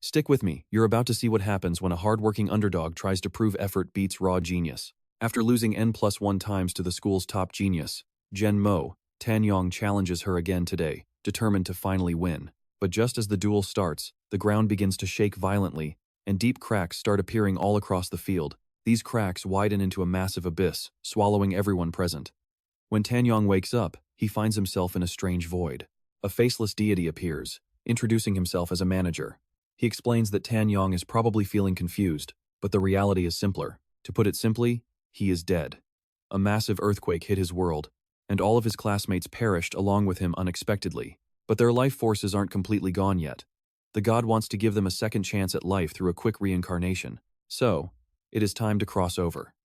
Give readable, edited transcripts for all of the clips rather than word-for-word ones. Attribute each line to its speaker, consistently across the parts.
Speaker 1: Stick with me, you're about to see what happens when a hardworking underdog tries to prove effort beats raw genius. After losing n+1 times to the school's top genius, Chen Mo, Yong challenges her again today, determined to finally win. But just as the duel starts, the ground begins to shake violently, and deep cracks start appearing all across the field. These cracks widen into a massive abyss, swallowing everyone present. When Yong wakes up, he finds himself in a strange void. A faceless deity appears, introducing himself as a manager. He explains that Yong is probably feeling confused, but the reality is simpler. To put it simply, he is dead. A massive earthquake hit his world, and all of his classmates perished along with him unexpectedly. But their life forces aren't completely gone yet. The god wants to give them a second chance at life through a quick reincarnation. So, it is time to cross over.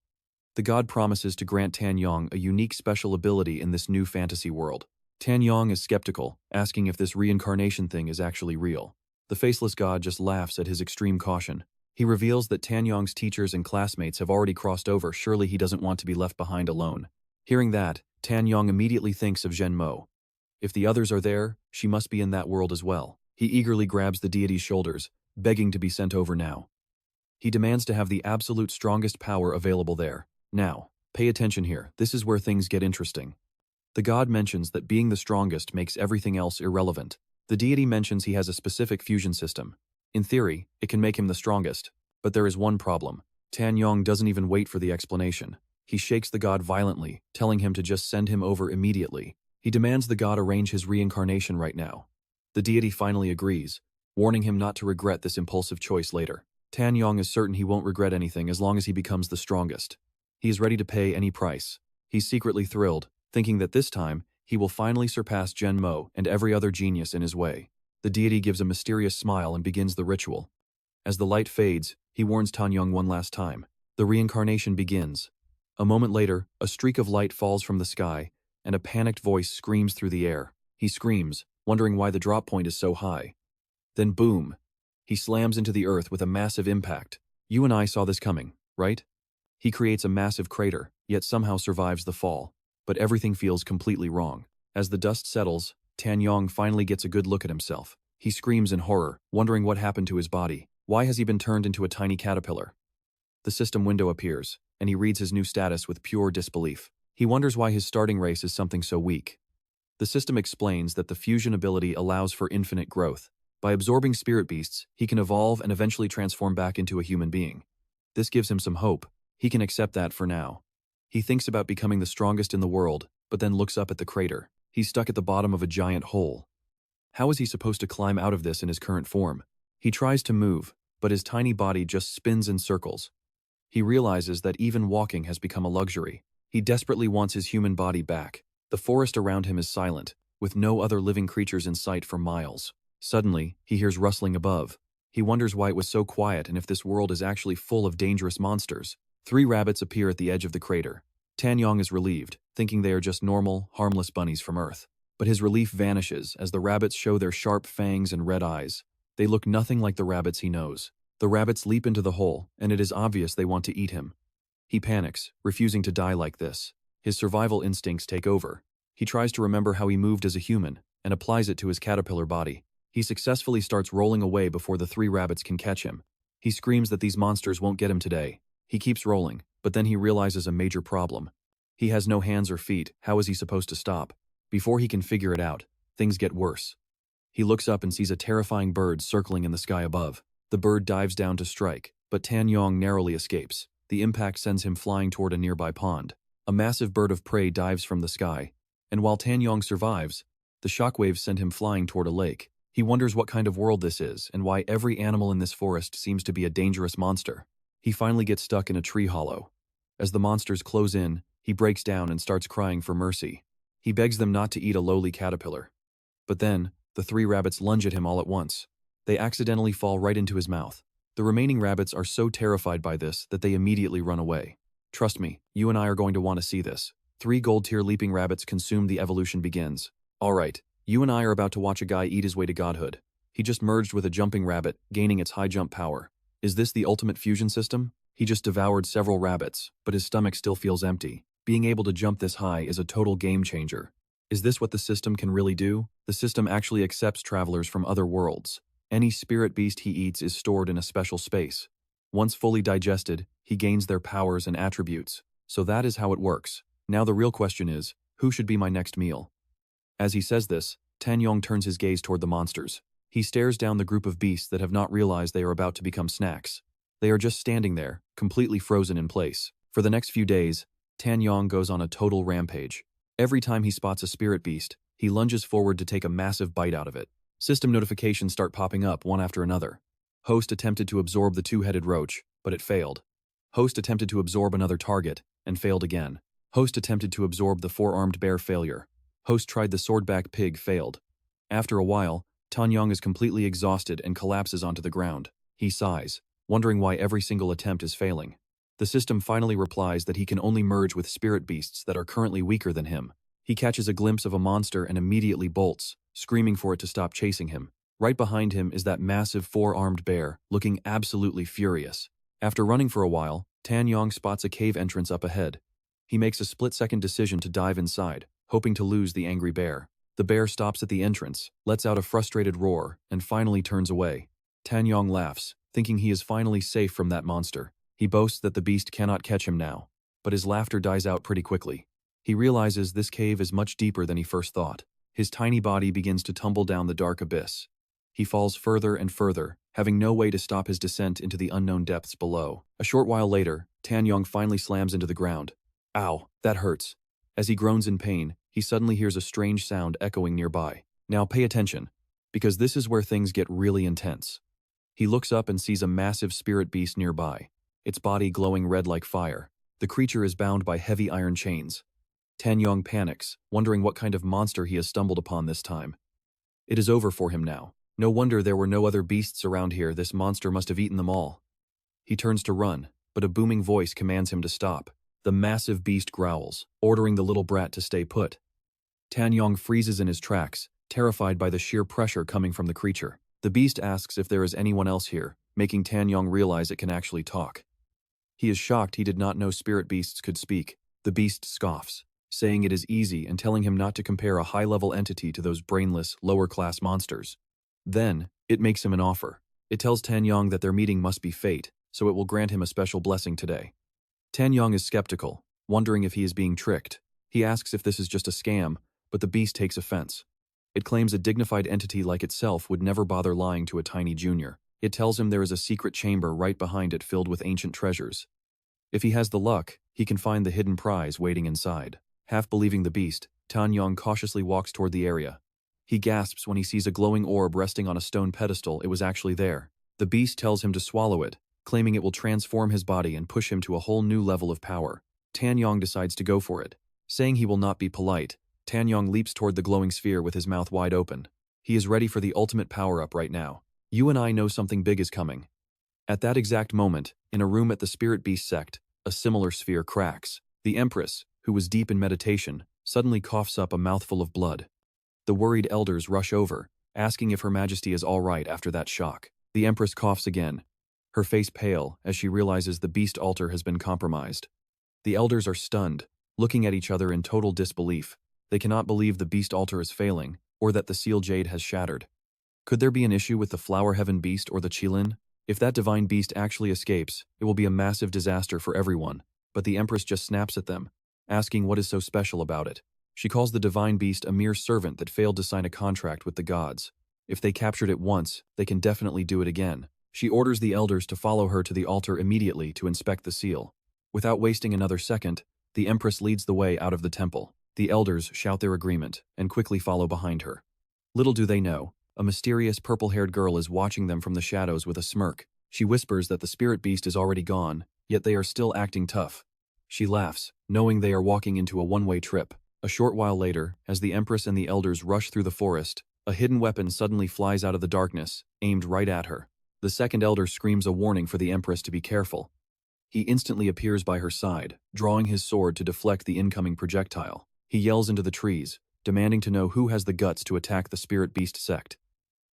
Speaker 1: The god promises to grant Yong a unique special ability in this new fantasy world. Yong is skeptical, asking if this reincarnation thing is actually real. The faceless god just laughs at his extreme caution. He reveals that Yong's teachers and classmates have already crossed over. Surely he doesn't want to be left behind alone. Hearing that, Yong immediately thinks of Chen Mo. If the others are there, she must be in that world as well. He eagerly grabs the deity's shoulders, begging to be sent over now. He demands to have the absolute strongest power available there. Now, pay attention here, this is where things get interesting. The god mentions that being the strongest makes everything else irrelevant. The deity mentions he has a specific fusion system. In theory, it can make him the strongest. But there is one problem. Yong doesn't even wait for the explanation. He shakes the god violently, telling him to just send him over immediately. He demands the god arrange his reincarnation right now. The deity finally agrees, warning him not to regret this impulsive choice later. Yong is certain he won't regret anything as long as he becomes the strongest. He is ready to pay any price. He's secretly thrilled, thinking that this time, he will finally surpass Chen Mo and every other genius in his way. The deity gives a mysterious smile and begins the ritual. As the light fades, he warns Yong one last time. The reincarnation begins. A moment later, a streak of light falls from the sky, and a panicked voice screams through the air. He screams, wondering why the drop point is so high. Then boom! He slams into the earth with a massive impact. You and I saw this coming, right? He creates a massive crater, yet somehow survives the fall. But everything feels completely wrong. As the dust settles, Yong finally gets a good look at himself. He screams in horror, wondering what happened to his body. Why has he been turned into a tiny caterpillar? The system window appears, and he reads his new status with pure disbelief. He wonders why his starting race is something so weak. The system explains that the fusion ability allows for infinite growth. By absorbing spirit beasts, he can evolve and eventually transform back into a human being. This gives him some hope. He can accept that for now. He thinks about becoming the strongest in the world, but then looks up at the crater. He's stuck at the bottom of a giant hole. How is he supposed to climb out of this in his current form? He tries to move, but his tiny body just spins in circles. He realizes that even walking has become a luxury. He desperately wants his human body back. The forest around him is silent, with no other living creatures in sight for miles. Suddenly, he hears rustling above. He wonders why it was so quiet and if this world is actually full of dangerous monsters. 3 rabbits appear at the edge of the crater. Yong is relieved, thinking they are just normal, harmless bunnies from Earth. But his relief vanishes as the rabbits show their sharp fangs and red eyes. They look nothing like the rabbits he knows. The rabbits leap into the hole, and it is obvious they want to eat him. He panics, refusing to die like this. His survival instincts take over. He tries to remember how he moved as a human, and applies it to his caterpillar body. He successfully starts rolling away before the 3 rabbits can catch him. He screams that these monsters won't get him today. He keeps rolling, but then he realizes a major problem. He has no hands or feet. How is he supposed to stop? Before he can figure it out, things get worse. He looks up and sees a terrifying bird circling in the sky above. The bird dives down to strike, but Yong narrowly escapes. The impact sends him flying toward a nearby pond. A massive bird of prey dives from the sky, and while Yong survives, the shockwaves send him flying toward a lake. He wonders what kind of world this is and why every animal in this forest seems to be a dangerous monster. He finally gets stuck in a tree hollow. As the monsters close in, he breaks down and starts crying for mercy. He begs them not to eat a lowly caterpillar. But then, the 3 rabbits lunge at him all at once. They accidentally fall right into his mouth. The remaining rabbits are so terrified by this that they immediately run away. Trust me, you and I are going to want to see this. 3 gold-tier leaping rabbits consume. The evolution begins. Alright, you and I are about to watch a guy eat his way to godhood. He just merged with a jumping rabbit, gaining its high jump power. Is this the ultimate fusion system? He just devoured several rabbits, but his stomach still feels empty. Being able to jump this high is a total game changer. Is this what the system can really do? The system actually accepts travelers from other worlds. Any spirit beast he eats is stored in a special space. Once fully digested, he gains their powers and attributes. So that is how it works. Now the real question is, who should be my next meal? As he says this, Yong turns his gaze toward the monsters. He stares down the group of beasts that have not realized they are about to become snacks. They are just standing there, completely frozen in place. For the next few days, Yong goes on a total rampage. Every time he spots a spirit beast, he lunges forward to take a massive bite out of it. System notifications start popping up one after another. Host attempted to absorb the two-headed roach, but it failed. Host attempted to absorb another target, and failed again. Host attempted to absorb the four-armed bear, failure. Host tried the swordback pig, failed. After a while, Yong is completely exhausted and collapses onto the ground. He sighs, wondering why every single attempt is failing. The system finally replies that he can only merge with spirit beasts that are currently weaker than him. He catches a glimpse of a monster and immediately bolts, screaming for it to stop chasing him. Right behind him is that massive four-armed bear, looking absolutely furious. After running for a while, Yong spots a cave entrance up ahead. He makes a split-second decision to dive inside, hoping to lose the angry bear. The bear stops at the entrance, lets out a frustrated roar, and finally turns away. Yong laughs, thinking he is finally safe from that monster. He boasts that the beast cannot catch him now, but his laughter dies out pretty quickly. He realizes this cave is much deeper than he first thought. His tiny body begins to tumble down the dark abyss. He falls further and further, having no way to stop his descent into the unknown depths below. A short while later, Yong finally slams into the ground. Ow, that hurts. As he groans in pain, he suddenly hears a strange sound echoing nearby. Now pay attention, because this is where things get really intense. He looks up and sees a massive spirit beast nearby, its body glowing red like fire. The creature is bound by heavy iron chains. Yong panics, wondering what kind of monster he has stumbled upon this time. It is over for him now. No wonder there were no other beasts around here. This monster must have eaten them all. He turns to run, but a booming voice commands him to stop. The massive beast growls, ordering the little brat to stay put. Yong freezes in his tracks, terrified by the sheer pressure coming from the creature. The beast asks if there is anyone else here, making Yong realize it can actually talk. He is shocked he did not know spirit beasts could speak. The beast scoffs, saying it is easy and telling him not to compare a high-level entity to those brainless, lower-class monsters. Then, it makes him an offer. It tells Yong that their meeting must be fate, so it will grant him a special blessing today. Yong is skeptical, wondering if he is being tricked. He asks if this is just a scam, but the beast takes offense. It claims a dignified entity like itself would never bother lying to a tiny junior. It tells him there is a secret chamber right behind it filled with ancient treasures. If he has the luck, he can find the hidden prize waiting inside. Half believing the beast, Yong cautiously walks toward the area. He gasps when he sees a glowing orb resting on a stone pedestal. It was actually there. The beast tells him to swallow it, claiming it will transform his body and push him to a whole new level of power. Yong decides to go for it. Saying he will not be polite, Yong leaps toward the glowing sphere with his mouth wide open. He is ready for the ultimate power-up right now. You and I know something big is coming. At that exact moment, in a room at the Spirit Beast sect, a similar sphere cracks. The Empress, who was deep in meditation, suddenly coughs up a mouthful of blood. The worried elders rush over, asking if Her Majesty is all right after that shock. The Empress coughs again, her face pale as she realizes the beast altar has been compromised. The elders are stunned, looking at each other in total disbelief. They cannot believe the beast altar is failing, or that the seal jade has shattered. Could there be an issue with the Flower Heaven beast or the Qilin? If that divine beast actually escapes, it will be a massive disaster for everyone. But the Empress just snaps at them, asking what is so special about it. She calls the divine beast a mere servant that failed to sign a contract with the gods. If they captured it once, they can definitely do it again. She orders the elders to follow her to the altar immediately to inspect the seal. Without wasting another second, the Empress leads the way out of the temple. The elders shout their agreement and quickly follow behind her. Little do they know, a mysterious purple-haired girl is watching them from the shadows with a smirk. She whispers that the spirit beast is already gone, yet they are still acting tough. She laughs, knowing they are walking into a one-way trip. A short while later, as the Empress and the elders rush through the forest, a hidden weapon suddenly flies out of the darkness, aimed right at her. The second elder screams a warning for the Empress to be careful. He instantly appears by her side, drawing his sword to deflect the incoming projectile. He yells into the trees, demanding to know who has the guts to attack the Spirit Beast sect.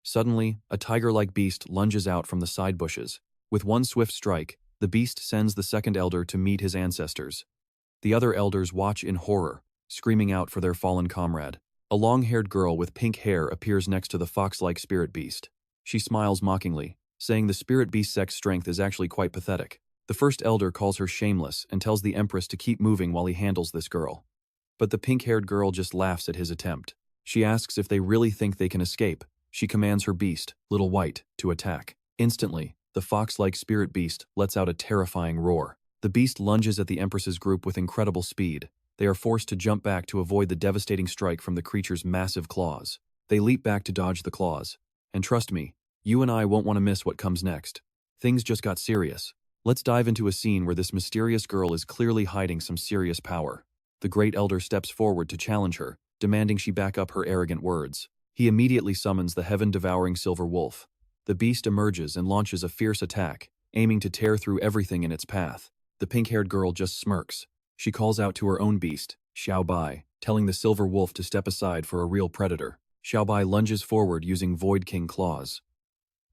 Speaker 1: Suddenly, a tiger-like beast lunges out from the side bushes. With one swift strike, the beast sends the second elder to meet his ancestors. The other elders watch in horror, screaming out for their fallen comrade. A long-haired girl with pink hair appears next to the fox-like spirit beast. She smiles mockingly, saying the spirit beast sex strength is actually quite pathetic. The first elder calls her shameless and tells the Empress to keep moving while he handles this girl. But the pink-haired girl just laughs at his attempt. She asks if they really think they can escape. She commands her beast, Little White, to attack. Instantly, the fox-like spirit beast lets out a terrifying roar. The beast lunges at the Empress's group with incredible speed. They are forced to jump back to avoid the devastating strike from the creature's massive claws. They leap back to dodge the claws. And trust me, you and I won't want to miss what comes next. Things just got serious. Let's dive into a scene where this mysterious girl is clearly hiding some serious power. The Great Elder steps forward to challenge her, demanding she back up her arrogant words. He immediately summons the heaven-devouring silver wolf. The beast emerges and launches a fierce attack, aiming to tear through everything in its path. The pink-haired girl just smirks. She calls out to her own beast, Xiao Bai, telling the silver wolf to step aside for a real predator. Xiao Bai lunges forward using Void King claws.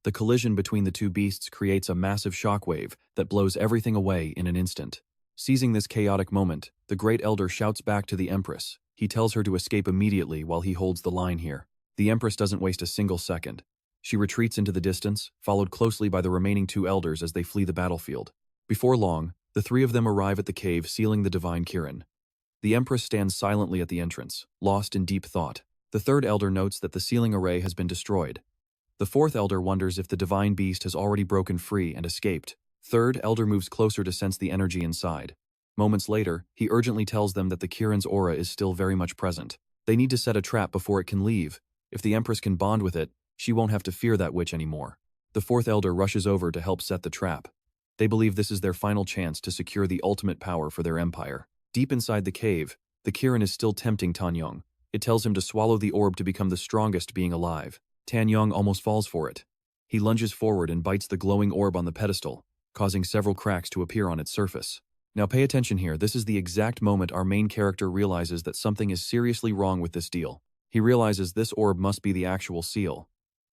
Speaker 1: The collision between the two beasts creates a massive shockwave that blows everything away in an instant. Seizing this chaotic moment, the Great Elder shouts back to the Empress. He tells her to escape immediately while he holds the line here. The Empress doesn't waste a single second. She retreats into the distance, followed closely by the remaining two elders as they flee the battlefield. Before long, the three of them arrive at the cave, sealing the Divine Kirin. The Empress stands silently at the entrance, lost in deep thought. The third elder notes that the sealing array has been destroyed. The fourth elder wonders if the divine beast has already broken free and escaped. Third elder moves closer to sense the energy inside. Moments later, he urgently tells them that the Kirin's aura is still very much present. They need to set a trap before it can leave. If the Empress can bond with it, she won't have to fear that witch anymore. The fourth elder rushes over to help set the trap. They believe this is their final chance to secure the ultimate power for their empire. Deep inside the cave, the Kirin is still tempting Tan Yong. It tells him to swallow the orb to become the strongest being alive. Tan Yong almost falls for it. He lunges forward and bites the glowing orb on the pedestal, causing several cracks to appear on its surface. Now pay attention here, this is the exact moment our main character realizes that something is seriously wrong with this deal. He realizes this orb must be the actual seal.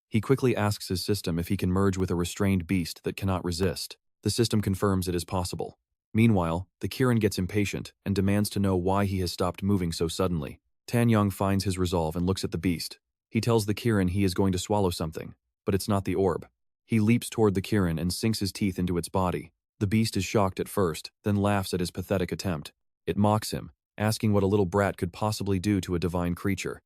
Speaker 1: He quickly asks his system if he can merge with a restrained beast that cannot resist. The system confirms it is possible. Meanwhile, the Kirin gets impatient and demands to know why he has stopped moving so suddenly. Tan Yong finds his resolve and looks at the beast. He tells the Kirin he is going to swallow something, but it's not the orb. He leaps toward the Kirin and sinks his teeth into its body. The beast is shocked at first, then laughs at his pathetic attempt. It mocks him, asking what a little brat could possibly do to a divine creature.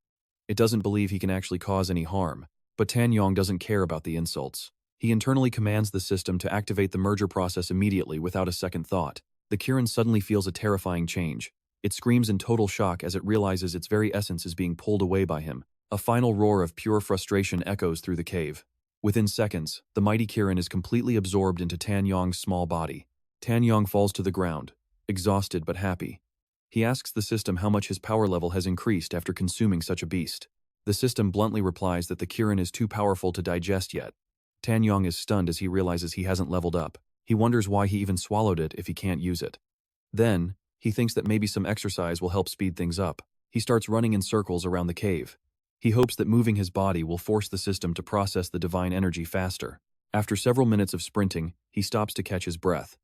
Speaker 1: It doesn't believe he can actually cause any harm, but Tan Yong doesn't care about the insults. He internally commands the system to activate the merger process immediately without a second thought. The Kirin suddenly feels a terrifying change. It screams in total shock as it realizes its very essence is being pulled away by him. A final roar of pure frustration echoes through the cave. Within seconds, the mighty Kirin is completely absorbed into Tan Yong's small body. Tan Yong falls to the ground, exhausted but happy. He asks the system how much his power level has increased after consuming such a beast. The system bluntly replies that the Kirin is too powerful to digest yet. Tan Yong is stunned as he realizes he hasn't leveled up. He wonders why he even swallowed it if he can't use it. Then, he thinks that maybe some exercise will help speed things up. He starts running in circles around the cave. He hopes that moving his body will force the system to process the divine energy faster. After several minutes of sprinting, he stops to catch his breath.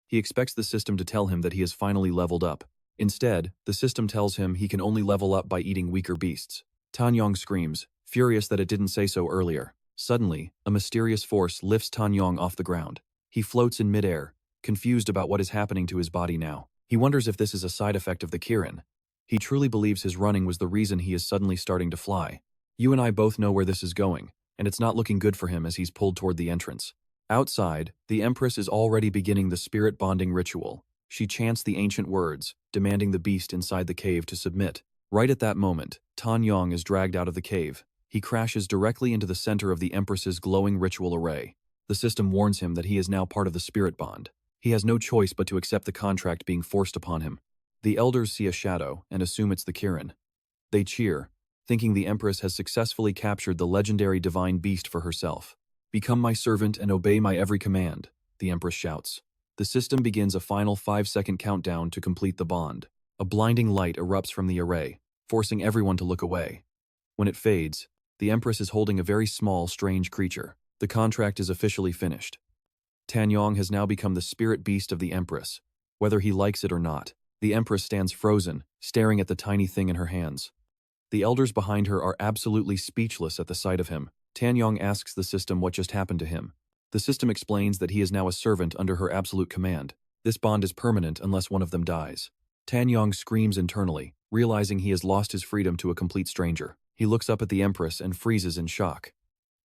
Speaker 1: He expects the system to tell him that he has finally leveled up. Instead, the system tells him he can only level up by eating weaker beasts. Tan Yong screams, furious that it didn't say so earlier. Suddenly, a mysterious force lifts Tan Yong off the ground. He floats in midair, confused about what is happening to his body now. He wonders if this is a side effect of the Kirin. He truly believes his running was the reason he is suddenly starting to fly. You and I both know where this is going, and it's not looking good for him as he's pulled toward the entrance. Outside, the Empress is already beginning the spirit bonding ritual. She chants the ancient words, demanding the beast inside the cave to submit. Right at that moment, Tan Yong is dragged out of the cave. He crashes directly into the center of the Empress's glowing ritual array. The system warns him that he is now part of the spirit bond. He has no choice but to accept the contract being forced upon him. The elders see a shadow and assume it's the Kirin. They cheer, thinking the Empress has successfully captured the legendary divine beast for herself. "Become my servant and obey my every command," the Empress shouts. The system begins a final 5-second countdown to complete the bond. A blinding light erupts from the array, forcing everyone to look away. When it fades, the Empress is holding a very small, strange creature. The contract is officially finished. Tan Yong has now become the spirit beast of the Empress. Whether he likes it or not, the Empress stands frozen, staring at the tiny thing in her hands. The elders behind her are absolutely speechless at the sight of him. Tan Yong asks the system what just happened to him. The system explains that he is now a servant under her absolute command. This bond is permanent unless one of them dies. Tan Yong screams internally, realizing he has lost his freedom to a complete stranger. He looks up at the Empress and freezes in shock.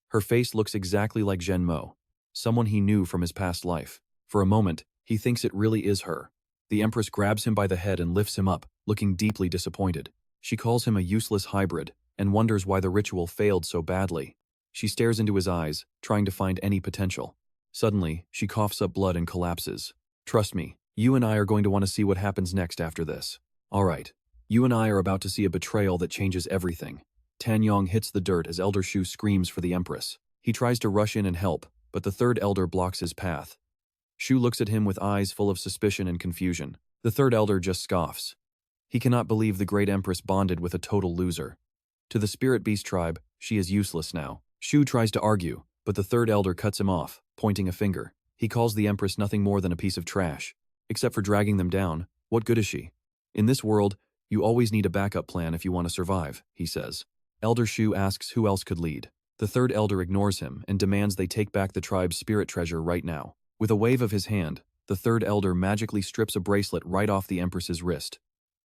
Speaker 1: Her face looks exactly like Chen Mo, someone he knew from his past life. For a moment, he thinks it really is her. The Empress grabs him by the head and lifts him up, looking deeply disappointed. She calls him a useless hybrid and wonders why the ritual failed so badly. She stares into his eyes, trying to find any potential. Suddenly, she coughs up blood and collapses. Trust me, you and I are going to want to see what happens next after this. Alright, you and I are about to see a betrayal that changes everything. Tan Yong hits the dirt as Elder Shu screams for the Empress. He tries to rush in and help, but the third elder blocks his path. Shu looks at him with eyes full of suspicion and confusion. The third elder just scoffs. He cannot believe the great Empress bonded with a total loser. To the spirit beast tribe, she is useless now. Shu tries to argue, but the third elder cuts him off, pointing a finger. He calls the Empress nothing more than a piece of trash. Except for dragging them down, what good is she? In this world, you always need a backup plan if you want to survive, he says. Elder Shu asks who else could lead. The third elder ignores him and demands they take back the tribe's spirit treasure right now. With a wave of his hand, the third elder magically strips a bracelet right off the Empress's wrist.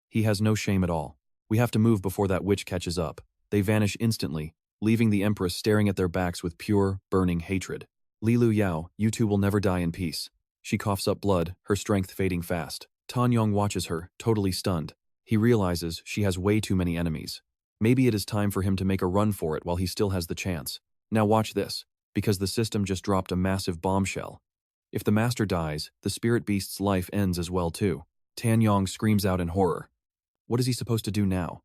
Speaker 1: He has no shame at all. We have to move before that witch catches up. They vanish instantly, leaving the Empress staring at their backs with pure, burning hatred. Li Lu Yao, you two will never die in peace. She coughs up blood, her strength fading fast. Tan Yong watches her, totally stunned. He realizes she has way too many enemies. Maybe it is time for him to make a run for it while he still has the chance. Now watch this, because the system just dropped a massive bombshell. If the master dies, the spirit beast's life ends as well too. Tan Yong screams out in horror. What is he supposed to do now?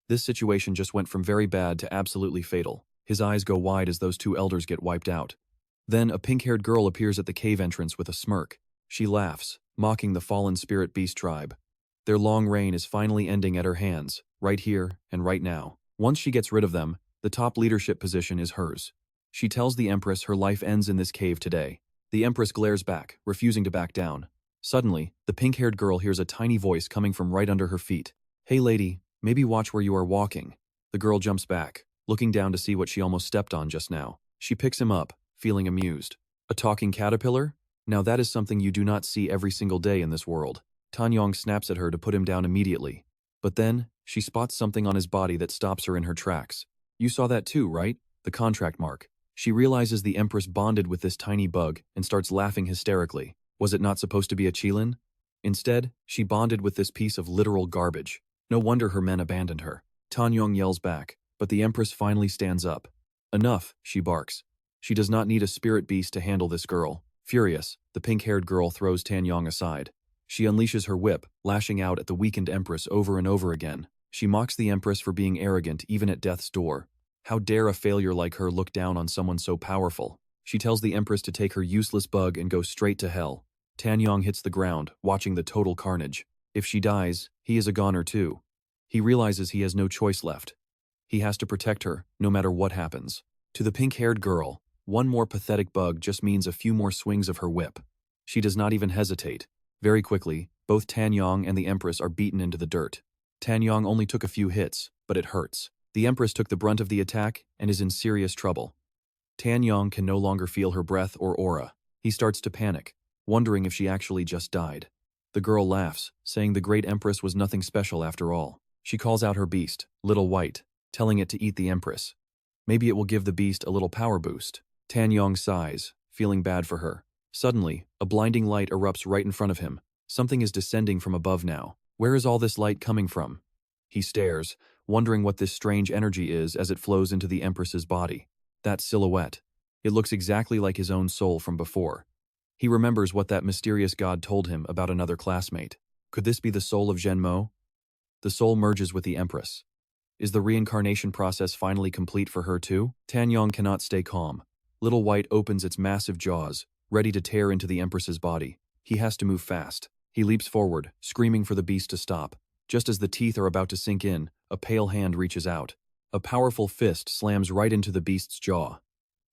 Speaker 1: This situation just went from very bad to absolutely fatal. His eyes go wide as those two elders get wiped out. Then a pink-haired girl appears at the cave entrance with a smirk. She laughs, mocking the fallen spirit beast tribe. Their long reign is finally ending at her hands, right here and right now. Once she gets rid of them, the top leadership position is hers. She tells the Empress her life ends in this cave today. The Empress glares back, refusing to back down. Suddenly, the pink-haired girl hears a tiny voice coming from right under her feet. Hey lady, maybe watch where you are walking. The girl jumps back, looking down to see what she almost stepped on just now. She picks him up, feeling amused. A talking caterpillar? Now that is something you do not see every single day in this world. Tan Yong snaps at her to put him down immediately. But then, she spots something on his body that stops her in her tracks. You saw that too, right? The contract mark. She realizes the Empress bonded with this tiny bug and starts laughing hysterically. Was it not supposed to be a Qilin? Instead, she bonded with this piece of literal garbage. No wonder her men abandoned her. Tan Yong yells back, but the Empress finally stands up. Enough, she barks. She does not need a spirit beast to handle this girl. Furious, the pink-haired girl throws Tan Yong aside. She unleashes her whip, lashing out at the weakened Empress over and over again. She mocks the Empress for being arrogant even at death's door. How dare a failure like her look down on someone so powerful? She tells the Empress to take her useless bug and go straight to hell. Tan Yong hits the ground, watching the total carnage. If she dies, he is a goner too. He realizes he has no choice left. He has to protect her, no matter what happens. To the pink-haired girl, one more pathetic bug just means a few more swings of her whip. She does not even hesitate. Very quickly, both Tan Yong and the Empress are beaten into the dirt. Tan Yong only took a few hits, but it hurts. The Empress took the brunt of the attack and is in serious trouble. Tan Yong can no longer feel her breath or aura. He starts to panic, wondering if she actually just died. The girl laughs, saying the great Empress was nothing special after all. She calls out her beast, Little White, telling it to eat the Empress. Maybe it will give the beast a little power boost. Tan Yong sighs, feeling bad for her. Suddenly, a blinding light erupts right in front of him. Something is descending from above now. Where is all this light coming from? He stares, wondering what this strange energy is as it flows into the Empress's body. That silhouette. It looks exactly like his own soul from before. He remembers what that mysterious god told him about another classmate. Could this be the soul of Chen Mo? The soul merges with the Empress. Is the reincarnation process finally complete for her too? Tan Yong cannot stay calm. Little White opens its massive jaws, ready to tear into the Empress's body. He has to move fast. He leaps forward, screaming for the beast to stop. Just as the teeth are about to sink in, a pale hand reaches out. A powerful fist slams right into the beast's jaw.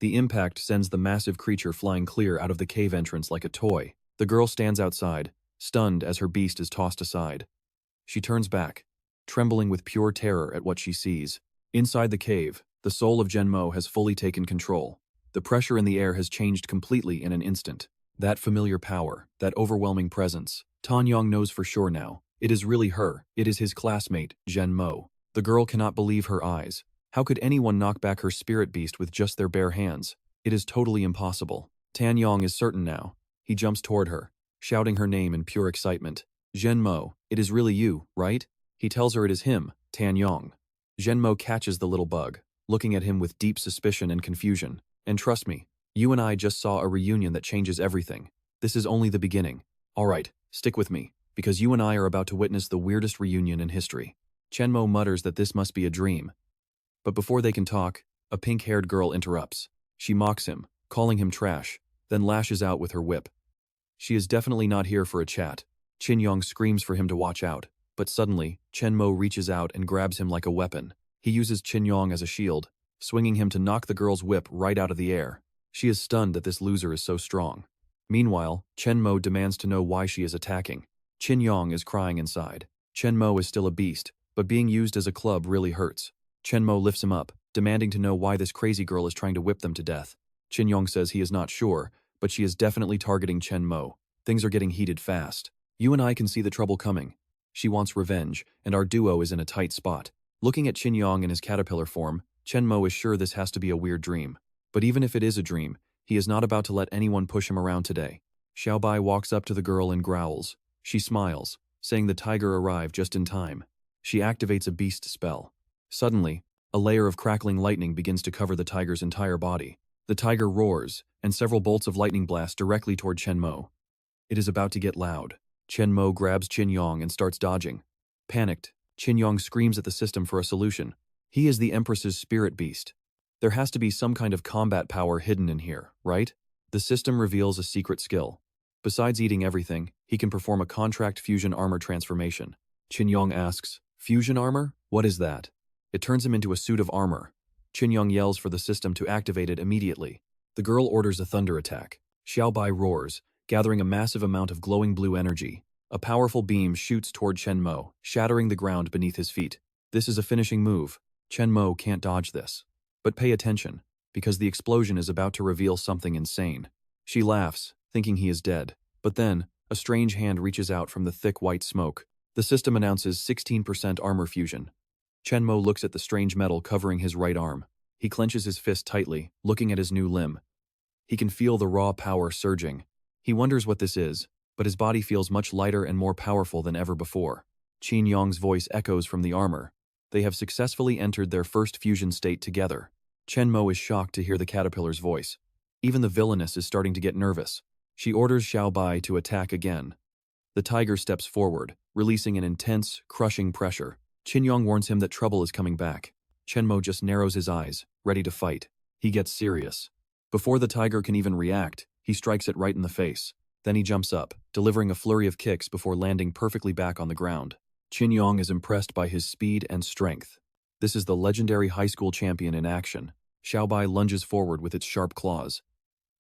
Speaker 1: The impact sends the massive creature flying clear out of the cave entrance like a toy. The girl stands outside, stunned as her beast is tossed aside. She turns back, trembling with pure terror at what she sees. Inside the cave, The soul of Chen Mo has fully taken control. The pressure in the air has changed completely in an instant. That familiar power, that overwhelming presence. Tan Yong knows for sure now. It is really her. It is his classmate, Chen Mo. The girl cannot believe her eyes. How could anyone knock back her spirit beast with just their bare hands? It is totally impossible. Tan Yong is certain now. He jumps toward her, shouting her name in pure excitement. Chen Mo, it is really you, right? He tells her it is him, Tan Yong. Chen Mo catches the little bug, looking at him with deep suspicion and confusion. And trust me, you and I just saw a reunion that changes everything. This is only the beginning. Alright, stick with me, because you and I are about to witness the weirdest reunion in history. Chen Mo mutters that this must be a dream. But before they can talk, a pink-haired girl interrupts. She mocks him, calling him trash, then lashes out with her whip. She is definitely not here for a chat. Chen Yong screams for him to watch out, but suddenly, Chen Mo reaches out and grabs him like a weapon. He uses Chen Yong as a shield, swinging him to knock the girl's whip right out of the air. She is stunned that this loser is so strong. Meanwhile, Chen Mo demands to know why she is attacking. Chen Yong is crying inside. Chen Mo is still a beast, but being used as a club really hurts. Chen Mo lifts him up, demanding to know why this crazy girl is trying to whip them to death. Chen Yong says he is not sure, but she is definitely targeting Chen Mo. Things are getting heated fast. You and I can see the trouble coming. She wants revenge, and our duo is in a tight spot. Looking at Chen Yong in his caterpillar form, Chen Mo is sure this has to be a weird dream. But even if it is a dream, he is not about to let anyone push him around today. Xiaobai walks up to the girl and growls. She smiles, saying the tiger arrived just in time. She activates a beast spell. Suddenly, a layer of crackling lightning begins to cover the tiger's entire body. The tiger roars, and several bolts of lightning blast directly toward Chen Mo. It is about to get loud. Chen Mo grabs Chen Yong and starts dodging. Panicked, Chen Yong screams at the system for a solution. He is the Empress's spirit beast. There has to be some kind of combat power hidden in here, right? The system reveals a secret skill. Besides eating everything, he can perform a contract fusion armor transformation. Chen Yong asks, "Fusion armor? What is that?" It turns him into a suit of armor. Chen Yong yells for the system to activate it immediately. The girl orders a thunder attack. Xiaobai roars, gathering a massive amount of glowing blue energy. A powerful beam shoots toward Chen Mo, shattering the ground beneath his feet. This is a finishing move. Chen Mo can't dodge this. But pay attention, because the explosion is about to reveal something insane. She laughs, thinking he is dead. But then, a strange hand reaches out from the thick white smoke. The system announces 16% armor fusion. Chen Mo looks at the strange metal covering his right arm. He clenches his fist tightly, looking at his new limb. He can feel the raw power surging. He wonders what this is, but his body feels much lighter and more powerful than ever before. Chen Yong's voice echoes from the armor. They have successfully entered their first fusion state together. Chen Mo is shocked to hear the caterpillar's voice. Even the villainess is starting to get nervous. She orders Xiaobai to attack again. The tiger steps forward, releasing an intense, crushing pressure. Chen Yong warns him that trouble is coming back. Chen Mo just narrows his eyes, ready to fight. He gets serious. Before the tiger can even react, he strikes it right in the face. Then he jumps up, delivering a flurry of kicks before landing perfectly back on the ground. Chen Yong is impressed by his speed and strength. This is the legendary high school champion in action. Xiaobai lunges forward with its sharp claws.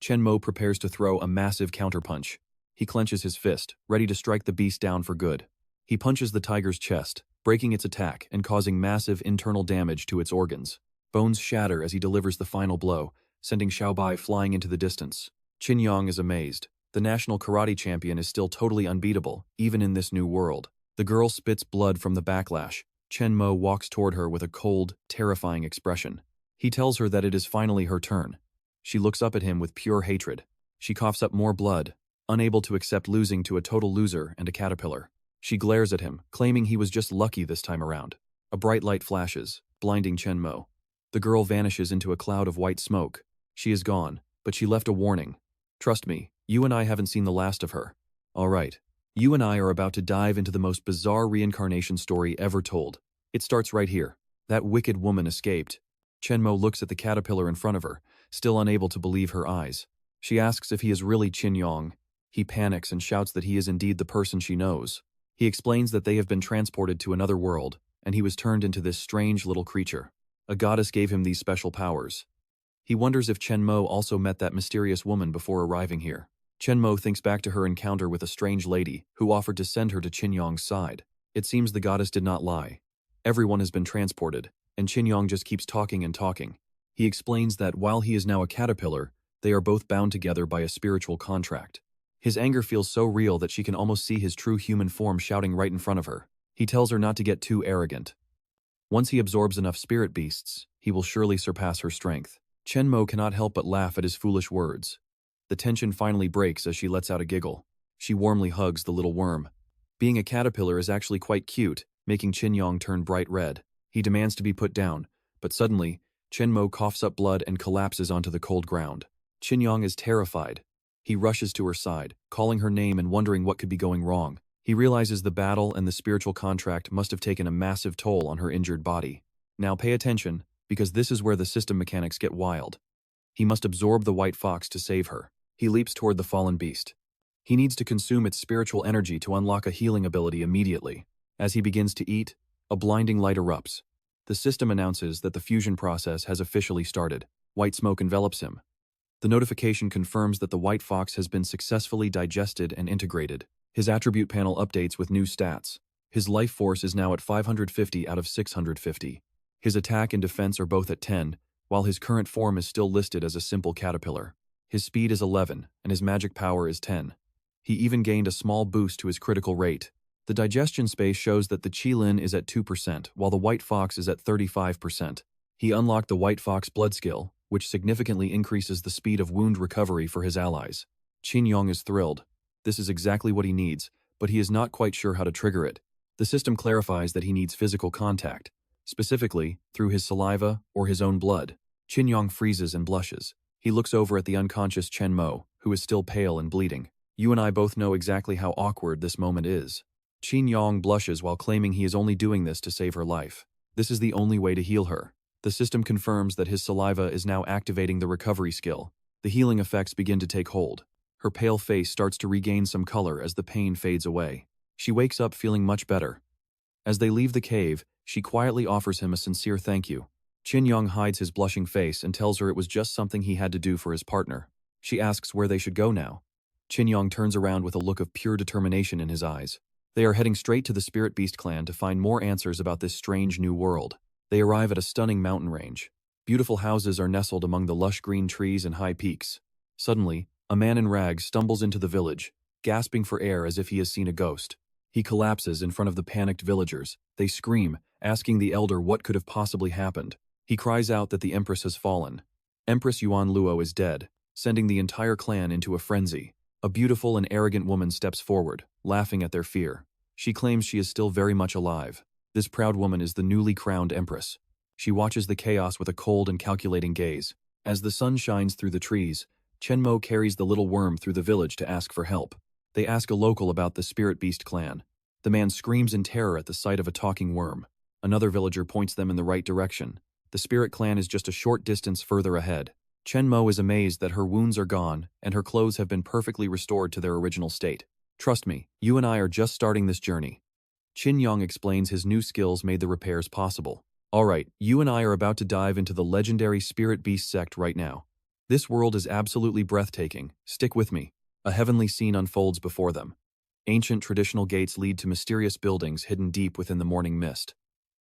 Speaker 1: Chen Mo prepares to throw a massive counterpunch. He clenches his fist, ready to strike the beast down for good. He punches the tiger's chest, breaking its attack and causing massive internal damage to its organs. Bones shatter as he delivers the final blow, sending Xiaobai flying into the distance. Chen Yong is amazed. The national karate champion is still totally unbeatable, even in this new world. The girl spits blood from the backlash. Chen Mo walks toward her with a cold, terrifying expression. He tells her that it is finally her turn. She looks up at him with pure hatred. She coughs up more blood, unable to accept losing to a total loser and a caterpillar. She glares at him, claiming he was just lucky this time around. A bright light flashes, blinding Chen Mo. The girl vanishes into a cloud of white smoke. She is gone, but she left a warning. Trust me, you and I haven't seen the last of her. All right. You and I are about to dive into the most bizarre reincarnation story ever told. It starts right here. That wicked woman escaped. Chen Mo looks at the caterpillar in front of her, still unable to believe her eyes. She asks if he is really Chen Yong. He panics and shouts that he is indeed the person she knows. He explains that they have been transported to another world, and he was turned into this strange little creature. A goddess gave him these special powers. He wonders if Chen Mo also met that mysterious woman before arriving here. Chen Mo thinks back to her encounter with a strange lady who offered to send her to Chen Yong's side. It seems the goddess did not lie. Everyone has been transported, and Yong just keeps talking and talking. He explains that while he is now a caterpillar, they are both bound together by a spiritual contract. His anger feels so real that she can almost see his true human form shouting right in front of her. He tells her not to get too arrogant. Once he absorbs enough spirit beasts, he will surely surpass her strength. Chen Mo cannot help but laugh at his foolish words. The tension finally breaks as she lets out a giggle. She warmly hugs the little worm. Being a caterpillar is actually quite cute, making Yong turn bright red. He demands to be put down, but suddenly, Chen Mo coughs up blood and collapses onto the cold ground. Yong is terrified. He rushes to her side, calling her name and wondering what could be going wrong. He realizes the battle and the spiritual contract must have taken a massive toll on her injured body. Now pay attention, because this is where the system mechanics get wild. He must absorb the white fox to save her. He leaps toward the fallen beast. He needs to consume its spiritual energy to unlock a healing ability immediately. As he begins to eat, a blinding light erupts. The system announces that the fusion process has officially started. White smoke envelops him. The notification confirms that the white fox has been successfully digested and integrated. His attribute panel updates with new stats. His life force is now at 550 out of 650. His attack and defense are both at 10, while his current form is still listed as a simple caterpillar. His speed is 11, and his magic power is 10. He even gained a small boost to his critical rate. The digestion space shows that the Qilin is at 2%, while the white fox is at 35%. He unlocked the white fox blood skill, which significantly increases the speed of wound recovery for his allies. Yong is thrilled. This is exactly what he needs, but he is not quite sure how to trigger it. The system clarifies that he needs physical contact, specifically through his saliva or his own blood. Yong freezes and blushes. He looks over at the unconscious Chen Mo, who is still pale and bleeding. You and I both know exactly how awkward this moment is. Yong blushes while claiming he is only doing this to save her life. This is the only way to heal her. The system confirms that his saliva is now activating the recovery skill. The healing effects begin to take hold. Her pale face starts to regain some color as the pain fades away. She wakes up feeling much better. As they leave the cave, she quietly offers him a sincere thank you. Yong hides his blushing face and tells her it was just something he had to do for his partner. She asks where they should go now. Yong turns around with a look of pure determination in his eyes. They are heading straight to the Spirit Beast clan to find more answers about this strange new world. They arrive at a stunning mountain range. Beautiful houses are nestled among the lush green trees and high peaks. Suddenly, a man in rags stumbles into the village, gasping for air as if he has seen a ghost. He collapses in front of the panicked villagers. They scream, asking the elder what could have possibly happened. He cries out that the Empress has fallen. Empress Yuan Luo is dead, sending the entire clan into a frenzy. A beautiful and arrogant woman steps forward, laughing at their fear. She claims she is still very much alive. This proud woman is the newly crowned Empress. She watches the chaos with a cold and calculating gaze. As the sun shines through the trees, Chen Mo carries the little worm through the village to ask for help. They ask a local about the Spirit Beast clan. The man screams in terror at the sight of a talking worm. Another villager points them in the right direction. The Spirit clan is just a short distance further ahead. Chen Mo is amazed that her wounds are gone and her clothes have been perfectly restored to their original state. Trust me, you and I are just starting this journey. Yong explains his new skills made the repairs possible. Alright, you and I are about to dive into the legendary Spirit Beast sect right now. This world is absolutely breathtaking. Stick with me. A heavenly scene unfolds before them. Ancient traditional gates lead to mysterious buildings hidden deep within the morning mist.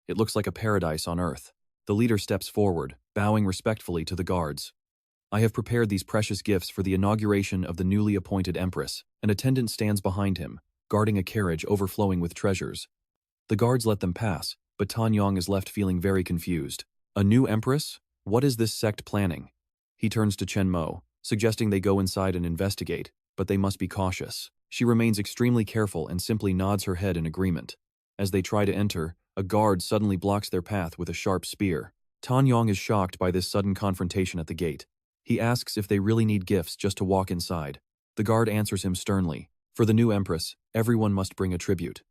Speaker 1: It looks like a paradise on earth. The leader steps forward, bowing respectfully to the guards. I have prepared these precious gifts for the inauguration of the newly appointed Empress. An attendant stands behind him, guarding a carriage overflowing with treasures. The guards let them pass, but Yong is left feeling very confused. A new Empress? What is this sect planning? He turns to Chen Mo, suggesting they go inside and investigate, but they must be cautious. She remains extremely careful and simply nods her head in agreement. As they try to enter, a guard suddenly blocks their path with a sharp spear. Yong is shocked by this sudden confrontation at the gate. He asks if they really need gifts just to walk inside. The guard answers him sternly. For the new Empress, everyone must bring a tribute.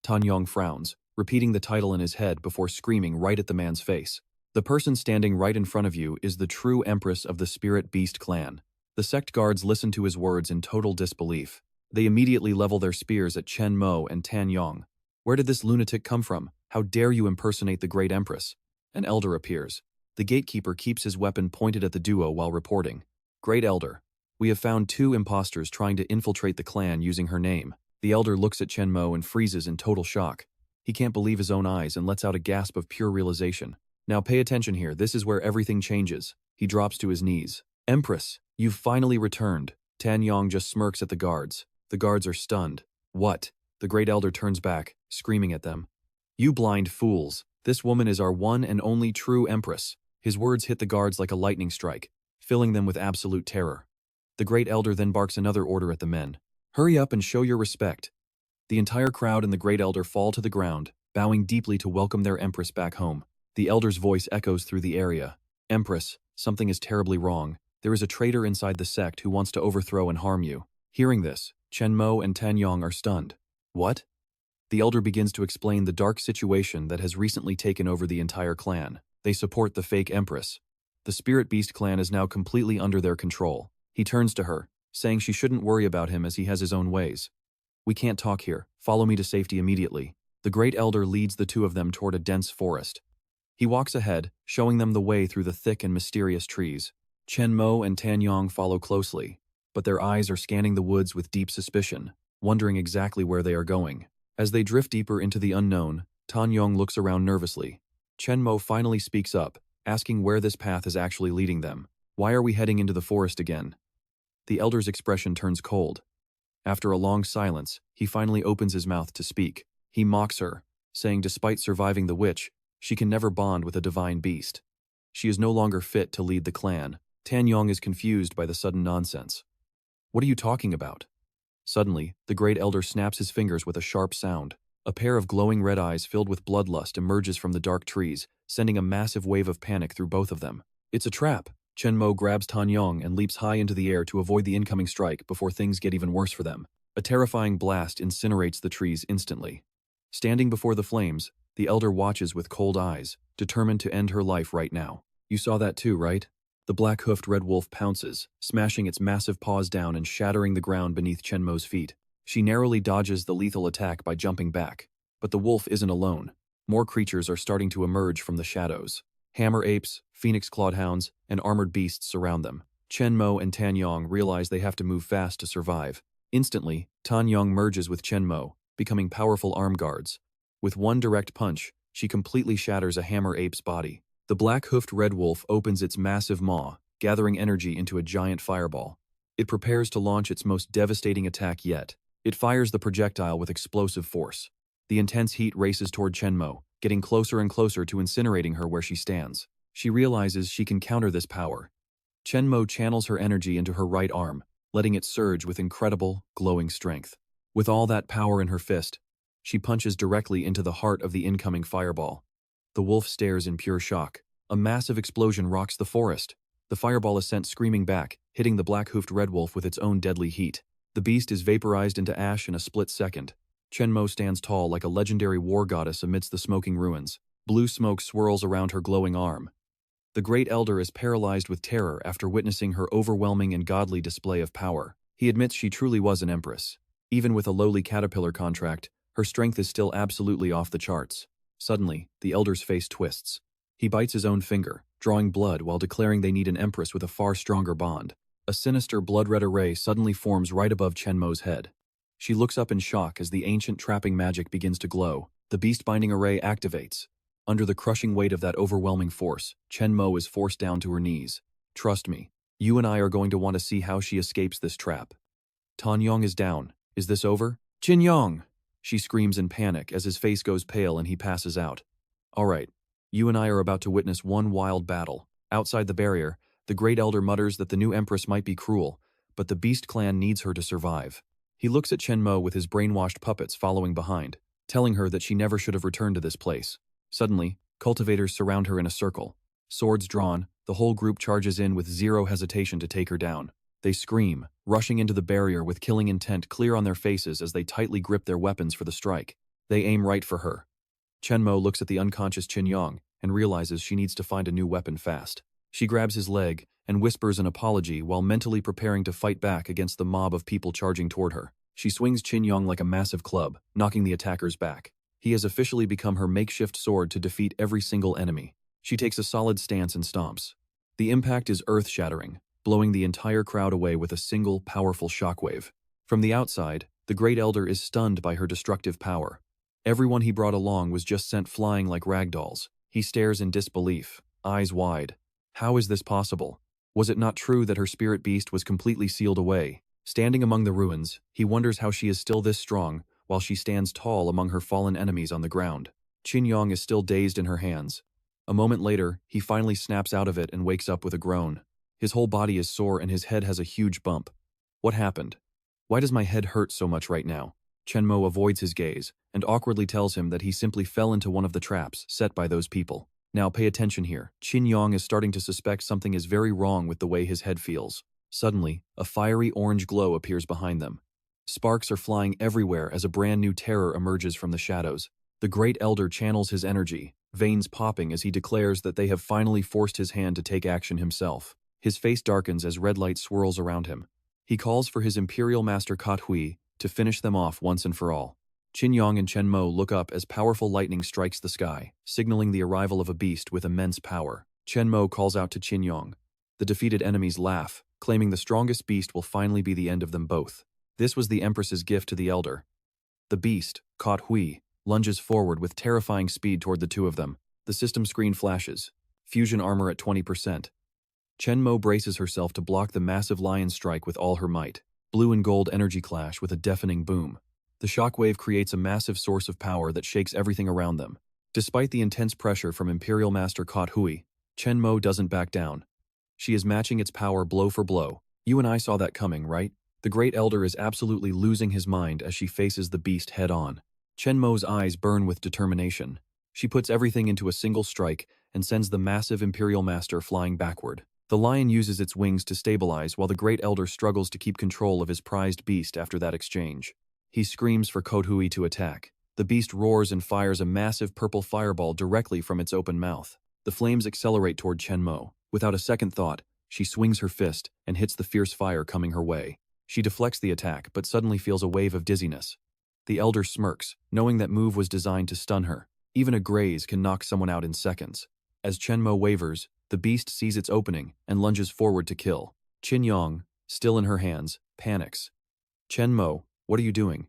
Speaker 1: Yong frowns, repeating the title in his head before screaming right at the man's face. The person standing right in front of you is the true Empress of the Spirit Beast clan. The sect guards listen to his words in total disbelief. They immediately level their spears at Chen Mo and Yong. Where did this lunatic come from? How dare you impersonate the great Empress? An elder appears. The gatekeeper keeps his weapon pointed at the duo while reporting. Great Elder, we have found 2 imposters trying to infiltrate the clan using her name. The elder looks at Chen Mo and freezes in total shock. He can't believe his own eyes and lets out a gasp of pure realization. Now pay attention here, this is where everything changes. He drops to his knees. Empress, you've finally returned. Tan Yong just smirks at the guards. The guards are stunned. What? The Great Elder turns back, screaming at them. You blind fools, this woman is our one and only true Empress. His words hit the guards like a lightning strike, filling them with absolute terror. The Great Elder then barks another order at the men. Hurry up and show your respect. The entire crowd and the Great Elder fall to the ground, bowing deeply to welcome their Empress back home. The Elder's voice echoes through the area. Empress, something is terribly wrong. There is a traitor inside the sect who wants to overthrow and harm you. Hearing this, Chen Mo and Tan Yong are stunned. What? The Elder begins to explain the dark situation that has recently taken over the entire clan. They support the fake Empress. The Spirit Beast clan is now completely under their control. He turns to her, saying she shouldn't worry about him as he has his own ways. We can't talk here. Follow me to safety immediately. The Great Elder leads the two of them toward a dense forest. He walks ahead, showing them the way through the thick and mysterious trees. Chen Mo and Tan Yong follow closely, but their eyes are scanning the woods with deep suspicion, wondering exactly where they are going. As they drift deeper into the unknown, Tan Yong looks around nervously. Chen Mo finally speaks up, asking where this path is actually leading them. Why are we heading into the forest again? The Elder's expression turns cold. After a long silence, he finally opens his mouth to speak. He mocks her, saying despite surviving the witch, she can never bond with a divine beast. She is no longer fit to lead the clan. Tan Yong is confused by the sudden nonsense. What are you talking about? Suddenly, the Great Elder snaps his fingers with a sharp sound. A pair of glowing red eyes filled with bloodlust emerges from the dark trees, sending a massive wave of panic through both of them. It's a trap! Chen Mo grabs Tan Yong and leaps high into the air to avoid the incoming strike before things get even worse for them. A terrifying blast incinerates the trees instantly. Standing before the flames, the Elder watches with cold eyes, determined to end her life right now. You saw that too, right? The black-hoofed red wolf pounces, smashing its massive paws down and shattering the ground beneath Chen Mo's feet. She narrowly dodges the lethal attack by jumping back. But the wolf isn't alone. More creatures are starting to emerge from the shadows. Hammer apes, phoenix-clawed hounds, and armored beasts surround them. Chen Mo and Tan Yong realize they have to move fast to survive. Instantly, Tan Yong merges with Chen Mo, becoming powerful arm guards. With one direct punch, she completely shatters a hammer ape's body. The black-hoofed red wolf opens its massive maw, gathering energy into a giant fireball. It prepares to launch its most devastating attack yet. It fires the projectile with explosive force. The intense heat races toward Chen Mo, getting closer and closer to incinerating her where she stands. She realizes she can counter this power. Chen Mo channels her energy into her right arm, letting it surge with incredible, glowing strength. With all that power in her fist, she punches directly into the heart of the incoming fireball. The wolf stares in pure shock. A massive explosion rocks the forest. The fireball is sent screaming back, hitting the black-hoofed red wolf with its own deadly heat. The beast is vaporized into ash in a split second. Chen Mo stands tall like a legendary war goddess amidst the smoking ruins. Blue smoke swirls around her glowing arm. The Great Elder is paralyzed with terror after witnessing her overwhelming and godly display of power. He admits she truly was an empress. Even with a lowly caterpillar contract, her strength is still absolutely off the charts. Suddenly, the Elder's face twists. He bites his own finger, drawing blood while declaring they need an empress with a far stronger bond. A sinister blood-red array suddenly forms right above Chen Mo's head. She looks up in shock as the ancient trapping magic begins to glow. The beast-binding array activates. Under the crushing weight of that overwhelming force, Chen Mo is forced down to her knees. Trust me, you and I are going to want to see how she escapes this trap. Tan Yong is down. Is this over? Jin Yong! She screams in panic as his face goes pale and he passes out. All right, you and I are about to witness one wild battle. Outside the barrier, the Great Elder mutters that the new Empress might be cruel, but the Beast Clan needs her to survive. He looks at Chen Mo with his brainwashed puppets following behind, telling her that she never should have returned to this place. Suddenly, cultivators surround her in a circle. Swords drawn, the whole group charges in with zero hesitation to take her down. They scream, rushing into the barrier with killing intent clear on their faces as they tightly grip their weapons for the strike. They aim right for her. Chen Mo looks at the unconscious Qin Yong and realizes she needs to find a new weapon fast. She grabs his leg and whispers an apology while mentally preparing to fight back against the mob of people charging toward her. She swings Qin Yong like a massive club, knocking the attackers back. He has officially become her makeshift sword to defeat every single enemy. She takes a solid stance and stomps. The impact is earth-shattering, blowing the entire crowd away with a single, powerful shockwave. From the outside, the Great Elder is stunned by her destructive power. Everyone he brought along was just sent flying like ragdolls. He stares in disbelief, eyes wide. How is this possible? Was it not true that her spirit beast was completely sealed away? Standing among the ruins, he wonders how she is still this strong, while she stands tall among her fallen enemies on the ground. Yong is still dazed in her hands. A moment later, he finally snaps out of it and wakes up with a groan. His whole body is sore and his head has a huge bump. What happened? Why does my head hurt so much right now? Chen Mo avoids his gaze and awkwardly tells him that he simply fell into one of the traps set by those people. Now pay attention here. Yong is starting to suspect something is very wrong with the way his head feels. Suddenly, a fiery orange glow appears behind them. Sparks are flying everywhere as a brand new terror emerges from the shadows. The Great Elder channels his energy, veins popping as he declares that they have finally forced his hand to take action himself. His face darkens as red light swirls around him. He calls for his Imperial Master Kot Hui to finish them off once and for all. Yong and Chen Mo look up as powerful lightning strikes the sky, signaling the arrival of a beast with immense power. Chen Mo calls out to Yong. The defeated enemies laugh, claiming the strongest beast will finally be the end of them both. This was the Empress's gift to the Elder. The beast, Kot Hui, lunges forward with terrifying speed toward the two of them. The system screen flashes. Fusion armor at 20%. Chen Mo braces herself to block the massive lion strike with all her might. Blue and gold energy clash with a deafening boom. The shockwave creates a massive source of power that shakes everything around them. Despite the intense pressure from Imperial Master Kot Hui, Chen Mo doesn't back down. She is matching its power blow for blow. You and I saw that coming, right? The Great Elder is absolutely losing his mind as she faces the beast head-on. Chen Mo's eyes burn with determination. She puts everything into a single strike and sends the massive Imperial Master flying backward. The lion uses its wings to stabilize while the Great Elder struggles to keep control of his prized beast after that exchange. He screams for Kot Hui to attack. The beast roars and fires a massive purple fireball directly from its open mouth. The flames accelerate toward Chen Mo. Without a second thought, she swings her fist and hits the fierce fire coming her way. She deflects the attack but suddenly feels a wave of dizziness. The Elder smirks, knowing that move was designed to stun her. Even a graze can knock someone out in seconds. As Chen Mo wavers, the beast sees its opening and lunges forward to kill. Yong, still in her hands, panics. Chen Mo, what are you doing?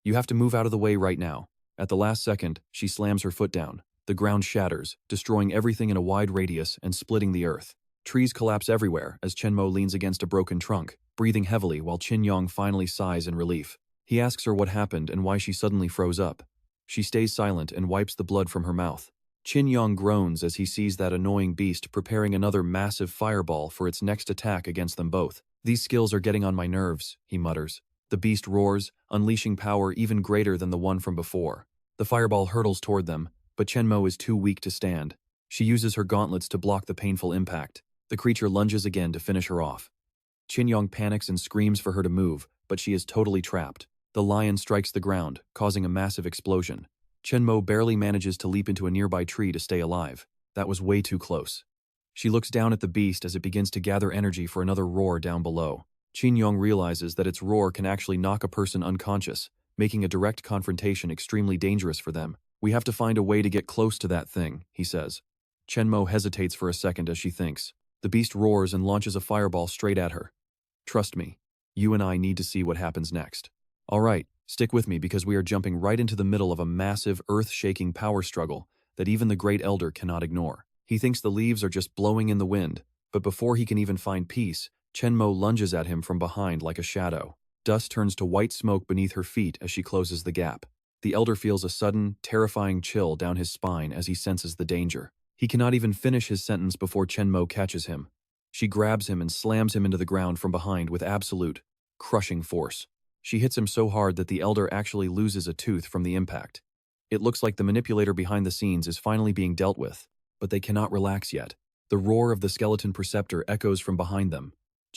Speaker 1: You have to move out of the way right now. At the last second, she slams her foot down. The ground shatters, destroying everything in a wide radius and splitting the earth. Trees collapse everywhere as Chen Mo leans against a broken trunk, breathing heavily while Yong finally sighs in relief. He asks her what happened and why she suddenly froze up. She stays silent and wipes the blood from her mouth. Yong groans as he sees that annoying beast preparing another massive fireball for its next attack against them both. These skills are getting on my nerves, he mutters. The beast roars, unleashing power even greater than the one from before. The fireball hurtles toward them, but Chen Mo is too weak to stand. She uses her gauntlets to block the painful impact. The creature lunges again to finish her off. Yong panics and screams for her to move, but she is totally trapped. The lion strikes the ground, causing a massive explosion. Chen Mo barely manages to leap into a nearby tree to stay alive. That was way too close. She looks down at the beast as it begins to gather energy for another roar down below. Yong realizes that its roar can actually knock a person unconscious, making a direct confrontation extremely dangerous for them. We have to find a way to get close to that thing, he says. Chen Mo hesitates for a second as she thinks. The beast roars and launches a fireball straight at her. Trust me, you and I need to see what happens next. All right, stick with me because we are jumping right into the middle of a massive, earth-shaking power struggle that even the Great Elder cannot ignore. He thinks the leaves are just blowing in the wind, but before he can even find peace, Chen Mo lunges at him from behind like a shadow. Dust turns to white smoke beneath her feet as she closes the gap. The Elder feels a sudden, terrifying chill down his spine as he senses the danger. He cannot even finish his sentence before Chen Mo catches him. She grabs him and slams him into the ground from behind with absolute, crushing force. She hits him so hard that the Elder actually loses a tooth from the impact. It looks like the manipulator behind the scenes is finally being dealt with, but they cannot relax yet. The roar of the skeleton preceptor echoes from behind them.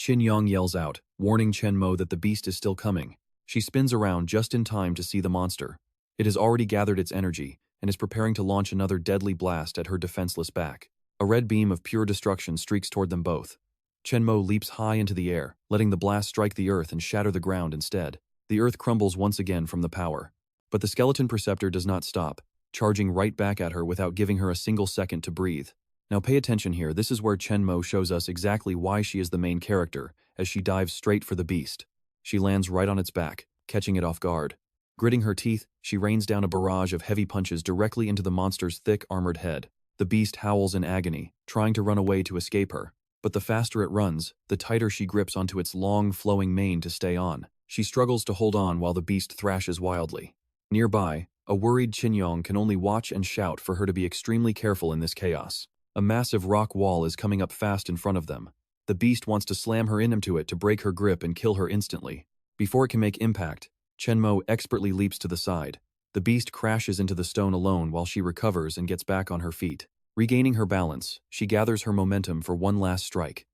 Speaker 1: Yong yells out, warning Chen Mo that the beast is still coming. She spins around just in time to see the monster. It has already gathered its energy and is preparing to launch another deadly blast at her defenseless back. A red beam of pure destruction streaks toward them both. Chen Mo leaps high into the air, letting the blast strike the earth and shatter the ground instead. The earth crumbles once again from the power. But the skeleton preceptor does not stop, charging right back at her without giving her a single second to breathe. Now pay attention here, this is where Chen Mo shows us exactly why she is the main character, as she dives straight for the beast. She lands right on its back, catching it off guard. Gritting her teeth, she rains down a barrage of heavy punches directly into the monster's thick, armored head. The beast howls in agony, trying to run away to escape her. But the faster it runs, the tighter she grips onto its long, flowing mane to stay on. She struggles to hold on while the beast thrashes wildly. Nearby, a worried Yong can only watch and shout for her to be extremely careful in this chaos. A massive rock wall is coming up fast in front of them. The beast wants to slam her into it to break her grip and kill her instantly. Before it can make impact, Chen Mo expertly leaps to the side. The beast crashes into the stone alone while she recovers and gets back on her feet. Regaining her balance, she gathers her momentum for one last strike.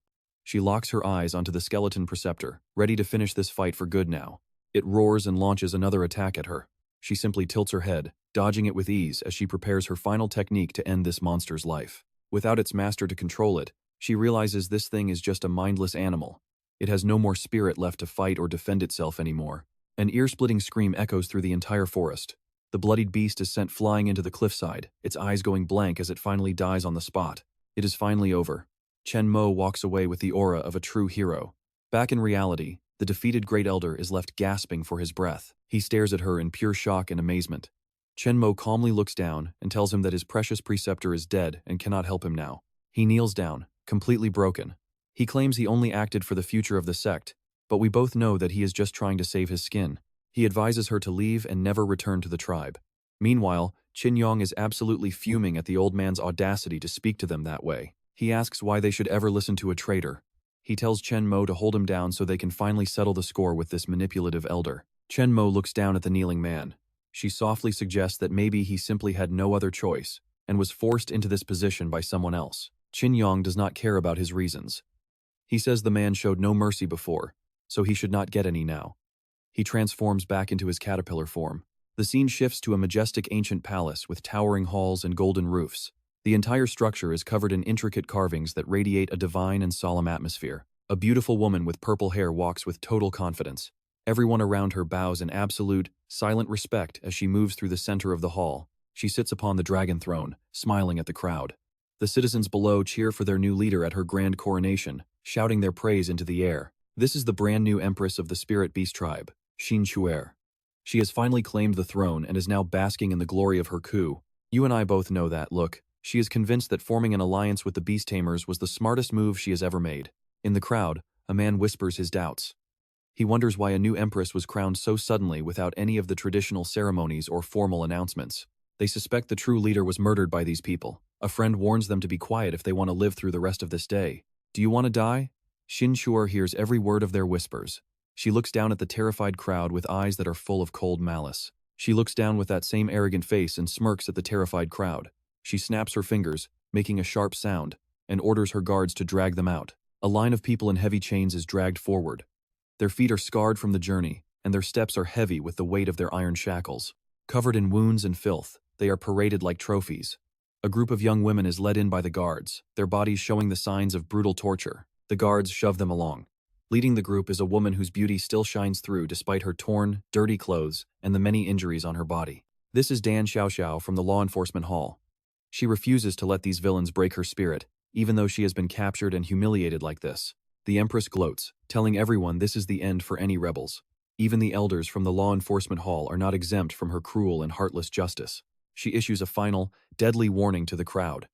Speaker 1: She locks her eyes onto the skeleton preceptor, ready to finish this fight for good now. It roars and launches another attack at her. She simply tilts her head, dodging it with ease as she prepares her final technique to end this monster's life. Without its master to control it, she realizes this thing is just a mindless animal. It has no more spirit left to fight or defend itself anymore. An ear-splitting scream echoes through the entire forest. The bloodied beast is sent flying into the cliffside, its eyes going blank as it finally dies on the spot. It is finally over. Chen Mo walks away with the aura of a true hero. Back in reality, the defeated Great Elder is left gasping for his breath. He stares at her in pure shock and amazement. Chen Mo calmly looks down and tells him that his precious preceptor is dead and cannot help him now. He kneels down, completely broken. He claims he only acted for the future of the sect, but we both know that he is just trying to save his skin. He advises her to leave and never return to the tribe. Meanwhile, Yong is absolutely fuming at the old man's audacity to speak to them that way. He asks why they should ever listen to a traitor. He tells Chen Mo to hold him down so they can finally settle the score with this manipulative elder. Chen Mo looks down at the kneeling man. She softly suggests that maybe he simply had no other choice and was forced into this position by someone else. Yong does not care about his reasons. He says the man showed no mercy before, so he should not get any now. He transforms back into his caterpillar form. The scene shifts to a majestic ancient palace with towering halls and golden roofs. The entire structure is covered in intricate carvings that radiate a divine and solemn atmosphere. A beautiful woman with purple hair walks with total confidence. Everyone around her bows in absolute, silent respect as she moves through the center of the hall. She sits upon the dragon throne, smiling at the crowd. The citizens below cheer for their new leader at her grand coronation, shouting their praise into the air. This is the brand new empress of the spirit beast tribe, Xin Chuer. She has finally claimed the throne and is now basking in the glory of her coup. You and I both know that, look. She is convinced that forming an alliance with the beast tamers was the smartest move she has ever made. In the crowd, a man whispers his doubts. He wonders why a new empress was crowned so suddenly without any of the traditional ceremonies or formal announcements. They suspect the true leader was murdered by these people. A friend warns them to be quiet if they want to live through the rest of this day. Do you want to die? Xin Chuer hears every word of their whispers. She looks down at the terrified crowd with eyes that are full of cold malice. She looks down with that same arrogant face and smirks at the terrified crowd. She snaps her fingers, making a sharp sound, and orders her guards to drag them out. A line of people in heavy chains is dragged forward. Their feet are scarred from the journey, and their steps are heavy with the weight of their iron shackles. Covered in wounds and filth, they are paraded like trophies. A group of young women is led in by the guards, their bodies showing the signs of brutal torture. The guards shove them along. Leading the group is a woman whose beauty still shines through despite her torn, dirty clothes and the many injuries on her body. This is Dan Xiaoxiao from the law enforcement hall. She refuses to let these villains break her spirit, even though she has been captured and humiliated like this. The Empress gloats, telling everyone this is the end for any rebels. Even the elders from the law enforcement hall are not exempt from her cruel and heartless justice. She issues a final, deadly warning to the crowd.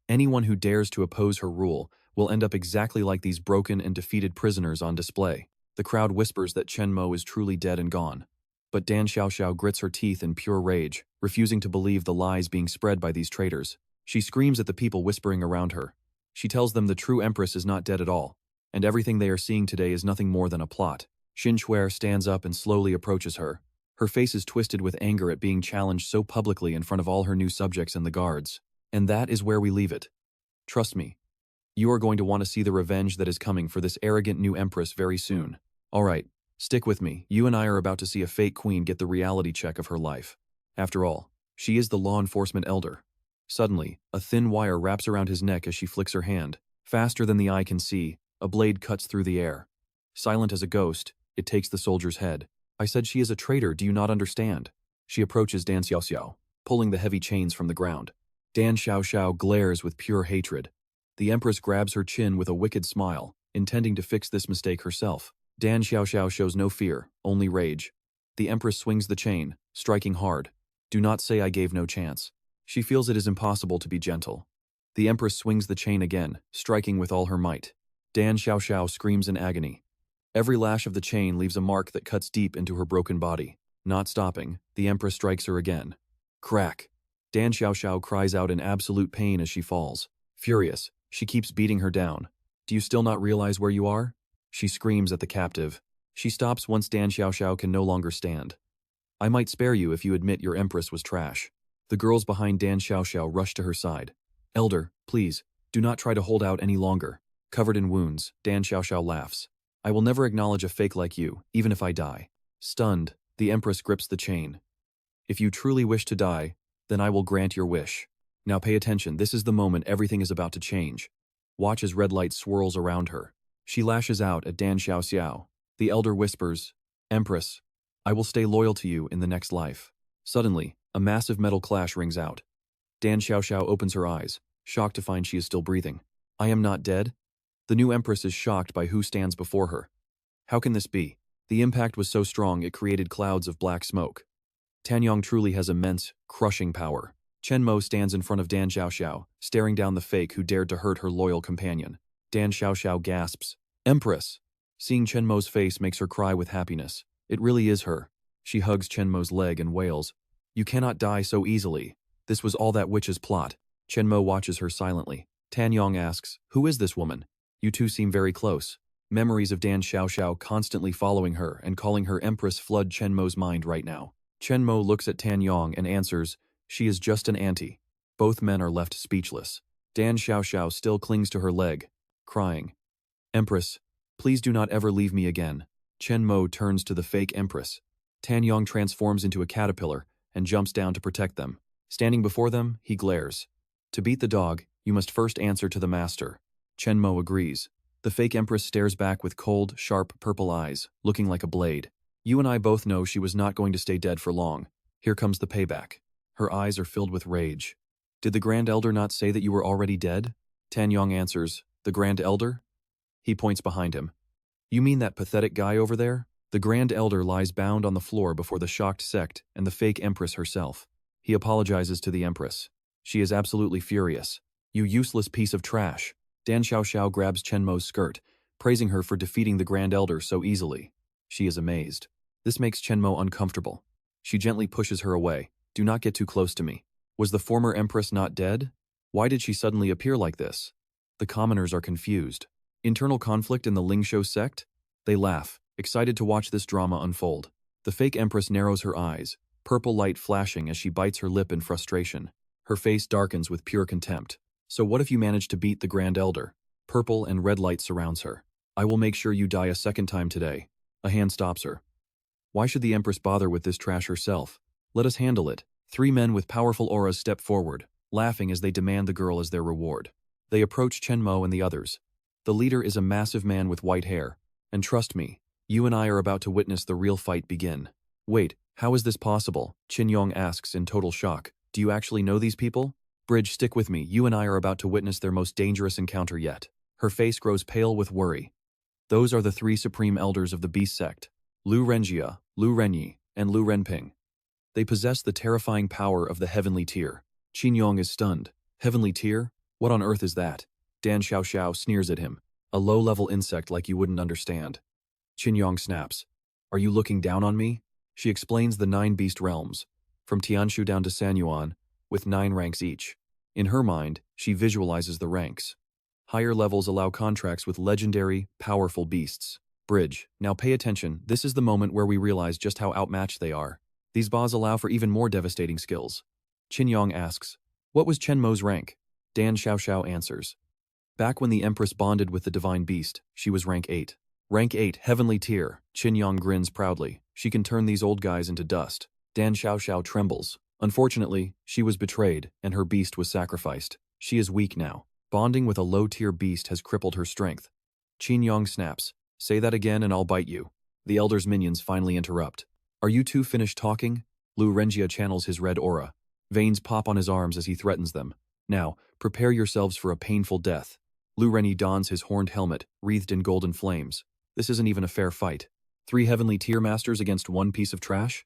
Speaker 1: Anyone who dares to oppose her rule will end up exactly like these broken and defeated prisoners on display. The crowd whispers that Chen Mo is truly dead and gone. But Dan Xiaoxiao grits her teeth in pure rage, refusing to believe the lies being spread by these traitors. She screams at the people whispering around her. She tells them the true empress is not dead at all, and everything they are seeing today is nothing more than a plot. Xin Chuer stands up and slowly approaches her. Her face is twisted with anger at being challenged so publicly in front of all her new subjects and the guards. And that is where we leave it. Trust me. You are going to want to see the revenge that is coming for this arrogant new empress very soon. Alright, stick with me. You and I are about to see a fake queen get the reality check of her life. After all, she is the law enforcement elder. Suddenly, a thin wire wraps around his neck as she flicks her hand. Faster than the eye can see, a blade cuts through the air. Silent as a ghost, it takes the soldier's head. I said she is a traitor, do you not understand? She approaches Dan Xiaoxiao, pulling the heavy chains from the ground. Dan Xiaoxiao glares with pure hatred. The Empress grabs her chin with a wicked smile, intending to fix this mistake herself. Dan Xiaoxiao shows no fear, only rage. The Empress swings the chain, striking hard. Do not say I gave no chance. She feels it is impossible to be gentle. The Empress swings the chain again, striking with all her might. Dan Xiaoxiao screams in agony. Every lash of the chain leaves a mark that cuts deep into her broken body. Not stopping, the Empress strikes her again. Crack! Dan Xiaoxiao cries out in absolute pain as she falls. Furious, she keeps beating her down. Do you still not realize where you are? She screams at the captive. She stops once Dan Xiaoxiao can no longer stand. I might spare you if you admit your Empress was trash. The girls behind Dan Xiaoxiao rush to her side. Elder, please, do not try to hold out any longer. Covered in wounds, Dan Xiaoxiao laughs. I will never acknowledge a fake like you, even if I die. Stunned, the Empress grips the chain. If you truly wish to die, then I will grant your wish. Now pay attention, this is the moment everything is about to change. Watch as red light swirls around her. She lashes out at Dan Xiaoxiao. The elder whispers, Empress, I will stay loyal to you in the next life. Suddenly, a massive metal clash rings out. Dan Xiaoxiao opens her eyes, shocked to find she is still breathing. I am not dead? The new Empress is shocked by who stands before her. How can this be? The impact was so strong it created clouds of black smoke. Tan Yong truly has immense, crushing power. Chen Mo stands in front of Dan Xiaoxiao, staring down the fake who dared to hurt her loyal companion. Dan Xiaoxiao gasps, Empress! Seeing Chen Mo's face makes her cry with happiness. It really is her. She hugs Chen Mo's leg and wails, You cannot die so easily. This was all that witch's plot. Chen Mo watches her silently. Tan Yong asks, Who is this woman? You two seem very close. Memories of Dan Xiaoxiao constantly following her and calling her Empress flood Chen Mo's mind right now. Chen Mo looks at Tan Yong and answers, She is just an auntie. Both men are left speechless. Dan Xiaoxiao still clings to her leg, crying, Empress, please do not ever leave me again. Chen Mo turns to the fake Empress. Tan Yong transforms into a caterpillar and jumps down to protect them. Standing before them, he glares. To beat the dog, you must first answer to the master. Chen Mo agrees. The fake Empress stares back with cold, sharp purple eyes, looking like a blade. You and I both know she was not going to stay dead for long. Here comes the payback. Her eyes are filled with rage. Did the Grand Elder not say that you were already dead? Tan Yong answers, The Grand Elder? He points behind him. You mean that pathetic guy over there? The Grand Elder lies bound on the floor before the shocked sect and the fake Empress herself. He apologizes to the Empress. She is absolutely furious. You useless piece of trash. Dan Xiaoxiao grabs Chen Mo's skirt, praising her for defeating the Grand Elder so easily. She is amazed. This makes Chen Mo uncomfortable. She gently pushes her away. Do not get too close to me. Was the former Empress not dead? Why did she suddenly appear like this? The commoners are confused. Internal conflict in the Lingshou sect? They laugh, excited to watch this drama unfold. The fake Empress narrows her eyes, purple light flashing as she bites her lip in frustration. Her face darkens with pure contempt. So what if you manage to beat the Grand Elder? Purple and red light surrounds her. I will make sure you die a second time today. A hand stops her. Why should the Empress bother with this trash herself? Let us handle it. 3 men with powerful auras step forward, laughing as they demand the girl as their reward. They approach Chen Mo and the others. The leader is a massive man with white hair. And trust me, you and I are about to witness the real fight begin. Wait, how is this possible? Qin Yong asks in total shock. Do you actually know these people? Bridge, stick with me. You and I are about to witness their most dangerous encounter yet. Her face grows pale with worry. Those are the 3 supreme elders of the Beast sect. Lu Renjia, Lu Renyi, and Lu Renping. They possess the terrifying power of the heavenly tier. Qin Yong is stunned. Heavenly tier? What on earth is that? Dan Xiaoxiao sneers at him. A low-level insect like you wouldn't understand. Qin Yong snaps. Are you looking down on me? She explains the 9 beast realms, from Tianshu down to Sanyuan, with 9 ranks each. In her mind, she visualizes the ranks. Higher levels allow contracts with legendary, powerful beasts. Bridge, now pay attention. This is the moment where we realize just how outmatched they are. These boss allow for even more devastating skills. Qin Yong asks, What was Chen Mo's rank? Dan Xiaoxiao answers. Back when the Empress bonded with the Divine Beast, she was rank 8. Rank 8, heavenly tier. Qin Yong grins proudly. She can turn these old guys into dust. Dan Xiaoxiao trembles. Unfortunately, she was betrayed, and her beast was sacrificed. She is weak now. Bonding with a low-tier beast has crippled her strength. Qin Yong snaps. Say that again and I'll bite you. The Elder's minions finally interrupt. Are you two finished talking? Lu Renjia channels his red aura. Veins pop on his arms as he threatens them. Now, prepare yourselves for a painful death. Lu Renyi dons his horned helmet, wreathed in golden flames. This isn't even a fair fight. 3 heavenly tier masters against 1 piece of trash?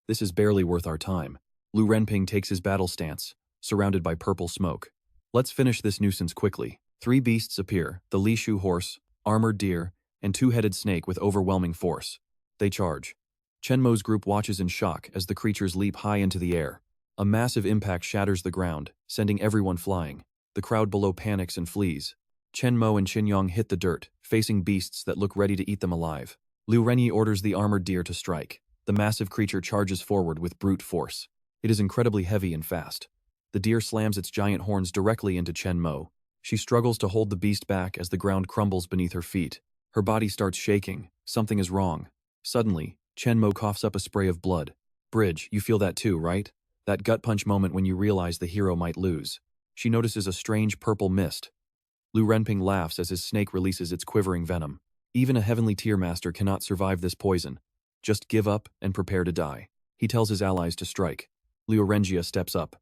Speaker 1: This is barely worth our time. Lu Renping takes his battle stance, surrounded by purple smoke. Let's finish this nuisance quickly. 3 beasts appear, the Li Shu horse, armored deer, and 2-headed snake with overwhelming force. They charge. Chen Mo's group watches in shock as the creatures leap high into the air. A massive impact shatters the ground, sending everyone flying. The crowd below panics and flees. Chen Mo and Qin Yong hit the dirt, facing beasts that look ready to eat them alive. Liu Renyi orders the armored deer to strike. The massive creature charges forward with brute force. It is incredibly heavy and fast. The deer slams its giant horns directly into Chen Mo. She struggles to hold the beast back as the ground crumbles beneath her feet. Her body starts shaking. Something is wrong. Suddenly, Chen Mo coughs up a spray of blood. Bridge, you feel that too, right? That gut punch moment when you realize the hero might lose. She notices a strange purple mist. Lu Renping laughs as his snake releases its quivering venom. Even a heavenly tier master cannot survive this poison. Just give up and prepare to die. He tells his allies to strike. Liu Renjia steps up.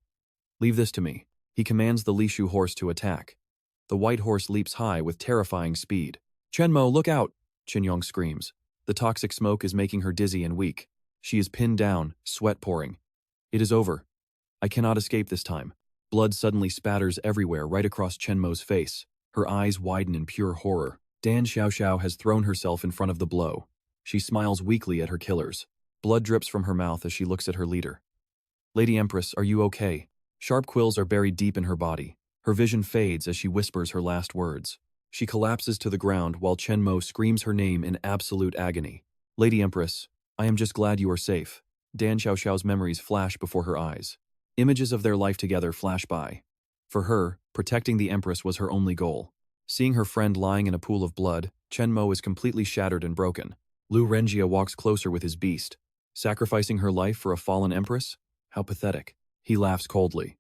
Speaker 1: Leave this to me. He commands the Li Shu horse to attack. The white horse leaps high with terrifying speed. Chen Mo, look out! Qin Yong screams. The toxic smoke is making her dizzy and weak. She is pinned down, sweat pouring. It is over. I cannot escape this time. Blood suddenly spatters everywhere right across Chen Mo's face. Her eyes widen in pure horror. Dan Xiaoxiao has thrown herself in front of the blow. She smiles weakly at her killers. Blood drips from her mouth as she looks at her leader. Lady Empress, are you okay? Sharp quills are buried deep in her body. Her vision fades as she whispers her last words. She collapses to the ground while Chen Mo screams her name in absolute agony. Lady Empress, I am just glad you are safe. Dan Xiaoxiao's memories flash before her eyes. Images of their life together flash by. For her, protecting the Empress was her only goal. Seeing her friend lying in a pool of blood, Chen Mo is completely shattered and broken. Liu Renjia walks closer with his beast. Sacrificing her life for a fallen Empress? How pathetic. He laughs coldly.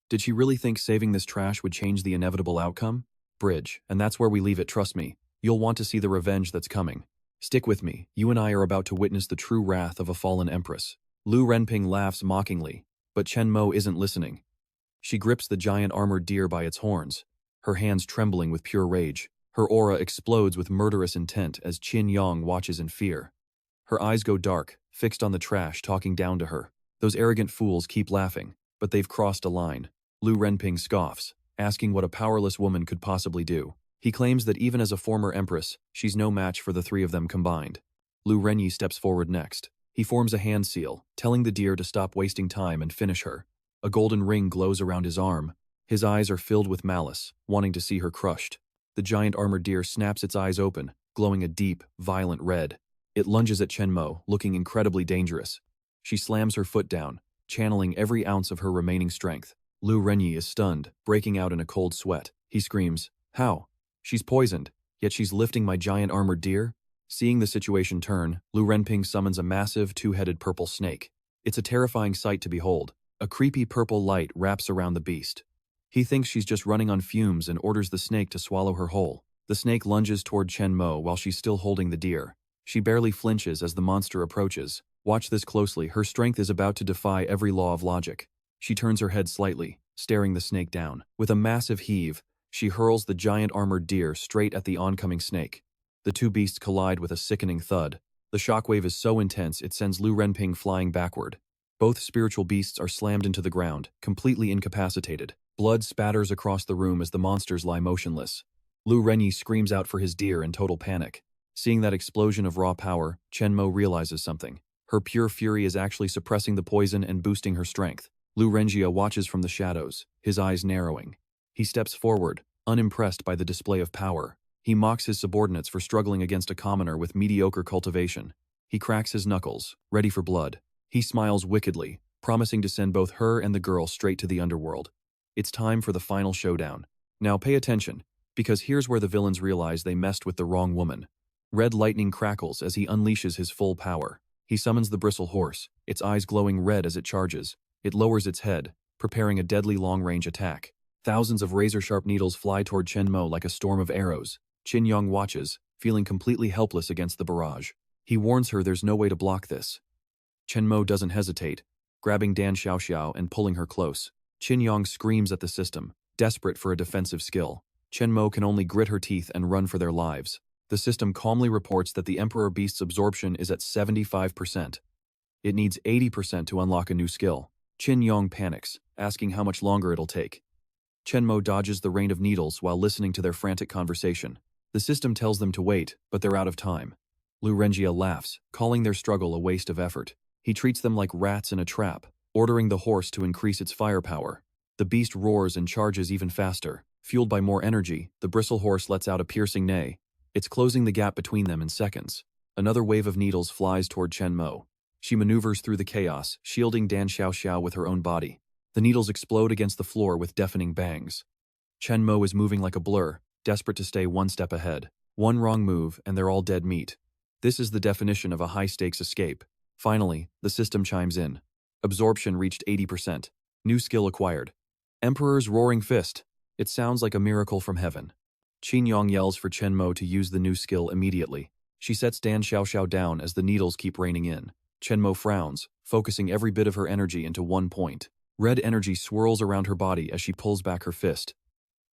Speaker 1: Did she really think saving this trash would change the inevitable outcome? Bridge, and that's where we leave it, trust me. You'll want to see the revenge that's coming. Stick with me, you and I are about to witness the true wrath of a fallen Empress. Lu Renping laughs mockingly, but Chen Mo isn't listening. She grips the giant armored deer by its horns, her hands trembling with pure rage. Her aura explodes with murderous intent as Qin Yong watches in fear. Her eyes go dark, fixed on the trash talking down to her. Those arrogant fools keep laughing, but they've crossed a line. Lu Renping scoffs, asking what a powerless woman could possibly do. He claims that even as a former empress, she's no match for the 3 of them combined. Lu Renyi steps forward next. He forms a hand seal, telling the deer to stop wasting time and finish her. A golden ring glows around his arm. His eyes are filled with malice, wanting to see her crushed. The giant armored deer snaps its eyes open, glowing a deep, violent red. It lunges at Chen Mo, looking incredibly dangerous. She slams her foot down, channeling every ounce of her remaining strength. Lu Renyi is stunned, breaking out in a cold sweat. He screams, "How? She's poisoned, yet she's lifting my giant armored deer?" Seeing the situation turn, Lu Renping summons a massive 2-headed purple snake. It's a terrifying sight to behold. A creepy purple light wraps around the beast. He thinks she's just running on fumes and orders the snake to swallow her whole. The snake lunges toward Chen Mo while she's still holding the deer. She barely flinches as the monster approaches. Watch this closely, her strength is about to defy every law of logic. She turns her head slightly, staring the snake down. With a massive heave, she hurls the giant armored deer straight at the oncoming snake. The 2 beasts collide with a sickening thud. The shockwave is so intense it sends Lu Renping flying backward. Both spiritual beasts are slammed into the ground, completely incapacitated. Blood spatters across the room as the monsters lie motionless. Lu Renyi screams out for his deer in total panic. Seeing that explosion of raw power, Chen Mo realizes something. Her pure fury is actually suppressing the poison and boosting her strength. Lu Renjia watches from the shadows, his eyes narrowing. He steps forward, unimpressed by the display of power. He mocks his subordinates for struggling against a commoner with mediocre cultivation. He cracks his knuckles, ready for blood. He smiles wickedly, promising to send both her and the girl straight to the underworld. It's time for the final showdown. Now pay attention, because here's where the villains realize they messed with the wrong woman. Red lightning crackles as he unleashes his full power. He summons the bristle horse, its eyes glowing red as it charges. It lowers its head, preparing a deadly long-range attack. Thousands of razor-sharp needles fly toward Chen Mo like a storm of arrows. Qin Yong watches, feeling completely helpless against the barrage. He warns her there's no way to block this. Chen Mo doesn't hesitate, grabbing Dan Xiaoxiao and pulling her close. Qin Yong screams at the system, desperate for a defensive skill. Chen Mo can only grit her teeth and run for their lives. The system calmly reports that the Emperor Beast's absorption is at 75%. It needs 80% to unlock a new skill. Qin Yong panics, asking how much longer it'll take. Chen Mo dodges the rain of needles while listening to their frantic conversation. The system tells them to wait, but they're out of time. Lu Renjia laughs, calling their struggle a waste of effort. He treats them like rats in a trap, ordering the horse to increase its firepower. The beast roars and charges even faster. Fueled by more energy, the bristle horse lets out a piercing neigh. It's closing the gap between them in seconds. Another wave of needles flies toward Chen Mo. She maneuvers through the chaos, shielding Dan Xiaoxiao with her own body. The needles explode against the floor with deafening bangs. Chen Mo is moving like a blur, desperate to stay one step ahead. One wrong move, and they're all dead meat. This is the definition of a high-stakes escape. Finally, the system chimes in. Absorption reached 80%. New skill acquired. Emperor's Roaring Fist. It sounds like a miracle from heaven. Qin Yong yells for Chen Mo to use the new skill immediately. She sets Dan Xiaoxiao down as the needles keep raining in. Chen Mo frowns, focusing every bit of her energy into one point. Red energy swirls around her body as she pulls back her fist.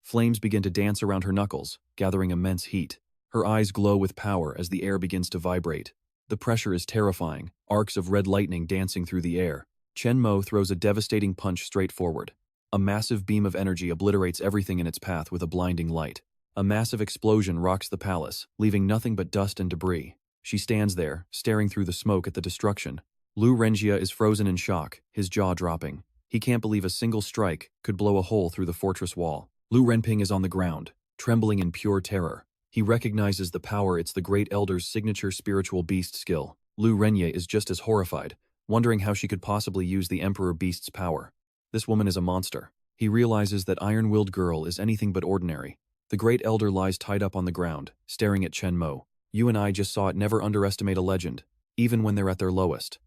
Speaker 1: Flames begin to dance around her knuckles, gathering immense heat. Her eyes glow with power as the air begins to vibrate. The pressure is terrifying, arcs of red lightning dancing through the air. Chen Mo throws a devastating punch straight forward. A massive beam of energy obliterates everything in its path with a blinding light. A massive explosion rocks the palace, leaving nothing but dust and debris. She stands there, staring through the smoke at the destruction. Lu Renjia is frozen in shock, his jaw dropping. He can't believe a single strike could blow a hole through the fortress wall. Lu Renping is on the ground, trembling in pure terror. He recognizes the power. It's the Great Elder's signature spiritual beast skill. Lu Renye is just as horrified, wondering how she could possibly use the Emperor Beast's power. This woman is a monster. He realizes that Iron-Willed Girl is anything but ordinary. The Great Elder lies tied up on the ground, staring at Chen Mo. You and I just saw it. Never underestimate a legend, even when they're at their lowest.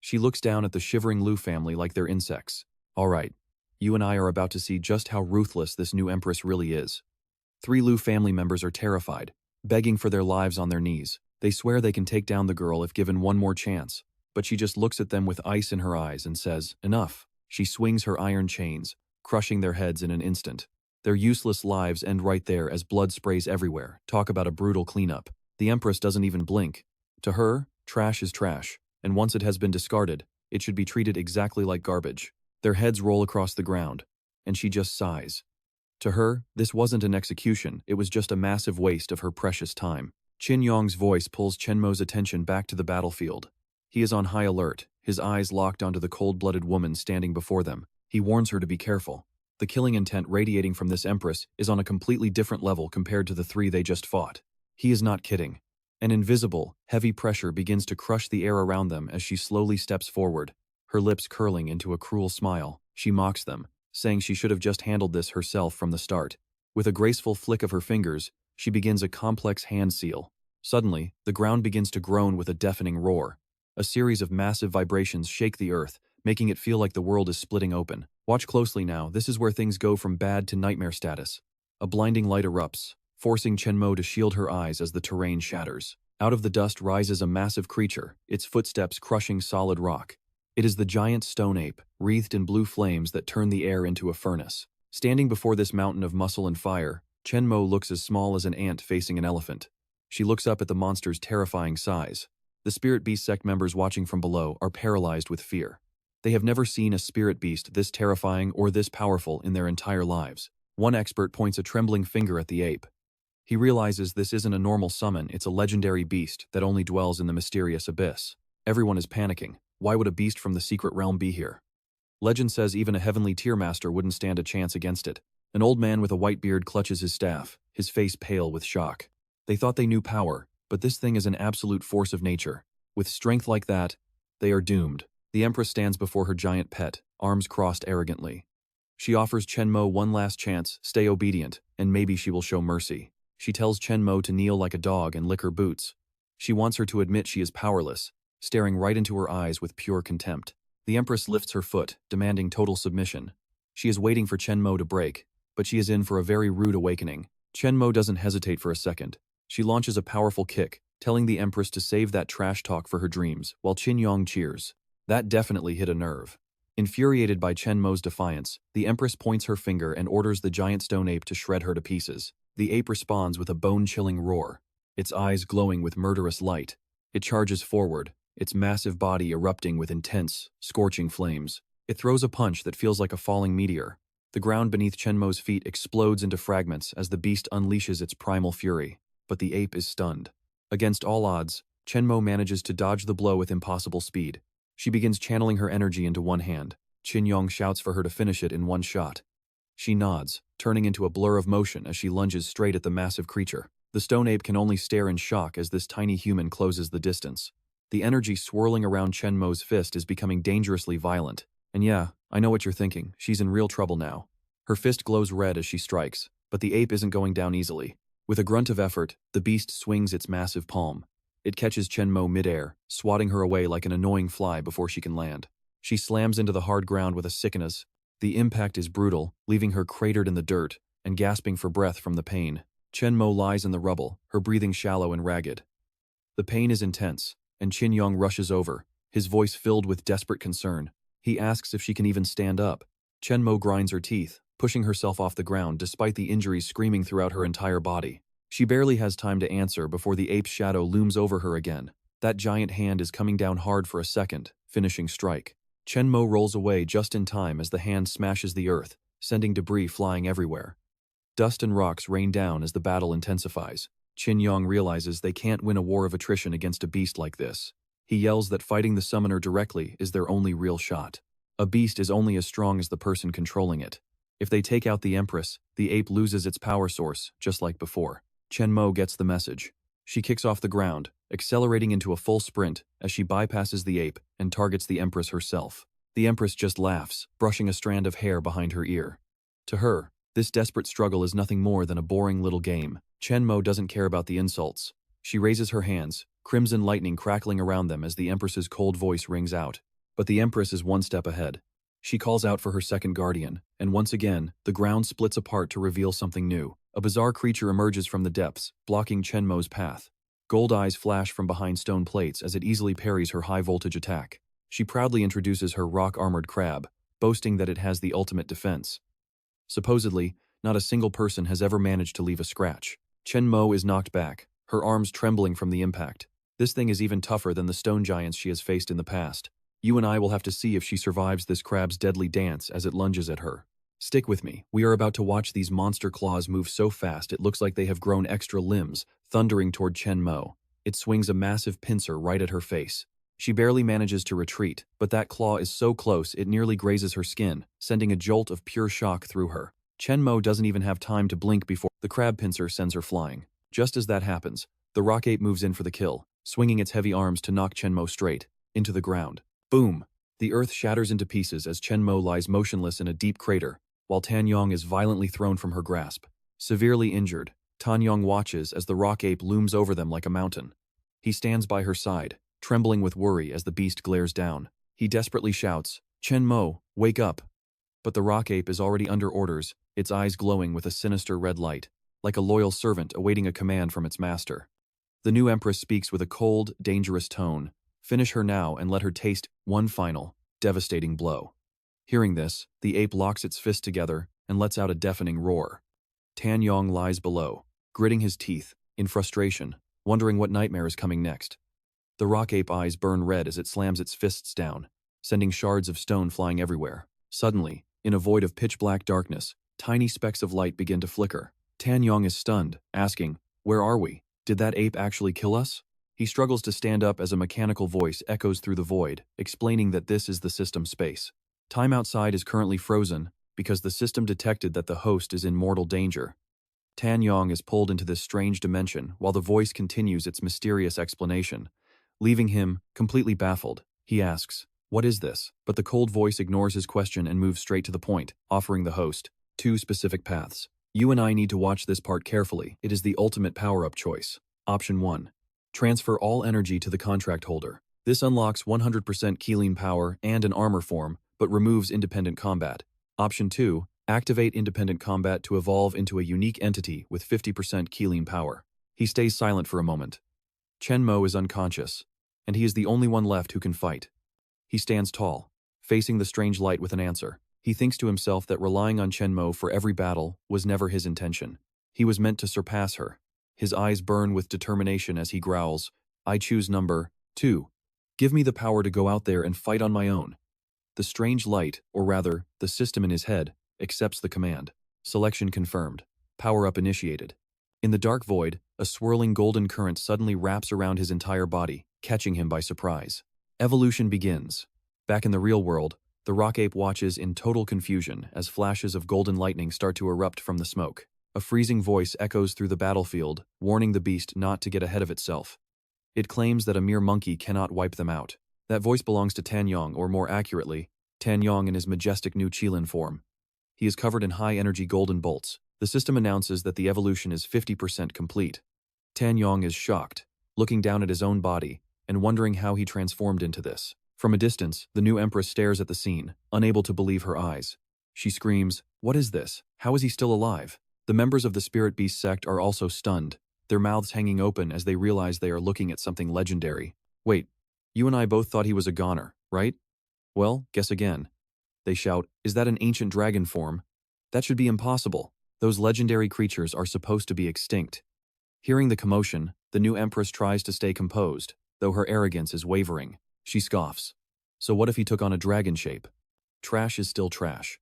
Speaker 1: She looks down at the shivering Lu family like they're insects. All right, you and I are about to see just how ruthless this new empress really is. 3 Lu family members are terrified, begging for their lives on their knees. They swear they can take down the girl if given one more chance, but she just looks at them with ice in her eyes and says, enough. She swings her iron chains, crushing their heads in an instant. Their useless lives end right there as blood sprays everywhere. Talk about a brutal cleanup. The Empress doesn't even blink. To her, trash is trash, and once it has been discarded, it should be treated exactly like garbage. Their heads roll across the ground, and she just sighs. To her, this wasn't an execution, it was just a massive waste of her precious time. Qin Yong's voice pulls Chen Mo's attention back to the battlefield. He is on high alert, his eyes locked onto the cold-blooded woman standing before them. He warns her to be careful. The killing intent radiating from this empress is on a completely different level compared to the 3 they just fought. He is not kidding. An invisible, heavy pressure begins to crush the air around them as she slowly steps forward, her lips curling into a cruel smile. She mocks them, saying she should have just handled this herself from the start. With a graceful flick of her fingers, she begins a complex hand seal. Suddenly, the ground begins to groan with a deafening roar. A series of massive vibrations shake the earth, making it feel like the world is splitting open. Watch closely now, this is where things go from bad to nightmare status. A blinding light erupts, forcing Chen Mo to shield her eyes as the terrain shatters. Out of the dust rises a massive creature, its footsteps crushing solid rock. It is the giant stone ape, wreathed in blue flames that turn the air into a furnace. Standing before this mountain of muscle and fire, Chen Mo looks as small as an ant facing an elephant. She looks up at the monster's terrifying size. The spirit beast sect members watching from below are paralyzed with fear. They have never seen a spirit beast this terrifying or this powerful in their entire lives. One expert points a trembling finger at the ape. He realizes this isn't a normal summon, it's a legendary beast that only dwells in the mysterious abyss. Everyone is panicking. Why would a beast from the secret realm be here? Legend says even a heavenly tier master wouldn't stand a chance against it. An old man with a white beard clutches his staff, his face pale with shock. They thought they knew power, but this thing is an absolute force of nature. With strength like that, they are doomed. The Empress stands before her giant pet, arms crossed arrogantly. She offers Chen Mo one last chance, stay obedient, and maybe she will show mercy. She tells Chen Mo to kneel like a dog and lick her boots. She wants her to admit she is powerless, staring right into her eyes with pure contempt. The Empress lifts her foot, demanding total submission. She is waiting for Chen Mo to break, but she is in for a very rude awakening. Chen Mo doesn't hesitate for a second. She launches a powerful kick, telling the Empress to save that trash talk for her dreams, while Qin Yong cheers. That definitely hit a nerve. Infuriated by Chen Mo's defiance, the Empress points her finger and orders the giant stone ape to shred her to pieces. The ape responds with a bone-chilling roar, its eyes glowing with murderous light. It charges forward, its massive body erupting with intense, scorching flames. It throws a punch that feels like a falling meteor. The ground beneath Chen Mo's feet explodes into fragments as the beast unleashes its primal fury, but the ape is stunned. Against all odds, Chen Mo manages to dodge the blow with impossible speed. She begins channeling her energy into one hand. Yong shouts for her to finish it in one shot. She nods, turning into a blur of motion as she lunges straight at the massive creature. The stone ape can only stare in shock as this tiny human closes the distance. The energy swirling around Chen Mo's fist is becoming dangerously violent. And yeah, I know what you're thinking, she's in real trouble now. Her fist glows red as she strikes, but the ape isn't going down easily. With a grunt of effort, the beast swings its massive palm. It catches Chen Mo midair, swatting her away like an annoying fly before she can land. She slams into the hard ground with a sickness. The impact is brutal, leaving her cratered in the dirt and gasping for breath from the pain. Chen Mo lies in the rubble, her breathing shallow and ragged. The pain is intense, and Yong rushes over, his voice filled with desperate concern. He asks if she can even stand up. Chen Mo grinds her teeth, pushing herself off the ground despite the injuries screaming throughout her entire body. She barely has time to answer before the ape's shadow looms over her again. That giant hand is coming down hard for a second, finishing strike. Chen Mo rolls away just in time as the hand smashes the earth, sending debris flying everywhere. Dust and rocks rain down as the battle intensifies. Yong realizes they can't win a war of attrition against a beast like this. He yells that fighting the summoner directly is their only real shot. A beast is only as strong as the person controlling it. If they take out the Empress, the ape loses its power source, just like before. Chen Mo gets the message. She kicks off the ground, accelerating into a full sprint as she bypasses the ape and targets the Empress herself. The Empress just laughs, brushing a strand of hair behind her ear. To her, this desperate struggle is nothing more than a boring little game. Chen Mo doesn't care about the insults. She raises her hands, crimson lightning crackling around them as the Empress's cold voice rings out. But the Empress is one step ahead. She calls out for her second guardian, and once again, the ground splits apart to reveal something new. A bizarre creature emerges from the depths, blocking Chen Mo's path. Gold eyes flash from behind stone plates as it easily parries her high-voltage attack. She proudly introduces her rock-armored crab, boasting that it has the ultimate defense. Supposedly, not a single person has ever managed to leave a scratch. Chen Mo is knocked back, her arms trembling from the impact. This thing is even tougher than the stone giants she has faced in the past. You and I will have to see if she survives this crab's deadly dance as it lunges at her. Stick with me, we are about to watch these monster claws move so fast it looks like they have grown extra limbs, thundering toward Chen Mo. It swings a massive pincer right at her face. She barely manages to retreat, but that claw is so close it nearly grazes her skin, sending a jolt of pure shock through her. Chen Mo doesn't even have time to blink before the crab pincer sends her flying. Just as that happens, the rock ape moves in for the kill, swinging its heavy arms to knock Chen Mo straight into the ground. Boom! The earth shatters into pieces as Chen Mo lies motionless in a deep crater, while Yong is violently thrown from her grasp. Severely injured, Yong watches as the rock ape looms over them like a mountain. He stands by her side, trembling with worry as the beast glares down. He desperately shouts, "Chen Mo, wake up!" But the rock ape is already under orders, its eyes glowing with a sinister red light, like a loyal servant awaiting a command from its master. The new empress speaks with a cold, dangerous tone. Finish her now and let her taste one final, devastating blow. Hearing this, the ape locks its fists together and lets out a deafening roar. Yong lies below, gritting his teeth, in frustration, wondering what nightmare is coming next. The rock ape eyes burn red as it slams its fists down, sending shards of stone flying everywhere. Suddenly, in a void of pitch-black darkness, tiny specks of light begin to flicker. Yong is stunned, asking, "Where are we? Did that ape actually kill us?" He struggles to stand up as a mechanical voice echoes through the void, explaining that this is the system space. Time outside is currently frozen because the system detected that the host is in mortal danger. Yong is pulled into this strange dimension while the voice continues its mysterious explanation. Leaving him, completely baffled, he asks, "What is this?" But the cold voice ignores his question and moves straight to the point, offering the host two specific paths. You and I need to watch this part carefully. It is the ultimate power-up choice. Option 1. Transfer all energy to the contract holder. This unlocks 100% Keeling power and an armor form, but removes independent combat. Option 2. Activate independent combat to evolve into a unique entity with 50% Keeling power. He stays silent for a moment. Chen Mo is unconscious, and he is the only one left who can fight. He stands tall, facing the strange light with an answer. He thinks to himself that relying on Chen Mo for every battle was never his intention. He was meant to surpass her. His eyes burn with determination as he growls, "I choose number 2. Give me the power to go out there and fight on my own." The strange light, or rather, the system in his head, Accepts the command. Selection confirmed. Power-up initiated. In the dark void, a swirling golden current suddenly wraps around his entire body, catching him by surprise. Evolution begins. Back in the real world, the rock ape watches in total confusion as flashes of golden lightning start to erupt from the smoke. A freezing voice echoes through the battlefield, warning the beast not to get ahead of itself. It claims that a mere monkey cannot wipe them out. That voice belongs to Tan Yong, or more accurately, Tan Yong in his majestic new Qilin form. He is covered in high-energy golden bolts. The system announces that the evolution is 50% complete. Tan Yong is shocked, looking down at his own body and wondering how he transformed into this. From a distance, the new empress stares at the scene, unable to believe her eyes. She screams, "What is this? How is he still alive?" The members of the Spirit Beast sect are also stunned, their mouths hanging open as they realize they are looking at something legendary. "Wait, you and I both thought he was a goner, right? Well, guess again." They shout, "Is that an ancient dragon form? That should be impossible. Those legendary creatures are supposed to be extinct." Hearing the commotion, the new empress tries to stay composed, though her arrogance is wavering. She scoffs. "So what if he took on a dragon shape?" Trash is still trash.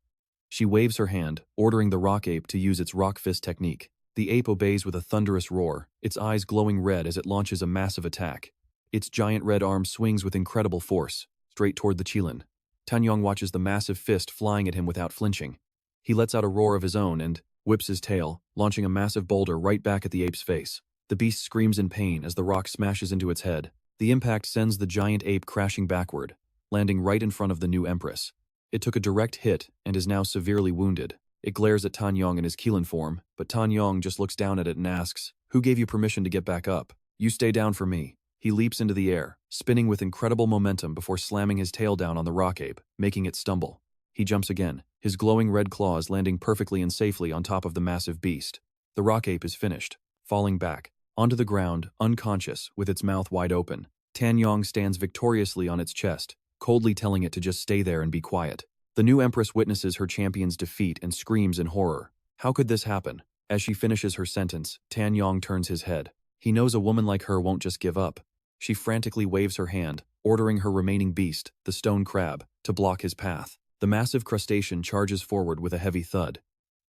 Speaker 1: She waves her hand, ordering the rock ape to use its rock fist technique. The ape obeys with a thunderous roar, its eyes glowing red as it launches a massive attack. Its giant red arm swings with incredible force, straight toward the Qilin. Tan Yong watches the massive fist flying at him without flinching. He lets out a roar of his own and whips his tail, launching a massive boulder right back at the ape's face. The beast screams in pain as the rock smashes into its head. The impact sends the giant ape crashing backward, landing right in front of the new empress. It took a direct hit and is now severely wounded. It glares at Tan Yong in his Qilin form, but Tan Yong just looks down at it and asks, "Who gave you permission to get back up? You stay down for me." He leaps into the air, spinning with incredible momentum before slamming his tail down on the rock ape, making it stumble. He jumps again, his glowing red claws landing perfectly and safely on top of the massive beast. The rock ape is finished, falling back, onto the ground, unconscious, with its mouth wide open. Tan Yong stands victoriously on its chest, coldly telling it to just stay there and be quiet. The new empress witnesses her champion's defeat and screams in horror. How could this happen? As she finishes her sentence, Tan Yong turns his head. He knows a woman like her won't just give up. She frantically waves her hand, ordering her remaining beast, the stone crab, to block his path. The massive crustacean charges forward with a heavy thud.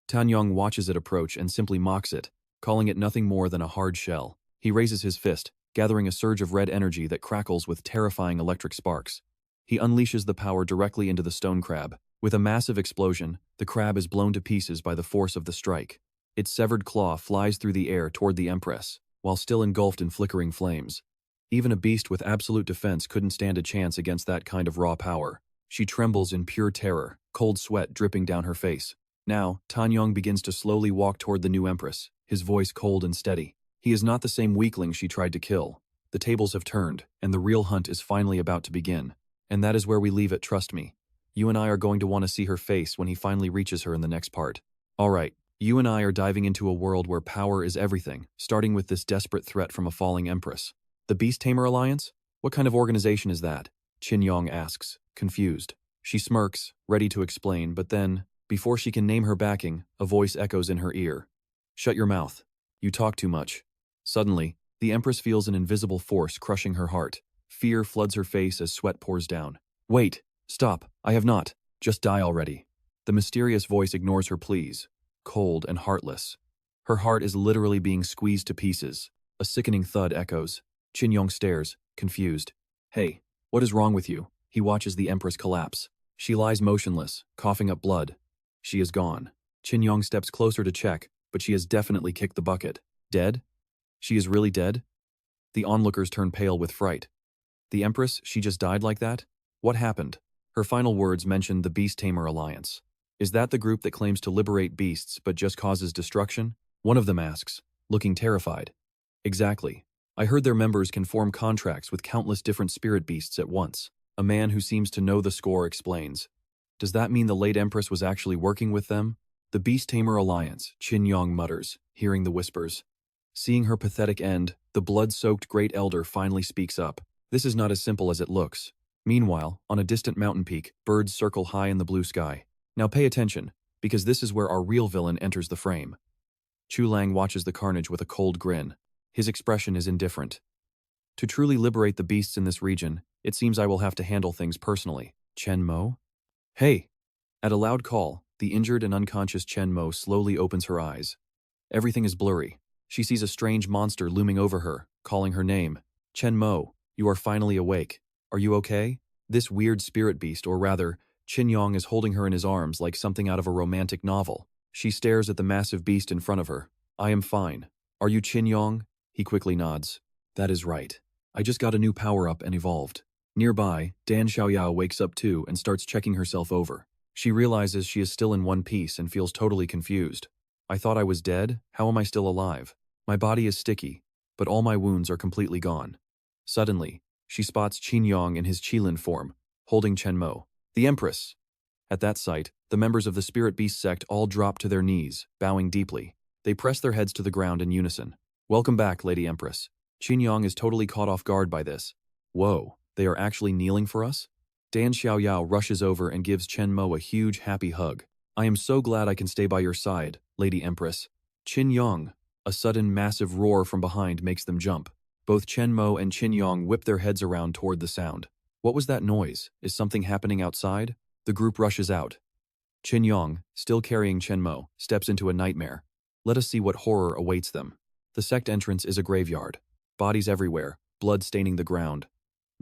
Speaker 1: Tan Yong watches it approach and simply mocks it, calling it nothing more than a hard shell. He raises his fist, gathering a surge of red energy that crackles with terrifying electric sparks. He unleashes the power directly into the stone crab. With a massive explosion, the crab is blown to pieces by the force of the strike. Its severed claw flies through the air toward the empress, while still engulfed in flickering flames. Even a beast with absolute defense couldn't stand a chance against that kind of raw power. She trembles in pure terror, cold sweat dripping down her face. Now, Tan Yong begins to slowly walk toward the new empress, his voice cold and steady. He is not the same weakling she tried to kill. The tables have turned, and the real hunt is finally about to begin. And that is where we leave it, trust me. You and I are going to want to see her face when he finally reaches her in the next part. Alright, you and I are diving into a world where power is everything, starting with this desperate threat from a falling empress. The Beast Tamer Alliance? What kind of organization is that? Chen Yong asks, confused. She smirks, ready to explain, but then, before she can name her backing, a voice echoes in her ear. "Shut your mouth. You talk too much." Suddenly, the Empress feels an invisible force crushing her heart. Fear floods her face as sweat pours down. "Wait, stop, I have not. Just die already." The mysterious voice ignores her pleas, cold and heartless. Her heart is literally being squeezed to pieces. A sickening thud echoes. Chen Yong stares, confused. "Hey, what is wrong with you?" He watches the Empress collapse. She lies motionless, coughing up blood. She is gone. Chen Yong steps closer to check, but she has definitely kicked the bucket. Dead? She is really dead? The onlookers turn pale with fright. The Empress, she just died like that? What happened? Her final words mention the Beast Tamer Alliance. Is that the group that claims to liberate beasts but just causes destruction? One of them asks, looking terrified. Exactly. I heard their members can form contracts with countless different spirit beasts at once. A man who seems to know the score explains. Does that mean the late Empress was actually working with them? The Beast Tamer Alliance, Chen Yong mutters, hearing the whispers. Seeing her pathetic end, the blood-soaked Great Elder finally speaks up. This is not as simple as it looks. Meanwhile, on a distant mountain peak, birds circle high in the blue sky. Now pay attention, because this is where our real villain enters the frame. Chu Lang watches the carnage with a cold grin. His expression is indifferent. To truly liberate the beasts in this region, it seems I will have to handle things personally. Chen Mo? Hey! At a loud call, The injured and unconscious Chen Mo slowly opens her eyes. Everything is blurry. She sees a strange monster looming over her, calling her name. Chen Mo, you are finally awake. Are you okay? This weird spirit beast, or rather, Qin Yong, is holding her in his arms like something out of a romantic novel. She stares at the massive beast in front of her. I am fine. Are you Qin Yong? He quickly nods. That is right. I just got a new power-up and evolved. Nearby, Dan Xiaoyao wakes up too and starts checking herself over. She realizes she is still in one piece and feels totally confused. I thought I was dead? How am I still alive? My body is sticky, but all my wounds are completely gone. Suddenly, she spots Qin Yong in his Qilin form, holding Chen Mo, the Empress. At that sight, the members of the Spirit Beast sect all drop to their knees, bowing deeply. They press their heads to the ground in unison. Welcome back, Lady Empress. Qin Yong is totally caught off guard by this. Whoa, they are actually kneeling for us? Dan Xiaoyao rushes over and gives Chen Mo a huge happy hug. I am so glad I can stay by your side, Lady Empress. Qin Yong. A sudden massive roar from behind makes them jump. Both Chen Mo and Qin Yong whip their heads around toward the sound. What was that noise? Is something happening outside? The group rushes out. Qin Yong, still carrying Chen Mo, steps into a nightmare. Let us see what horror awaits them. The sect entrance is a graveyard. Bodies everywhere, blood staining the ground.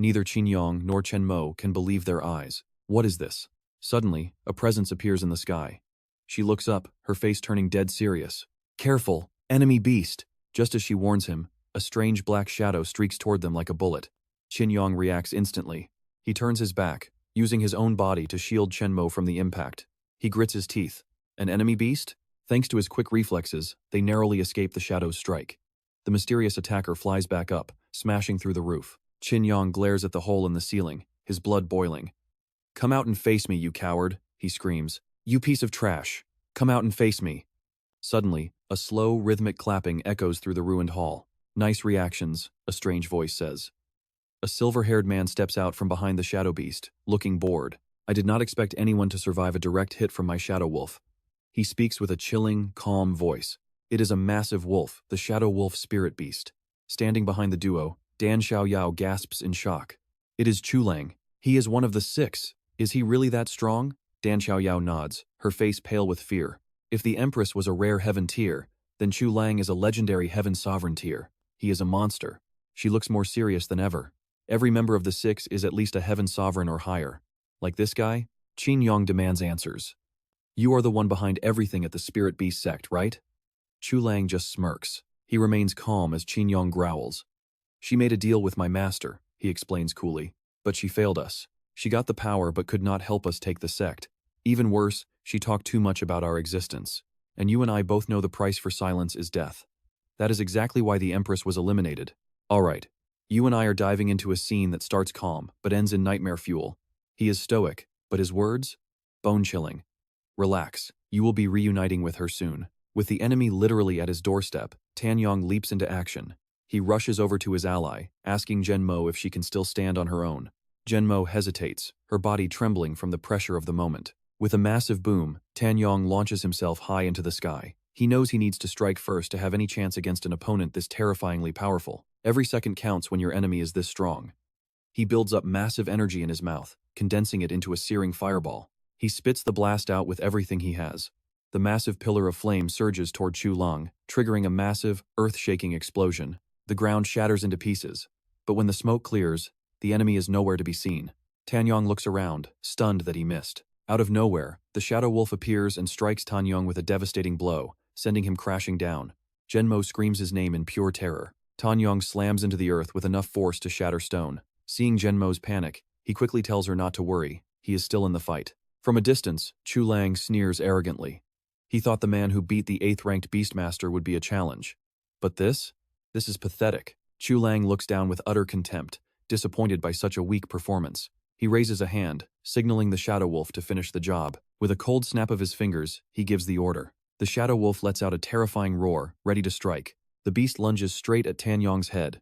Speaker 1: Neither Qin Yong nor Chen Mo can believe their eyes. What is this? Suddenly, a presence appears in the sky. She looks up, her face turning dead serious. Careful, enemy beast! Just as she warns him, a strange black shadow streaks toward them like a bullet. Qin Yong reacts instantly. He turns his back, using his own body to shield Chen Mo from the impact. He grits his teeth. An enemy beast? Thanks to his quick reflexes, they narrowly escape the shadow's strike. The mysterious attacker flies back up, smashing through the roof. Qin Yong glares at the hole in the ceiling, his blood boiling. Come out and face me, you coward, he screams. You piece of trash. Come out and face me. Suddenly, a slow, rhythmic clapping echoes through the ruined hall. Nice reactions, a strange voice says. A silver-haired man steps out from behind the shadow beast, looking bored. I did not expect anyone to survive a direct hit from my shadow wolf. He speaks with a chilling, calm voice. It is a massive wolf, the shadow wolf spirit beast. Standing behind the duo, Dan Xiaoyao gasps in shock. It is Chu Lang. He is one of the 6. Is he really that strong? Dan Xiaoyao nods, her face pale with fear. If the Empress was a rare heaven tier, then Chu Lang is a legendary heaven sovereign tier. He is a monster. She looks more serious than ever. Every member of the 6 is at least a heaven sovereign or higher. Like this guy? Qin Yong demands answers. You are the one behind everything at the Spirit Beast sect, right? Chu Lang just smirks. He remains calm as Qin Yong growls. She made a deal with my master, he explains coolly. But she failed us. She got the power but could not help us take the sect. Even worse, she talked too much about our existence. And you and I both know the price for silence is death. That is exactly why the Empress was eliminated. Alright, you and I are diving into a scene that starts calm but ends in nightmare fuel. He is stoic, but his words? Bone-chilling. Relax, you will be reuniting with her soon. With the enemy literally at his doorstep, Tan Yong leaps into action. He rushes over to his ally, asking Chen Mo if she can still stand on her own. Chen Mo hesitates, her body trembling from the pressure of the moment. With a massive boom, Tan Yong launches himself high into the sky. He knows he needs to strike first to have any chance against an opponent this terrifyingly powerful. Every second counts when your enemy is this strong. He builds up massive energy in his mouth, condensing it into a searing fireball. He spits the blast out with everything he has. The massive pillar of flame surges toward Chu Lang, triggering a massive, earth-shaking explosion. The ground shatters into pieces. But when the smoke clears, the enemy is nowhere to be seen. Tan Yong looks around, stunned that he missed. Out of nowhere, the shadow wolf appears and strikes Tan Yong with a devastating blow, sending him crashing down. Chen Mo screams his name in pure terror. Tan Yong slams into the earth with enough force to shatter stone. Seeing Chen Mo's panic, he quickly tells her not to worry. He is still in the fight. From a distance, Chu Lang sneers arrogantly. He thought the man who beat the 8th-ranked Beastmaster would be a challenge. But this? This is pathetic. Chu Lang looks down with utter contempt, disappointed by such a weak performance. He raises a hand, signaling the Shadow Wolf to finish the job. With a cold snap of his fingers, he gives the order. The Shadow Wolf lets out a terrifying roar, ready to strike. The beast lunges straight at Tan Yong's head.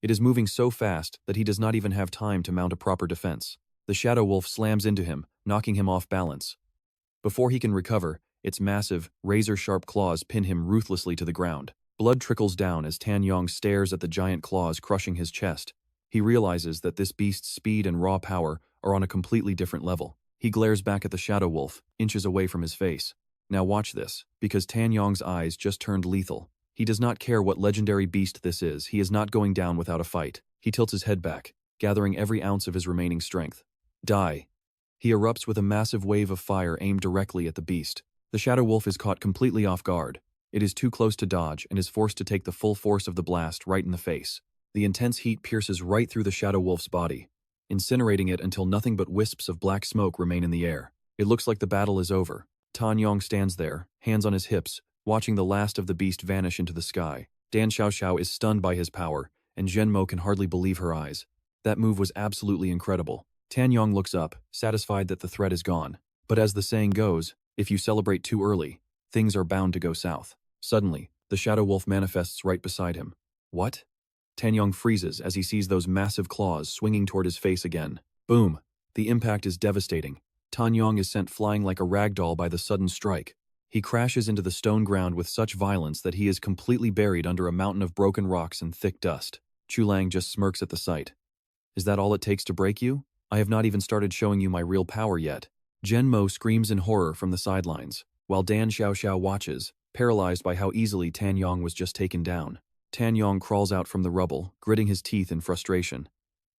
Speaker 1: It is moving so fast that he does not even have time to mount a proper defense. The Shadow Wolf slams into him, knocking him off balance. Before he can recover, its massive, razor-sharp claws pin him ruthlessly to the ground. Blood trickles down as Tan Yong stares at the giant claws crushing his chest. He realizes that this beast's speed and raw power are on a completely different level. He glares back at the shadow wolf, inches away from his face. Now watch this, because Tan Yong's eyes just turned lethal. He does not care what legendary beast this is, he is not going down without a fight. He tilts his head back, gathering every ounce of his remaining strength. Die. He erupts with a massive wave of fire aimed directly at the beast. The shadow wolf is caught completely off guard. It is too close to dodge and is forced to take the full force of the blast right in the face. The intense heat pierces right through the shadow wolf's body, incinerating it until nothing but wisps of black smoke remain in the air. It looks like the battle is over. Tan Yong stands there, hands on his hips, watching the last of the beast vanish into the sky. Dan Xiaoxiao is stunned by his power, and Chen Mo can hardly believe her eyes. That move was absolutely incredible. Tan Yong looks up, satisfied that the threat is gone. But as the saying goes, if you celebrate too early, things are bound to go south. Suddenly, the shadow wolf manifests right beside him. What? Tan Yong freezes as he sees those massive claws swinging toward his face again. Boom! The impact is devastating. Tan Yong is sent flying like a ragdoll by the sudden strike. He crashes into the stone ground with such violence that he is completely buried under a mountain of broken rocks and thick dust. Chu Lang just smirks at the sight. Is that all it takes to break you? I have not even started showing you my real power yet. Chen Mo screams in horror from the sidelines, while Dan Xiaoxiao watches, paralyzed by how easily Tan Yong was just taken down. Tan Yong crawls out from the rubble, gritting his teeth in frustration.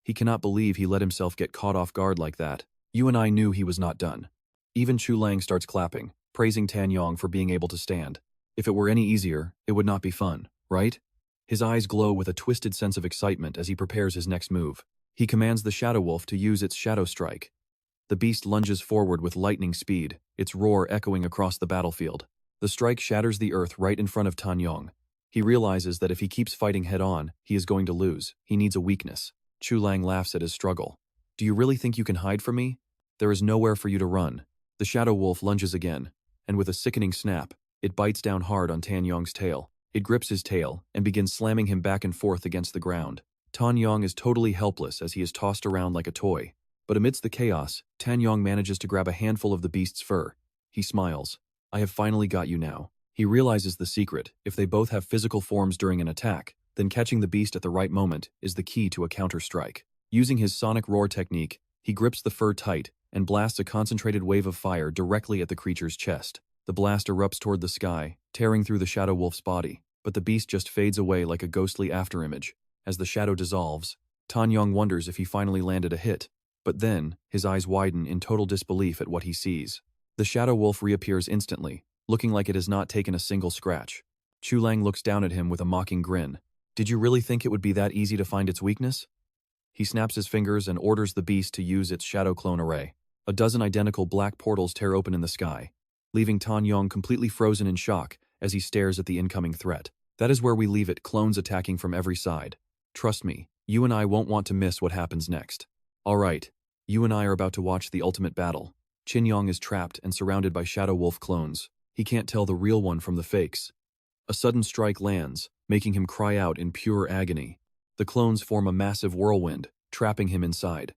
Speaker 1: He cannot believe he let himself get caught off guard like that. You and I knew he was not done. Even Chu Lang starts clapping, praising Tan Yong for being able to stand. If it were any easier, it would not be fun, right? His eyes glow with a twisted sense of excitement as he prepares his next move. He commands the shadow wolf to use its shadow strike. The beast lunges forward with lightning speed, its roar echoing across the battlefield. The strike shatters the earth right in front of Tan Yong. He realizes that if he keeps fighting head-on, he is going to lose. He needs a weakness. Chu Lang laughs at his struggle. Do you really think you can hide from me? There is nowhere for you to run. The shadow wolf lunges again, and with a sickening snap, it bites down hard on Tan Yong's tail. It grips his tail and begins slamming him back and forth against the ground. Tan Yong is totally helpless as he is tossed around like a toy. But amidst the chaos, Tan Yong manages to grab a handful of the beast's fur. He smiles. I have finally got you now. He realizes the secret. If they both have physical forms during an attack, then catching the beast at the right moment is the key to a counter-strike. Using his sonic roar technique, he grips the fur tight and blasts a concentrated wave of fire directly at the creature's chest. The blast erupts toward the sky, tearing through the shadow wolf's body, but the beast just fades away like a ghostly afterimage. As the shadow dissolves, Tan Yong wonders if he finally landed a hit, but then his eyes widen in total disbelief at what he sees. The shadow wolf reappears instantly, looking like it has not taken a single scratch. Chu Lang looks down at him with a mocking grin. Did you really think it would be that easy to find its weakness? He snaps his fingers and orders the beast to use its shadow clone array. A dozen identical black portals tear open in the sky, leaving Tan Yong completely frozen in shock as he stares at the incoming threat. That is where we leave it, clones attacking from every side. Trust me, you and I won't want to miss what happens next. Alright, you and I are about to watch the ultimate battle. Chen Yong is trapped and surrounded by shadow wolf clones. He can't tell the real one from the fakes. A sudden strike lands, making him cry out in pure agony. The clones form a massive whirlwind, trapping him inside.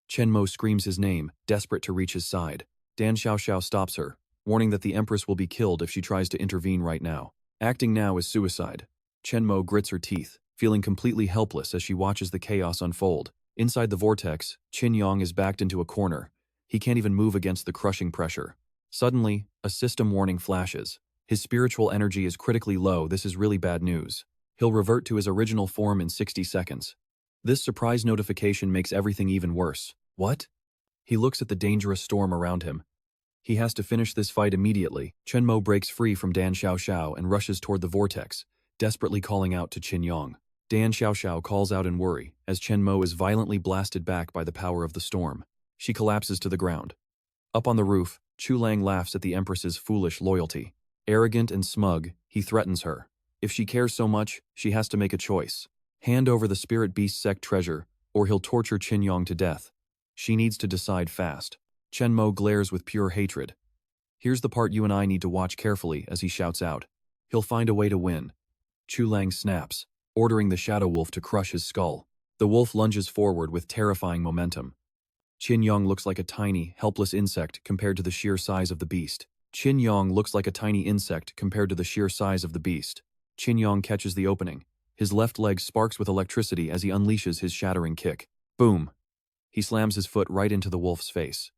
Speaker 1: Chen Mo screams his name, desperate to reach his side. Dan Xiaoxiao stops her, warning that the Empress will be killed if she tries to intervene right now. Acting now is suicide. Chen Mo grits her teeth, feeling completely helpless as she watches the chaos unfold. Inside the vortex, Chen Yong is backed into a corner. He can't even move against the crushing pressure. Suddenly, a system warning flashes. His spiritual energy is critically low. This is really bad news. He'll revert to his original form in 60 seconds. This surprise notification makes everything even worse. What? He looks at the dangerous storm around him. He has to finish this fight immediately. Chen Mo breaks free from Dan Xiaoxiao and rushes toward the vortex, desperately calling out to Chen Yong. Dan Xiaoxiao calls out in worry as Chen Mo is violently blasted back by the power of the storm. She collapses to the ground. Up on the roof, Chu Lang laughs at the Empress's foolish loyalty. Arrogant and smug, he threatens her. If she cares so much, she has to make a choice. Hand over the spirit beast sect treasure, or he'll torture Chen Yong to death. She needs to decide fast. Chen Mo glares with pure hatred. Here's the part you and I need to watch carefully as he shouts out. He'll find a way to win. Chu Lang snaps, ordering the shadow wolf to crush his skull. The wolf lunges forward with terrifying momentum. Chen Yong looks like a tiny, helpless insect compared to the sheer size of the beast. Chen Yong looks like a tiny insect compared to the sheer size of the beast. Chen Yong catches the opening. His left leg sparks with electricity as he unleashes his shattering kick. Boom! He slams his foot right into the wolf's face.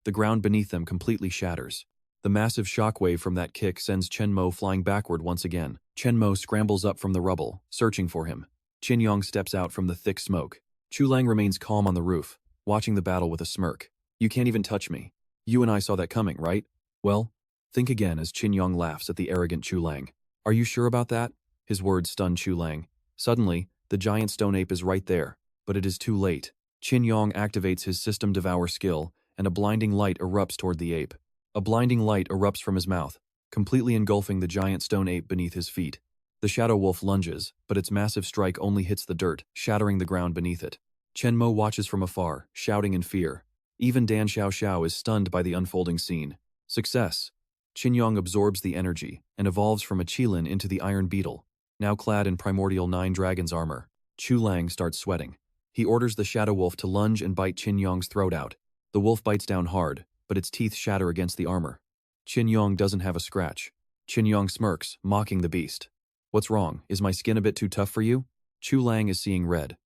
Speaker 1: The ground beneath them completely shatters. The massive shockwave from that kick sends Chen Mo flying backward once again. Chen Mo scrambles up from the rubble, searching for him. Qin Yong steps out from the thick smoke. Chu Lang remains calm on the roof, watching the battle with a smirk. You can't even touch me. You and I saw that coming, right? Well, think again as Qin Yong laughs at the arrogant Chu Lang. Are you sure about that? His words stun Chu Lang. Suddenly, the giant stone ape is right there, but it is too late. Qin Yong activates his system Devour skill, and a blinding light erupts toward the ape. A blinding light erupts from his mouth, completely engulfing the giant stone ape beneath his feet. The shadow wolf lunges, but its massive strike only hits the dirt, shattering the ground beneath it. Chen Mo watches from afar, shouting in fear. Even Dan Xiao is stunned by the unfolding scene. Success! Qin Yong absorbs the energy and evolves from a qilin into the iron beetle. Now clad in primordial 9 dragon's armor, Chu Lang starts sweating. He orders the shadow wolf to lunge and bite Qin Yong's throat out. The wolf bites down hard, but its teeth shatter against the armor. Qin Yong doesn't have a scratch. Qin Yong smirks, mocking the beast. What's wrong? Is my skin a bit too tough for you? Chu Lang is seeing red.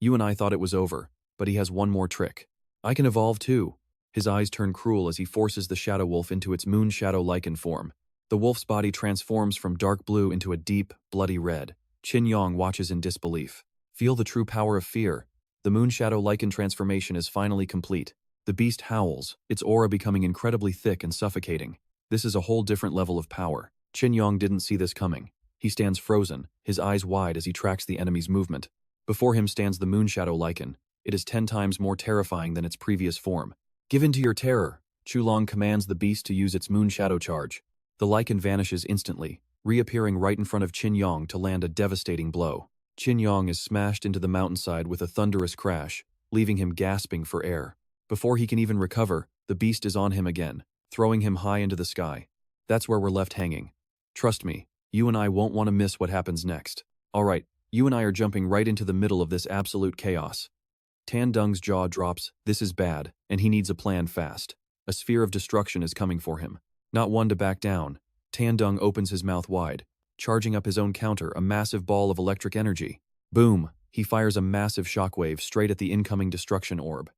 Speaker 1: You and I thought it was over, but he has one more trick. I can evolve too. His eyes turn cruel as he forces the shadow wolf into its moon shadow lichen form. The wolf's body transforms from dark blue into a deep, bloody red. Qin Yong watches in disbelief. Feel the true power of fear. The moon shadow lichen transformation is finally complete. The beast howls, its aura becoming incredibly thick and suffocating. This is a whole different level of power. Qin Yong didn't see this coming. He stands frozen, his eyes wide as he tracks the enemy's movement. Before him stands the moon shadow lichen. It is 10 times more terrifying than its previous form. Give in to your terror. Chu Lang commands the beast to use its moon shadow charge. The lichen vanishes instantly, reappearing right in front of Qin Yong to land a devastating blow. Qin Yong is smashed into the mountainside with a thunderous crash, leaving him gasping for air. Before he can even recover, the beast is on him again, throwing him high into the sky. That's where we're left hanging. Trust me, you and I won't want to miss what happens next. Alright, you and I are jumping right into the middle of this absolute chaos. Tan Dung's jaw drops. This is bad, and he needs a plan fast. A sphere of destruction is coming for him. Not one to back down. Tan Dung opens his mouth wide, charging up his own counter, a massive ball of electric energy. Boom! He fires a massive shockwave straight at the incoming destruction orb.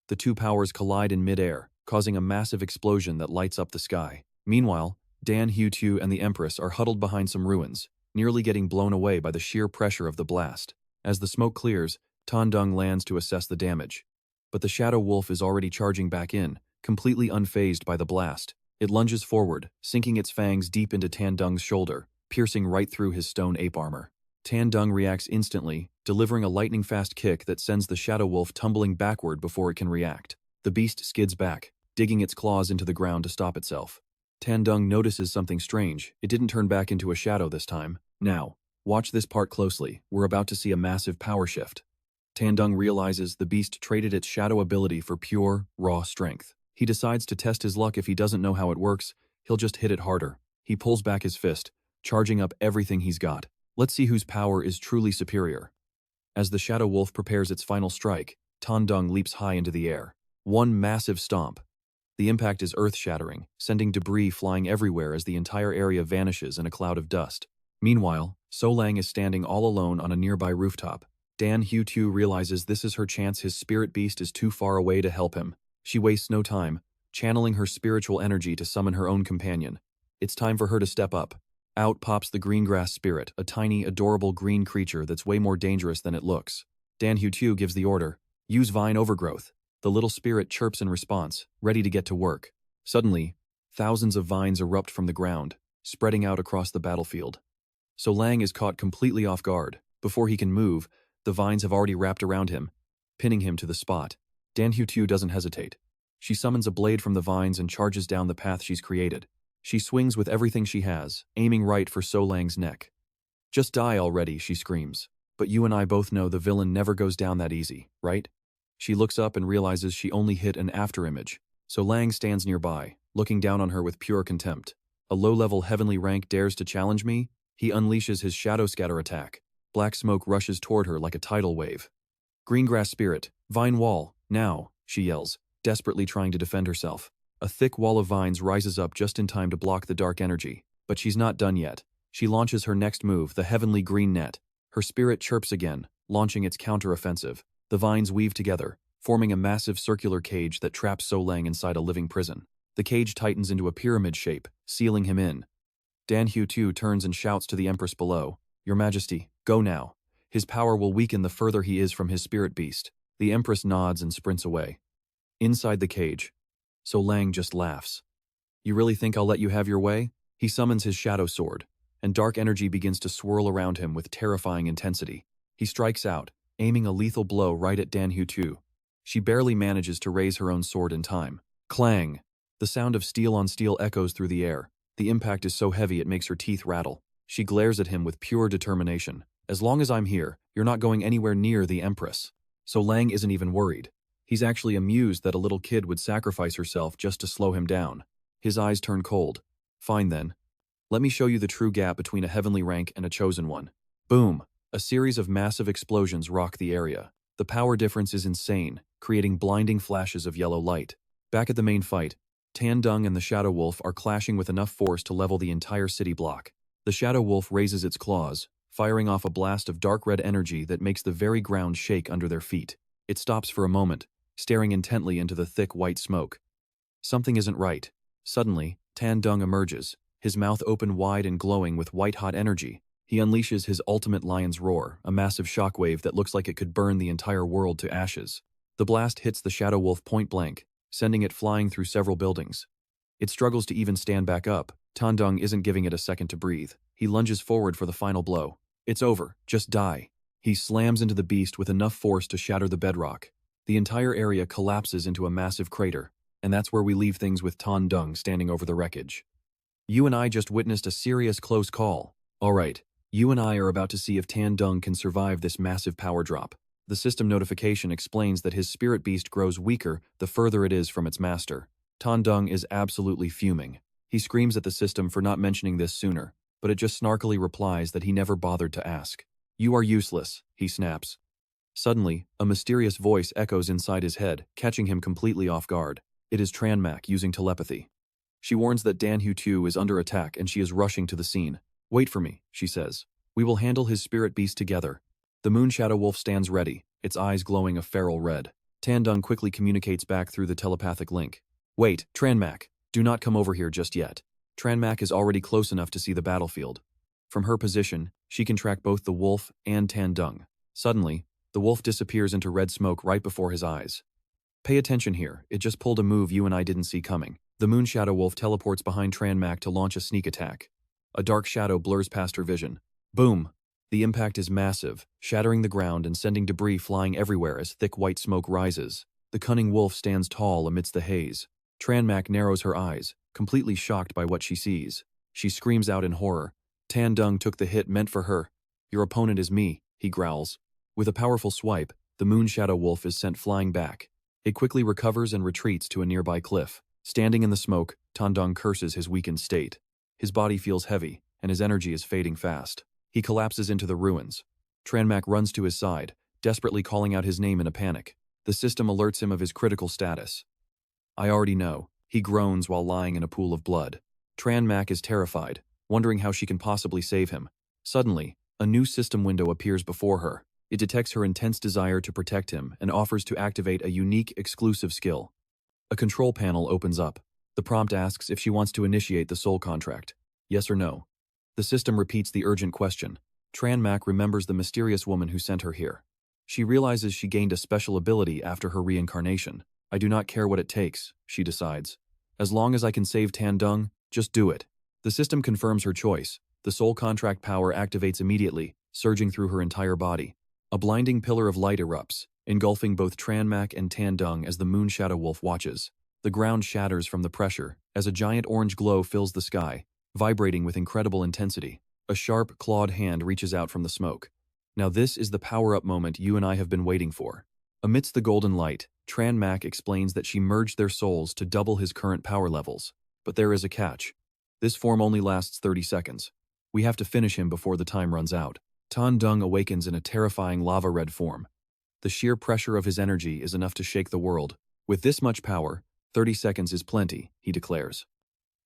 Speaker 1: The two powers collide in midair, causing a massive explosion that lights up the sky. Meanwhile, Dan Hu-Tu and the Empress are huddled behind some ruins, nearly getting blown away by the sheer pressure of the blast. As the smoke clears, Tan Dung lands to assess the damage. But the shadow wolf is already charging back in, completely unfazed by the blast. It lunges forward, sinking its fangs deep into Tan Dung's shoulder, piercing right through his stone ape armor. Tan Dung reacts instantly, delivering a lightning-fast kick that sends the shadow wolf tumbling backward before it can react. The beast skids back, digging its claws into the ground to stop itself. Tan Dung notices something strange. It didn't turn back into a shadow this time. Now, watch this part closely. We're about to see a massive power shift. Tan Dung realizes the beast traded its shadow ability for pure, raw strength. He decides to test his luck. If he doesn't know how it works, he'll just hit it harder. He pulls back his fist, charging up everything he's got. Let's see whose power is truly superior. As the shadow wolf prepares its final strike, Tan Dung leaps high into the air. One massive stomp. The impact is earth-shattering, sending debris flying everywhere as the entire area vanishes in a cloud of dust. Meanwhile, So Lang is standing all alone on a nearby rooftop. Dan Hu-Tu realizes this is her chance. His spirit beast is too far away to help him. She wastes no time, channeling her spiritual energy to summon her own companion. It's time for her to step up. Out pops the green grass spirit, a tiny, adorable green creature that's way more dangerous than it looks. Dan Hu-Tu gives the order, use vine overgrowth. The little spirit chirps in response, ready to get to work. Suddenly, thousands of vines erupt from the ground, spreading out across the battlefield. So Lang is caught completely off guard. Before he can move, the vines have already wrapped around him, pinning him to the spot. Dan Hu-Tu doesn't hesitate. She summons a blade from the vines and charges down the path she's created. She swings with everything she has, aiming right for So Lang's neck. Just die already, she screams. But you and I both know the villain never goes down that easy, right? She looks up and realizes she only hit an afterimage. So Lang stands nearby, looking down on her with pure contempt. A low-level heavenly rank dares to challenge me? He unleashes his shadow scatter attack. Black smoke rushes toward her like a tidal wave. Greengrass spirit, vine wall, now, she yells, desperately trying to defend herself. A thick wall of vines rises up just in time to block the dark energy. But she's not done yet. She launches her next move, the heavenly green net. Her spirit chirps again, launching its counter-offensive. The vines weave together, forming a massive circular cage that traps So Lang inside a living prison. The cage tightens into a pyramid shape, sealing him in. Dan Hu Tu turns and shouts to the Empress below, "Your Majesty, go now. His power will weaken the further he is from his spirit beast." The Empress nods and sprints away. Inside the cage, So Lang just laughs. "You really think I'll let you have your way?" He summons his shadow sword, and dark energy begins to swirl around him with terrifying intensity. He strikes out, aiming a lethal blow right at Dan Hu Tu. She barely manages to raise her own sword in time. Clang! The sound of steel on steel echoes through the air. The impact is so heavy it makes her teeth rattle. She glares at him with pure determination. "As long as I'm here, you're not going anywhere near the Empress." So Lang isn't even worried. He's actually amused that a little kid would sacrifice herself just to slow him down. His eyes turn cold. "Fine then. Let me show you the true gap between a heavenly rank and a chosen one." Boom! A series of massive explosions rock the area. The power difference is insane, creating blinding flashes of yellow light. Back at the main fight, Tan Dung and the Shadow Wolf are clashing with enough force to level the entire city block. The Shadow Wolf raises its claws, firing off a blast of dark red energy that makes the very ground shake under their feet. It stops for a moment, staring intently into the thick white smoke. Something isn't right. Suddenly, Tan Dung emerges, his mouth open wide and glowing with white-hot energy. He unleashes his ultimate lion's roar, a massive shockwave that looks like it could burn the entire world to ashes. The blast hits the Shadow Wolf point blank, sending it flying through several buildings. It struggles to even stand back up. Tan Dung isn't giving it a second to breathe. He lunges forward for the final blow. "It's over. Just die." He slams into the beast with enough force to shatter the bedrock. The entire area collapses into a massive crater, and that's where we leave things with Tan Dung standing over the wreckage. "You and I just witnessed a serious close call. All right, you and I are about to see if Tan Dung can survive this massive power drop." The system notification explains that his spirit beast grows weaker the further it is from its master. Tan Dung is absolutely fuming. He screams at the system for not mentioning this sooner, but it just snarkily replies that he never bothered to ask. "You are useless," he snaps. Suddenly, a mysterious voice echoes inside his head, catching him completely off guard. It is Tranmak using telepathy. She warns that Dan Hu Tu is under attack and she is rushing to the scene. "Wait for me," she says. "We will handle his spirit beast together." The Moon Shadow Wolf stands ready, its eyes glowing a feral red. Tan Dung quickly communicates back through the telepathic link. "Wait, Tranmak, do not come over here just yet." Tranmak is already close enough to see the battlefield. From her position, she can track both the wolf and Tan Dung. Suddenly, the wolf disappears into red smoke right before his eyes. "Pay attention here, it just pulled a move you and I didn't see coming." The Moon Shadow Wolf teleports behind Tranmak to launch a sneak attack. A dark shadow blurs past her vision. Boom! The impact is massive, shattering the ground and sending debris flying everywhere as thick white smoke rises. The cunning wolf stands tall amidst the haze. Tranmak narrows her eyes, completely shocked by what she sees. She screams out in horror. Tan Dung took the hit meant for her. "Your opponent is me," he growls. With a powerful swipe, the Moon Shadow Wolf is sent flying back. It quickly recovers and retreats to a nearby cliff. Standing in the smoke, Tan Dung curses his weakened state. His body feels heavy, and his energy is fading fast. He collapses into the ruins. Tranmak runs to his side, desperately calling out his name in a panic. The system alerts him of his critical status. "I already know," he groans while lying in a pool of blood. Tranmak is terrified, wondering how she can possibly save him. Suddenly, a new system window appears before her. It detects her intense desire to protect him and offers to activate a unique, exclusive skill. A control panel opens up. The prompt asks if she wants to initiate the soul contract. Yes or no. The system repeats the urgent question. Tranmak remembers the mysterious woman who sent her here. She realizes she gained a special ability after her reincarnation. "I do not care what it takes," she decides. "As long as I can save Tan Dung, just do it." The system confirms her choice. The soul contract power activates immediately, surging through her entire body. A blinding pillar of light erupts, engulfing both Tranmak and Tan Dung as the Moon Shadow Wolf watches. The ground shatters from the pressure as a giant orange glow fills the sky, vibrating with incredible intensity. A sharp, clawed hand reaches out from the smoke. Now this is the power-up moment you and I have been waiting for. Amidst the golden light, Tranmak explains that she merged their souls to double his current power levels. But there is a catch. This form only lasts 30 seconds. We have to finish him before the time runs out. Tan Dung awakens in a terrifying lava-red form. The sheer pressure of his energy is enough to shake the world. With this much power, 30 seconds is plenty, he declares.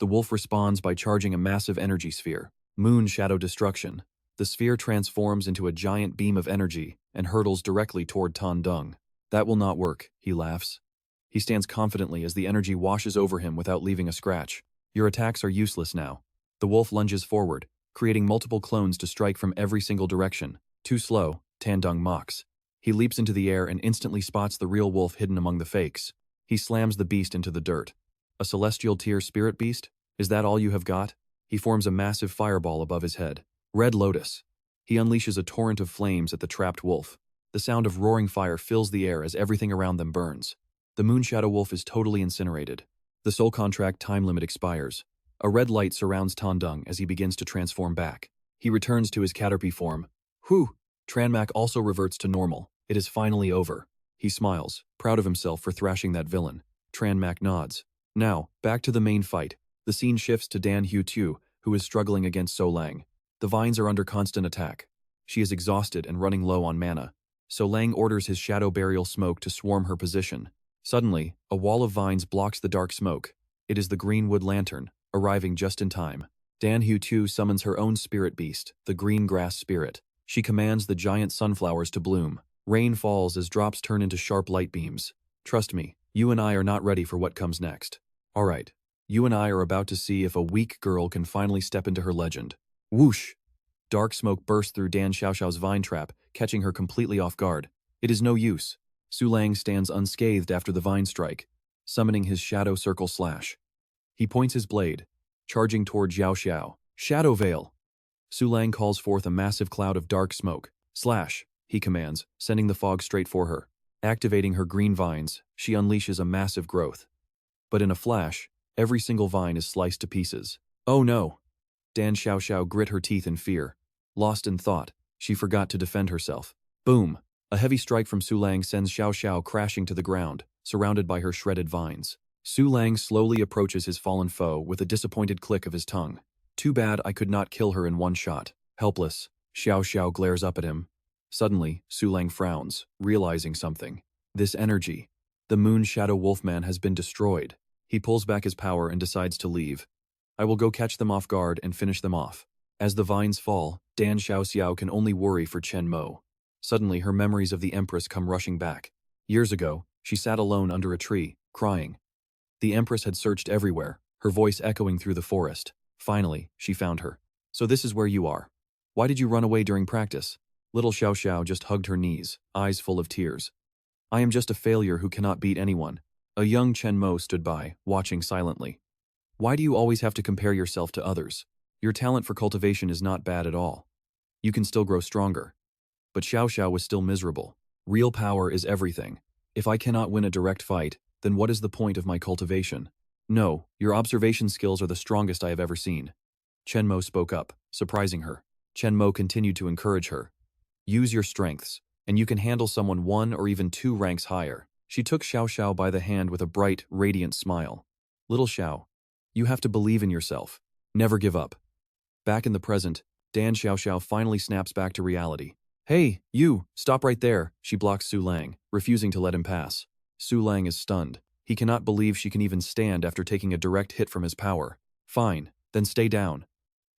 Speaker 1: The wolf responds by charging a massive energy sphere. Moon Shadow Destruction. The sphere transforms into a giant beam of energy and hurtles directly toward Tan Dung. That will not work, he laughs. He stands confidently as the energy washes over him without leaving a scratch. Your attacks are useless now. The wolf lunges forward, creating multiple clones to strike from every single direction. Too slow, Tandung mocks. He leaps into the air and instantly spots the real wolf hidden among the fakes. He slams the beast into the dirt. A celestial tier spirit beast? Is that all you have got? He forms a massive fireball above his head. Red Lotus. He unleashes a torrent of flames at the trapped wolf. The sound of roaring fire fills the air as everything around them burns. The Moonshadow Wolf is totally incinerated. The soul contract time limit expires. A red light surrounds Tandung as he begins to transform back. He returns to his Caterpie form. Whew! Tranmak also reverts to normal. It is finally over. He smiles, proud of himself for thrashing that villain. Tranmak nods. Now, back to the main fight. The scene shifts to Dan Hu Tu, who is struggling against So Lang. The vines are under constant attack. She is exhausted and running low on mana. So Lang orders his shadow burial smoke to swarm her position. Suddenly, a wall of vines blocks the dark smoke. It is the Greenwood Lantern, arriving just in time. Dan Hu Tu summons her own spirit beast, the green grass spirit. She commands the giant sunflowers to bloom. Rain falls as drops turn into sharp light beams. Trust me, you and I are not ready for what comes next. Alright, you and I are about to see if a weak girl can finally step into her legend. Whoosh! Dark smoke bursts through Dan Xiaoxiao's vine trap, catching her completely off guard. It is no use. Su Lang stands unscathed after the vine strike, summoning his shadow circle slash. He points his blade, charging toward Xiao Xiao. Shadow Veil! Su Lang calls forth a massive cloud of dark smoke. Slash, he commands, sending the fog straight for her. Activating her green vines, she unleashes a massive growth. But in a flash, every single vine is sliced to pieces. Oh no! Dan Xiaoxiao grit her teeth in fear. Lost in thought, she forgot to defend herself. Boom! A heavy strike from Su Lang sends Xiao Xiao crashing to the ground, surrounded by her shredded vines. Su Lang slowly approaches his fallen foe with a disappointed click of his tongue. Too bad I could not kill her in one shot. Helpless, Xiao Xiao glares up at him. Suddenly, Su Lang frowns, realizing something. This energy. The Moon Shadow Wolfman has been destroyed. He pulls back his power and decides to leave. I will go catch them off guard and finish them off. As the vines fall, Dan Xiaoxiao can only worry for Chen Mo. Suddenly, her memories of the Empress come rushing back. Years ago, she sat alone under a tree, crying. The Empress had searched everywhere, her voice echoing through the forest. Finally, she found her. So this is where you are. Why did you run away during practice? Little Xiao Xiao just hugged her knees, eyes full of tears. I am just a failure who cannot beat anyone. A young Chen Mo stood by, watching silently. Why do you always have to compare yourself to others? Your talent for cultivation is not bad at all. You can still grow stronger. But Xiao Xiao was still miserable. Real power is everything. If I cannot win a direct fight, then what is the point of my cultivation? No, your observation skills are the strongest I have ever seen. Chen Mo spoke up, surprising her. Chen Mo continued to encourage her. Use your strengths, and you can handle someone 1 or even 2 ranks higher. She took Xiao Xiao by the hand with a bright, radiant smile. Little Xiao, you have to believe in yourself. Never give up. Back in the present, Dan Xiao Xiao finally snaps back to reality. Hey, you, stop right there, she blocks Su Lang, refusing to let him pass. Su Lang is stunned. He cannot believe she can even stand after taking a direct hit from his power. Fine, then stay down.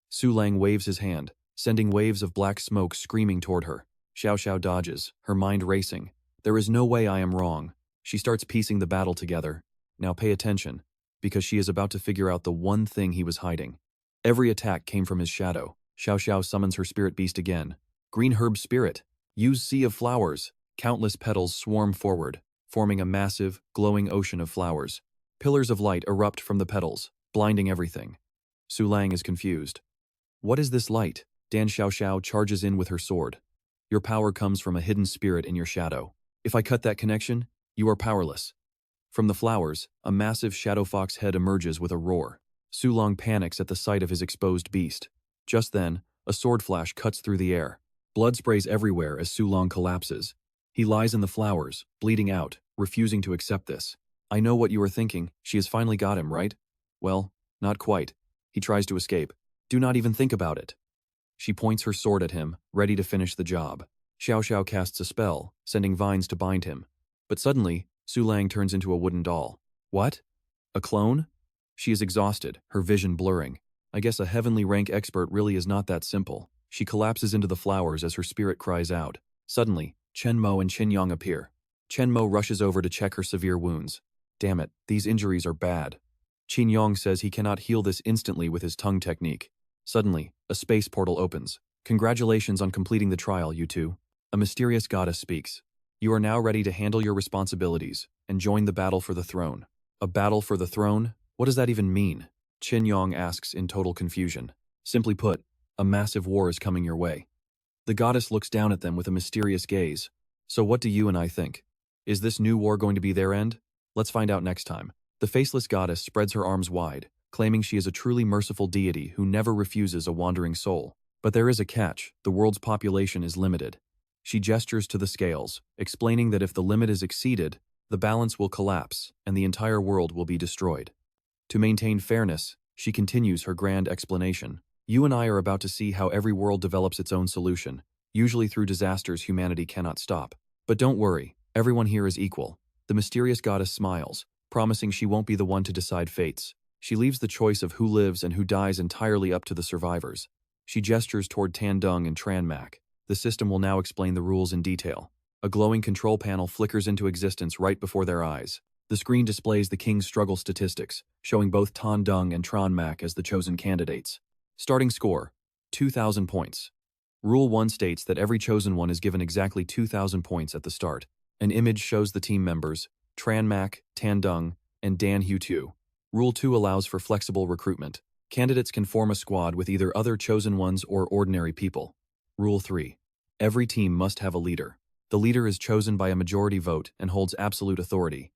Speaker 1: Su Lang waves his hand, sending waves of black smoke screaming toward her. Xiao Xiao dodges, her mind racing. There is no way I am wrong. She starts piecing the battle together. Now pay attention, because she is about to figure out the one thing he was hiding. Every attack came from his shadow. Xiao Xiao summons her spirit beast again. Green herb spirit. Use sea of flowers. Countless petals swarm forward, forming a massive, glowing ocean of flowers. Pillars of light erupt from the petals, blinding everything. Su Lang is confused. What is this light? Dan Xiao Xiao charges in with her sword. Your power comes from a hidden spirit in your shadow. If I cut that connection, you are powerless. From the flowers, a massive shadow fox head emerges with a roar. Su Lang panics at the sight of his exposed beast. Just then, a sword flash cuts through the air. Blood sprays everywhere as Su Lang collapses. He lies in the flowers, bleeding out, refusing to accept this. I know what you are thinking. She has finally got him, right? Well, not quite. He tries to escape. Do not even think about it. She points her sword at him, ready to finish the job. Xiao Xiao casts a spell, sending vines to bind him. But suddenly, Su Lang turns into a wooden doll. What? A clone? She is exhausted, her vision blurring. I guess a heavenly rank expert really is not that simple. She collapses into the flowers as her spirit cries out. Suddenly, Chen Mo and Qin Yang appear. Chen Mo rushes over to check her severe wounds. Damn it, these injuries are bad. Yong says he cannot heal this instantly with his tongue technique. Suddenly, a space portal opens. Congratulations on completing the trial, you two. A mysterious goddess speaks. You are now ready to handle your responsibilities and join the battle for the throne. A battle for the throne? What does that even mean? Yong asks in total confusion. Simply put, a massive war is coming your way. The goddess looks down at them with a mysterious gaze. So what do you and I think? Is this new war going to be their end? Let's find out next time. The faceless goddess spreads her arms wide, claiming she is a truly merciful deity who never refuses a wandering soul. But there is a catch: the world's population is limited. She gestures to the scales, explaining that if the limit is exceeded, the balance will collapse and the entire world will be destroyed. To maintain fairness, she continues her grand explanation. You and I are about to see how every world develops its own solution, usually through disasters humanity cannot stop. But don't worry, everyone here is equal. The mysterious goddess smiles, promising she won't be the one to decide fates. She leaves the choice of who lives and who dies entirely up to the survivors. She gestures toward Tandung and Tranmac. The system will now explain the rules in detail. A glowing control panel flickers into existence right before their eyes. The screen displays the king's struggle statistics, showing both Tandung and Tranmac as the chosen candidates. Starting score: 2,000 points. Rule 1 states that every chosen one is given exactly 2,000 points at the start. An image shows the team members, Tranmac, Tandung, and Dan Hu. Rule 2 allows for flexible recruitment. Candidates can form a squad with either other chosen ones or ordinary people. Rule 3. Every team must have a leader. The leader is chosen by a majority vote and holds absolute authority.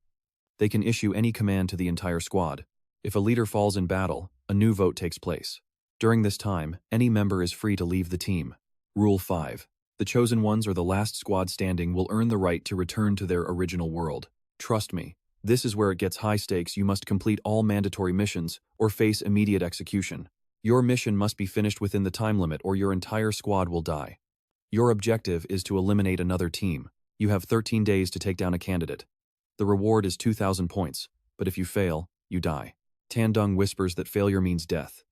Speaker 1: They can issue any command to the entire squad. If a leader falls in battle, a new vote takes place. During this time, any member is free to leave the team. Rule 5. The chosen ones or the last squad standing will earn the right to return to their original world. Trust me, this is where it gets high stakes. You must complete all mandatory missions or face immediate execution. Your mission must be finished within the time limit or your entire squad will die. Your objective is to eliminate another team. You have 13 days to take down a candidate. The reward is 2,000 points, but if you fail, you die. Tandung whispers that failure means death.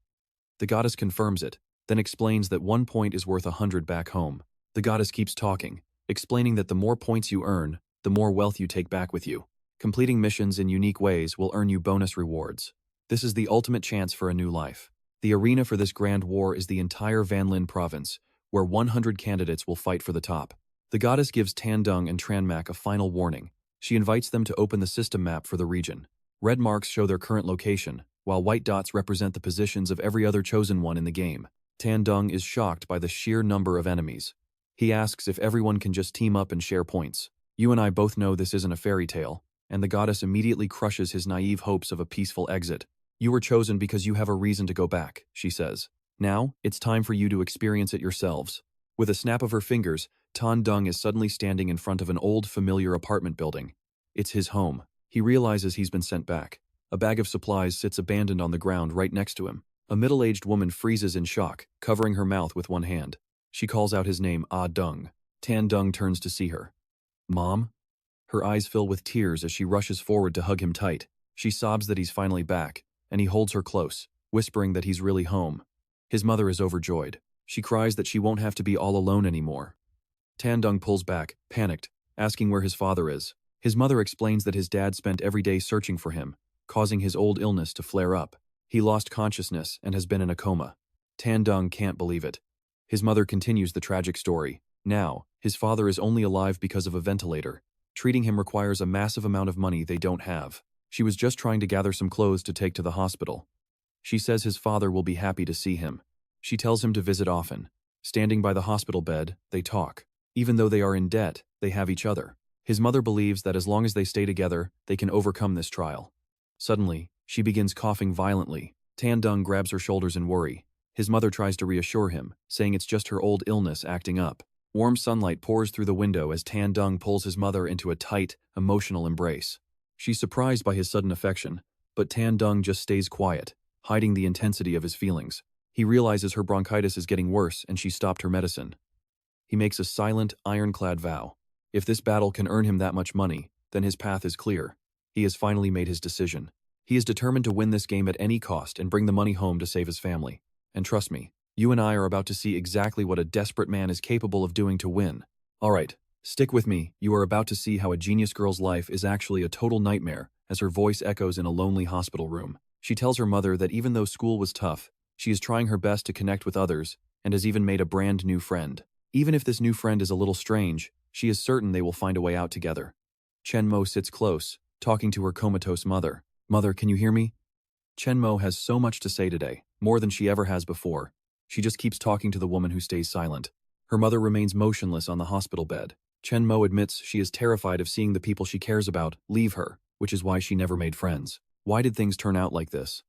Speaker 1: The goddess confirms it, then explains that 1 point is worth 100 back home. The goddess keeps talking, explaining that the more points you earn, the more wealth you take back with you. Completing missions in unique ways will earn you bonus rewards. This is the ultimate chance for a new life. The arena for this grand war is the entire Van Lin province, where 100 candidates will fight for the top. The goddess gives Tandung and Tranmac a final warning. She invites them to open the system map for the region. Red marks show their current location, while white dots represent the positions of every other chosen one in the game. Tandung is shocked by the sheer number of enemies. He asks if everyone can just team up and share points. You and I both know this isn't a fairy tale, and the goddess immediately crushes his naive hopes of a peaceful exit. You were chosen because you have a reason to go back, she says. Now, it's time for you to experience it yourselves. With a snap of her fingers, Tandung is suddenly standing in front of an old, familiar apartment building. It's his home. He realizes he's been sent back. A bag of supplies sits abandoned on the ground right next to him. A middle-aged woman freezes in shock, covering her mouth with one hand. She calls out his name, Ah Dung. Tandung turns to see her. Mom? Her eyes fill with tears as she rushes forward to hug him tight. She sobs that he's finally back, and he holds her close, whispering that he's really home. His mother is overjoyed. She cries that she won't have to be all alone anymore. Tandung pulls back, panicked, asking where his father is. His mother explains that his dad spent every day searching for him, causing his old illness to flare up. He lost consciousness and has been in a coma. Tandung can't believe it. His mother continues the tragic story. Now, his father is only alive because of a ventilator. Treating him requires a massive amount of money they don't have. She was just trying to gather some clothes to take to the hospital. She says his father will be happy to see him. She tells him to visit often. Standing by the hospital bed, they talk. Even though they are in debt, they have each other. His mother believes that as long as they stay together, they can overcome this trial. Suddenly, she begins coughing violently. Tandung grabs her shoulders in worry. His mother tries to reassure him, saying it's just her old illness acting up. Warm sunlight pours through the window as Tandung pulls his mother into a tight, emotional embrace. She's surprised by his sudden affection, but Tandung just stays quiet, hiding the intensity of his feelings. He realizes her bronchitis is getting worse and she stopped her medicine. He makes a silent, ironclad vow. If this battle can earn him that much money, then his path is clear. He has finally made his decision. He is determined to win this game at any cost and bring the money home to save his family. And trust me, you and I are about to see exactly what a desperate man is capable of doing to win. Alright, Stick with me, you are about to see how a genius girl's life is actually a total nightmare, as her voice echoes in a lonely hospital room. She tells her mother that even though school was tough, she is trying her best to connect with others, and has even made a brand new friend. Even if this new friend is a little strange, she is certain they will find a way out together. Chen Mo sits close, talking to her comatose mother. Mother, can you hear me? Chen Mo has so much to say today, more than she ever has before. She just keeps talking to the woman who stays silent. Her mother remains motionless on the hospital bed. Chen Mo admits she is terrified of seeing the people she cares about leave her, which is why she never made friends. Why did things turn out like this?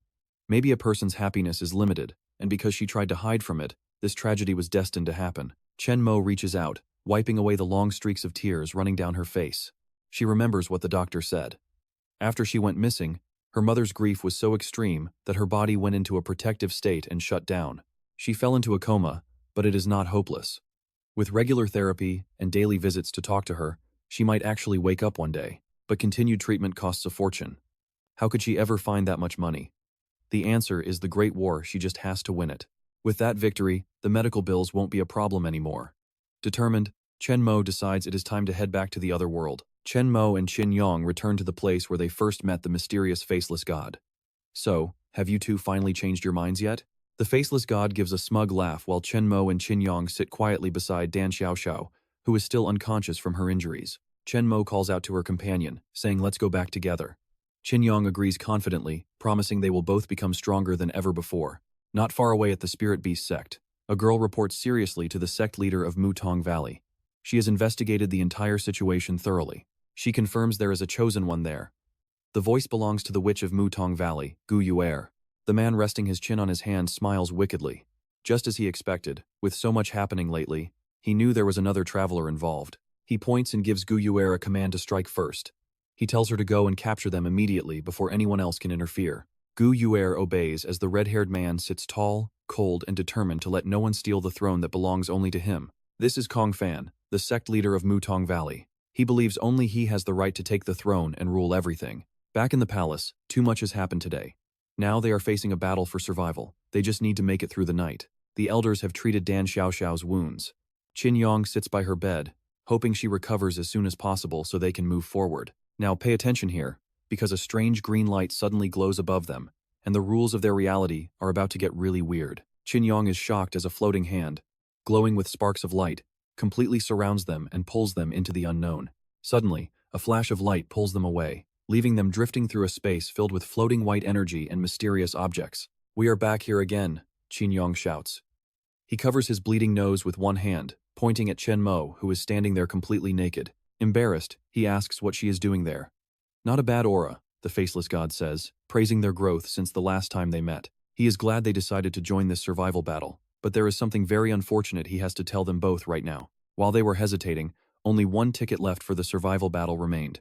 Speaker 1: Maybe a person's happiness is limited, and because she tried to hide from it, this tragedy was destined to happen. Chen Mo reaches out, wiping away the long streaks of tears running down her face. She remembers what the doctor said. After she went missing, her mother's grief was so extreme that her body went into a protective state and shut down. She fell into a coma, but it is not hopeless. With regular therapy and daily visits to talk to her, she might actually wake up one day, but continued treatment costs a fortune. How could she ever find that much money? The answer is the Great War. She just has to win it. With that victory, the medical bills won't be a problem anymore. Determined, Chen Mo decides it is time to head back to the other world. Chen Mo and Qin Yong return to the place where they first met the mysterious faceless god. So, have you two finally changed your minds yet? The faceless god gives a smug laugh while Chen Mo and Qin Yong sit quietly beside Dan Xiaoxiao, who is still unconscious from her injuries. Chen Mo calls out to her companion, saying let's go back together. Qin Yong agrees confidently, promising they will both become stronger than ever before. Not far away at the Spirit Beast sect, a girl reports seriously to the sect leader of Mutong Valley. She has investigated the entire situation thoroughly. She confirms there is a chosen one there. The voice belongs to the witch of Mutong Valley, Gu Yuer. The man resting his chin on his hand smiles wickedly. Just as he expected, with so much happening lately, he knew there was another traveler involved. He points and gives Gu Yuer a command to strike first. He tells her to go and capture them immediately before anyone else can interfere. Gu Yuer obeys as the red-haired man sits tall, cold, and determined to let no one steal the throne that belongs only to him. This is Kong Fan, the sect leader of Mutong Valley. He believes only he has the right to take the throne and rule everything. Back in the palace, too much has happened today. Now they are facing a battle for survival. They just need to make it through the night. The elders have treated Dan Xiaoxiao's wounds. Qin Yong sits by her bed, hoping she recovers as soon as possible so they can move forward. Now pay attention here, because a strange green light suddenly glows above them, and the rules of their reality are about to get really weird. Qin Yong is shocked as a floating hand, glowing with sparks of light, completely surrounds them and pulls them into the unknown. Suddenly, a flash of light pulls them away, leaving them drifting through a space filled with floating white energy and mysterious objects. We are back here again, Qin Yong shouts. He covers his bleeding nose with one hand, pointing at Chen Mo, who is standing there completely naked. Embarrassed, he asks what she is doing there. Not a bad aura, the faceless god says, praising their growth since the last time they met. He is glad they decided to join this survival battle, but there is something very unfortunate he has to tell them both right now. While they were hesitating, only one ticket left for the survival battle remained.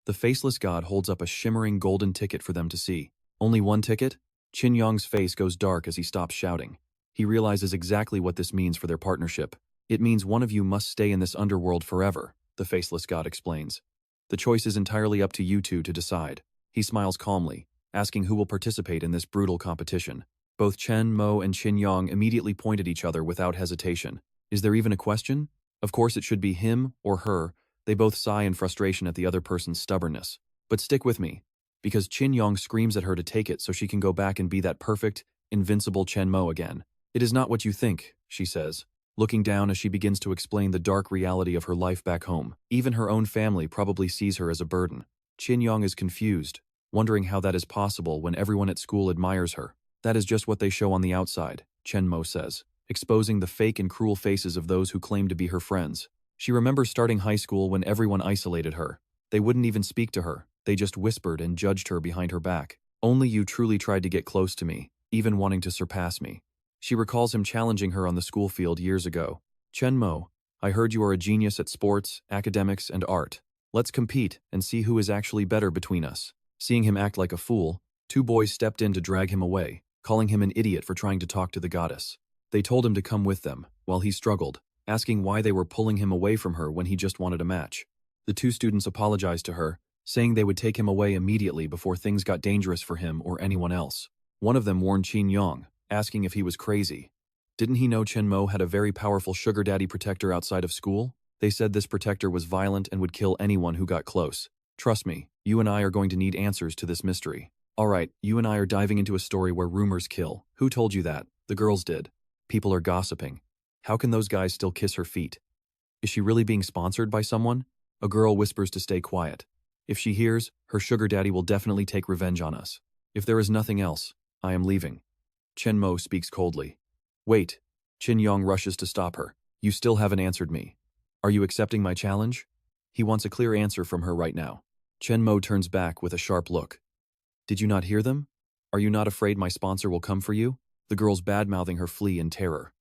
Speaker 1: The faceless god holds up a shimmering golden ticket for them to see. Only one ticket? Qin Yong's face goes dark as he stops shouting. He realizes exactly what this means for their partnership. It means one of you must stay in this underworld forever, the faceless god explains. The choice is entirely up to you two to decide. He smiles calmly, asking who will participate in this brutal competition. Both Chen Mo and Qin Yong immediately point at each other without hesitation. Is there even a question? Of course it should be him or her. They both sigh in frustration at the other person's stubbornness. But stick with me, because Qin Yong screams at her to take it so she can go back and be that perfect, invincible Chen Mo again. It is not what you think, she says, looking down as she begins to explain the dark reality of her life back home. Even her own family probably sees her as a burden. Qin Yong is confused, wondering how that is possible when everyone at school admires her. That is just what they show on the outside, Chen Mo says, exposing the fake and cruel faces of those who claim to be her friends. She remembers starting high school when everyone isolated her. They wouldn't even speak to her. They just whispered and judged her behind her back. Only you truly tried to get close to me, even wanting to surpass me. She recalls him challenging her on the school field years ago. Chen Mo, I heard you are a genius at sports, academics, and art. Let's compete and see who is actually better between us. Seeing him act like a fool, two boys stepped in to drag him away, calling him an idiot for trying to talk to the goddess. They told him to come with them, while he struggled, asking why they were pulling him away from her when he just wanted a match. The two students apologized to her, saying they would take him away immediately before things got dangerous for him or anyone else. One of them warned Qin Yong, asking if he was crazy. Didn't he know Chen Mo had a very powerful sugar daddy protector outside of school? They said this protector was violent and would kill anyone who got close. Trust me, you and I are going to need answers to this mystery. Alright, you and I are diving into a story where rumors kill. Who told you that? The girls did. People are gossiping. How can those guys still kiss her feet? Is she really being sponsored by someone? A girl whispers to stay quiet. If she hears, her sugar daddy will definitely take revenge on us. If there is nothing else, I am leaving. Chen Mo speaks coldly. Wait. Yong rushes to stop her. You still haven't answered me. Are you accepting my challenge? He wants a clear answer from her right now. Chen Mo turns back with a sharp look. Did you not hear them? Are you not afraid my sponsor will come for you? The girl's bad-mouthing her flee in terror.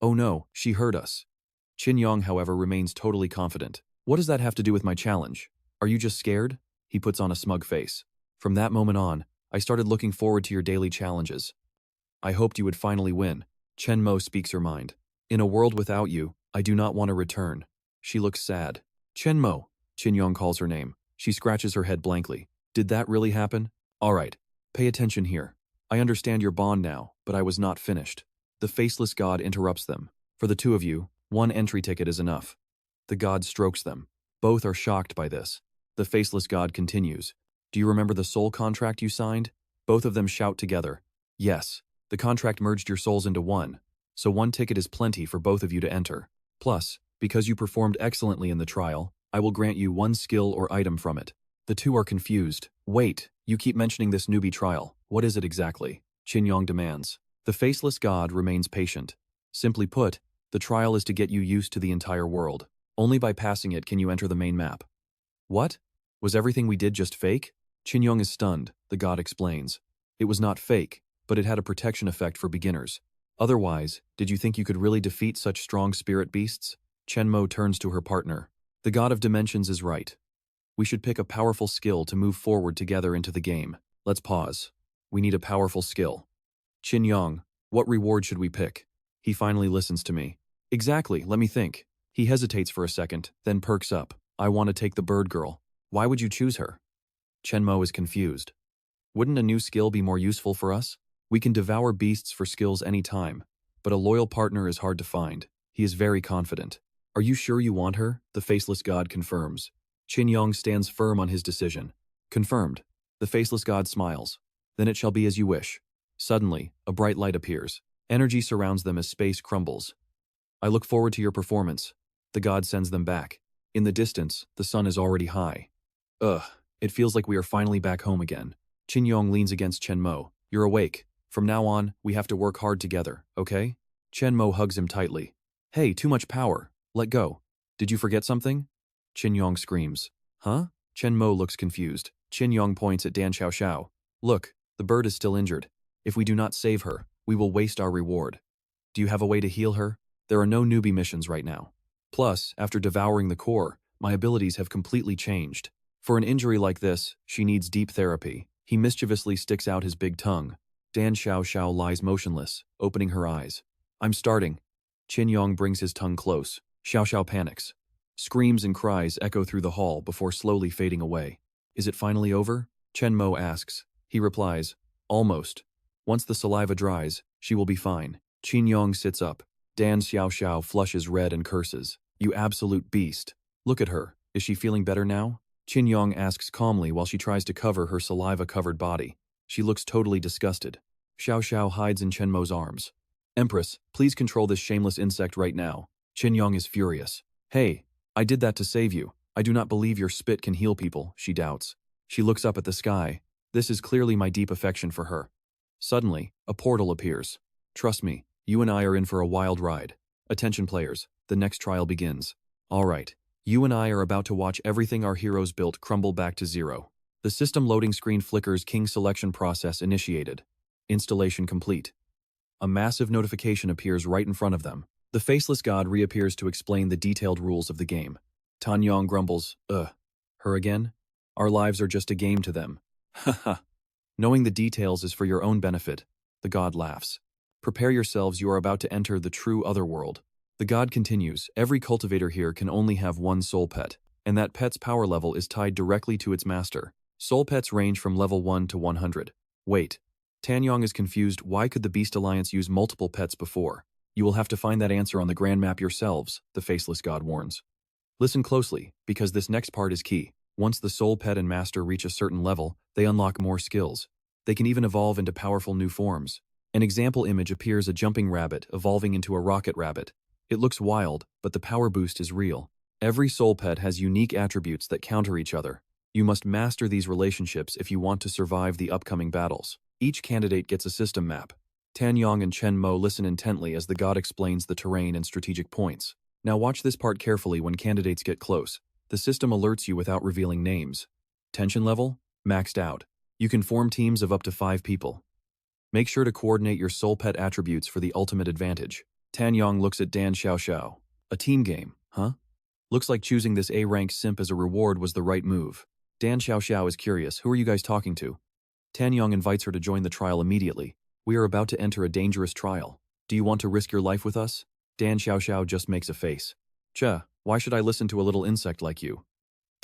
Speaker 1: Oh no, she heard us. Yong, however, remains totally confident. What does that have to do with my challenge? Are you just scared? He puts on a smug face. From that moment on, I started looking forward to your daily challenges. I hoped you would finally win. Chen Mo speaks her mind. In a world without you, I do not want to return. She looks sad. Chen Mo. Yong calls her name. She scratches her head blankly. Did that really happen? Alright, pay attention here. I understand your bond now, but I was not finished. The faceless god interrupts them. For the two of you, one entry ticket is enough. The god strokes them. Both are shocked by this. The faceless god continues. Do you remember the soul contract you signed? Both of them shout together. Yes, the contract merged your souls into one, so one ticket is plenty for both of you to enter. Plus, because you performed excellently in the trial, I will grant you one skill or item from it. The two are confused. Wait, you keep mentioning this newbie trial. What is it exactly? Yong demands. The faceless god remains patient. Simply put, the trial is to get you used to the entire world. Only by passing it can you enter the main map. What? Was everything we did just fake? Yong is stunned, the god explains. It was not fake, but it had a protection effect for beginners. Otherwise, did you think you could really defeat such strong spirit beasts? Chen Mo turns to her partner. The god of dimensions is right. We should pick a powerful skill to move forward together into the game. Let's pause. We need a powerful skill. Yong, what reward should we pick? He finally listens to me. Exactly, let me think. He hesitates for a second, then perks up. I want to take the bird girl. Why would you choose her? Chen Mo is confused. Wouldn't a new skill be more useful for us? We can devour beasts for skills any time, but a loyal partner is hard to find. He is very confident. Are you sure you want her? The faceless god confirms. Yong stands firm on his decision. Confirmed. The faceless god smiles. Then it shall be as you wish. Suddenly, a bright light appears. Energy surrounds them as space crumbles. I look forward to your performance. The god sends them back. In the distance, the sun is already high. Ugh, it feels like we are finally back home again. Yong leans against Chen Mo. You're awake. From now on, we have to work hard together, okay? Chen Mo hugs him tightly. Hey, too much power. Let go. Did you forget something? Yong screams. Huh? Chen Mo looks confused. Yong points at Dan Xiao. Look, the bird is still injured. If we do not save her, we will waste our reward. Do you have a way to heal her? There are no newbie missions right now. Plus, after devouring the core, my abilities have completely changed. For an injury like this, she needs deep therapy. He mischievously sticks out his big tongue. Dan Xiao lies motionless, opening her eyes. I'm starting. Yong brings his tongue close. Xiao panics. Screams and cries echo through the hall before slowly fading away. Is it finally over? Chen Mo asks. He replies, almost. Once the saliva dries, she will be fine. Yong sits up. Dan Xiao flushes red and curses. You absolute beast. Look at her. Is she feeling better now? Yong asks calmly while she tries to cover her saliva-covered body. She looks totally disgusted. Xiao hides in Chen Mo's arms. Empress, please control this shameless insect right now. Yong is furious. Hey, I did that to save you. I do not believe your spit can heal people, she doubts. She looks up at the sky. This is clearly my deep affection for her. Suddenly, a portal appears. Trust me, you and I are in for a wild ride. Attention players, the next trial begins. Alright, you and I are about to watch everything our heroes built crumble back to zero. The system loading screen flickers. King selection process initiated. Installation complete. A massive notification appears right in front of them. The faceless god reappears to explain the detailed rules of the game. Yong grumbles, her again? Our lives are just a game to them. Haha. Knowing the details is for your own benefit. The god laughs. Prepare yourselves, you are about to enter the true otherworld. The god continues, every cultivator here can only have one soul pet, and that pet's power level is tied directly to its master. Soul pets range from level 1 to 100. Wait. Yong is confused. Why could the Beast Alliance use multiple pets before? You will have to find that answer on the grand map yourselves, the faceless god warns. Listen closely, because this next part is key. Once the soul pet and master reach a certain level, they unlock more skills. They can even evolve into powerful new forms. An example image appears: a jumping rabbit evolving into a rocket rabbit. It looks wild, but the power boost is real. Every soul pet has unique attributes that counter each other. You must master these relationships if you want to survive the upcoming battles. Each candidate gets a system map. Yong and Chen Mo listen intently as the god explains the terrain and strategic points. Now watch this part carefully. When candidates get close, the system alerts you without revealing names. Tension level? Maxed out. You can form teams of up to 5 people. Make sure to coordinate your soul pet attributes for the ultimate advantage. Yong looks at Dan Xiaoxiao. A team game, huh? Looks like choosing this A-rank simp as a reward was the right move. Dan Xiaoxiao is curious. Who are you guys talking to? Yong invites her to join the trial immediately. We are about to enter a dangerous trial. Do you want to risk your life with us? Dan Xiaoxiao just makes a face. Why should I listen to a little insect like you?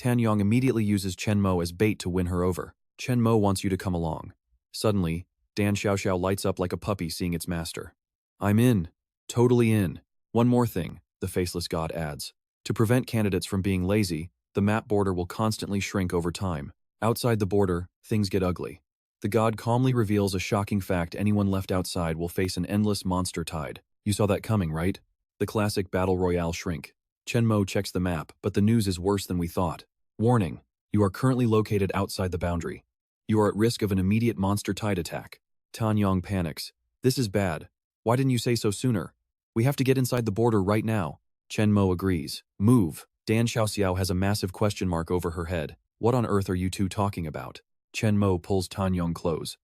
Speaker 1: Yong immediately uses Chen Mo as bait to win her over. Chen Mo wants you to come along. Suddenly, Dan Xiaoxiao lights up like a puppy seeing its master. I'm in. Totally in. One more thing, the faceless god adds. To prevent candidates from being lazy, the map border will constantly shrink over time. Outside the border, things get ugly. The god calmly reveals a shocking fact: anyone left outside will face an endless monster tide. You saw that coming, right? The classic battle royale shrink. Chen Mo checks the map, but the news is worse than we thought. Warning, you are currently located outside the boundary. You are at risk of an immediate monster tide attack. Yong panics. This is bad. Why didn't you say so sooner? We have to get inside the border right now. Chen Mo agrees. Move. Dan Xiaoxiao has a massive question mark over her head. What on earth are you two talking about? Chen Mo pulls Yong close.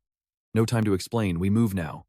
Speaker 1: No time to explain, we move now.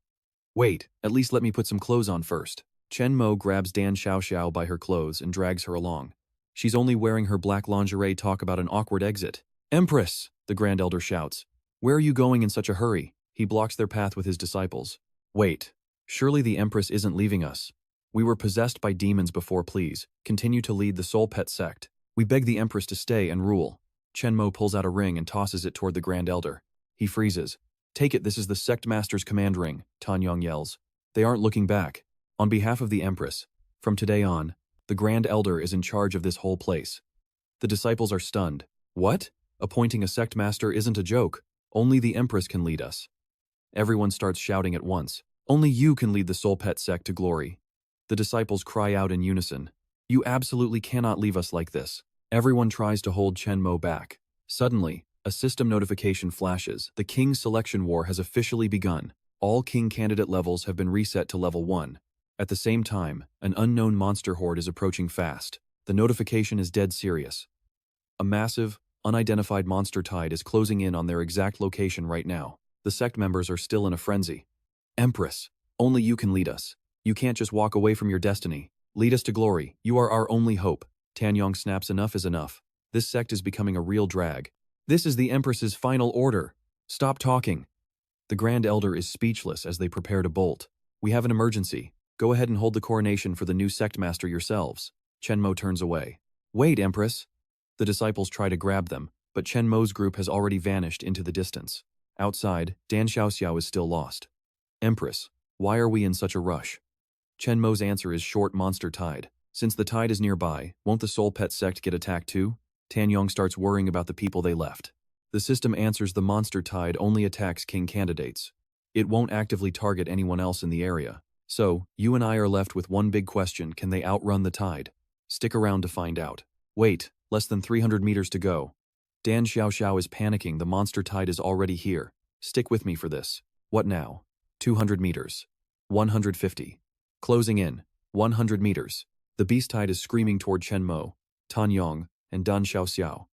Speaker 1: Wait, at least let me put some clothes on first. Chen Mo grabs Dan Xiaoxiao by her clothes and drags her along. She's only wearing her black lingerie. Talk about an awkward exit. Empress, the Grand Elder shouts. Where are you going in such a hurry? He blocks their path with his disciples. Wait, surely the Empress isn't leaving us. We were possessed by demons before. Please, continue to lead the soul pet sect. We beg the Empress to stay and rule. Chen Mo pulls out a ring and tosses it toward the Grand Elder. He freezes. Take it, this is the sect master's command ring, Yong yells. They aren't looking back. On behalf of the Empress, from today on, the Grand Elder is in charge of this whole place. The disciples are stunned. What? Appointing a sect master isn't a joke. Only the Empress can lead us. Everyone starts shouting at once. Only you can lead the soul pet sect to glory. The disciples cry out in unison. You absolutely cannot leave us like this. Everyone tries to hold Chen Mo back. Suddenly, a system notification flashes. The King's Selection War has officially begun. All King candidate levels have been reset to level 1. At the same time, an unknown monster horde is approaching fast. The notification is dead serious. A massive, unidentified monster tide is closing in on their exact location right now. The sect members are still in a frenzy. Empress, only you can lead us. You can't just walk away from your destiny. Lead us to glory. You are our only hope. Yong snaps. Enough is enough. This sect is becoming a real drag. This is the Empress's final order. Stop talking. The Grand Elder is speechless as they prepare to bolt. We have an emergency. Go ahead and hold the coronation for the new sect master yourselves. Chen Mo turns away. Wait, Empress. The disciples try to grab them, but Chen Mo's group has already vanished into the distance. Outside, Dan Xiaoxiao is still lost. Empress, why are we in such a rush? Chen Mo's answer is short: monster tide. Since the tide is nearby, won't the soul pet sect get attacked too? Yong starts worrying about the people they left. The system answers: the monster tide only attacks king candidates. It won't actively target anyone else in the area. So, you and I are left with one big question: can they outrun the tide? Stick around to find out. Wait, less than 300 meters to go. Dan Xiaoxiao is panicking. The monster tide is already here. Stick with me for this. What now? 200 meters. 150. Closing in. 100 meters. The beast tide is screaming toward Chen Mo, Yong, and Dan Xiaoxiao.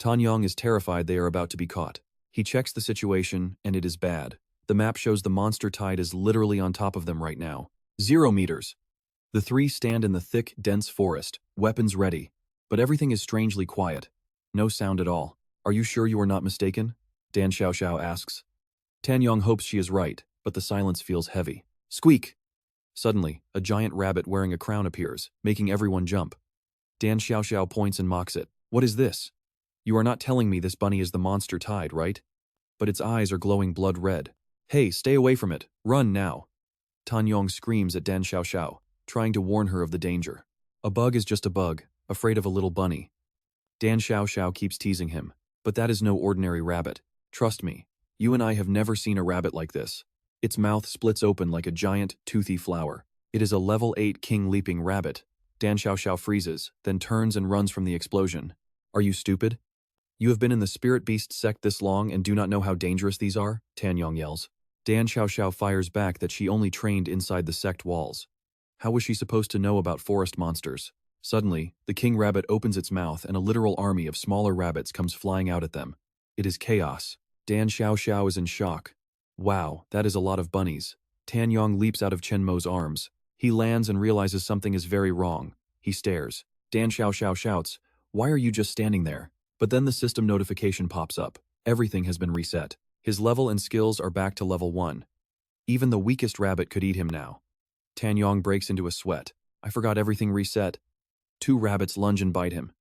Speaker 1: Yong is terrified they are about to be caught. He checks the situation, and it is bad. The map shows the monster tide is literally on top of them right now. 0 meters. The three stand in the thick, dense forest, weapons ready. But everything is strangely quiet. No sound at all. Are you sure you are not mistaken? Dan Xiaoxiao asks. Yong hopes she is right, but the silence feels heavy. Squeak! Suddenly, a giant rabbit wearing a crown appears, making everyone jump. Dan Xiaoxiao points and mocks it. What is this? You are not telling me this bunny is the monster tide, right? But its eyes are glowing blood red. Hey, stay away from it. Run now. Yong screams at Dan Xiaoxiao, trying to warn her of the danger. A bug is just a bug. afraid of a little bunny. Dan Xiao Xiao keeps teasing him. But that is no ordinary rabbit. Trust me, you and I have never seen a rabbit like this. Its mouth splits open like a giant, toothy flower. It is a level 8 king leaping rabbit. Dan Xiao Xiao freezes, then turns and runs from the explosion. Are you stupid? You have been in the spirit beast sect this long and do not know how dangerous these are? Tan Yong yells. Dan Xiao Xiao fires back that she only trained inside the sect walls. How was she supposed to know about forest monsters? Suddenly, the king rabbit opens its mouth and a literal army of smaller rabbits comes flying out at them. It is chaos. Dan Xiao Xiao is in shock. Wow, that is a lot of bunnies. Tan Yong leaps out of Chen Mo's arms. He lands and realizes something is very wrong. He stares. Dan Xiao Xiao shouts, "Why are you just standing there?" But then the system notification pops up. Everything has been reset. His level and skills are back to level 1. Even the weakest rabbit could eat him now. Tan Yong breaks into a sweat. I forgot everything reset. 2 rabbits lunge and bite him.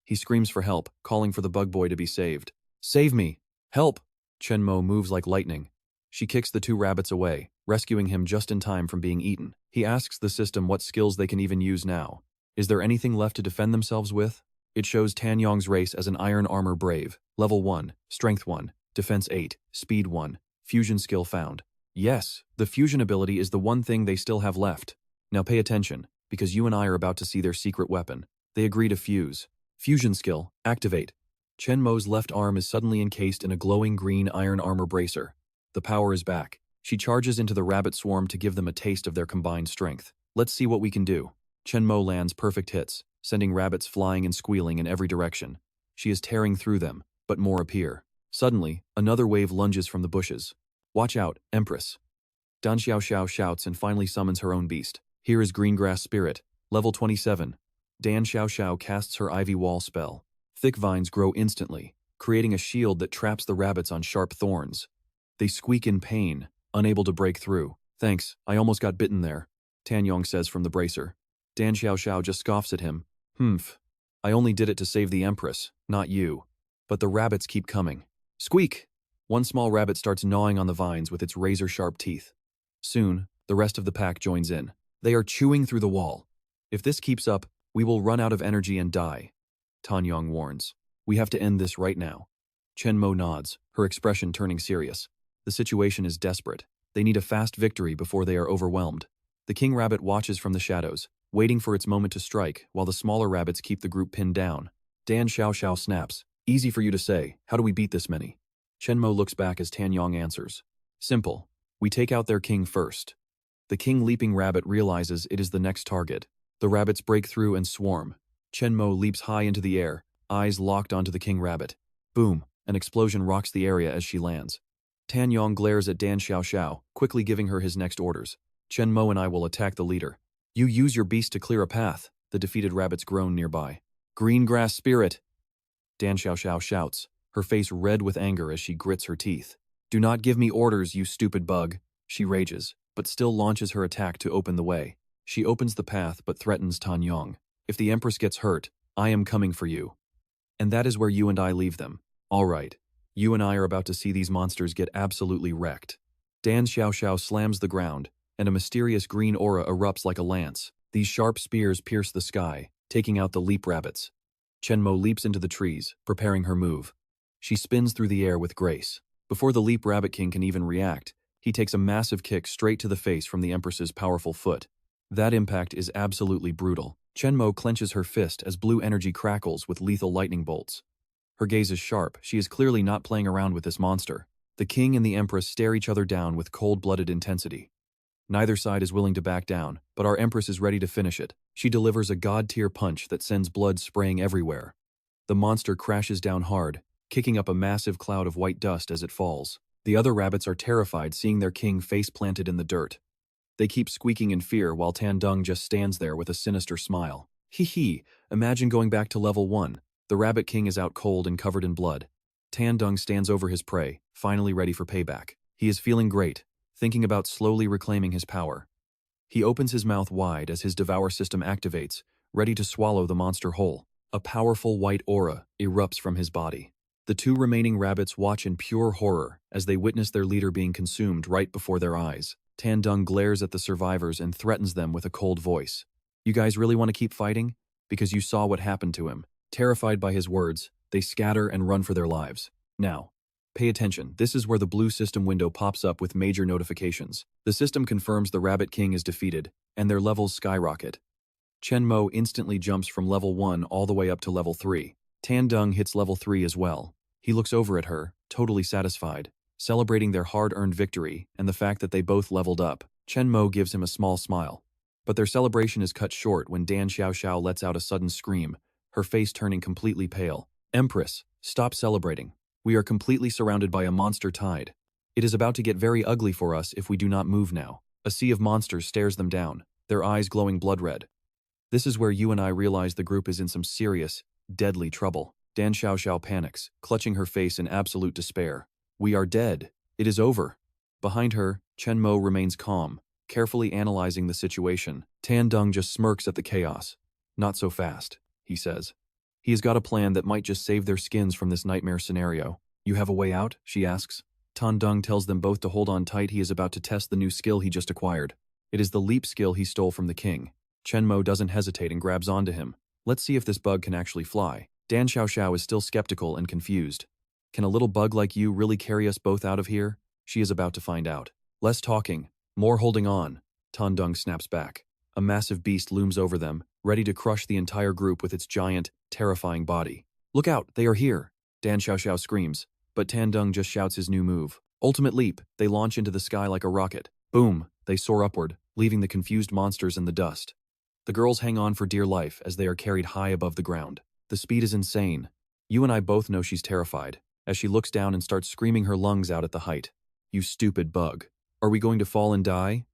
Speaker 1: He screams for help, calling for the bug boy to be saved. Save me! Help! Chen Mo moves like lightning. She kicks the 2 rabbits away, rescuing him just in time from being eaten. He asks the system what skills they can even use now. Is there anything left to defend themselves with? It shows Tan Yong's race as an Iron Armor Brave, Level 1, Strength 1, Defense 8, Speed 1, Fusion Skill found. Yes, the fusion ability is the one thing they still have left. Now pay attention, because you and I are about to see their secret weapon. They agree to fuse. Fusion Skill, activate. Chen Mo's left arm is suddenly encased in a glowing green iron armor bracer. The power is back. She charges into the rabbit swarm to give them a taste of their combined strength. Let's see what we can do. Chen Mo lands perfect hits, sending rabbits flying and squealing in every direction. She is tearing through them, but more appear. Suddenly, another wave lunges from the bushes. Watch out, Empress. Dan Xiao Xiao shouts and finally summons her own beast. Here is Greengrass Spirit, level 27. Dan Xiao Xiao casts her Ivy Wall spell. Thick vines grow instantly, creating a shield that traps the rabbits on sharp thorns. They squeak in pain, unable to break through. Thanks, I almost got bitten there, Tan Yong says from the bracer. Dan Xiao Xiao just scoffs at him. Humph. I only did it to save the Empress, not you. But the rabbits keep coming. Squeak! One small rabbit starts gnawing on the vines with its razor-sharp teeth. Soon, the rest of the pack joins in. They are chewing through the wall. If this keeps up, we will run out of energy and die, Tan Yong warns. We have to end this right now. Chen Mo nods, her expression turning serious. The situation is desperate. They need a fast victory before they are overwhelmed. The king rabbit watches from the shadows, waiting for its moment to strike, while the smaller rabbits keep the group pinned down. Dan Xiao Xiao snaps. Easy for you to say. How do we beat this many? Chen Mo looks back as Tan Yong answers. Simple. We take out their king first. The king leaping rabbit realizes it is the next target. The rabbits break through and swarm. Chen Mo leaps high into the air, eyes locked onto the king rabbit. Boom, an explosion rocks the area as she lands. Tan Yong glares at Dan Xiao Xiao, quickly giving her his next orders. Chen Mo and I will attack the leader. You use your beast to clear a path, the defeated rabbits groan nearby. Green grass spirit! Dan Xiao Xiao shouts, her face red with anger as she grits her teeth. Do not give me orders, you stupid bug, she rages, but still launches her attack to open the way. She opens the path but threatens Tan Yong. If the Empress gets hurt, I am coming for you. And that is where you and I leave them. All right. You and I are about to see these monsters get absolutely wrecked. Dan Xiao Xiao slams the ground, and a mysterious green aura erupts like a lance. These sharp spears pierce the sky, taking out the leap rabbits. Chen Mo leaps into the trees, preparing her move. She spins through the air with grace. Before the leap rabbit king can even react, he takes a massive kick straight to the face from the Empress's powerful foot. That impact is absolutely brutal. Chen Mo clenches her fist as blue energy crackles with lethal lightning bolts. Her gaze is sharp. She is clearly not playing around with this monster. The king and the Empress stare each other down with cold-blooded intensity. Neither side is willing to back down, but our Empress is ready to finish it. She delivers a god-tier punch that sends blood spraying everywhere. The monster crashes down hard, kicking up a massive cloud of white dust as it falls. The other rabbits are terrified seeing their king face-planted in the dirt. They keep squeaking in fear while Tan Dung just stands there with a sinister smile. Hee hee, imagine going back to level 1. The rabbit king is out cold and covered in blood. Tan Dung stands over his prey, finally ready for payback. He is feeling great, thinking about slowly reclaiming his power. He opens his mouth wide as his Devour system activates, ready to swallow the monster whole. A powerful white aura erupts from his body. The 2 remaining rabbits watch in pure horror as they witness their leader being consumed right before their eyes. Tan Dung glares at the survivors and threatens them with a cold voice. You guys really want to keep fighting? because you saw what happened to him. Terrified by his words, they scatter and run for their lives. Now, pay attention. This is where the blue system window pops up with major notifications. The system confirms the Rabbit King is defeated, and their levels skyrocket. Chen Mo instantly jumps from level 1 all the way up to level 3. Tan Dung hits level 3 as well. He looks over at her, totally satisfied, celebrating their hard-earned victory and the fact that they both leveled up. Chen Mo gives him a small smile. But their celebration is cut short when Dan Xiaoxiao lets out a sudden scream, her face turning completely pale. Empress, stop celebrating. We are completely surrounded by a monster tide. It is about to get very ugly for us if we do not move now. A sea of monsters stares them down, their eyes glowing blood red. This is where you and I realize the group is in some serious, deadly trouble. Dan Xiaoxiao panics, clutching her face in absolute despair. We are dead. It is over. Behind her, Chen Mo remains calm, carefully analyzing the situation. Tan Dung just smirks at the chaos. Not so fast, he says. He has got a plan that might just save their skins from this nightmare scenario. You have a way out? She asks. Tan Dung tells them both to hold on tight. He is about to test the new skill he just acquired. It is the leap skill he stole from the king. Chen Mo doesn't hesitate and grabs onto him. Let's see if this bug can actually fly. Dan Xiaoxiao is still skeptical and confused. Can a little bug like you really carry us both out of here? She is about to find out. Less talking, more holding on. Tan Dung snaps back. A massive beast looms over them, ready to crush the entire group with its giant, terrifying body. Look out, they are here! Dan Xiaoxiao screams, but Tan Dung just shouts his new move. Ultimate leap. They launch into the sky like a rocket. Boom! They soar upward, leaving the confused monsters in the dust. The girls hang on for dear life as they are carried high above the ground. The speed is insane. You and I both know she's terrified, as she looks down and starts screaming her lungs out at the height. You stupid bug. Are we going to fall and die?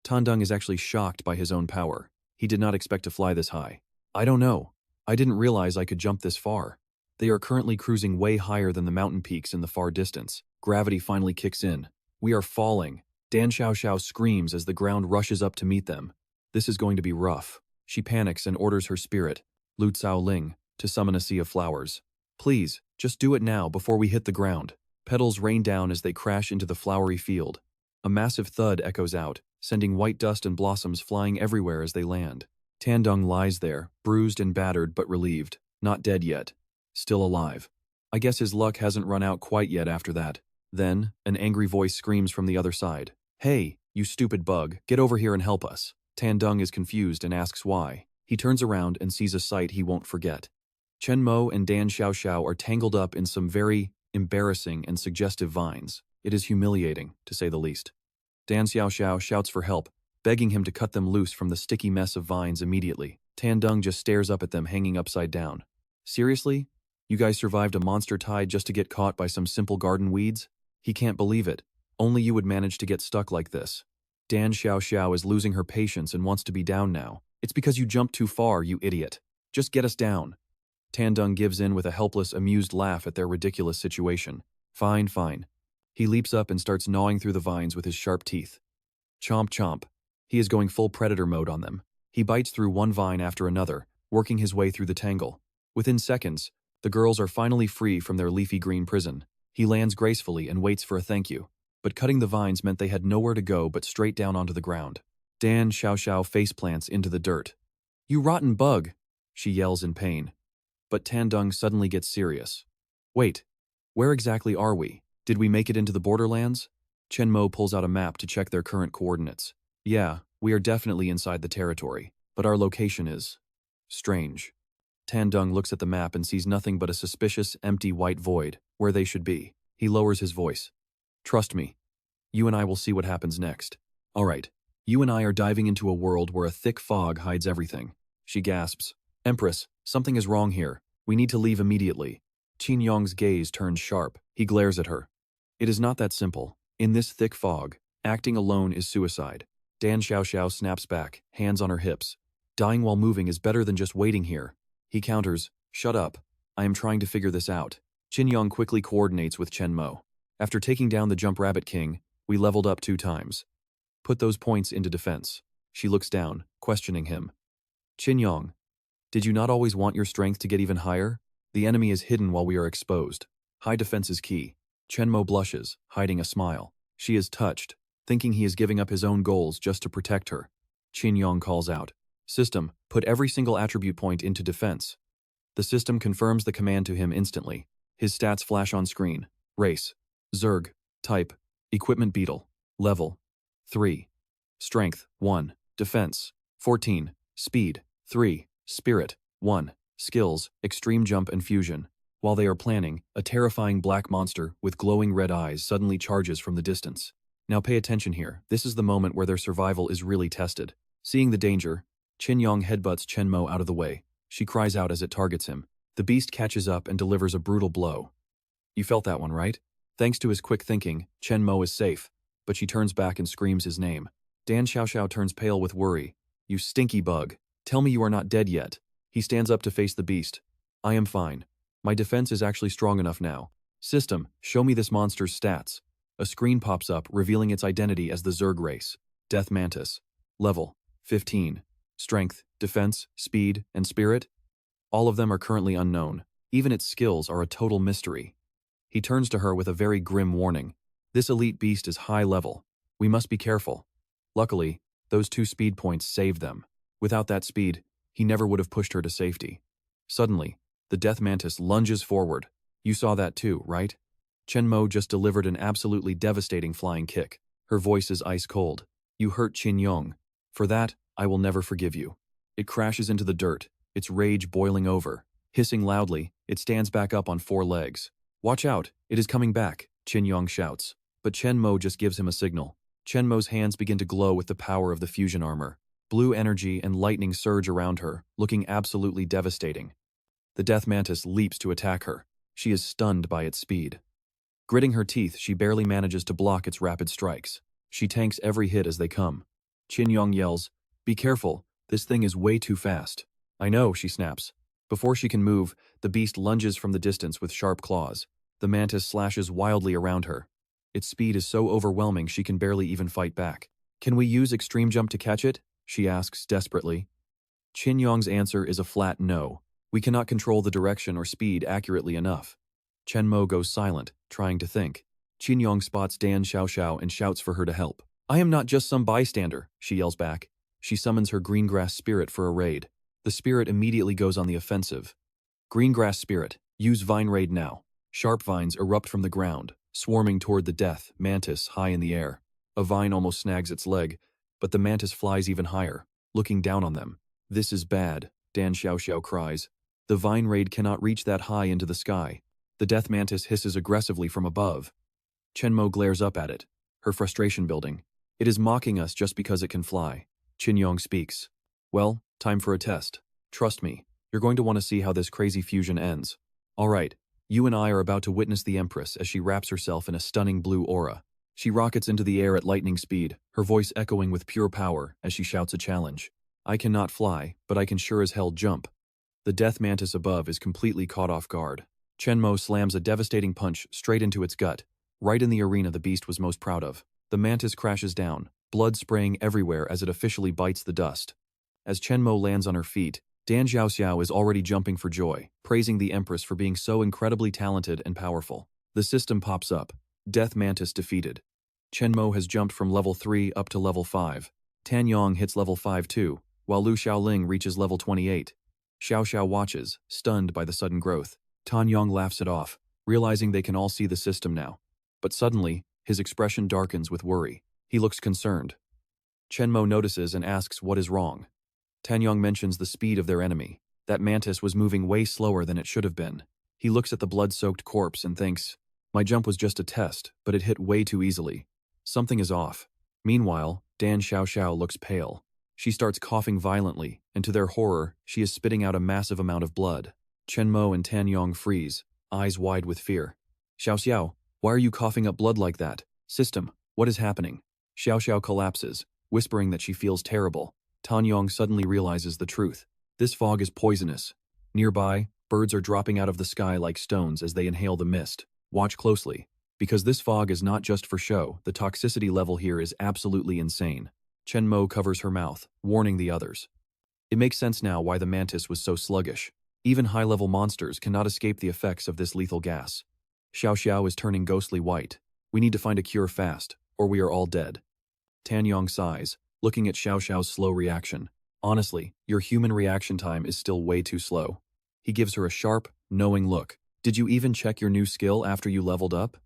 Speaker 1: Tan Dung is actually shocked by his own power. He did not expect to fly this high. I don't know. I didn't realize I could jump this far. They are currently cruising way higher than the mountain peaks in the far distance. Gravity finally kicks in. We are falling. Dan Xiaoxiao screams as the ground rushes up to meet them. This is going to be rough. She panics and orders her spirit, Lu Cao Ling, to summon a sea of flowers. Please, just do it now before we hit the ground. Petals rain down as they crash into the flowery field. A massive thud echoes out, sending white dust and blossoms flying everywhere as they land. Tan Dung lies there, bruised and battered but relieved. Not dead yet. Still alive. I guess his luck hasn't run out quite yet after that. Then, an angry voice screams from the other side. Hey, you stupid bug, get over here and help us. Tan Dung is confused and asks why. He turns around and sees a sight he won't forget. Chen Mo and Dan Xiaoxiao are tangled up in some very embarrassing and suggestive vines. It is humiliating, to say the least. Dan Xiaoxiao shouts for help, begging him to cut them loose from the sticky mess of vines immediately. Tan Dung just stares up at them hanging upside down. Seriously? You guys survived a monster tide just to get caught by some simple garden weeds? He can't believe it. Only you would manage to get stuck like this. Dan Xiaoxiao is losing her patience and wants to be down now. It's because you jumped too far, you idiot. Just get us down. Tan Dung gives in with a helpless, amused laugh at their ridiculous situation. Fine, fine. He leaps up and starts gnawing through the vines with his sharp teeth. Chomp chomp. He is going full predator mode on them. He bites through one vine after another, working his way through the tangle. Within seconds, the girls are finally free from their leafy green prison. He lands gracefully and waits for a thank you. But cutting the vines meant they had nowhere to go but straight down onto the ground. Dan Xiaoxiao faceplants into the dirt. You rotten bug, she yells in pain. But Tan Dung suddenly gets serious. Wait, where exactly are we? Did we make it into the borderlands? Chen Mo pulls out a map to check their current coordinates. Yeah, we are definitely inside the territory, but our location is strange. Tan Dung looks at the map and sees nothing but a suspicious, empty white void, where they should be. He lowers his voice. Trust me. You and I will see what happens next. All right. You and I are diving into a world where a thick fog hides everything. She gasps. Empress, something is wrong here. We need to leave immediately. Qin Yong's gaze turns sharp. He glares at her. It is not that simple. In this thick fog, acting alone is suicide. Dan Xiaoxiao snaps back, hands on her hips. Dying while moving is better than just waiting here. He counters, shut up. I am trying to figure this out. Qin Yong quickly coordinates with Chen Mo. After taking down the Jump Rabbit King, we leveled up 2 times. Put those points into defense. She looks down, questioning him. Qin Yong, did you not always want your strength to get even higher? The enemy is hidden while we are exposed. High defense is key. Chen Mo blushes, hiding a smile. She is touched, thinking he is giving up his own goals just to protect her. Qin Yong calls out. System, put every single attribute point into defense. The system confirms the command to him instantly. His stats flash on screen. Race, Zerg. Type, Equipment Beetle. Level, 3. Strength, 1. Defense, 14. Speed, 3. Spirit, 1. Skills, Extreme Jump and Fusion. While they are planning, a terrifying black monster with glowing red eyes suddenly charges from the distance. Now pay attention here, this is the moment where their survival is really tested. Seeing the danger, Yong headbutts Chen Mo out of the way. She cries out as it targets him. The beast catches up and delivers a brutal blow. You felt that one, right? Thanks to his quick thinking, Chen Mo is safe, but she turns back and screams his name. Dan Xiaoxiao turns pale with worry. You stinky bug. Tell me you are not dead yet. He stands up to face the beast. I am fine. My defense is actually strong enough now. System, show me this monster's stats. A screen pops up, revealing its identity as the Zerg race. Death Mantis. Level, 15. Strength, defense, speed, and spirit? All of them are currently unknown. Even its skills are a total mystery. He turns to her with a very grim warning. This elite beast is high level. We must be careful. Luckily, those 2 speed points saved them. Without that speed, he never would have pushed her to safety. Suddenly, the Death Mantis lunges forward. You saw that too, right? Chen Mo just delivered an absolutely devastating flying kick. Her voice is ice cold. You hurt Qin Yong. For that, I will never forgive you. It crashes into the dirt, its rage boiling over. Hissing loudly, it stands back up on 4 legs. Watch out, it is coming back, Qin Yong shouts. But Chen Mo just gives him a signal. Chen Mo's hands begin to glow with the power of the fusion armor. Blue energy and lightning surge around her, looking absolutely devastating. The Death Mantis leaps to attack her. She is stunned by its speed. Gritting her teeth, she barely manages to block its rapid strikes. She tanks every hit as they come. Qin Yong yells, "Be careful, this thing is way too fast." I know, she snaps. Before she can move, the beast lunges from the distance with sharp claws. The mantis slashes wildly around her. Its speed is so overwhelming she can barely even fight back. Can we use Extreme Jump to catch it? She asks desperately. Qin Yong's answer is a flat no. We cannot control the direction or speed accurately enough. Chen Mo goes silent, trying to think. Qin Yong spots Dan Xiaoxiao and shouts for her to help. I am not just some bystander, she yells back. She summons her Greengrass Spirit for a raid. The spirit immediately goes on the offensive. Greengrass Spirit, use Vine Raid now. Sharp vines erupt from the ground, swarming toward the Death Mantis high in the air. A vine almost snags its leg, but the mantis flies even higher, looking down on them. This is bad, Dan Xiaoxiao cries. The Vine Raid cannot reach that high into the sky. The Death Mantis hisses aggressively from above. Chen Mo glares up at it, her frustration building. It is mocking us just because it can fly. Qin Yong speaks. Well, time for a test. Trust me, you're going to want to see how this crazy fusion ends. All right, you and I are about to witness the Empress as she wraps herself in a stunning blue aura. She rockets into the air at lightning speed, her voice echoing with pure power as she shouts a challenge. I cannot fly, but I can sure as hell jump. The Death Mantis above is completely caught off guard. Chen Mo slams a devastating punch straight into its gut, right in the arena the beast was most proud of. The mantis crashes down, blood spraying everywhere as it officially bites the dust. As Chen Mo lands on her feet, Dan Xiaoxiao is already jumping for joy, praising the Empress for being so incredibly talented and powerful. The system pops up. Death Mantis defeated. Chen Mo has jumped from level 3 up to level 5. Tan Yong hits level 5 too, while Lu Xiaoling reaches level 28. Xiaoxiao watches, stunned by the sudden growth. Tan Yong laughs it off, realizing they can all see the system now. But suddenly, his expression darkens with worry. He looks concerned. Chen Mo notices and asks what is wrong. Tan Yong mentions the speed of their enemy. That mantis was moving way slower than it should have been. He looks at the blood-soaked corpse and thinks, my jump was just a test, but it hit way too easily. Something is off. Meanwhile, Dan Xiaoxiao looks pale. She starts coughing violently, and to their horror, she is spitting out a massive amount of blood. Chen Mo and Tan Yong freeze, eyes wide with fear. Xiaoxiao, why are you coughing up blood like that? System, what is happening? Xiaoxiao collapses, whispering that she feels terrible. Tan Yong suddenly realizes the truth. This fog is poisonous. Nearby, birds are dropping out of the sky like stones as they inhale the mist. Watch closely. Because this fog is not just for show, the toxicity level here is absolutely insane. Chen Mo covers her mouth, warning the others. It makes sense now why the mantis was so sluggish. Even high-level monsters cannot escape the effects of this lethal gas. Xiaoxiao is turning ghostly white. We need to find a cure fast, or we are all dead. Tan Yong sighs, looking at Xiaoxiao's slow reaction. Honestly, your human reaction time is still way too slow. He gives her a sharp, knowing look. Did you even check your new skill after you leveled up?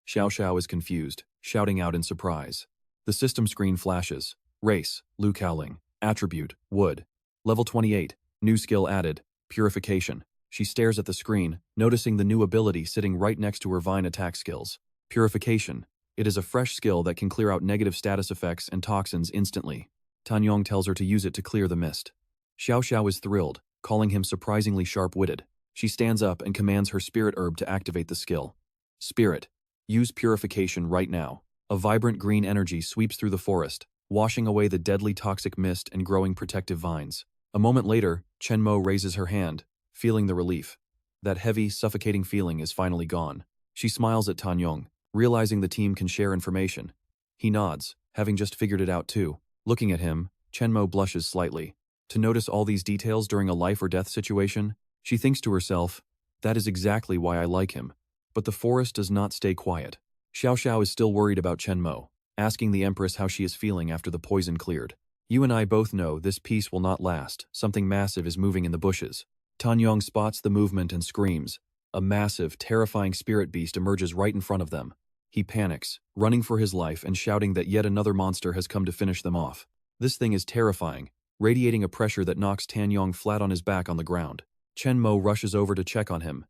Speaker 1: Xiao Xiao is confused, shouting out in surprise. The system screen flashes. Race, Lu Caoling. Attribute, Wood. Level 28, new skill added, Purification. She stares at the screen, noticing the new ability sitting right next to her Vine attack skills. Purification. It is a fresh skill that can clear out negative status effects and toxins instantly. Yong tells her to use it to clear the mist. Xiao Xiao is thrilled, calling him surprisingly sharp-witted. She stands up and commands her spirit herb to activate the skill. Spirit. Use purification right now. A vibrant green energy sweeps through the forest, washing away the deadly toxic mist and growing protective vines. A moment later, Chen Mo raises her hand, feeling the relief. That heavy, suffocating feeling is finally gone. She smiles at Yong, realizing the team can share information. He nods, having just figured it out too. Looking at him, Chen Mo blushes slightly. To notice all these details during a life or death situation, she thinks to herself, that is exactly why I like him. But the forest does not stay quiet. Xiao Xiao is still worried about Chen Mo, asking the Empress how she is feeling after the poison cleared. You and I both know this peace will not last. Something massive is moving in the bushes. Yong spots the movement and screams. A massive, terrifying spirit beast emerges right in front of them. He panics, running for his life and shouting that yet another monster has come to finish them off. This thing is terrifying, radiating a pressure that knocks Yong flat on his back on the ground. Chen Mo rushes over to check on him.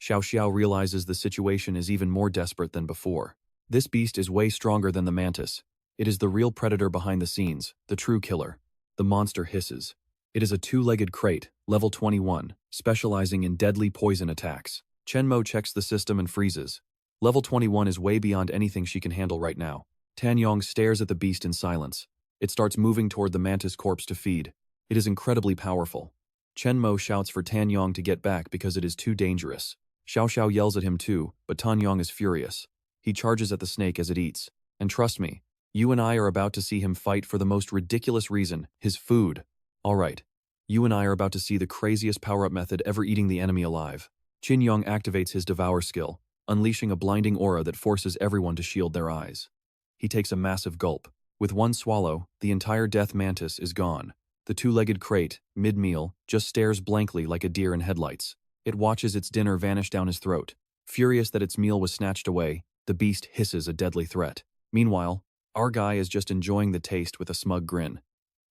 Speaker 1: Xiao Xiao realizes the situation is even more desperate than before. This beast is way stronger than the mantis. It is the real predator behind the scenes, the true killer. The monster hisses. It is a two-legged crate, level 21, specializing in deadly poison attacks. Chen Mo checks the system and freezes. Level 21 is way beyond anything she can handle right now. Yong stares at the beast in silence. It starts moving toward the mantis corpse to feed. It is incredibly powerful. Chen Mo shouts for Yong to get back because it is too dangerous. Xiao Xiao yells at him too, but Yong is furious. He charges at the snake as it eats. And trust me, you and I are about to see him fight for the most ridiculous reason, his food. Alright. You and I are about to see the craziest power-up method ever eating the enemy alive. Yong activates his Devour skill, unleashing a blinding aura that forces everyone to shield their eyes. He takes a massive gulp. With one swallow, the entire death mantis is gone. The two-legged crate, mid-meal, just stares blankly like a deer in headlights. It watches its dinner vanish down his throat. Furious that its meal was snatched away, the beast hisses a deadly threat. Meanwhile, our guy is just enjoying the taste with a smug grin.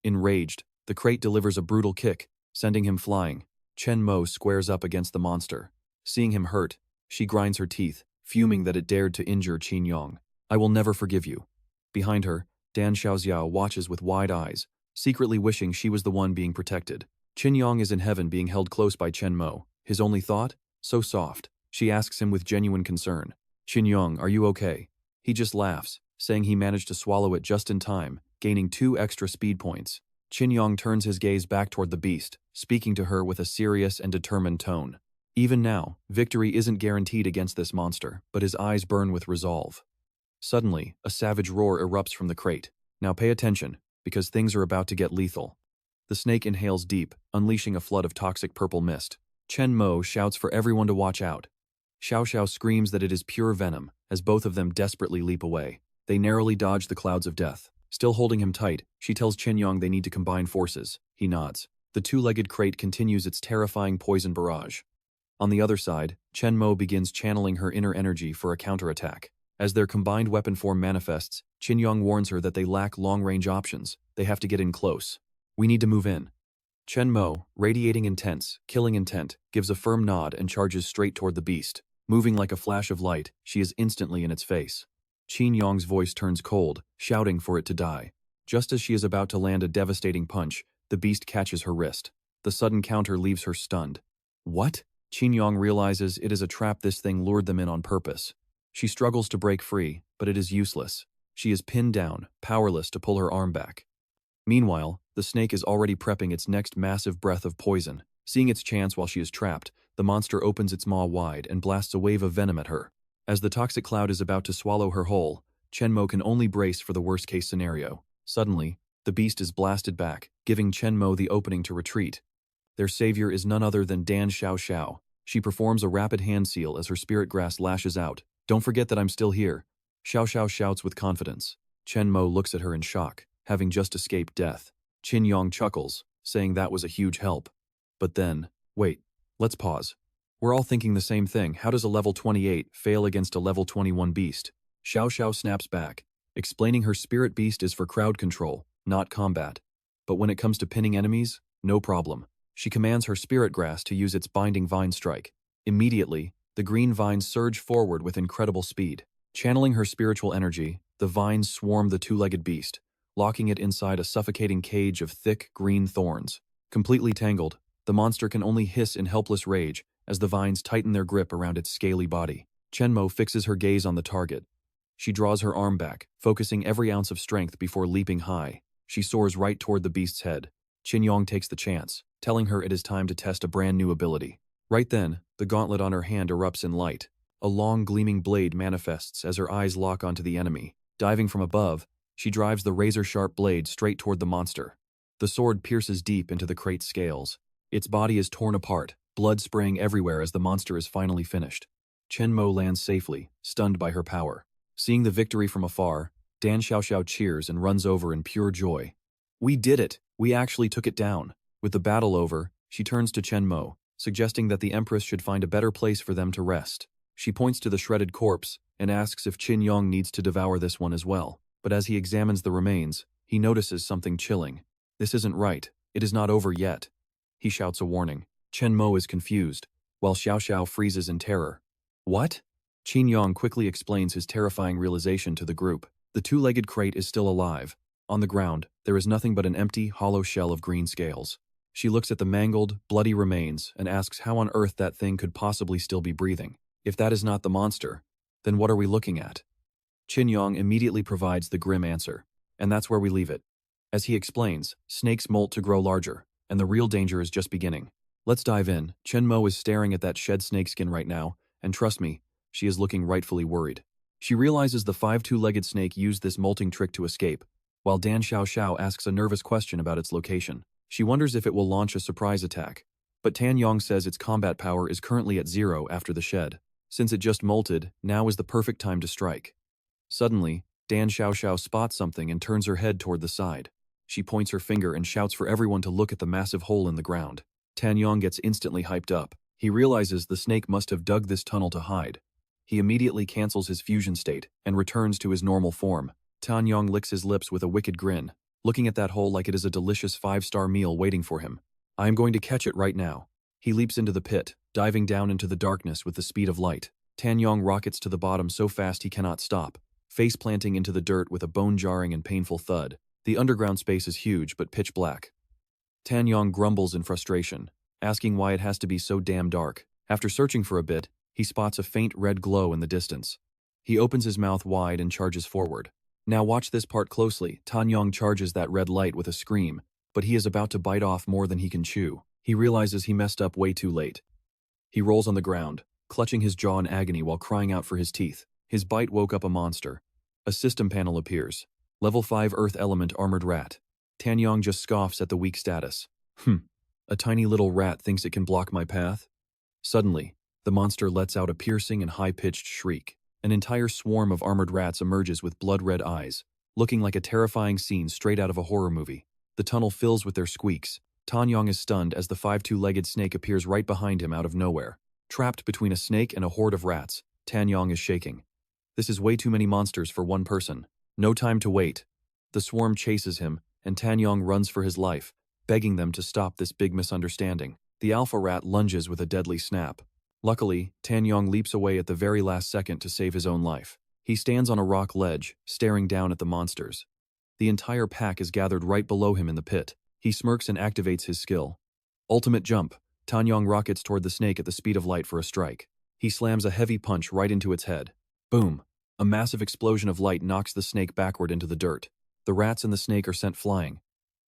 Speaker 1: Enraged, the crate delivers a brutal kick, sending him flying. Chen Mo squares up against the monster. Seeing him hurt, she grinds her teeth, fuming that it dared to injure Yong. I will never forgive you. Behind her, Dan Xiaoxiao watches with wide eyes, secretly wishing she was the one being protected. Yong is in heaven being held close by Chen Mo. His only thought? So soft. She asks him with genuine concern. Yong, are you okay? He just laughs, saying he managed to swallow it just in time, gaining 2 extra speed points. Yong turns his gaze back toward the beast, speaking to her with a serious and determined tone. Even now, victory isn't guaranteed against this monster, but his eyes burn with resolve. Suddenly, a savage roar erupts from the crate. Now pay attention, because things are about to get lethal. The snake inhales deep, unleashing a flood of toxic purple mist. Chen Mo shouts for everyone to watch out. Xiao Xiao screams that it is pure venom, as both of them desperately leap away. They narrowly dodge the clouds of death. Still holding him tight, she tells Yong they need to combine forces. He nods. The two-legged crate continues its terrifying poison barrage. On the other side, Chen Mo begins channeling her inner energy for a counterattack. As their combined weapon form manifests, Yong warns her that they lack long-range options. They have to get in close. We need to move in. Chen Mo, radiating intense, killing intent, gives a firm nod and charges straight toward the beast. Moving like a flash of light, she is instantly in its face. Yong's voice turns cold, shouting for it to die. Just as she is about to land a devastating punch, the beast catches her wrist. The sudden counter leaves her stunned. What? Yong realizes it is a trap this thing lured them in on purpose. She struggles to break free, but it is useless. She is pinned down, powerless to pull her arm back. Meanwhile, the snake is already prepping its next massive breath of poison. Seeing its chance while she is trapped, the monster opens its maw wide and blasts a wave of venom at her. As the toxic cloud is about to swallow her whole, Chen Mo can only brace for the worst-case scenario. Suddenly, the beast is blasted back, giving Chen Mo the opening to retreat. Their savior is none other than Dan Xiaoxiao. She performs a rapid hand seal as her spirit grass lashes out. Don't forget that I'm still here. Xiaoxiao shouts with confidence. Chen Mo looks at her in shock, having just escaped death. Chen Yong chuckles, saying that was a huge help. But then, wait, let's pause. We're all thinking the same thing. How does a level 28 fail against a level 21 beast? Xiao Xiao snaps back, explaining her spirit beast is for crowd control, not combat. But when it comes to pinning enemies, no problem. She commands her spirit grass to use its binding vine strike. Immediately, the green vines surge forward with incredible speed. Channeling her spiritual energy, the vines swarm the two-legged beast, locking it inside a suffocating cage of thick, green thorns. Completely tangled, the monster can only hiss in helpless rage as the vines tighten their grip around its scaly body. Chen Mo fixes her gaze on the target. She draws her arm back, focusing every ounce of strength before leaping high. She soars right toward the beast's head. Chen Yong takes the chance, telling her it is time to test a brand new ability. Right then, the gauntlet on her hand erupts in light. A long gleaming blade manifests as her eyes lock onto the enemy. Diving from above, she drives the razor-sharp blade straight toward the monster. The sword pierces deep into the crate's scales. Its body is torn apart, blood spraying everywhere as the monster is finally finished. Chen Mo lands safely, stunned by her power. Seeing the victory from afar, Dan Xiaoxiao cheers and runs over in pure joy. "We did it! We actually took it down." With the battle over, she turns to Chen Mo, suggesting that the Empress should find a better place for them to rest. She points to the shredded corpse and asks if Chen Yong needs to devour this one as well. But as he examines the remains, he notices something chilling. "This isn't right. It is not over yet." He shouts a warning. Chen Mo is confused, while Xiao Xiao freezes in terror. "What?" Chen Yong quickly explains his terrifying realization to the group. The two-legged crate is still alive. On the ground, there is nothing but an empty, hollow shell of green scales. She looks at the mangled, bloody remains and asks how on earth that thing could possibly still be breathing. If that is not the monster, then what are we looking at? Chen Yong immediately provides the grim answer, and that's where we leave it. As he explains, snakes molt to grow larger, and the real danger is just beginning. Let's dive in. Chen Mo is staring at that shed snakeskin right now, and trust me, she is looking rightfully worried. She realizes the 5 two-legged snake used this molting trick to escape, while Dan Xiaoxiao asks a nervous question about its location. She wonders if it will launch a surprise attack, but Tan Yong says its combat power is currently at 0 after the shed. Since it just molted, now is the perfect time to strike. Suddenly, Dan Xiaoxiao spots something and turns her head toward the side. She points her finger and shouts for everyone to look at the massive hole in the ground. Tan Yong gets instantly hyped up. He realizes the snake must have dug this tunnel to hide. He immediately cancels his fusion state and returns to his normal form. Tan Yong licks his lips with a wicked grin, looking at that hole like it is a delicious 5-star meal waiting for him. "I am going to catch it right now." He leaps into the pit, diving down into the darkness with the speed of light. Tan Yong rockets to the bottom so fast he cannot stop, face planting into the dirt with a bone-jarring and painful thud. The underground space is huge but pitch black. Tan Yong grumbles in frustration, asking why it has to be so damn dark. After searching for a bit, he spots a faint red glow in the distance. He opens his mouth wide and charges forward. Now watch this part closely. Tan Yong charges that red light with a scream, but he is about to bite off more than he can chew. He realizes he messed up way too late. He rolls on the ground, clutching his jaw in agony while crying out for his teeth. His bite woke up a monster. A system panel appears. Level 5 Earth Element Armored Rat. Tan Yong just scoffs at the weak status. A tiny little rat thinks it can block my path? Suddenly, the monster lets out a piercing and high-pitched shriek. An entire swarm of armored rats emerges with blood-red eyes, looking like a terrifying scene straight out of a horror movie. The tunnel fills with their squeaks. Tan Yong is stunned as the 5 two-legged snake appears right behind him out of nowhere. Trapped between a snake and a horde of rats, Tan Yong is shaking. This is way too many monsters for one person. No time to wait. The swarm chases him, and Tan Yong runs for his life, begging them to stop this big misunderstanding. The alpha rat lunges with a deadly snap. Luckily, Tan Yong leaps away at the very last second to save his own life. He stands on a rock ledge, staring down at the monsters. The entire pack is gathered right below him in the pit. He smirks and activates his skill. Ultimate jump. Tan Yong rockets toward the snake at the speed of light for a strike. He slams a heavy punch right into its head. Boom! A massive explosion of light knocks the snake backward into the dirt. The rats and the snake are sent flying.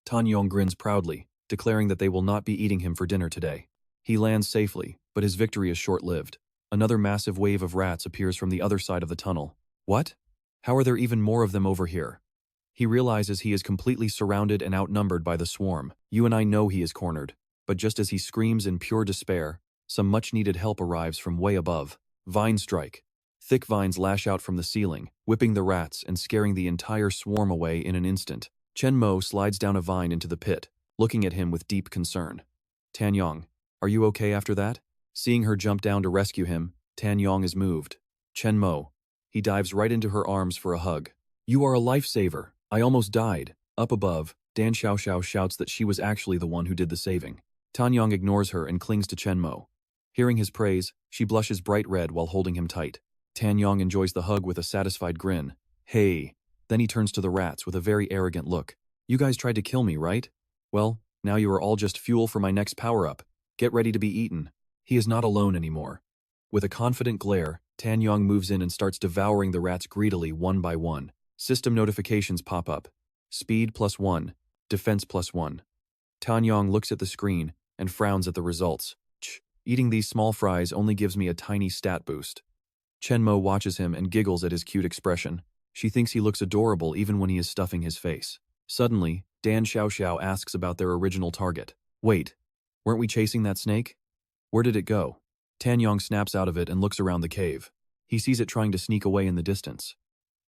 Speaker 1: Tan Yong grins proudly, declaring that they will not be eating him for dinner today. He lands safely, but his victory is short-lived. Another massive wave of rats appears from the other side of the tunnel. What? How are there even more of them over here? He realizes he is completely surrounded and outnumbered by the swarm. You and I know he is cornered. But just as he screams in pure despair, some much-needed help arrives from way above. Vine strike. Thick vines lash out from the ceiling, whipping the rats and scaring the entire swarm away in an instant. Chen Mo slides down a vine into the pit, looking at him with deep concern. Tan Yong, are you okay after that? Seeing her jump down to rescue him, Tan Yong is moved. Chen Mo. He dives right into her arms for a hug. You are a lifesaver. I almost died. Up above, Dan Xiaoxiao shouts that she was actually the one who did the saving. Tan Yong ignores her and clings to Chen Mo. Hearing his praise, she blushes bright red while holding him tight. Tan Yong enjoys the hug with a satisfied grin. Hey. Then he turns to the rats with a very arrogant look. You guys tried to kill me, right? Well, now you are all just fuel for my next power-up. Get ready to be eaten. He is not alone anymore. With a confident glare, Tan Yong moves in and starts devouring the rats greedily one by one. System notifications pop up. Speed +1. Defense +1. Tan Yong looks at the screen and frowns at the results. Eating these small fries only gives me a tiny stat boost. Chen Mo watches him and giggles at his cute expression. She thinks he looks adorable even when he is stuffing his face. Suddenly, Dan Xiaoxiao asks about their original target. Wait, weren't we chasing that snake? Where did it go? Tan Yong snaps out of it and looks around the cave. He sees it trying to sneak away in the distance.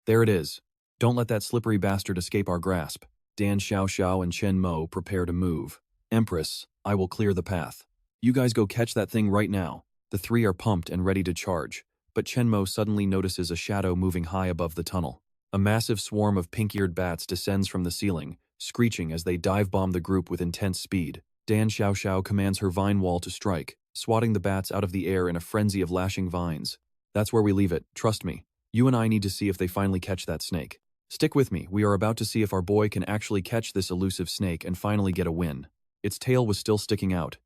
Speaker 1: There it is. Don't let that slippery bastard escape our grasp. Dan Xiaoxiao and Chen Mo prepare to move. Empress, I will clear the path. You guys go catch that thing right now. The three are pumped and ready to charge, but Chen Mo suddenly notices a shadow moving high above the tunnel. A massive swarm of pink-eared bats descends from the ceiling, screeching as they dive-bomb the group with intense speed. Dan Xiaoxiao commands her vine wall to strike, swatting the bats out of the air in a frenzy of lashing vines. That's where we leave it, trust me. You and I need to see if they finally catch that snake. Stick with me, we are about to see if our boy can actually catch this elusive snake and finally get a win. Its tail was still sticking out.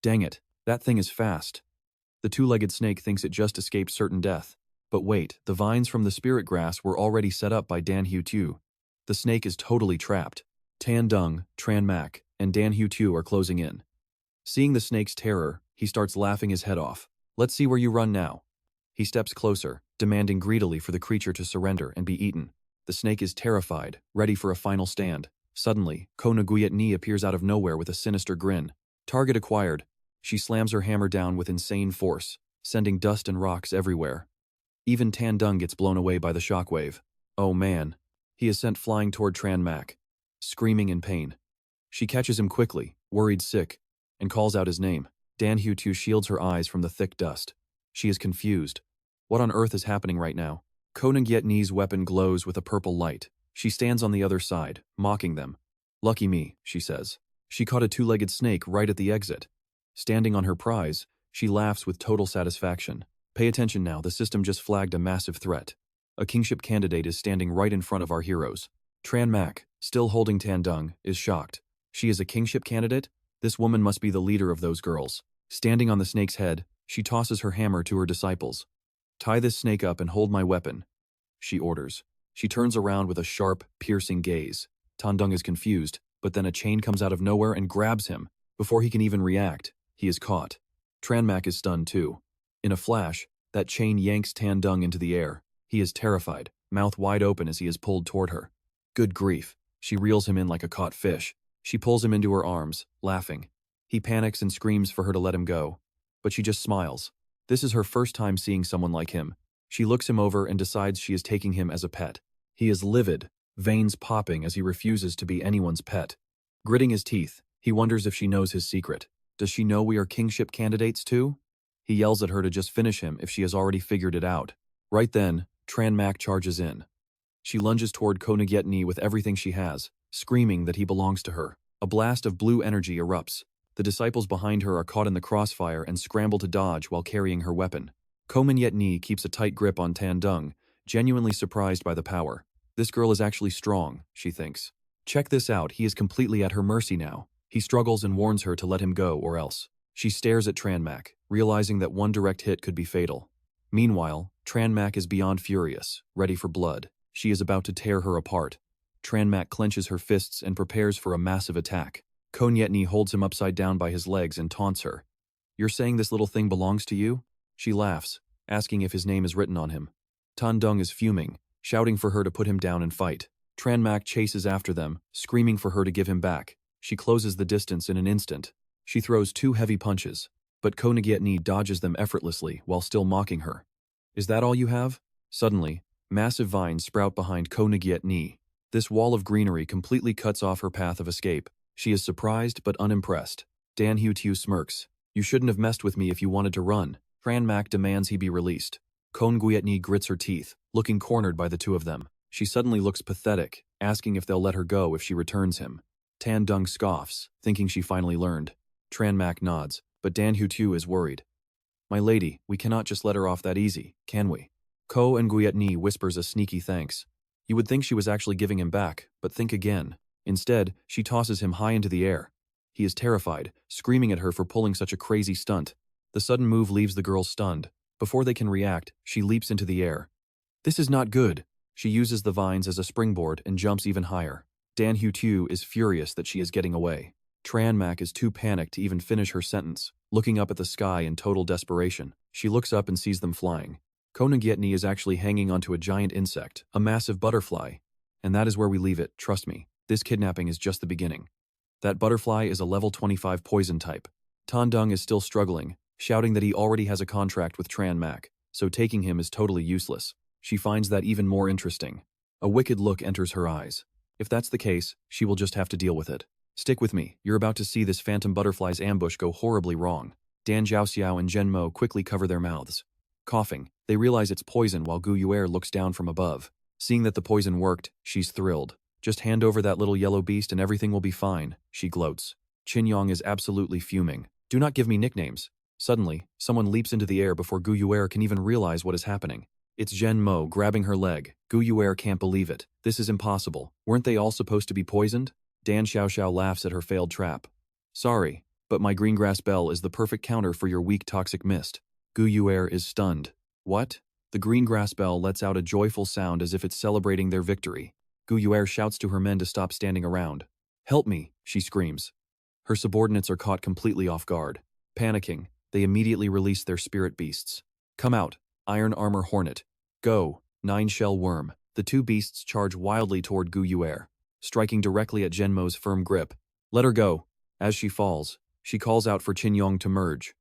Speaker 1: Dang it, that thing is fast. The two-legged snake thinks it just escaped certain death. But wait, the vines from the spirit grass were already set up by Dan Hu-tu. The snake is totally trapped. Tan Dung, Tran Mak, and Dan Hu-tu are closing in. Seeing the snake's terror, he starts laughing his head off. Let's see where you run now. He steps closer, demanding greedily for the creature to surrender and be eaten. The snake is terrified, ready for a final stand. Suddenly, Ko Nguyen Ni appears out of nowhere with a sinister grin. Target acquired. She slams her hammer down with insane force, sending dust and rocks everywhere. Even Tan Dung gets blown away by the shockwave. Oh man. He is sent flying toward Tran Mak, screaming in pain. She catches him quickly, worried sick, and calls out his name. Dan Hu-tu shields her eyes from the thick dust. She is confused. What on earth is happening right now? Ko Nguyen Ni's weapon glows with a purple light. She stands on the other side, mocking them. Lucky me, she says. She caught a two-legged snake right at the exit. Standing on her prize, she laughs with total satisfaction. Pay attention now, the system just flagged a massive threat. A kingship candidate is standing right in front of our heroes. Tran Mak, still holding Tan Dung, is shocked. She is a kingship candidate? This woman must be the leader of those girls. Standing on the snake's head, she tosses her hammer to her disciples. Tie this snake up and hold my weapon, she orders. She turns around with a sharp, piercing gaze. Tan Dung is confused, but then a chain comes out of nowhere and grabs him. Before he can even react, he is caught. Tran Mak is stunned too. In a flash, that chain yanks Tan Dung into the air. He is terrified, mouth wide open as he is pulled toward her. Good grief. She reels him in like a caught fish. She pulls him into her arms, laughing. He panics and screams for her to let him go, but she just smiles. This is her first time seeing someone like him. She looks him over and decides she is taking him as a pet. He is livid, veins popping as he refuses to be anyone's pet. Gritting his teeth, he wonders if she knows his secret. Does she know we are kingship candidates too? He yells at her to just finish him if she has already figured it out. Right then, Tran Mak charges in. She lunges toward Ko Nguyen Ni with everything she has, screaming that he belongs to her. A blast of blue energy erupts. The disciples behind her are caught in the crossfire and scramble to dodge while carrying her weapon. Ko Nguyen Ni keeps a tight grip on Tan Dung, genuinely surprised by the power. This girl is actually strong, she thinks. Check this out, he is completely at her mercy now. He struggles and warns her to let him go or else. She stares at Tran Mak, realizing that one direct hit could be fatal. Meanwhile, Tran Mak is beyond furious, ready for blood. She is about to tear her apart. Tran Mak clenches her fists and prepares for a massive attack. Ko Nguyen Ni holds him upside down by his legs and taunts her. You're saying this little thing belongs to you? She laughs, asking if his name is written on him. Tan Dung is fuming, shouting for her to put him down and fight. Tran Mak chases after them, screaming for her to give him back. She closes the distance in an instant. She throws 2 heavy punches, but Ko Nguyen Ni dodges them effortlessly while still mocking her. Is that all you have? Suddenly, massive vines sprout behind Ko Nguyen Ni. This wall of greenery completely cuts off her path of escape. She is surprised but unimpressed. Dan Hu smirks. You shouldn't have messed with me if you wanted to run. Tran Mak demands he be released. Kon Guietni grits her teeth, looking cornered by the two of them. She suddenly looks pathetic, asking if they'll let her go if she returns him. Tan Dung scoffs, thinking she finally learned. Tran Mak nods, but Dan Hu is worried. My lady, we cannot just let her off that easy, can we? Ko Nguyen whispers a sneaky thanks. You would think she was actually giving him back, but think again. Instead, she tosses him high into the air. He is terrified, screaming at her for pulling such a crazy stunt. The sudden move leaves the girl stunned. Before they can react, she leaps into the air. This is not good. She uses the vines as a springboard and jumps even higher. Dan Hu is furious that she is getting away. Tran Mak is too panicked to even finish her sentence, looking up at the sky in total desperation. She looks up and sees them flying. Konagietni is actually hanging onto a giant insect, a massive butterfly. And that is where we leave it, trust me. This kidnapping is just the beginning. That butterfly is a level 25 poison type. Tandung is still struggling, shouting that he already has a contract with Tran Mak, so taking him is totally useless. She finds that even more interesting. A wicked look enters her eyes. If that's the case, she will just have to deal with it. Stick with me, you're about to see this phantom butterfly's ambush go horribly wrong. Dan Zhaoxiao and Chen Mo quickly cover their mouths. Coughing, they realize it's poison while Gu Yuer looks down from above. Seeing that the poison worked, she's thrilled. Just hand over that little yellow beast and everything will be fine, she gloats. Qin Yong is absolutely fuming. Do not give me nicknames. Suddenly, someone leaps into the air before Gu Yuer can even realize what is happening. It's Chen Mo grabbing her leg. Gu Yuer can't believe it. This is impossible. Weren't they all supposed to be poisoned? Dan Xiaoxiao laughs at her failed trap. Sorry, but my green grass bell is the perfect counter for your weak toxic mist. Gu Yuer is stunned. What? The green grass bell lets out a joyful sound as if it's celebrating their victory. Gu Yuer shouts to her men to stop standing around. Help me, she screams. Her subordinates are caught completely off guard. Panicking, they immediately release their spirit beasts. Come out, Iron Armor Hornet. Go, Nine Shell Worm. The two beasts charge wildly toward Gu Yuer, striking directly at Chen Mo's firm grip. Let her go. As she falls, she calls out for Qin Yong to merge.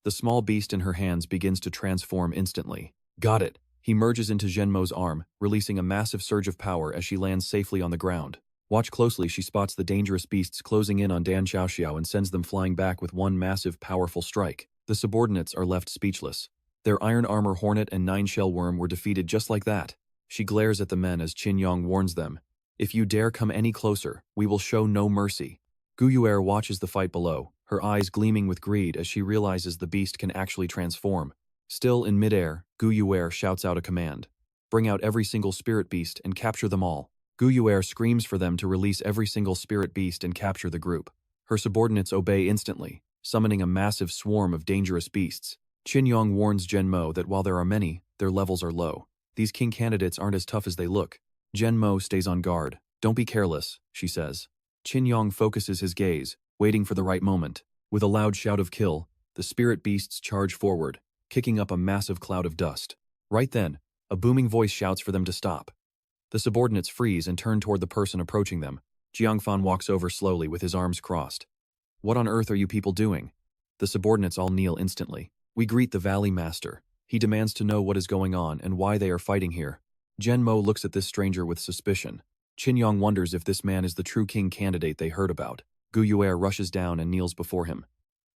Speaker 1: The small beast in her hands begins to transform instantly. Got it. He merges into Chen Mo's arm, releasing a massive surge of power as she lands safely on the ground. Watch closely, she spots the dangerous beasts closing in on Dan Xiaoxiao and sends them flying back with one massive, powerful strike. The subordinates are left speechless. Their Iron Armor Hornet and Nine Shell Worm were defeated just like that. She glares at the men as Qin Yong warns them. If you dare come any closer, we will show no mercy. Gu Yuer watches the fight below, her eyes gleaming with greed as she realizes the beast can actually transform. Still in midair, Gu Yuer shouts out a command. Bring out every single spirit beast and capture them all. Gu Yuer screams for them to release every single spirit beast and capture the group. Her subordinates obey instantly, summoning a massive swarm of dangerous beasts. Qin Yong warns Chen Mo that while there are many, their levels are low. These king candidates aren't as tough as they look. Chen Mo stays on guard. Don't be careless, she says. Qin Yong focuses his gaze, waiting for the right moment. With a loud shout of kill, the spirit beasts charge forward, kicking up a massive cloud of dust. Right then, a booming voice shouts for them to stop. The subordinates freeze and turn toward the person approaching them. Jiangfan walks over slowly with his arms crossed. What on earth are you people doing? The subordinates all kneel instantly. We greet the Valley Master. He demands to know what is going on and why they are fighting here. Chen Mo looks at this stranger with suspicion. Qin Yong wonders if this man is the true king candidate they heard about. Gu Yuer rushes down and kneels before him.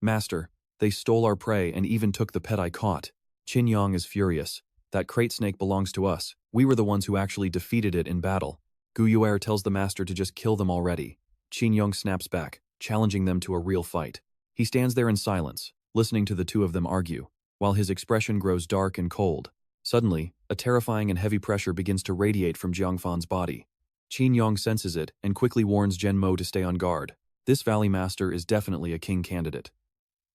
Speaker 1: Master, they stole our prey and even took the pet I caught. Qin Yong is furious. That crate snake belongs to us. We were the ones who actually defeated it in battle. Gu Yuer tells the master to just kill them already. Qin Yong snaps back, challenging them to a real fight. He stands there in silence, listening to the two of them argue, while his expression grows dark and cold. Suddenly, a terrifying and heavy pressure begins to radiate from Jiangfan's body. Qin Yong senses it and quickly warns Chen Mo to stay on guard. This Valley Master is definitely a king candidate.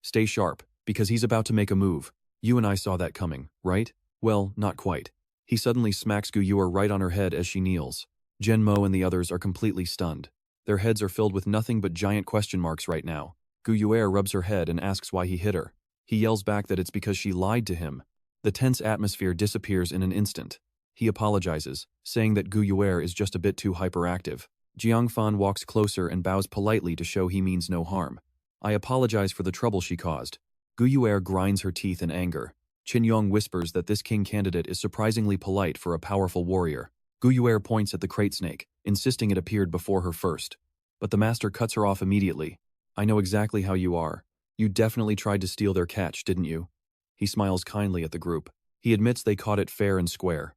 Speaker 1: Stay sharp, because he's about to make a move. You and I saw that coming, right? Well, not quite. He suddenly smacks Gu Yuer right on her head as she kneels. Chen Mo and the others are completely stunned. Their heads are filled with nothing but giant question marks right now. Gu Yuer rubs her head and asks why he hit her. He yells back that it's because she lied to him. The tense atmosphere disappears in an instant. He apologizes, saying that Gu Yuer is just a bit too hyperactive. Jiangfan walks closer and bows politely to show he means no harm. I apologize for the trouble she caused. Gu Yuer grinds her teeth in anger. Qin Yong whispers that this king candidate is surprisingly polite for a powerful warrior. Gu Yuer points at the crate snake. insisting it appeared before her first. But the master cuts her off immediately. I know exactly how you are. You definitely tried to steal their catch, didn't you? He smiles kindly at the group. He admits they caught it fair and square.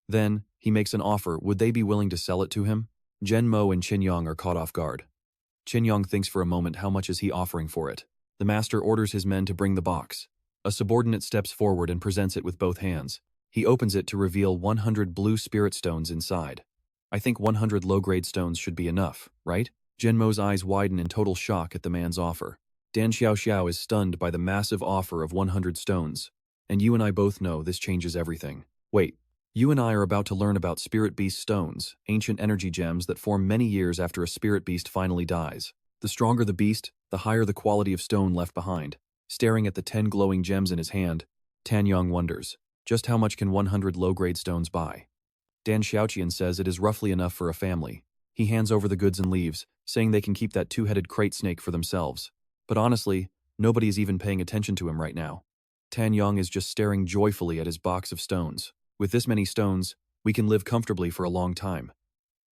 Speaker 1: Then, he makes an offer. Would they be willing to sell it to him? Chen Mo and Qin Yong are caught off guard. Qin Yong thinks for a moment, how much is he offering for it? The master orders his men to bring the box. A subordinate steps forward and presents it with both hands. He opens it to reveal 100 blue spirit stones inside. I think 100 low-grade stones should be enough, right? Chen Mo's eyes widen in total shock at the man's offer. Dan Xiao is stunned by the massive offer of 100 stones. And you and I both know this changes everything. Wait, you and I are about to learn about spirit beast stones, ancient energy gems that form many years after a spirit beast finally dies. The stronger the beast, the higher the quality of stone left behind. Staring at the 10 glowing gems in his hand, Tan Yong wonders, just how much can 100 low-grade stones buy? Dan Xiaoqian says it is roughly enough for a family. He hands over the goods and leaves, saying they can keep that two-headed crate snake for themselves. But honestly, nobody is even paying attention to him right now. Tan Yong is just staring joyfully at his box of stones. With this many stones, we can live comfortably for a long time.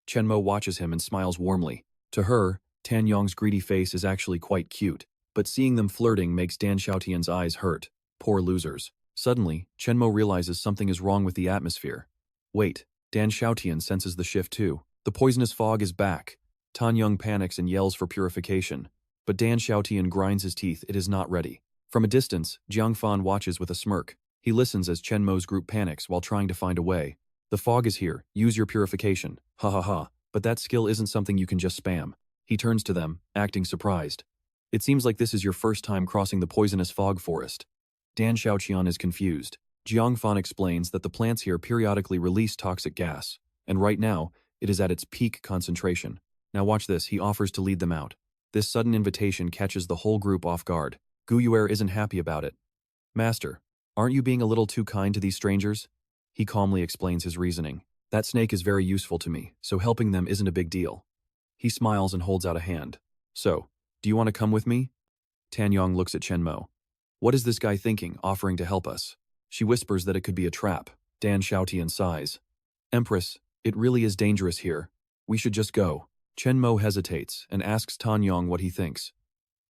Speaker 1: Chen Mo watches him and smiles warmly. To her, Tan Yong's greedy face is actually quite cute, but seeing them flirting makes Dan Xiaotian's eyes hurt. Poor losers. Suddenly, Chen Mo realizes something is wrong with the atmosphere. Wait, Dan Xiaotian senses the shift too. The poisonous fog is back. Tan Yong panics and yells for purification. But Dan Xiaotian grinds his teeth. It is not ready. From a distance, Jiang Fan watches with a smirk. He listens as Chen Mo's group panics while trying to find a way. The fog is here. Use your purification. Ha ha ha. But that skill isn't something you can just spam. He turns to them, acting surprised. It seems like this is your first time crossing the poisonous fog forest. Dan Xiaoqian is confused. Jiang Fan explains that the plants here periodically release toxic gas, and right now, it is at its peak concentration. Now watch this, he offers to lead them out. This sudden invitation catches the whole group off guard. Gu Yuer isn't happy about it. Master, aren't you being a little too kind to these strangers? He calmly explains his reasoning. That snake is very useful to me, so helping them isn't a big deal. He smiles and holds out a hand. So, do you want to come with me? Tan Yong looks at Chen Mo. What is this guy thinking, offering to help us? She whispers that it could be a trap. Dan Xiaotian sighs. Empress, it really is dangerous here. We should just go. Chen Mo hesitates and asks Tan Yong what he thinks.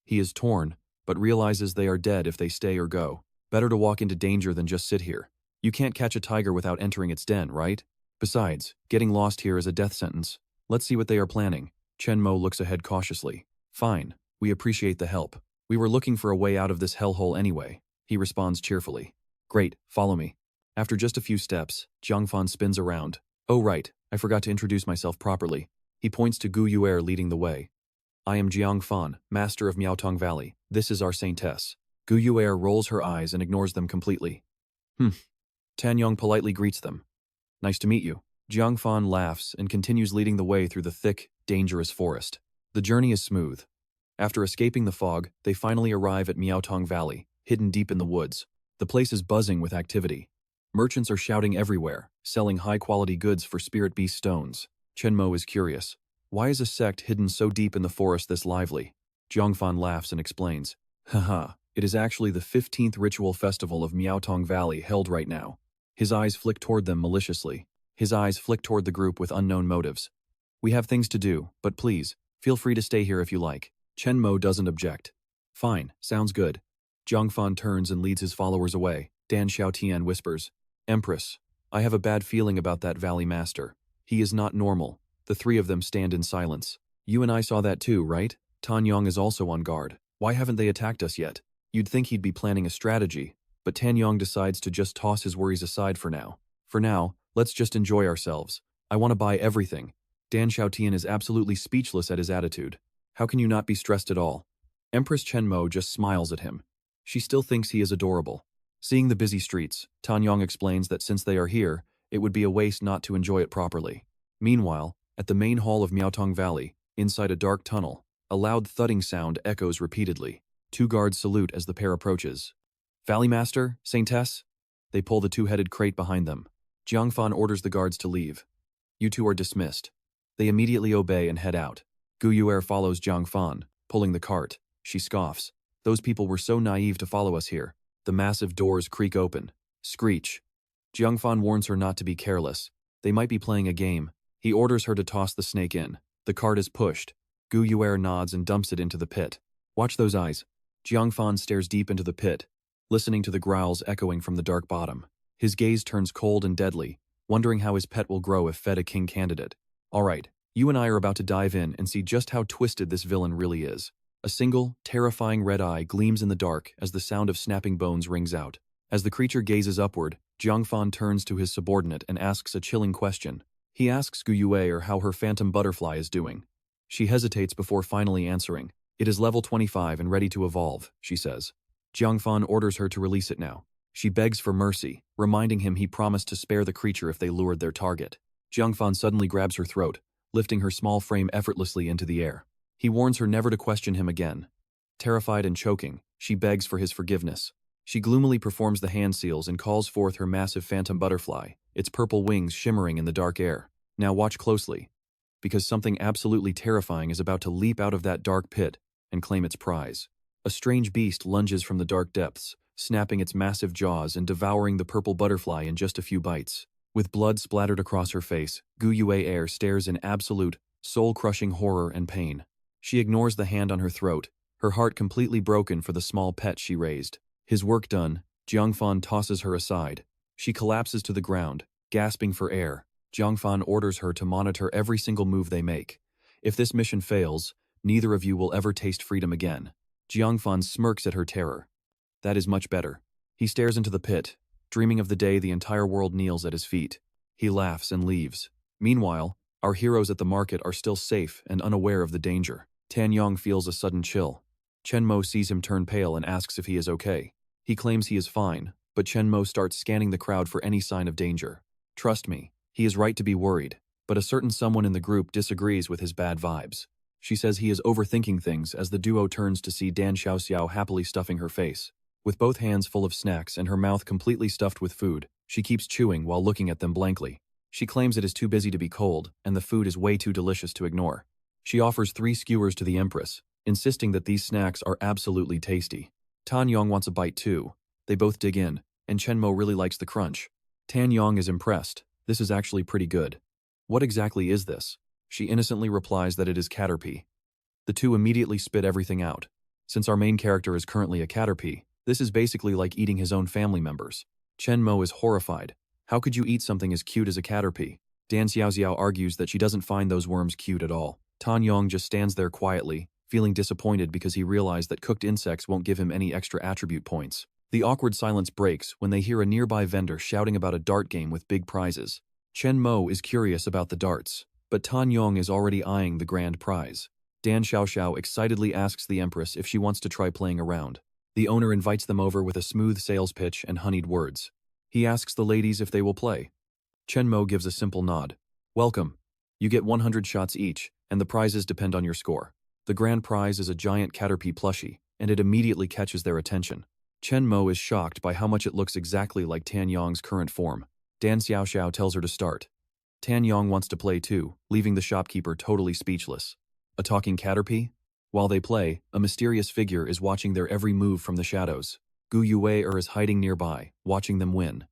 Speaker 1: He is torn, but realizes they are dead if they stay or go. Better to walk into danger than just sit here. You can't catch a tiger without entering its den, right? Besides, getting lost here is a death sentence. Let's see what they are planning. Chen Mo looks ahead cautiously. Fine, we appreciate the help. We were looking for a way out of this hellhole anyway. He responds cheerfully. Great, follow me. After just a few steps, Jiang Fan spins around. Oh right, I forgot to introduce myself properly. He points to Gu Yuer leading the way. I am Jiang Fan, master of Miaotong Valley. This is our saintess. Gu Yuer rolls her eyes and ignores them completely. Tan Yong politely greets them. Nice to meet you. Jiang Fan laughs and continues leading the way through the thick, dangerous forest. The journey is smooth. After escaping the fog, they finally arrive at Miaotong Valley, hidden deep in the woods. The place is buzzing with activity. Merchants are shouting everywhere, selling high-quality goods for spirit beast stones. Chen Mo is curious. Why is a sect hidden so deep in the forest this lively? Jiang Fan laughs and explains. Haha, it is actually the 15th ritual festival of Miaotong Valley held right now. His eyes flick toward them maliciously. His eyes flick toward the group with unknown motives. We have things to do, but please, feel free to stay here if you like. Chen Mo doesn't object. Fine, sounds good. Jiang Fan turns and leads his followers away. Dan Xiaotian whispers, Empress, I have a bad feeling about that valley master. He is not normal. The three of them stand in silence. You and I saw that too, right? Tan Yong is also on guard. Why haven't they attacked us yet? You'd think he'd be planning a strategy, but Tan Yong decides to just toss his worries aside for now. For now, let's just enjoy ourselves. I want to buy everything. Dan Xiaotian is absolutely speechless at his attitude. How can you not be stressed at all? Empress Chen Mo just smiles at him. She still thinks he is adorable. Seeing the busy streets, Tan Yong explains that since they are here, it would be a waste not to enjoy it properly. Meanwhile, at the main hall of Miaotong Valley, inside a dark tunnel, a loud thudding sound echoes repeatedly. Two guards salute as the pair approaches. Valley Master, Saintess? They pull the two-headed crate behind them. Jiang Fan orders the guards to leave. You two are dismissed. They immediately obey and head out. Gu Yuer follows Jiang Fan, pulling the cart. She scoffs. Those people were so naive to follow us here. The massive doors creak open. Screech. Jiang Fan warns her not to be careless. They might be playing a game. He orders her to toss the snake in. The cart is pushed. Gu Yuer nods and dumps it into the pit. Watch those eyes. Jiangfan stares deep into the pit, listening to the growls echoing from the dark bottom. His gaze turns cold and deadly, wondering how his pet will grow if fed a king candidate. All right, you and I are about to dive in and see just how twisted this villain really is. A single, terrifying red eye gleams in the dark as the sound of snapping bones rings out. As the creature gazes upward, Jiangfan turns to his subordinate and asks a chilling question. He asks Gu Yue how her phantom butterfly is doing. She hesitates before finally answering. It is level 25 and ready to evolve, she says. Jiangfan orders her to release it now. She begs for mercy, reminding him he promised to spare the creature if they lured their target. Jiangfan suddenly grabs her throat, lifting her small frame effortlessly into the air. He warns her never to question him again. Terrified and choking, she begs for his forgiveness. She gloomily performs the hand seals and calls forth her massive phantom butterfly, its purple wings shimmering in the dark air. Now watch closely, because something absolutely terrifying is about to leap out of that dark pit and claim its prize. A strange beast lunges from the dark depths, snapping its massive jaws and devouring the purple butterfly in just a few bites. With blood splattered across her face, Gu Yue stares in absolute, soul-crushing horror and pain. She ignores the hand on her throat, her heart completely broken for the small pet she raised. His work done, Jiangfan tosses her aside. She collapses to the ground, gasping for air. Jiangfan orders her to monitor every single move they make. If this mission fails, neither of you will ever taste freedom again. Jiangfan smirks at her terror. That is much better. He stares into the pit, dreaming of the day the entire world kneels at his feet. He laughs and leaves. Meanwhile, our heroes at the market are still safe and unaware of the danger. Tan Yong feels a sudden chill. Chen Mo sees him turn pale and asks if he is okay. He claims he is fine, but Chen Mo starts scanning the crowd for any sign of danger. Trust me, he is right to be worried, but a certain someone in the group disagrees with his bad vibes. She says he is overthinking things as the duo turns to see Dan Xiaoxiao happily stuffing her face. With both hands full of snacks and her mouth completely stuffed with food, she keeps chewing while looking at them blankly. She claims it is too busy to be cold, and the food is way too delicious to ignore. She offers 3 skewers to the Empress, insisting that these snacks are absolutely tasty. Tan Yong wants a bite too. They both dig in, and Chen Mo really likes the crunch. Tan Yong is impressed. This is actually pretty good. What exactly is this? She innocently replies that it is Caterpie. The two immediately spit everything out. Since our main character is currently a Caterpie, this is basically like eating his own family members. Chen Mo is horrified. How could you eat something as cute as a Caterpie? Dan Xiaoxiao argues that she doesn't find those worms cute at all. Tan Yong just stands there quietly, feeling disappointed because he realized that cooked insects won't give him any extra attribute points. The awkward silence breaks when they hear a nearby vendor shouting about a dart game with big prizes. Chen Mo is curious about the darts, but Tan Yong is already eyeing the grand prize. Dan Xiaoxiao excitedly asks the Empress if she wants to try playing around. The owner invites them over with a smooth sales pitch and honeyed words. He asks the ladies if they will play. Chen Mo gives a simple nod. Welcome. You get 100 shots each, and the prizes depend on your score. The grand prize is a giant Caterpie plushie, and it immediately catches their attention. Chen Mo is shocked by how much it looks exactly like Tan Yong's current form. Dan Xiaoxiao tells her to start. Tan Yong wants to play too, leaving the shopkeeper totally speechless. A talking Caterpie? While they play, a mysterious figure is watching their every move from the shadows. Gu Yue is hiding nearby, watching them win.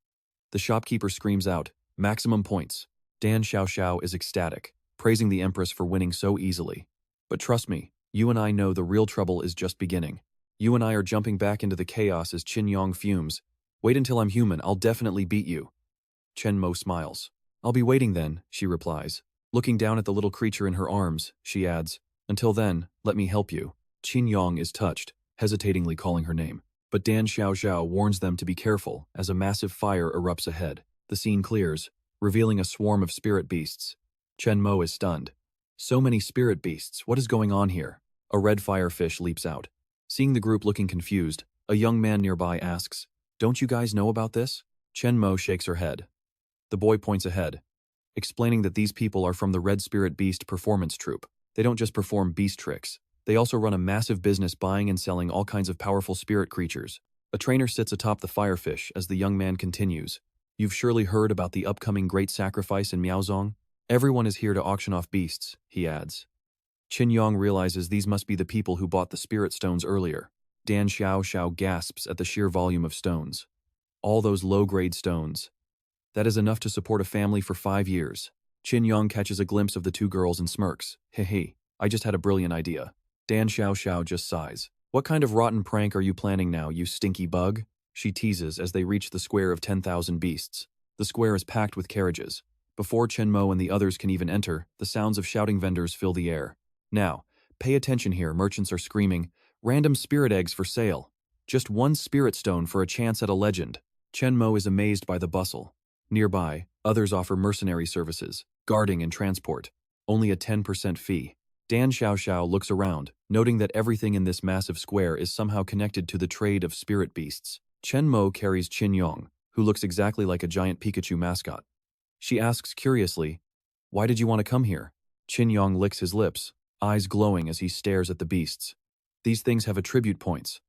Speaker 1: The shopkeeper screams out, "Maximum points." Dan Xiaoxiao is ecstatic, praising the Empress for winning so easily. But trust me, you and I know the real trouble is just beginning. You and I are jumping back into the chaos as Qin Yong fumes. Wait until I'm human, I'll definitely beat you. Chen Mo smiles. I'll be waiting then, she replies. Looking down at the little creature in her arms, she adds, until then, let me help you. Qin Yong is touched, hesitatingly calling her name. But Dan Xiaoxiao warns them to be careful as a massive fire erupts ahead. The scene clears, revealing a swarm of spirit beasts. Chen Mo is stunned. So many spirit beasts, what is going on here? A red firefish leaps out. Seeing the group looking confused, a young man nearby asks, don't you guys know about this? Chen Mo shakes her head. The boy points ahead, explaining that these people are from the Red Spirit Beast performance troupe. They don't just perform beast tricks. They also run a massive business buying and selling all kinds of powerful spirit creatures. A trainer sits atop the firefish as the young man continues. You've surely heard about the upcoming great sacrifice in Miaozong? Everyone is here to auction off beasts, he adds. Qin Yong realizes these must be the people who bought the spirit stones earlier. Dan Xiaoxiao gasps at the sheer volume of stones. All those low-grade stones. That is enough to support a family for 5 years. Qin Yong catches a glimpse of the two girls and smirks. Hey, I just had a brilliant idea. Dan Xiao just sighs. What kind of rotten prank are you planning now, you stinky bug? She teases as they reach the square of 10,000 beasts. The square is packed with carriages. Before Chen Mo and the others can even enter, the sounds of shouting vendors fill the air. Now, pay attention here, merchants are screaming. Random spirit eggs for sale. Just one spirit stone for a chance at a legend. Chen Mo is amazed by the bustle. Nearby, others offer mercenary services, guarding and transport. Only a 10% fee. Dan Xiao looks around, noting that everything in this massive square is somehow connected to the trade of spirit beasts. Chen Mo carries Qin Yong, who looks exactly like a giant Pikachu mascot. She asks curiously, "Why did you want to come here?" Qin Yong licks his lips, eyes glowing as he stares at the beasts. These things have attribute points.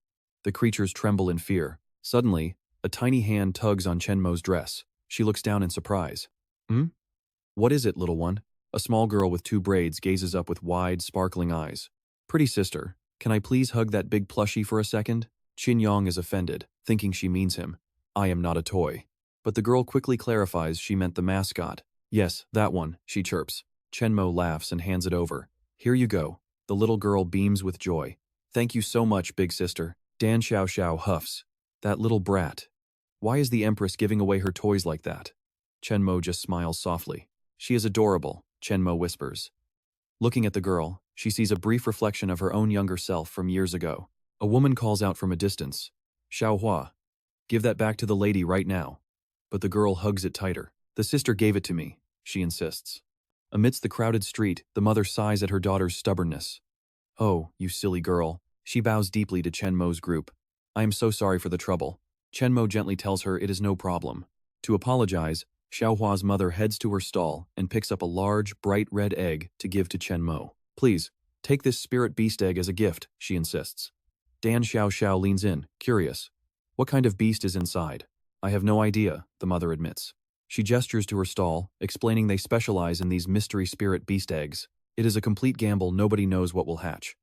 Speaker 1: The creatures tremble in fear. Suddenly, a tiny hand tugs on Chen Mo's dress. She looks down in surprise. What is it, little one? A small girl with two braids gazes up with wide, sparkling eyes. Pretty sister, can I please hug that big plushie for a second? Qin Yong is offended, thinking she means him. I am not a toy. But the girl quickly clarifies she meant the mascot. Yes, that one, she chirps. Chen Mo laughs and hands it over. Here you go. The little girl beams with joy. Thank you so much, big sister. Dan Xiao huffs. That little brat. Why is the Empress giving away her toys like that? Chen Mo just smiles softly. She is adorable, Chen Mo whispers. Looking at the girl, she sees a brief reflection of her own younger self from years ago. A woman calls out from a distance. Xiaohua, give that back to the lady right now. But the girl hugs it tighter. The sister gave it to me, she insists. Amidst the crowded street, the mother sighs at her daughter's stubbornness. Oh, you silly girl. She bows deeply to Chen Mo's group. I am so sorry for the trouble. Chen Mo gently tells her it is no problem. To apologize, Xiaohua's mother heads to her stall and picks up a large, bright red egg to give to Chen Mo. Please, take this spirit beast egg as a gift, she insists. Dan Xiao leans in, curious. What kind of beast is inside? I have no idea, the mother admits. She gestures to her stall, explaining they specialize in these mystery spirit beast eggs. It is a complete gamble, nobody knows what will hatch.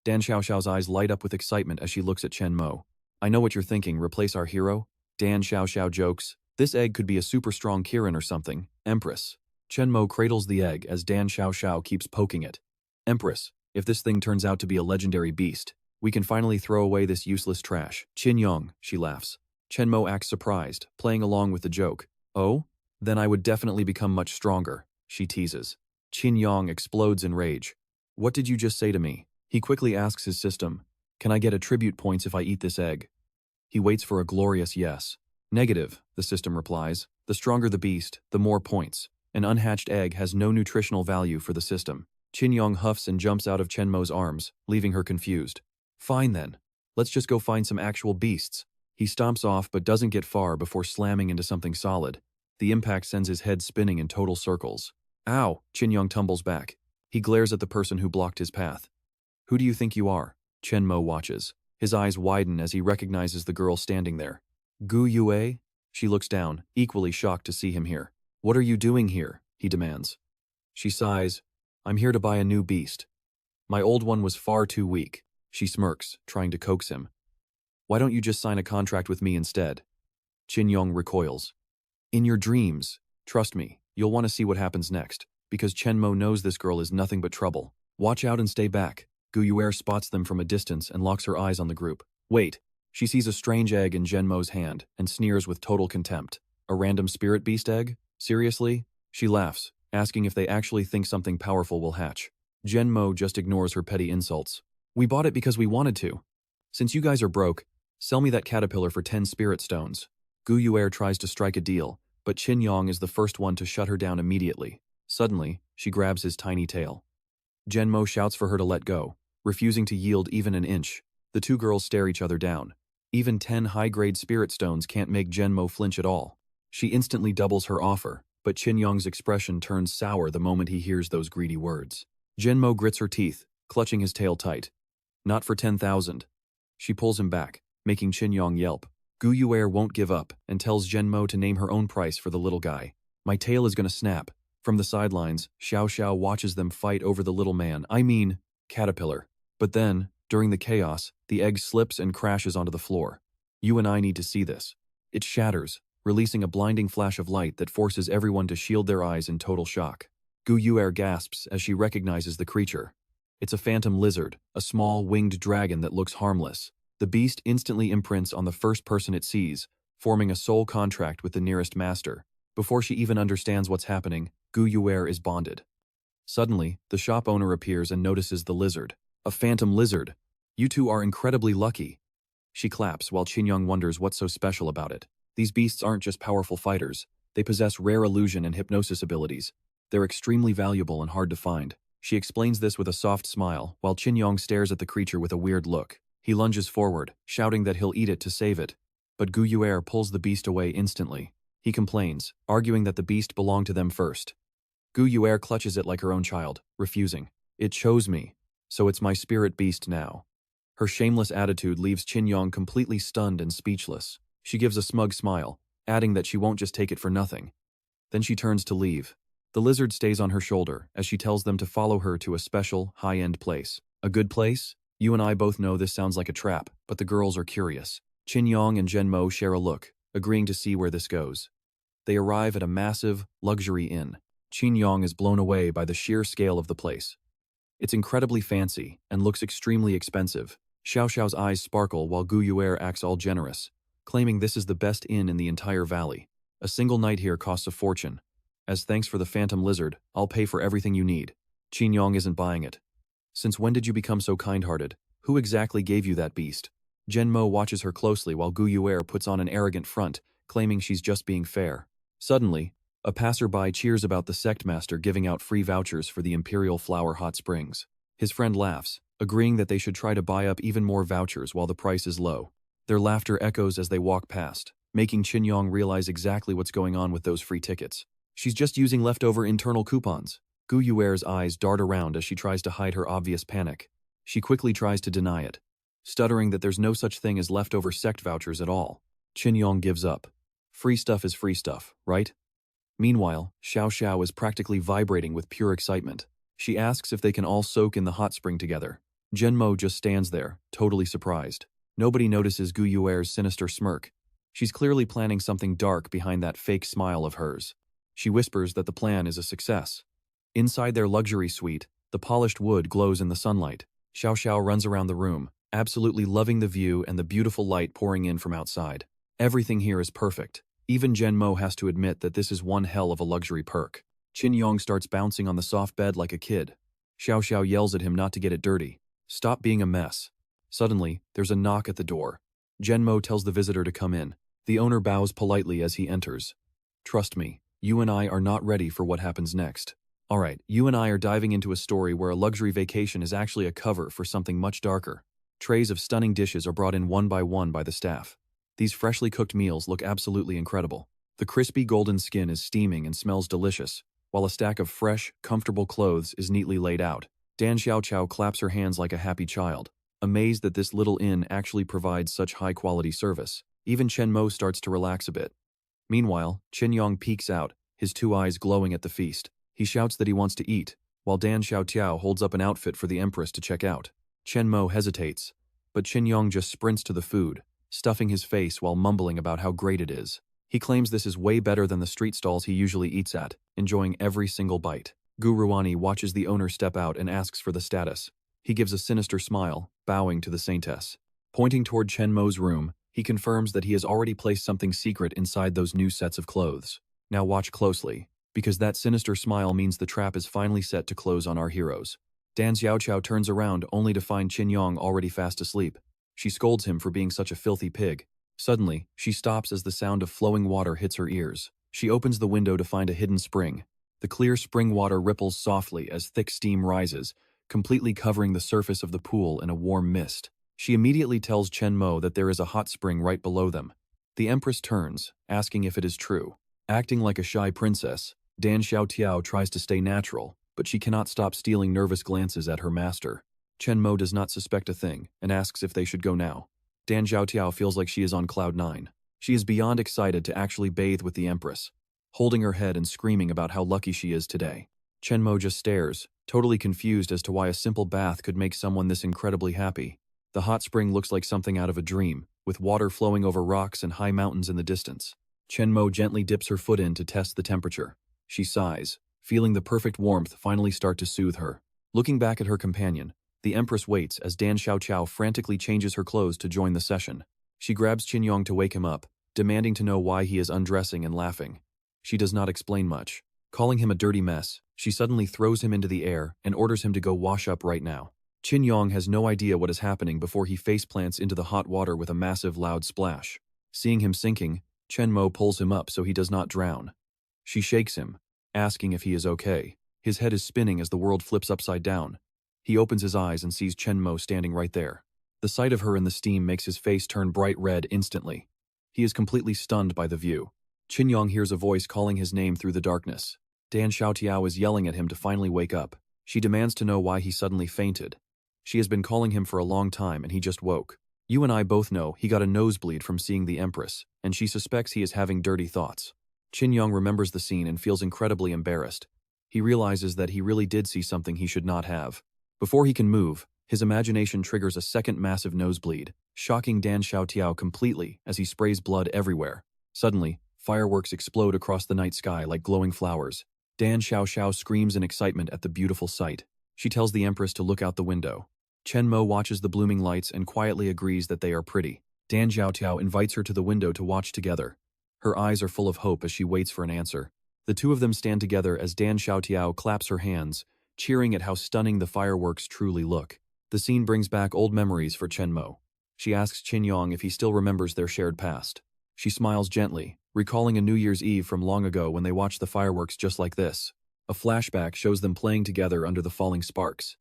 Speaker 1: Dan Xiao's eyes light up with excitement as she looks at Chen Mo. I know what you're thinking, replace our hero? Dan Xiao jokes. This egg could be a super strong Kirin or something. Empress. Chen Mo cradles the egg as Dan Xiao keeps poking it. Empress, if this thing turns out to be a legendary beast, we can finally throw away this useless trash. Qin Yong, she laughs. Chen Mo acts surprised, playing along with the joke. Oh? Then I would definitely become much stronger, she teases. Qin Yong explodes in rage. What did you just say to me? He quickly asks his system. Can I get attribute points if I eat this egg? He waits for a glorious yes. Negative, the system replies. The stronger the beast, the more points. An unhatched egg has no nutritional value for the system. Qin Yong huffs and jumps out of Chen Mo's arms, leaving her confused. Fine then. Let's just go find some actual beasts. He stomps off but doesn't get far before slamming into something solid. The impact sends his head spinning in total circles. Ow! Qin Yong tumbles back. He glares at the person who blocked his path. Who do you think you are? Chen Mo watches. His eyes widen as he recognizes the girl standing there. Gu Yue? She looks down, equally shocked to see him here. What are you doing here? He demands. She sighs. I'm here to buy a new beast. My old one was far too weak. She smirks, trying to coax him. Why don't you just sign a contract with me instead? Qin Yong recoils. In your dreams, trust me, you'll want to see what happens next, because Chen Mo knows this girl is nothing but trouble. Watch out and stay back. Gu Yue spots them from a distance and locks her eyes on the group. Wait. She sees a strange egg in Chen Mo's hand and sneers with total contempt. A random spirit beast egg? Seriously? She laughs, asking if they actually think something powerful will hatch. Chen Mo just ignores her petty insults. We bought it because we wanted to. Since you guys are broke, sell me that caterpillar for 10 spirit stones. Gu Yue tries to strike a deal, but Qin Yong is the first one to shut her down immediately. Suddenly, she grabs his tiny tail. Chen Mo shouts for her to let go, refusing to yield even an inch. The two girls stare each other down. Even 10 high-grade spirit stones can't make Chen Mo flinch at all. She instantly doubles her offer, but Qin Yong's expression turns sour the moment he hears those greedy words. Chen Mo grits her teeth, clutching his tail tight. Not for 10,000. She pulls him back, making Qin Yong yelp. Gu Yue won't give up and tells Chen Mo to name her own price for the little guy. My tail is gonna snap. From the sidelines, Xiao watches them fight over the little man, caterpillar. But then, during the chaos, the egg slips and crashes onto the floor. You and I need to see this. It shatters, releasing a blinding flash of light that forces everyone to shield their eyes in total shock. Gu Yuer gasps as she recognizes the creature. It's a phantom lizard, a small, winged dragon that looks harmless. The beast instantly imprints on the first person it sees, forming a soul contract with the nearest master. Before she even understands what's happening, Gu Yuer is bonded. Suddenly, the shop owner appears and notices the lizard. A phantom lizard. You two are incredibly lucky. She claps while Yong wonders what's so special about it. These beasts aren't just powerful fighters. They possess rare illusion and hypnosis abilities. They're extremely valuable and hard to find. She explains this with a soft smile, while Yong stares at the creature with a weird look. He lunges forward, shouting that he'll eat it to save it. But Gu Yuer pulls the beast away instantly. He complains, arguing that the beast belonged to them first. Gu Yuer clutches it like her own child, refusing. It chose me, so it's my spirit beast now. Her shameless attitude leaves Yong completely stunned and speechless. She gives a smug smile, adding that she won't just take it for nothing. Then she turns to leave. The lizard stays on her shoulder as she tells them to follow her to a special, high-end place. A good place? You and I both know this sounds like a trap, but the girls are curious. Yong and Chen Mo share a look, agreeing to see where this goes. They arrive at a massive, luxury inn. Yong is blown away by the sheer scale of the place. It's incredibly fancy and looks extremely expensive. Xiao Xiao's eyes sparkle while Gu Yuer acts all generous, claiming this is the best inn in the entire valley. A single night here costs a fortune. As thanks for the phantom lizard, I'll pay for everything you need. Yong isn't buying it. Since when did you become so kind-hearted? Who exactly gave you that beast? Chen Mo watches her closely while Gu Yuer puts on an arrogant front, claiming she's just being fair. Suddenly, a passerby cheers about the sect master giving out free vouchers for the Imperial Flower Hot Springs. His friend laughs, agreeing that they should try to buy up even more vouchers while the price is low. Their laughter echoes as they walk past, making Yong realize exactly what's going on with those free tickets. She's just using leftover internal coupons. Gu Yuer's eyes dart around as she tries to hide her obvious panic. She quickly tries to deny it, stuttering that there's no such thing as leftover sect vouchers at all. Yong gives up. Free stuff is free stuff, right? Meanwhile, Xiao Xiao is practically vibrating with pure excitement. She asks if they can all soak in the hot spring together. Chen Mo just stands there, totally surprised. Nobody notices Gu Yuer's sinister smirk. She's clearly planning something dark behind that fake smile of hers. She whispers that the plan is a success. Inside their luxury suite, the polished wood glows in the sunlight. Xiao Xiao runs around the room, absolutely loving the view and the beautiful light pouring in from outside. Everything here is perfect. Even Chen Mo has to admit that this is one hell of a luxury perk. Yong starts bouncing on the soft bed like a kid. Xiao Xiao yells at him not to get it dirty. Stop being a mess. Suddenly, there's a knock at the door. Chen Mo tells the visitor to come in. The owner bows politely as he enters. Trust me, you and I are not ready for what happens next. Alright, you and I are diving into a story where a luxury vacation is actually a cover for something much darker. Trays of stunning dishes are brought in one by the staff. These freshly cooked meals look absolutely incredible. The crispy golden skin is steaming and smells delicious, while a stack of fresh, comfortable clothes is neatly laid out. Dan Xiaoqiao claps her hands like a happy child, amazed that this little inn actually provides such high-quality service. Even Chen Mo starts to relax a bit. Meanwhile, Yong peeks out, his two eyes glowing at the feast. He shouts that he wants to eat, while Dan Xiaotiao holds up an outfit for the Empress to check out. Chen Mo hesitates, but Yong just sprints to the food, stuffing his face while mumbling about how great it is. He claims this is way better than the street stalls he usually eats at, enjoying every single bite. Gu Ruani watches the owner step out and asks for the status. He gives a sinister smile, bowing to the saintess. Pointing toward Chen Mo's room, he confirms that he has already placed something secret inside those new sets of clothes. Now watch closely, because that sinister smile means the trap is finally set to close on our heroes. Dan Xiaoqiao turns around only to find Yong already fast asleep. She scolds him for being such a filthy pig. Suddenly, she stops as the sound of flowing water hits her ears. She opens the window to find a hidden spring. The clear spring water ripples softly as thick steam rises, completely covering the surface of the pool in a warm mist. She immediately tells Chen Mo that there is a hot spring right below them. The Empress turns, asking if it is true. Acting like a shy princess, Dan Xiaotiao tries to stay natural, but she cannot stop stealing nervous glances at her master. Chen Mo does not suspect a thing and asks if they should go now. Dan Xiaotiao feels like she is on cloud 9. She is beyond excited to actually bathe with the Empress, holding her head and screaming about how lucky she is today. Chen Mo just stares, totally confused as to why a simple bath could make someone this incredibly happy. The hot spring looks like something out of a dream, with water flowing over rocks and high mountains in the distance. Chen Mo gently dips her foot in to test the temperature. She sighs, feeling the perfect warmth finally start to soothe her. Looking back at her companion, the Empress waits as Dan Xiaoqiao frantically changes her clothes to join the session. She grabs Qin Yong to wake him up, demanding to know why he is undressing and laughing. She does not explain much. Calling him a dirty mess, she suddenly throws him into the air and orders him to go wash up right now. Qin Yong has no idea what is happening before he faceplants into the hot water with a massive loud splash. Seeing him sinking, Chen Mo pulls him up so he does not drown. She shakes him, asking if he is okay. His head is spinning as the world flips upside down. He opens his eyes and sees Chen Mo standing right there. The sight of her in the steam makes his face turn bright red instantly. He is completely stunned by the view. Qin Yong hears a voice calling his name through the darkness. Dan Xiaotiao is yelling at him to finally wake up. She demands to know why he suddenly fainted. She has been calling him for a long time and he just woke. You and I both know he got a nosebleed from seeing the Empress, and she suspects he is having dirty thoughts. Qin Yong remembers the scene and feels incredibly embarrassed. He realizes that he really did see something he should not have. Before he can move, his imagination triggers a second massive nosebleed, shocking Dan Xiaotiao completely as he sprays blood everywhere. Suddenly, fireworks explode across the night sky like glowing flowers. Dan Xiaoxiao screams in excitement at the beautiful sight. She tells the Empress to look out the window. Chen Mo watches the blooming lights and quietly agrees that they are pretty. Dan Xiaotiao invites her to the window to watch together. Her eyes are full of hope as she waits for an answer. The two of them stand together as Dan Xiaotiao claps her hands, cheering at how stunning the fireworks truly look. The scene brings back old memories for Chen Mo. She asks Qin Yong if he still remembers their shared past. She smiles gently, recalling a New Year's Eve from long ago when they watched the fireworks just like this. A flashback shows them playing together under the falling sparks.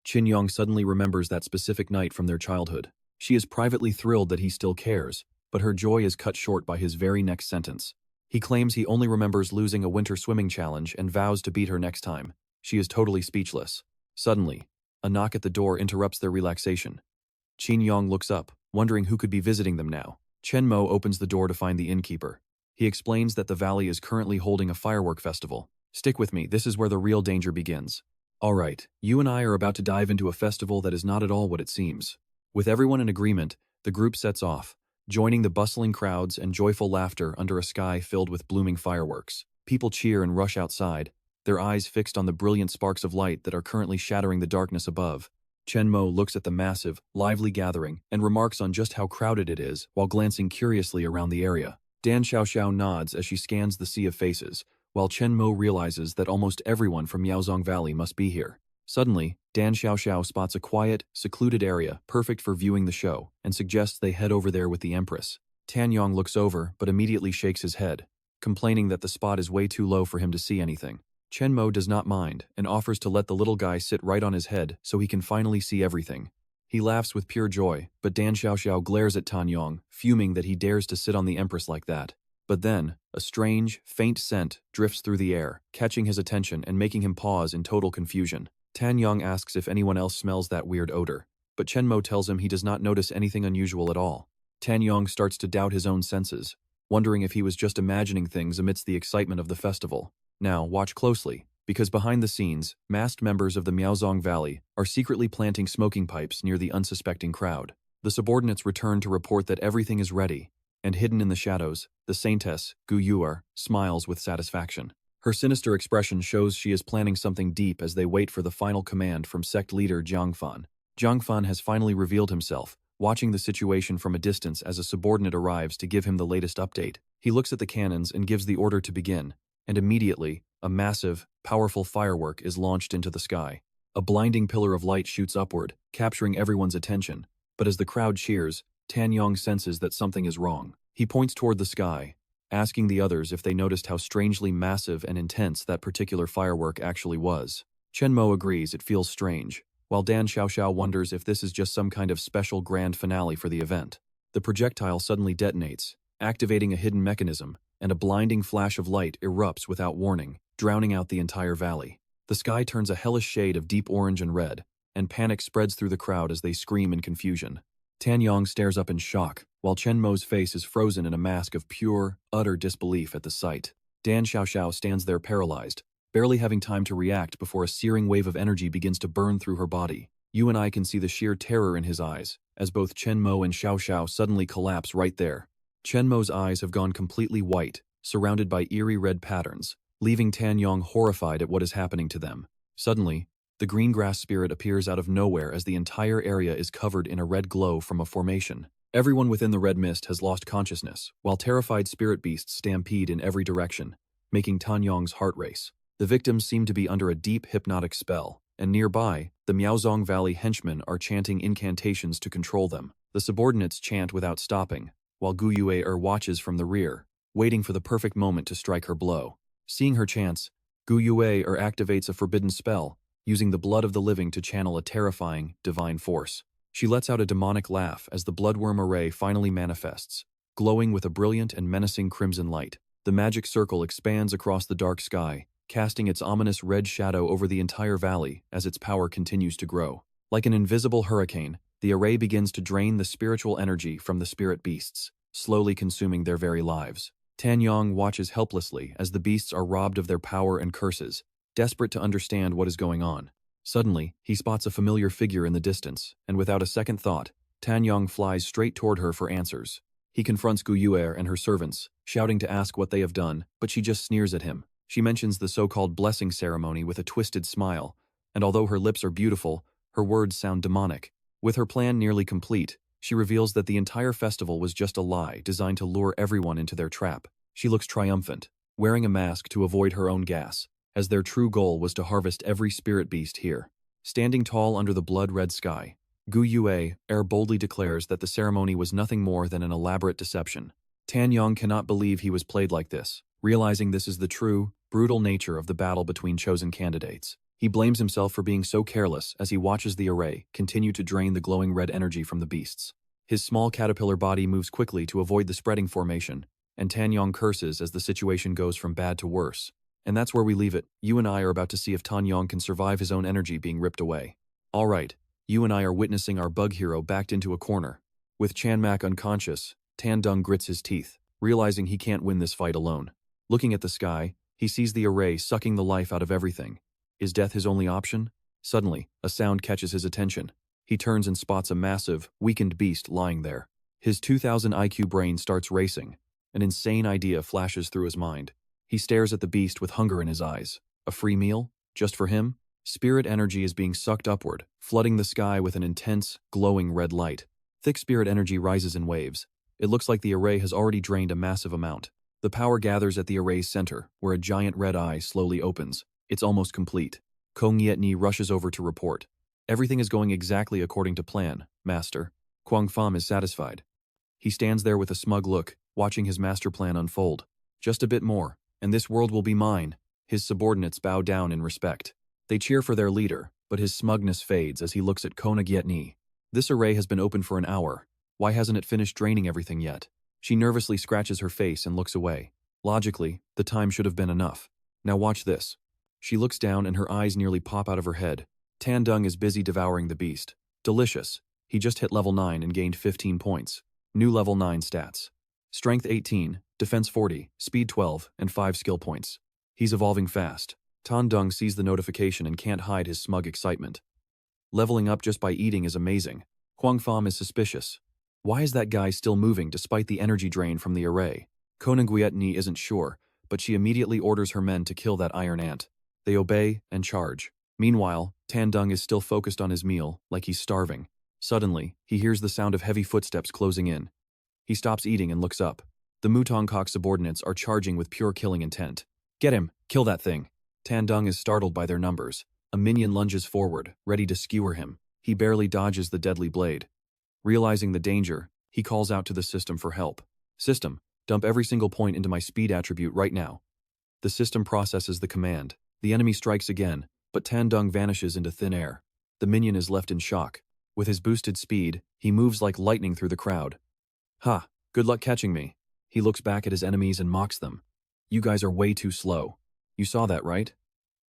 Speaker 1: Qin Yong suddenly remembers that specific night from their childhood. She is privately thrilled that he still cares, but her joy is cut short by his very next sentence. He claims he only remembers losing a winter swimming challenge and vows to beat her next time. She is totally speechless. Suddenly, a knock at the door interrupts their relaxation. Qin Yong looks up, wondering who could be visiting them now. Chen Mo opens the door to find the innkeeper. He explains that the valley is currently holding a firework festival. Stick with me, this is where the real danger begins. Alright, you and I are about to dive into a festival that is not at all what it seems. With everyone in agreement, the group sets off, joining the bustling crowds and joyful laughter under a sky filled with blooming fireworks. People cheer and rush outside, their eyes fixed on the brilliant sparks of light that are currently shattering the darkness above. Chen Mo looks at the massive, lively gathering and remarks on just how crowded it is while glancing curiously around the area. Dan Xiaoxiao nods as she scans the sea of faces, while Chen Mo realizes that almost everyone from Yaozong Valley must be here. Suddenly, Dan Xiaoxiao spots a quiet, secluded area perfect for viewing the show and suggests they head over there with the Empress. Tan Yong looks over but immediately shakes his head, complaining that the spot is way too low for him to see anything. Chen Mo does not mind and offers to let the little guy sit right on his head so he can finally see everything. He laughs with pure joy, but Dan Xiaoxiao glares at Tan Yong, fuming that he dares to sit on the Empress like that. But then, a strange, faint scent drifts through the air, catching his attention and making him pause in total confusion. Tan Yong asks if anyone else smells that weird odor, but Chen Mo tells him he does not notice anything unusual at all. Tan Yong starts to doubt his own senses, wondering if he was just imagining things amidst the excitement of the festival. Now, watch closely, because behind the scenes, masked members of the Miaozong Valley are secretly planting smoking pipes near the unsuspecting crowd. The subordinates return to report that everything is ready, and hidden in the shadows, the saintess, Gu Yuer, smiles with satisfaction. Her sinister expression shows she is planning something deep as they wait for the final command from sect leader Jiang Fan. Jiang Fan has finally revealed himself, watching the situation from a distance as a subordinate arrives to give him the latest update. He looks at the cannons and gives the order to begin, and immediately, a massive, powerful firework is launched into the sky. A blinding pillar of light shoots upward, capturing everyone's attention, but as the crowd cheers, Tan Yong senses that something is wrong. He points toward the sky, asking the others if they noticed how strangely massive and intense that particular firework actually was. Chen Mo agrees it feels strange, while Dan Xiaoxiao wonders if this is just some kind of special grand finale for the event. The projectile suddenly detonates, activating a hidden mechanism, and a blinding flash of light erupts without warning, drowning out the entire valley. The sky turns a hellish shade of deep orange and red, and panic spreads through the crowd as they scream in confusion. Tan Yong stares up in shock, while Chen Mo's face is frozen in a mask of pure, utter disbelief at the sight. Dan Xiaoxiao stands there paralyzed, barely having time to react before a searing wave of energy begins to burn through her body. You and I can see the sheer terror in his eyes, as both Chen Mo and Xiaoxiao suddenly collapse right there. Chen Mo's eyes have gone completely white, surrounded by eerie red patterns, leaving Tan Yong horrified at what is happening to them. Suddenly, the green grass spirit appears out of nowhere as the entire area is covered in a red glow from a formation. Everyone within the red mist has lost consciousness, while terrified spirit beasts stampede in every direction, making Tan Yong's heart race. The victims seem to be under a deep hypnotic spell, and nearby, the Miaozong Valley henchmen are chanting incantations to control them. The subordinates chant without stopping, while Gu Yue watches from the rear, waiting for the perfect moment to strike her blow. Seeing her chance, Gu Yue activates a forbidden spell, using the blood of the living to channel a terrifying, divine force. She lets out a demonic laugh as the bloodworm array finally manifests, glowing with a brilliant and menacing crimson light. The magic circle expands across the dark sky, casting its ominous red shadow over the entire valley as its power continues to grow. Like an invisible hurricane, the array begins to drain the spiritual energy from the spirit beasts, slowly consuming their very lives. Tan Yong watches helplessly as the beasts are robbed of their power and curses, desperate to understand what is going on. Suddenly, he spots a familiar figure in the distance, and without a second thought, Tan Yong flies straight toward her for answers. He confronts Gu Yue and her servants, shouting to ask what they have done, but she just sneers at him. She mentions the so-called blessing ceremony with a twisted smile, and although her lips are beautiful, her words sound demonic. With her plan nearly complete, she reveals that the entire festival was just a lie designed to lure everyone into their trap. She looks triumphant, wearing a mask to avoid her own gas, as their true goal was to harvest every spirit beast here. Standing tall under the blood-red sky, Gu Yue boldly declares that the ceremony was nothing more than an elaborate deception. Tan Yong cannot believe he was played like this, realizing this is the true, brutal nature of the battle between chosen candidates. He blames himself for being so careless as he watches the array continue to drain the glowing red energy from the beasts. His small caterpillar body moves quickly to avoid the spreading formation, and Tan Yong curses as the situation goes from bad to worse. And that's where we leave it. You and I are about to see if Tan Yong can survive his own energy being ripped away. Alright, you and I are witnessing our bug hero backed into a corner. With Chan Mak unconscious, Tan Dung grits his teeth, realizing he can't win this fight alone. Looking at the sky, he sees the array sucking the life out of everything. Is death his only option? Suddenly, a sound catches his attention. He turns and spots a massive, weakened beast lying there. His 2000 IQ brain starts racing. An insane idea flashes through his mind. He stares at the beast with hunger in his eyes. A free meal? Just for him? Spirit energy is being sucked upward, flooding the sky with an intense, glowing red light. Thick spirit energy rises in waves. It looks like the array has already drained a massive amount. The power gathers at the array's center, where a giant red eye slowly opens. It's almost complete. Kong Yetni rushes over to report. Everything is going exactly according to plan, Master. Quang Pham is satisfied. He stands there with a smug look, watching his master plan unfold. Just a bit more, and this world will be mine. His subordinates bow down in respect. They cheer for their leader, but his smugness fades as he looks at Koenig Yetni. This array has been open for an hour. Why hasn't it finished draining everything yet? She nervously scratches her face and looks away. Logically, the time should have been enough. Now watch this. She looks down and her eyes nearly pop out of her head. Tan Dung is busy devouring the beast. Delicious. He just hit level 9 and gained 15 points. New level 9 stats. Strength 18, Defense 40, Speed 12, and 5 skill points. He's evolving fast. Tan Dung sees the notification and can't hide his smug excitement. Leveling up just by eating is amazing. Quang Pham is suspicious. Why is that guy still moving despite the energy drain from the array? Konan Guietni isn't sure, but she immediately orders her men to kill that iron ant. They obey and charge. Meanwhile, Tan Dung is still focused on his meal, like he's starving. Suddenly, he hears the sound of heavy footsteps closing in. He stops eating and looks up. The Mutongkok subordinates are charging with pure killing intent. Get him! Kill that thing! Tan Dung is startled by their numbers. A minion lunges forward, ready to skewer him. He barely dodges the deadly blade. Realizing the danger, he calls out to the system for help. System, dump every single point into my speed attribute right now. The system processes the command. The enemy strikes again, but Tan Dung vanishes into thin air. The minion is left in shock. With his boosted speed, he moves like lightning through the crowd. Ha! Good luck catching me. He looks back at his enemies and mocks them. You guys are way too slow. You saw that, right?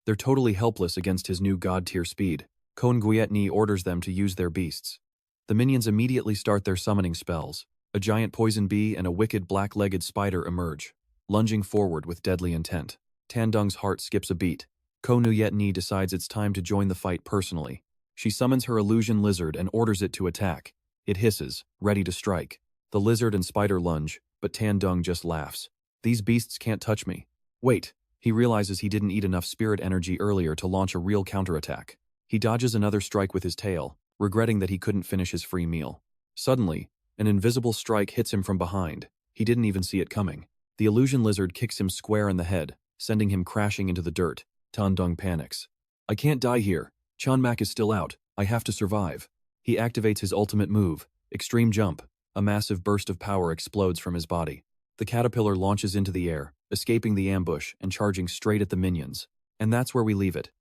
Speaker 1: They're totally helpless against his new god-tier speed. Kon Guietni orders them to use their beasts. The minions immediately start their summoning spells. A giant poison bee and a wicked black-legged spider emerge, lunging forward with deadly intent. Tan Dung's heart skips a beat. Kon Yetni decides it's time to join the fight personally. She summons her illusion lizard and orders it to attack. It hisses, ready to strike. The lizard and spider lunge, but Tan Dung just laughs. These beasts can't touch me. Wait, He realizes he didn't eat enough spirit energy earlier to launch a real counterattack. He dodges another strike with his tail, regretting that he couldn't finish his free meal. Suddenly, an invisible strike hits him from behind. He didn't even see it coming. The illusion lizard kicks him square in the head, sending him crashing into the dirt. Tandung panics. I can't die here. Chanmak is still out. I have to survive. He activates his ultimate move, Extreme Jump. A massive burst of power explodes from his body. The caterpillar launches into the air, escaping the ambush and charging straight at the minions. And that's where we leave it.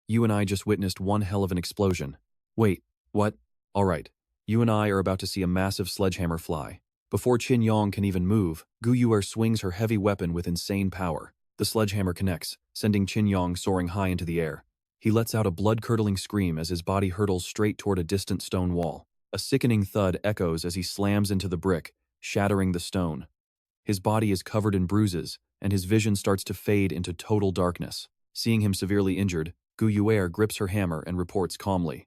Speaker 1: You and I just witnessed one hell of an explosion. Wait, what? Alright. You and I are about to see a massive sledgehammer fly. Before Qin Yong can even move, Gu Yuer swings her heavy weapon with insane power. The sledgehammer connects, sending Qin Yong soaring high into the air. He lets out a blood-curdling scream as his body hurtles straight toward a distant stone wall. A sickening thud echoes as he slams into the brick, shattering the stone. His body is covered in bruises, and his vision starts to fade into total darkness. Seeing him severely injured, Gu Yuer grips her hammer and reports calmly.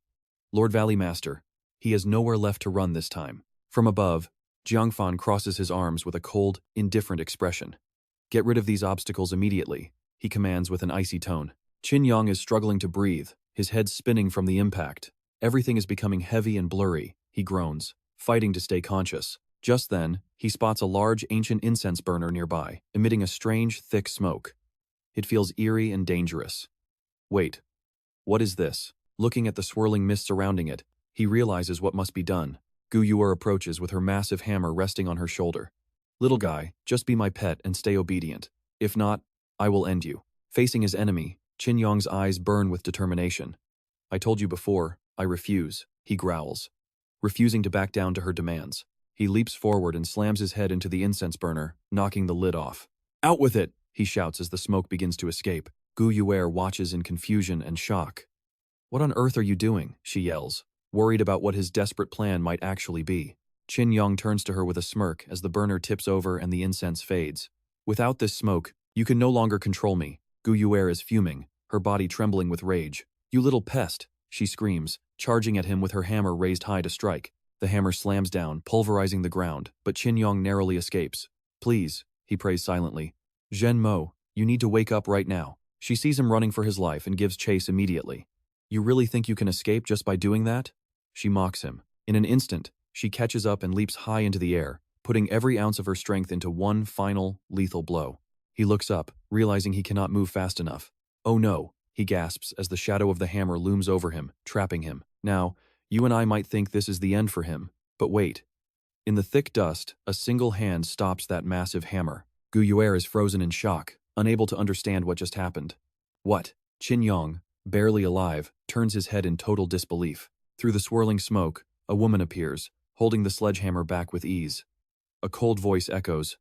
Speaker 1: Lord Valley Master, he has nowhere left to run this time. From above, Jiangfan crosses his arms with a cold, indifferent expression. Get rid of these obstacles immediately, he commands with an icy tone. Qin Yong is struggling to breathe, his head spinning from the impact. Everything is becoming heavy and blurry, he groans, fighting to stay conscious. Just then, he spots a large ancient incense burner nearby, emitting a strange, thick smoke. It feels eerie and dangerous. Wait, what is this? Looking at the swirling mist surrounding it, he realizes what must be done. Gu Yuer approaches with her massive hammer resting on her shoulder. Little guy, just be my pet and stay obedient. If not, I will end you. Facing his enemy, Qin Yong's eyes burn with determination. I told you before, I refuse, he growls, refusing to back down to her demands. He leaps forward and slams his head into the incense burner, knocking the lid off. Out with it, he shouts as the smoke begins to escape. Gu Yuer watches in confusion and shock. What on earth are you doing? She yells, worried about what his desperate plan might actually be. Qin Yong turns to her with a smirk as the burner tips over and the incense fades. Without this smoke, you can no longer control me. Gu Yuer is fuming, her body trembling with rage. You little pest, she screams, charging at him with her hammer raised high to strike. The hammer slams down, pulverizing the ground, but Qin Yong narrowly escapes. Please, he prays silently. Chen Mo, you need to wake up right now. She sees him running for his life and gives chase immediately. You really think you can escape just by doing that? She mocks him. In an instant, she catches up and leaps high into the air, putting every ounce of her strength into one final, lethal blow. He looks up, realizing he cannot move fast enough. Oh no, he gasps as the shadow of the hammer looms over him, trapping him. Now, you and I might think this is the end for him, but wait. In the thick dust, a single hand stops that massive hammer. Gu Yuer is frozen in shock, unable to understand what just happened. What? Qin Yong, barely alive, turns his head in total disbelief. Through the swirling smoke, a woman appears, holding the sledgehammer back with ease. A cold voice echoes,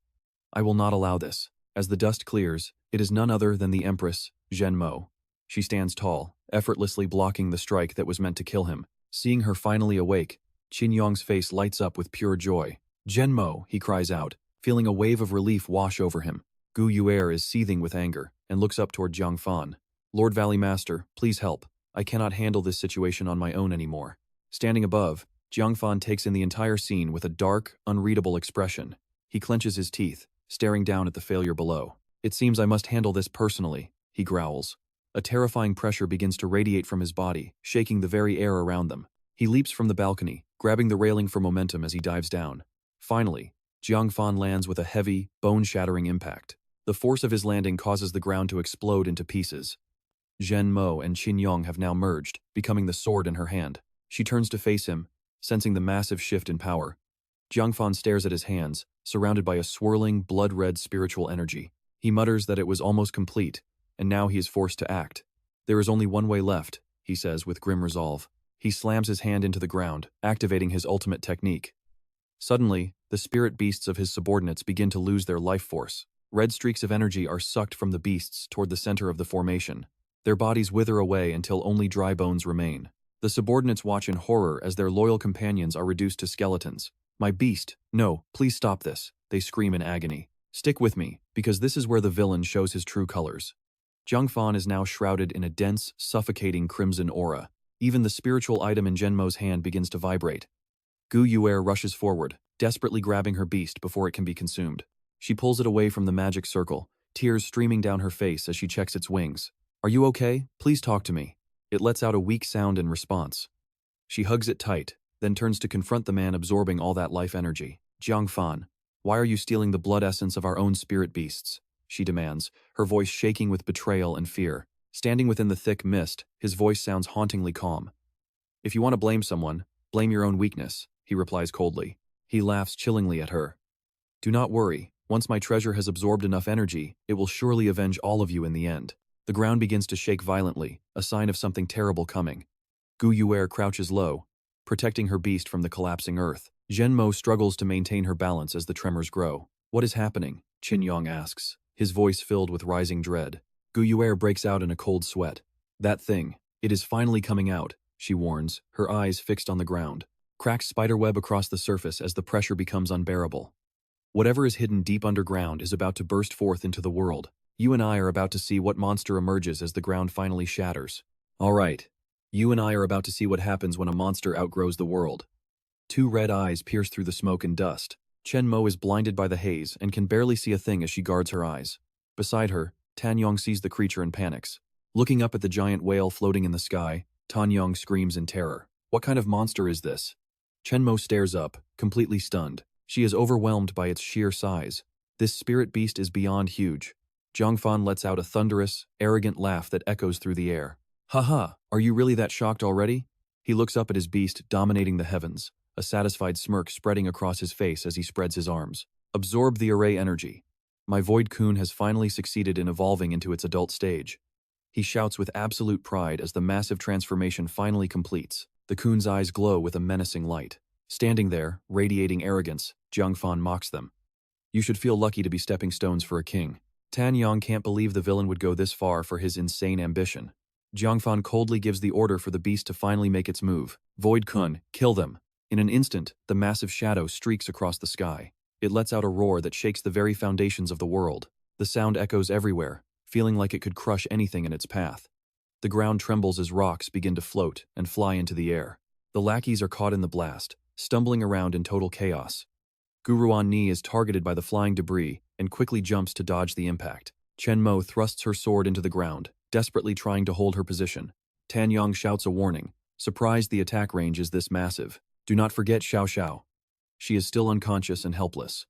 Speaker 1: I will not allow this. As the dust clears, it is none other than the Empress, Chen Mo. She stands tall, effortlessly blocking the strike that was meant to kill him. Seeing her finally awake, Qin Yong's face lights up with pure joy. Chen Mo, he cries out, feeling a wave of relief wash over him. Gu Yuer is seething with anger and looks up toward Jiangfan. Lord Valley Master, please help. I cannot handle this situation on my own anymore. Standing above, Jiangfan takes in the entire scene with a dark, unreadable expression. He clenches his teeth, staring down at the failure below. It seems I must handle this personally, he growls. A terrifying pressure begins to radiate from his body, shaking the very air around them. He leaps from the balcony, grabbing the railing for momentum as he dives down. Finally, Jiangfan lands with a heavy, bone-shattering impact. The force of his landing causes the ground to explode into pieces. Chen Mo and Qin Yong have now merged, becoming the sword in her hand. She turns to face him, sensing the massive shift in power. Jiangfan stares at his hands, surrounded by a swirling, blood-red spiritual energy. He mutters that it was almost complete, and now he is forced to act. There is only one way left, he says with grim resolve. He slams his hand into the ground, activating his ultimate technique. Suddenly, the spirit beasts of his subordinates begin to lose their life force. Red streaks of energy are sucked from the beasts toward the center of the formation. Their bodies wither away until only dry bones remain. The subordinates watch in horror as their loyal companions are reduced to skeletons. My beast, no, please stop this, they scream in agony. Stick with me, because this is where the villain shows his true colors. Jiangfan is now shrouded in a dense, suffocating crimson aura. Even the spiritual item in Chen Mo's hand begins to vibrate. Gu Yuer rushes forward, desperately grabbing her beast before it can be consumed. She pulls it away from the magic circle, tears streaming down her face as she checks its wings. "Are you okay? Please talk to me." It lets out a weak sound in response. She hugs it tight, then turns to confront the man absorbing all that life energy. "Jiang Fan, why are you stealing the blood essence of our own spirit beasts?" she demands, her voice shaking with betrayal and fear. Standing within the thick mist, his voice sounds hauntingly calm. "If you want to blame someone, blame your own weakness," he replies coldly. He laughs chillingly at her. "Do not worry, once my treasure has absorbed enough energy, it will surely avenge all of you in the end." The ground begins to shake violently, a sign of something terrible coming. Gu Yuer crouches low, protecting her beast from the collapsing earth. Chen Mo struggles to maintain her balance as the tremors grow. "What is happening?" Qin Yong asks, his voice filled with rising dread. Gu Yuer breaks out in a cold sweat. "That thing, it is finally coming out," she warns, her eyes fixed on the ground. Cracks spiderweb across the surface as the pressure becomes unbearable. "Whatever is hidden deep underground is about to burst forth into the world. You and I are about to see what monster emerges as the ground finally shatters." "All right. You and I are about to see what happens when a monster outgrows the world." Two red eyes pierce through the smoke and dust. Chen Mo is blinded by the haze and can barely see a thing as she guards her eyes. Beside her, Tan Yong sees the creature and panics. Looking up at the giant whale floating in the sky, Tan Yong screams in terror. "What kind of monster is this?" Chen Mo stares up, completely stunned. She is overwhelmed by its sheer size. This spirit beast is beyond huge. Jiang Fan lets out a thunderous, arrogant laugh that echoes through the air. "Haha, are you really that shocked already?" He looks up at his beast dominating the heavens, a satisfied smirk spreading across his face as he spreads his arms. "Absorb the array energy. My Void Kun has finally succeeded in evolving into its adult stage." He shouts with absolute pride as the massive transformation finally completes. The Kun's eyes glow with a menacing light. Standing there, radiating arrogance, Jiang Fan mocks them. "You should feel lucky to be stepping stones for a king." Tan Yong can't believe the villain would go this far for his insane ambition. Jiang Fan coldly gives the order for the beast to finally make its move. "Void Kun, kill them." In an instant, the massive shadow streaks across the sky. It lets out a roar that shakes the very foundations of the world. The sound echoes everywhere, feeling like it could crush anything in its path. The ground trembles as rocks begin to float and fly into the air. The lackeys are caught in the blast, stumbling around in total chaos. Guruan Ni is targeted by the flying debris and quickly jumps to dodge the impact. Chen Mo thrusts her sword into the ground, desperately trying to hold her position. Tan Yong shouts a warning, surprised the attack range is this massive. "Do not forget Xiao Xiao." She is still unconscious and helpless.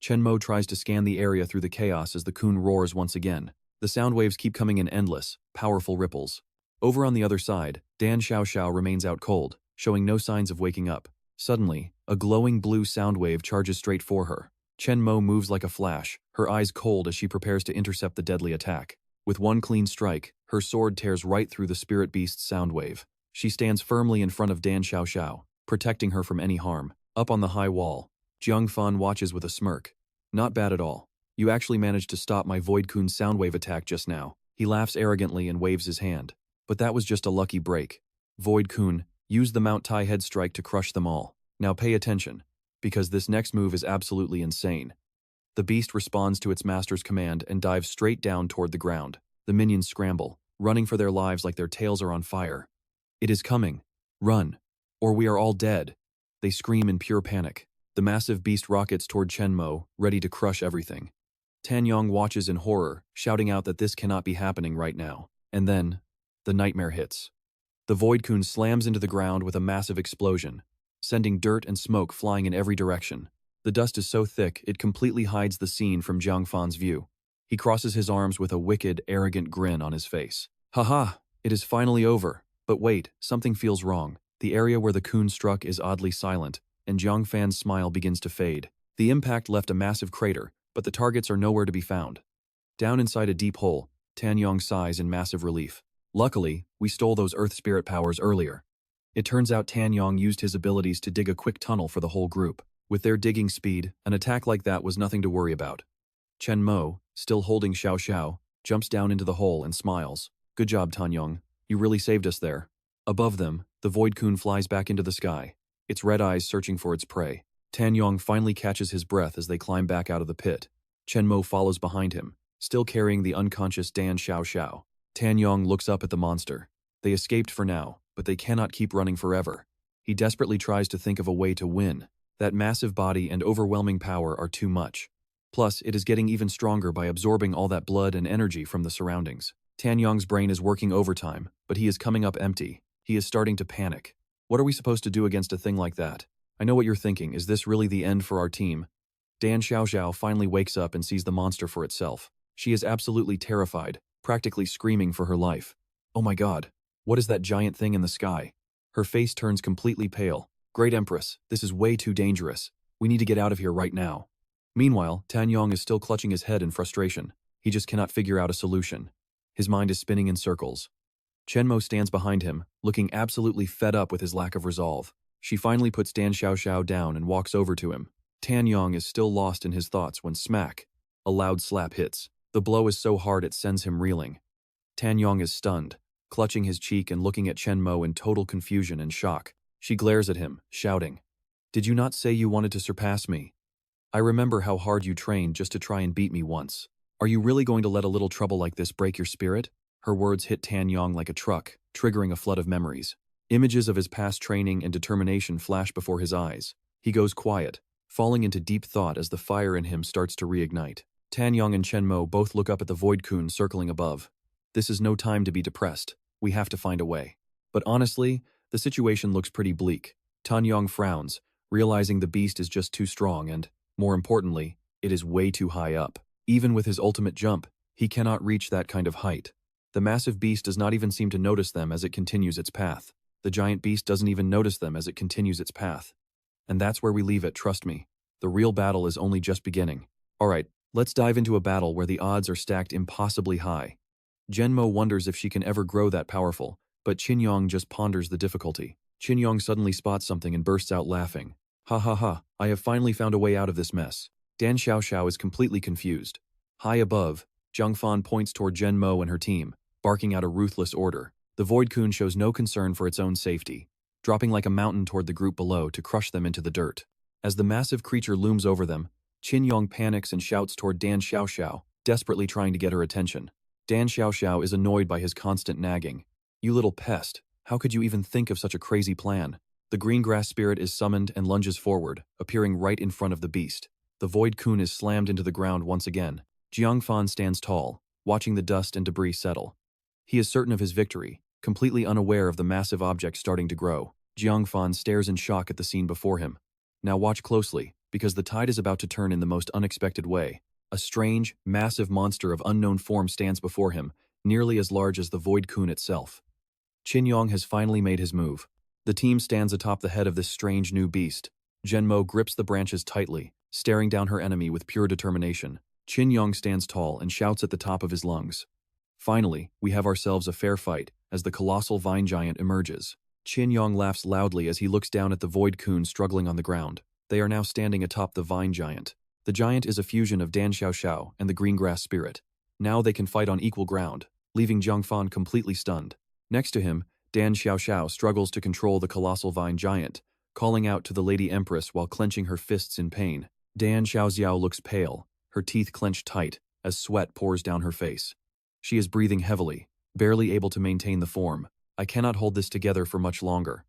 Speaker 1: Chen Mo tries to scan the area through the chaos as the Kun roars once again. The sound waves keep coming in endless, powerful ripples. Over on the other side, Dan Xiao Xiao remains out cold, showing no signs of waking up. Suddenly, a glowing blue sound wave charges straight for her. Chen Mo moves like a flash, her eyes cold as she prepares to intercept the deadly attack. With one clean strike, her sword tears right through the spirit beast's sound wave. She stands firmly in front of Dan Xiao Xiao, protecting her from any harm. Up on the high wall, Jiang Fan watches with a smirk. "Not bad at all. You actually managed to stop my Void Kun's soundwave attack just now." He laughs arrogantly and waves his hand. "But that was just a lucky break. Void Kun, use the Mount Tai head strike to crush them all. Now pay attention, because this next move is absolutely insane." The beast responds to its master's command and dives straight down toward the ground. The minions scramble, running for their lives like their tails are on fire. "It is coming. Run, or we are all dead." They scream in pure panic. The massive beast rockets toward Chen Mo, ready to crush everything. Tan Yong watches in horror, shouting out that this cannot be happening right now. And then, the nightmare hits. The Void Kun slams into the ground with a massive explosion, sending dirt and smoke flying in every direction. The dust is so thick it completely hides the scene from Jiang Fan's view. He crosses his arms with a wicked, arrogant grin on his face. "Haha, it is finally over. But wait, something feels wrong. The area where the Kun struck is oddly silent, and Jiang Fan's smile begins to fade. The impact left a massive crater, but the targets are nowhere to be found. Down inside a deep hole, Tan Yong sighs in massive relief. Luckily, we stole those earth spirit powers earlier. It turns out Tan Yong used his abilities to dig a quick tunnel for the whole group. With their digging speed, an attack like that was nothing to worry about. Chen Mo, still holding Xiao Xiao, jumps down into the hole and smiles. "Good job, Tan Yong. You really saved us there." Above them, the Void Kun flies back into the sky, its red eyes searching for its prey. Tan Yong finally catches his breath as they climb back out of the pit. Chen Mo follows behind him, still carrying the unconscious Dan Xiao Xiao. Tan Yong looks up at the monster. They escaped for now, but they cannot keep running forever. He desperately tries to think of a way to win. That massive body and overwhelming power are too much. Plus, it is getting even stronger by absorbing all that blood and energy from the surroundings. Tan Yong's brain is working overtime, but he is coming up empty. He is starting to panic. What are we supposed to do against a thing like that? I know what you're thinking. Is this really the end for our team? Dan Xiaoxiao finally wakes up and sees the monster for itself. She is absolutely terrified, practically screaming for her life. Oh my god, what is that giant thing in the sky? Her face turns completely pale. Great Empress, this is way too dangerous. We need to get out of here right now. Meanwhile, Tan Yong is still clutching his head in frustration. He just cannot figure out a solution. His mind is spinning in circles. Chen Mo stands behind him, looking absolutely fed up with his lack of resolve. She finally puts Dan Xiaoxiao down and walks over to him. Tan Yong is still lost in his thoughts when smack, a loud slap hits. The blow is so hard it sends him reeling. Tan Yong is stunned, clutching his cheek and looking at Chen Mo in total confusion and shock. She glares at him, shouting, "Did you not say you wanted to surpass me? I remember how hard you trained just to try and beat me once. Are you really going to let a little trouble like this break your spirit?" Her words hit Tan Yong like a truck, triggering a flood of memories. Images of his past training and determination flash before his eyes. He goes quiet, falling into deep thought as the fire in him starts to reignite. Tan Yong and Chen Mo both look up at the Void Kun circling above. This is no time to be depressed. We have to find a way. But honestly, the situation looks pretty bleak. Tan Yong frowns, realizing the beast is just too strong and, more importantly, it is way too high up. Even with his ultimate jump, he cannot reach that kind of height. The massive beast does not even seem to notice them as it continues its path. The giant beast doesn't even notice them as it continues its path. And that's where we leave it, trust me. The real battle is only just beginning. Alright, let's dive into a battle where the odds are stacked impossibly high. Chen Mo wonders if she can ever grow that powerful, but Qin Yong just ponders the difficulty. Qin Yong suddenly spots something and bursts out laughing. Ha ha ha, I have finally found a way out of this mess. Dan Xiaoxiao is completely confused. High above, Zhang Fan points toward Chen Mo and her team, barking out a ruthless order. The Void Kun shows no concern for its own safety, dropping like a mountain toward the group below to crush them into the dirt. As the massive creature looms over them, Qin Yong panics and shouts toward Dan Xiaoxiao, desperately trying to get her attention. Dan Xiaoxiao is annoyed by his constant nagging. You little pest, how could you even think of such a crazy plan? The green grass spirit is summoned and lunges forward, appearing right in front of the beast. The Void Kun is slammed into the ground once again. Jiang Fan stands tall, watching the dust and debris settle. He is certain of his victory, completely unaware of the massive object starting to grow. Jiang Fan stares in shock at the scene before him. Now watch closely, because the tide is about to turn in the most unexpected way. A strange, massive monster of unknown form stands before him, nearly as large as the Void Kun itself. Qin Yong has finally made his move. The team stands atop the head of this strange new beast. Chen Mo grips the branches tightly, staring down her enemy with pure determination. Qin Yong stands tall and shouts at the top of his lungs. Finally, we have ourselves a fair fight, as the colossal vine giant emerges. Qin Yong laughs loudly as he looks down at the Void Kun struggling on the ground. They are now standing atop the vine giant. The giant is a fusion of Dan Xiaoxiao and the green grass spirit. Now they can fight on equal ground, leaving Zhang Fan completely stunned. Next to him, Dan Xiaoxiao struggles to control the colossal vine giant, calling out to the Lady Empress while clenching her fists in pain. Dan Xiaoxiao looks pale, her teeth clenched tight, as sweat pours down her face. She is breathing heavily, barely able to maintain the form. I cannot hold this together for much longer.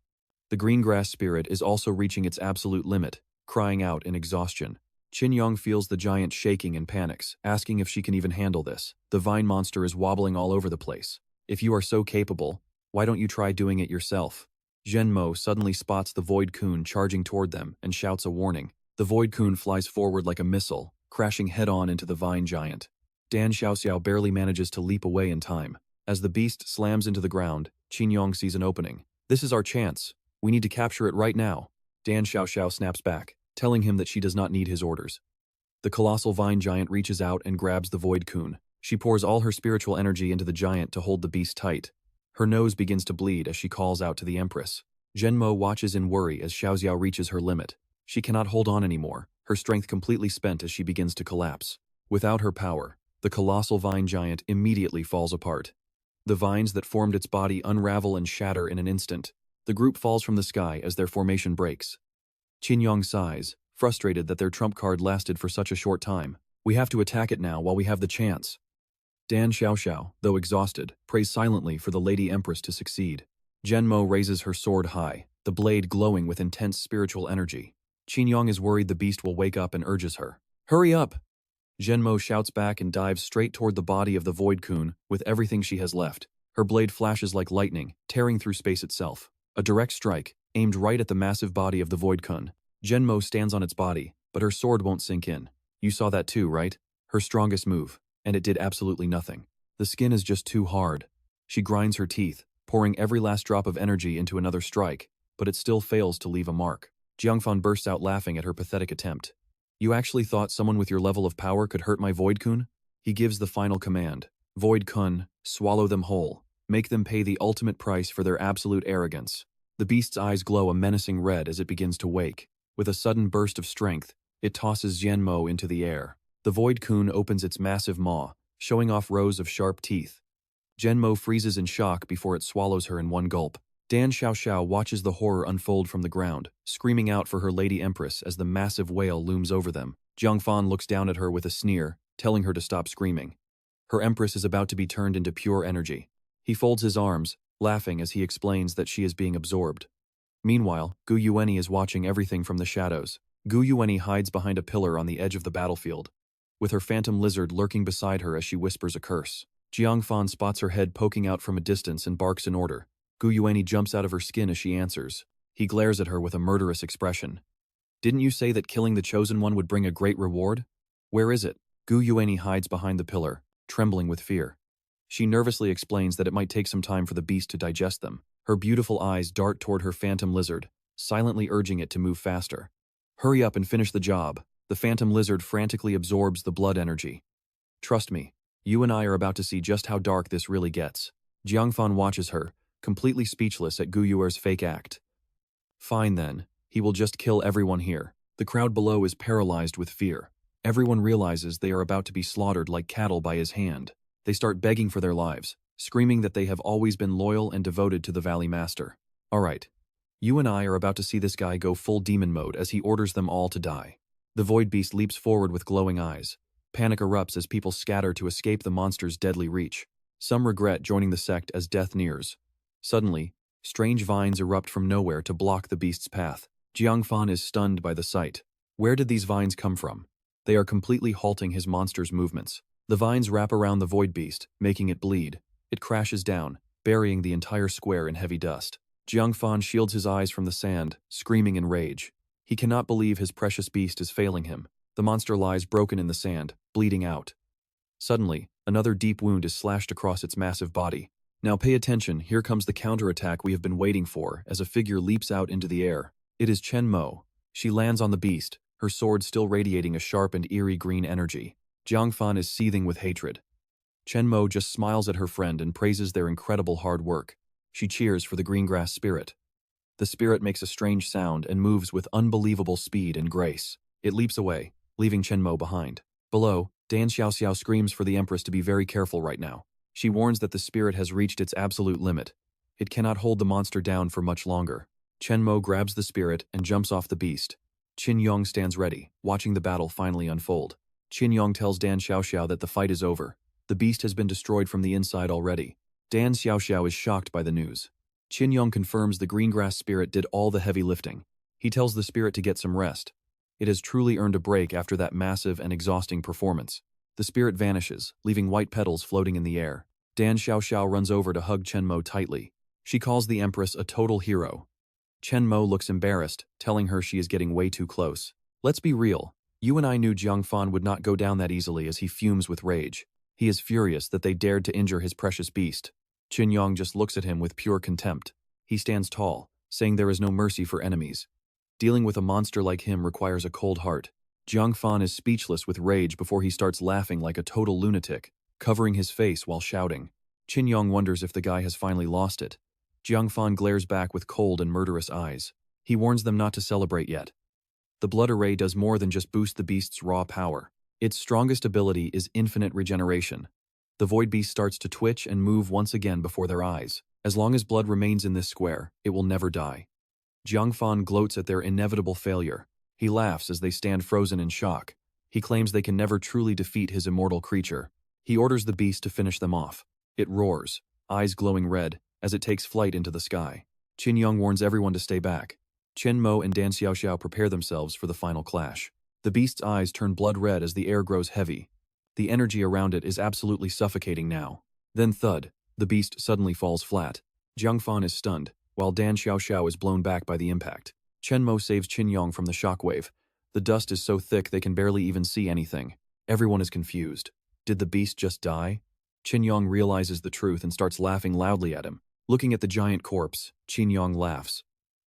Speaker 1: The green grass spirit is also reaching its absolute limit, crying out in exhaustion. Qin Yong feels the giant shaking and panics, asking if she can even handle this. The vine monster is wobbling all over the place. If you are so capable, why don't you try doing it yourself? Chen Mo suddenly spots the Void Kun charging toward them and shouts a warning. The Void Kun flies forward like a missile, crashing head-on into the vine giant. Dan Xiaoxiao barely manages to leap away in time. As the beast slams into the ground, Qin Yong sees an opening. This is our chance. We need to capture it right now. Dan Xiaoxiao snaps back, telling him that she does not need his orders. The colossal vine giant reaches out and grabs the Void Kun. She pours all her spiritual energy into the giant to hold the beast tight. Her nose begins to bleed as she calls out to the Empress. Chen Mo watches in worry as Xiaoxiao reaches her limit. She cannot hold on anymore, her strength completely spent as she begins to collapse. Without her power, the colossal vine giant immediately falls apart. The vines that formed its body unravel and shatter in an instant. The group falls from the sky as their formation breaks. Qin Yong sighs, frustrated that their trump card lasted for such a short time. We have to attack it now while we have the chance. Dan Xiaoxiao, though exhausted, prays silently for the Lady Empress to succeed. Chen Mo raises her sword high, the blade glowing with intense spiritual energy. Qin Yong is worried the beast will wake up and urges her. Hurry up! Chen Mo shouts back and dives straight toward the body of the Void Kun with everything she has left. Her blade flashes like lightning, tearing through space itself. A direct strike, aimed right at the massive body of the Void Kun. Chen Mo stands on its body, but her sword won't sink in. You saw that too, right? Her strongest move, and it did absolutely nothing. The skin is just too hard. She grinds her teeth, pouring every last drop of energy into another strike, but it still fails to leave a mark. Jiangfan bursts out laughing at her pathetic attempt. You actually thought someone with your level of power could hurt my Void Kun? He gives the final command. Void Kun, swallow them whole. Make them pay the ultimate price for their absolute arrogance. The beast's eyes glow a menacing red as it begins to wake. With a sudden burst of strength, it tosses Chen Mo into the air. The Void Kun opens its massive maw, showing off rows of sharp teeth. Chen Mo freezes in shock before it swallows her in one gulp. Dan Xiaoxiao watches the horror unfold from the ground, screaming out for her Lady Empress as the massive whale looms over them. Jiangfan looks down at her with a sneer, telling her to stop screaming. Her Empress is about to be turned into pure energy. He folds his arms, laughing as he explains that she is being absorbed. Meanwhile, Gu Yuanyi is watching everything from the shadows. Gu Yuanyi hides behind a pillar on the edge of the battlefield, with her phantom lizard lurking beside her as she whispers a curse. Jiangfan spots her head poking out from a distance and barks an order. Gu Yuanyi jumps out of her skin as she answers. He glares at her with a murderous expression. Didn't you say that killing the Chosen One would bring a great reward? Where is it? Gu Yuanyi hides behind the pillar, trembling with fear. She nervously explains that it might take some time for the beast to digest them. Her beautiful eyes dart toward her phantom lizard, silently urging it to move faster. Hurry up and finish the job. The phantom lizard frantically absorbs the blood energy. Trust me, you and I are about to see just how dark this really gets. Jiangfan watches her, completely speechless at Gu Yuer's fake act. Fine then, he will just kill everyone here. The crowd below is paralyzed with fear. Everyone realizes they are about to be slaughtered like cattle by his hand. They start begging for their lives, screaming that they have always been loyal and devoted to the Valley Master. Alright, you and I are about to see this guy go full demon mode as he orders them all to die. The Void Beast leaps forward with glowing eyes. Panic erupts as people scatter to escape the monster's deadly reach. Some regret joining the sect as death nears. Suddenly, strange vines erupt from nowhere to block the beast's path. Jiangfan is stunned by the sight. Where did these vines come from? They are completely halting his monster's movements. The vines wrap around the Void Beast, making it bleed. It crashes down, burying the entire square in heavy dust. Jiangfan shields his eyes from the sand, screaming in rage. He cannot believe his precious beast is failing him. The monster lies broken in the sand, bleeding out. Suddenly, another deep wound is slashed across its massive body. Now pay attention, here comes the counterattack we have been waiting for as a figure leaps out into the air. It is Chen Mo. She lands on the beast, her sword still radiating a sharp and eerie green energy. Jiangfan is seething with hatred. Chen Mo just smiles at her friend and praises their incredible hard work. She cheers for the greengrass spirit. The spirit makes a strange sound and moves with unbelievable speed and grace. It leaps away, leaving Chen Mo behind. Below, Dan Xiaoxiao screams for the Empress to be very careful right now. She warns that the spirit has reached its absolute limit. It cannot hold the monster down for much longer. Chen Mo grabs the spirit and jumps off the beast. Qin Yong stands ready, watching the battle finally unfold. Qin Yong tells Dan Xiaoxiao that the fight is over. The beast has been destroyed from the inside already. Dan Xiaoxiao is shocked by the news. Qin Yong confirms the greengrass spirit did all the heavy lifting. He tells the spirit to get some rest. It has truly earned a break after that massive and exhausting performance. The spirit vanishes, leaving white petals floating in the air. Dan Xiaoxiao runs over to hug Chen Mo tightly. She calls the Empress a total hero. Chen Mo looks embarrassed, telling her she is getting way too close. Let's be real. You and I knew Jiangfan would not go down that easily as he fumes with rage. He is furious that they dared to injure his precious beast. Qin Yong just looks at him with pure contempt. He stands tall, saying there is no mercy for enemies. Dealing with a monster like him requires a cold heart. Jiangfan is speechless with rage before he starts laughing like a total lunatic, covering his face while shouting. Qin Yong wonders if the guy has finally lost it. Jiangfan glares back with cold and murderous eyes. He warns them not to celebrate yet. The blood array does more than just boost the beast's raw power. Its strongest ability is infinite regeneration. The Void Beast starts to twitch and move once again before their eyes. As long as blood remains in this square, it will never die. Jiangfan gloats at their inevitable failure. He laughs as they stand frozen in shock. He claims they can never truly defeat his immortal creature. He orders the beast to finish them off. It roars, eyes glowing red, as it takes flight into the sky. Qin Yong warns everyone to stay back. Chen Mo and Dan Xiaoxiao prepare themselves for the final clash. The beast's eyes turn blood red as the air grows heavy. The energy around it is absolutely suffocating now. Then thud, the beast suddenly falls flat. Jiang Fan is stunned, while Dan Xiaoxiao is blown back by the impact. Chen Mo saves Qin Yong from the shockwave. The dust is so thick they can barely even see anything. Everyone is confused. Did the beast just die? Qin Yong realizes the truth and starts laughing loudly at him. Looking at the giant corpse, Qin Yong laughs.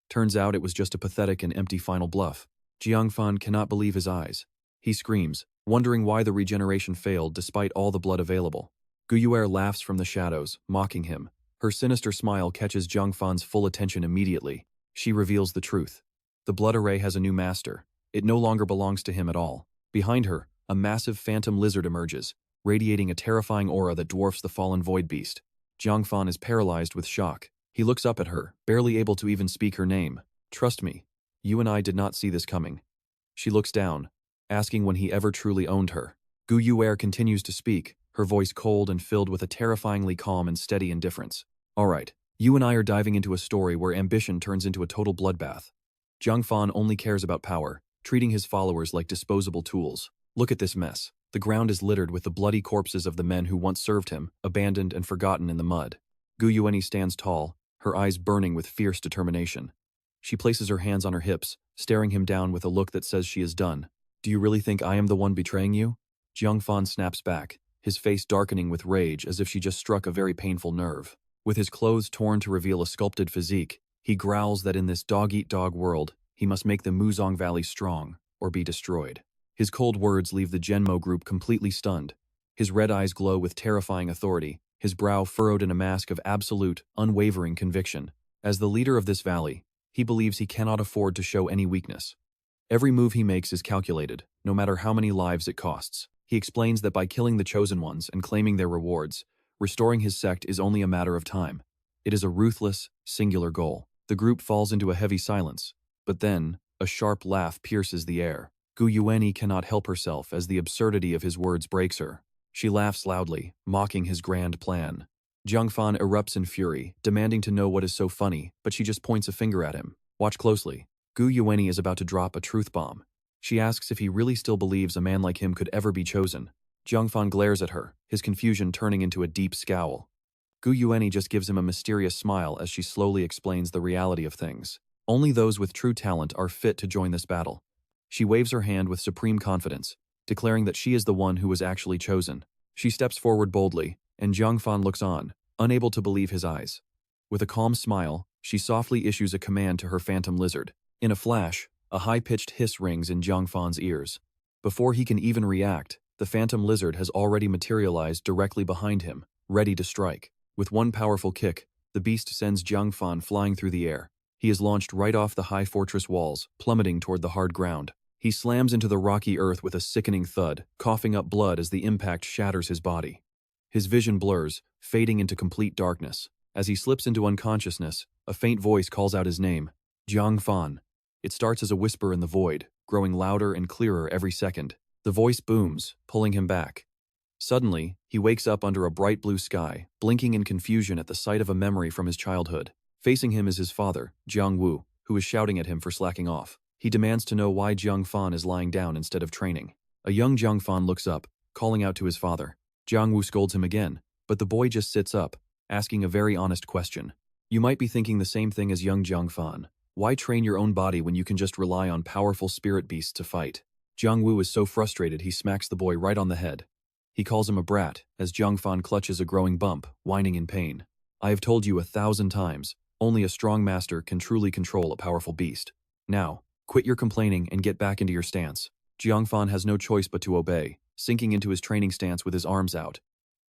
Speaker 1: Turns out it was just a pathetic and empty final bluff. Jiang Fan cannot believe his eyes. He screams, wondering why the regeneration failed despite all the blood available. Guyuer laughs from the shadows, mocking him. Her sinister smile catches Jiang Fan's full attention immediately. She reveals the truth. The blood array has a new master. It no longer belongs to him at all. Behind her, a massive phantom lizard emerges, radiating a terrifying aura that dwarfs the fallen void beast. Jiang Fan is paralyzed with shock. He looks up at her, barely able to even speak her name. Trust me, you and I did not see this coming. She looks down, asking when he ever truly owned her. Gu Yuer continues to speak, her voice cold and filled with a terrifyingly calm and steady indifference. All right, you and I are diving into a story where ambition turns into a total bloodbath. Jiang Fan only cares about power, treating his followers like disposable tools. Look at this mess. The ground is littered with the bloody corpses of the men who once served him, abandoned and forgotten in the mud. Gu Yueni stands tall, her eyes burning with fierce determination. She places her hands on her hips, staring him down with a look that says she is done. Do you really think I am the one betraying you? Jiang Fan snaps back, his face darkening with rage as if she just struck a very painful nerve. With his clothes torn to reveal a sculpted physique, he growls that in this dog-eat-dog world, he must make the Muzong Valley strong, or be destroyed. His cold words leave the Chen Mo group completely stunned. His red eyes glow with terrifying authority, his brow furrowed in a mask of absolute, unwavering conviction. As the leader of this valley, he believes he cannot afford to show any weakness. Every move he makes is calculated, no matter how many lives it costs. He explains that by killing the chosen ones and claiming their rewards, restoring his sect is only a matter of time. It is a ruthless, singular goal. The group falls into a heavy silence, but then, a sharp laugh pierces the air. Gu Yueni cannot help herself as the absurdity of his words breaks her. She laughs loudly, mocking his grand plan. Jiang Fan erupts in fury, demanding to know what is so funny, but she just points a finger at him. Watch closely. Gu Yueni is about to drop a truth bomb. She asks if he really still believes a man like him could ever be chosen. Jiang Fan glares at her, his confusion turning into a deep scowl. Gu Yueni just gives him a mysterious smile as she slowly explains the reality of things. Only those with true talent are fit to join this battle. She waves her hand with supreme confidence, declaring that she is the one who was actually chosen. She steps forward boldly, and Jiang Fan looks on, unable to believe his eyes. With a calm smile, she softly issues a command to her phantom lizard. In a flash, a high-pitched hiss rings in Jiang Fan's ears. Before he can even react, the phantom lizard has already materialized directly behind him, ready to strike. With one powerful kick, the beast sends Jiang Fan flying through the air. He is launched right off the high fortress walls, plummeting toward the hard ground. He slams into the rocky earth with a sickening thud, coughing up blood as the impact shatters his body. His vision blurs, fading into complete darkness. As he slips into unconsciousness, a faint voice calls out his name, Jiang Fan. It starts as a whisper in the void, growing louder and clearer every second. The voice booms, pulling him back. Suddenly, he wakes up under a bright blue sky, blinking in confusion at the sight of a memory from his childhood. Facing him is his father, Jiang Wu, who is shouting at him for slacking off. He demands to know why Jiang Fan is lying down instead of training. A young Jiang Fan looks up, calling out to his father. Jiang Wu scolds him again, but the boy just sits up, asking a very honest question. You might be thinking the same thing as young Jiang Fan. Why train your own body when you can just rely on powerful spirit beasts to fight? Jiang Wu is so frustrated he smacks the boy right on the head. He calls him a brat, as Jiang Fan clutches a growing bump, whining in pain. I have told you 1,000 times, only a strong master can truly control a powerful beast. Now, quit your complaining and get back into your stance. Jiang Fan has no choice but to obey, sinking into his training stance with his arms out.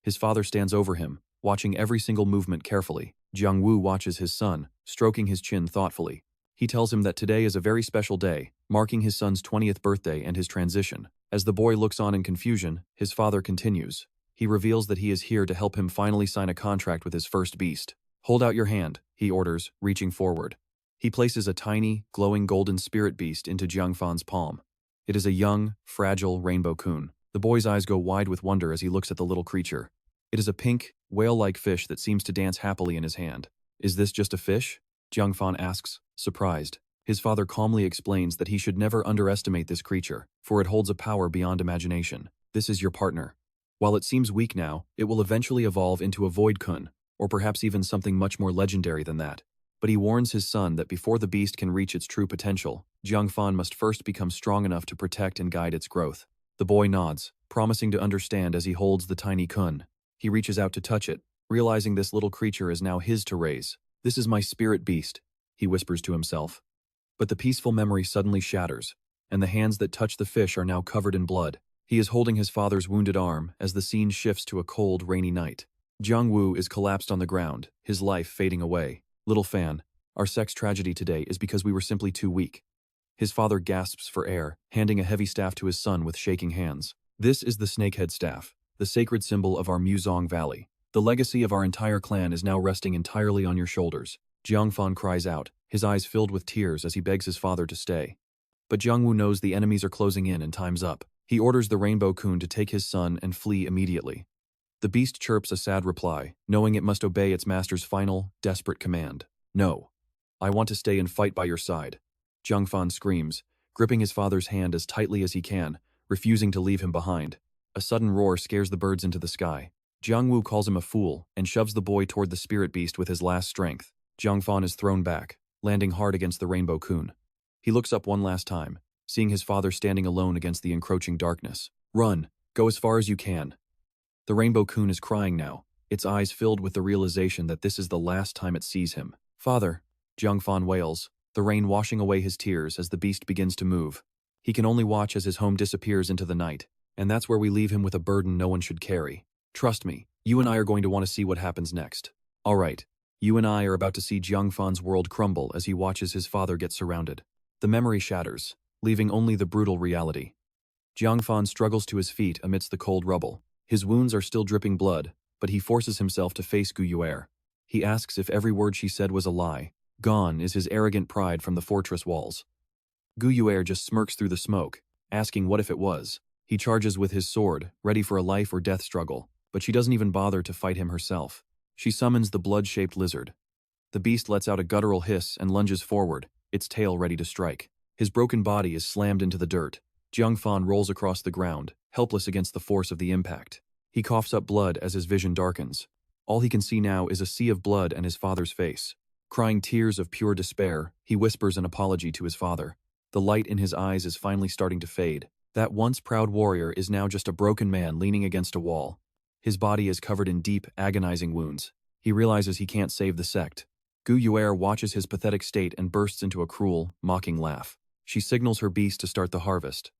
Speaker 1: His father stands over him, watching every single movement carefully. Jiang Wu watches his son, stroking his chin thoughtfully. He tells him that today is a very special day, marking his son's 20th birthday and his transition. As the boy looks on in confusion, his father continues. He reveals that he is here to help him finally sign a contract with his first beast. Hold out your hand, he orders, reaching forward. He places a tiny, glowing golden spirit beast into Jiang Fan's palm. It is a young, fragile rainbow coon. The boy's eyes go wide with wonder as he looks at the little creature. It is a pink, whale-like fish that seems to dance happily in his hand. Is this just a fish? Jiang Fan asks, surprised. His father calmly explains that he should never underestimate this creature, for it holds a power beyond imagination. This is your partner. While it seems weak now, it will eventually evolve into a void kun, or perhaps even something much more legendary than that. But he warns his son that before the beast can reach its true potential, Jiangfan must first become strong enough to protect and guide its growth. The boy nods, promising to understand as he holds the tiny kun. He reaches out to touch it, realizing this little creature is now his to raise. This is my spirit beast, he whispers to himself. But the peaceful memory suddenly shatters, and the hands that touch the fish are now covered in blood. He is holding his father's wounded arm as the scene shifts to a cold, rainy night. Jiang Wu is collapsed on the ground, his life fading away. Little fan, our sex tragedy today is because we were simply too weak. His father gasps for air, handing a heavy staff to his son with shaking hands. This is the snakehead staff, the sacred symbol of our Muzong Valley. The legacy of our entire clan is now resting entirely on your shoulders. Jiangfan cries out, his eyes filled with tears as he begs his father to stay. But Jiangwu knows the enemies are closing in and time's up. He orders the Rainbow Kun to take his son and flee immediately. The beast chirps a sad reply, knowing it must obey its master's final, desperate command. No. I want to stay and fight by your side. Jiangfan screams, gripping his father's hand as tightly as he can, refusing to leave him behind. A sudden roar scares the birds into the sky. Jiangwu calls him a fool and shoves the boy toward the spirit beast with his last strength. Jiangfan is thrown back, landing hard against the Rainbow Kun. He looks up one last time, seeing his father standing alone against the encroaching darkness. Run, go as far as you can. The Rainbow Kun is crying now, its eyes filled with the realization that this is the last time it sees him. Father, Jiangfan wails, the rain washing away his tears as the beast begins to move. He can only watch as his home disappears into the night, and that's where we leave him with a burden no one should carry. Trust me, you and I are going to want to see what happens next. All right, you and I are about to see Jiangfan's world crumble as he watches his father get surrounded. The memory shatters, leaving only the brutal reality. Jiangfan struggles to his feet amidst the cold rubble. His wounds are still dripping blood, but he forces himself to face Gu Yuer. He asks if every word she said was a lie. Gone is his arrogant pride from the fortress walls. Gu Yuer just smirks through the smoke, asking what if it was. He charges with his sword, ready for a life or death struggle, but she doesn't even bother to fight him herself. She summons the blood-shaped lizard. The beast lets out a guttural hiss and lunges forward, its tail ready to strike. His broken body is slammed into the dirt. Jiangfan rolls across the ground, helpless against the force of the impact. He coughs up blood as his vision darkens. All he can see now is a sea of blood and his father's face. Crying tears of pure despair, he whispers an apology to his father. The light in his eyes is finally starting to fade. That once proud warrior is now just a broken man leaning against a wall. His body is covered in deep, agonizing wounds. He realizes he can't save the sect. Gu Yuer watches his pathetic state and bursts into a cruel, mocking laugh. She signals her beast to start the harvest.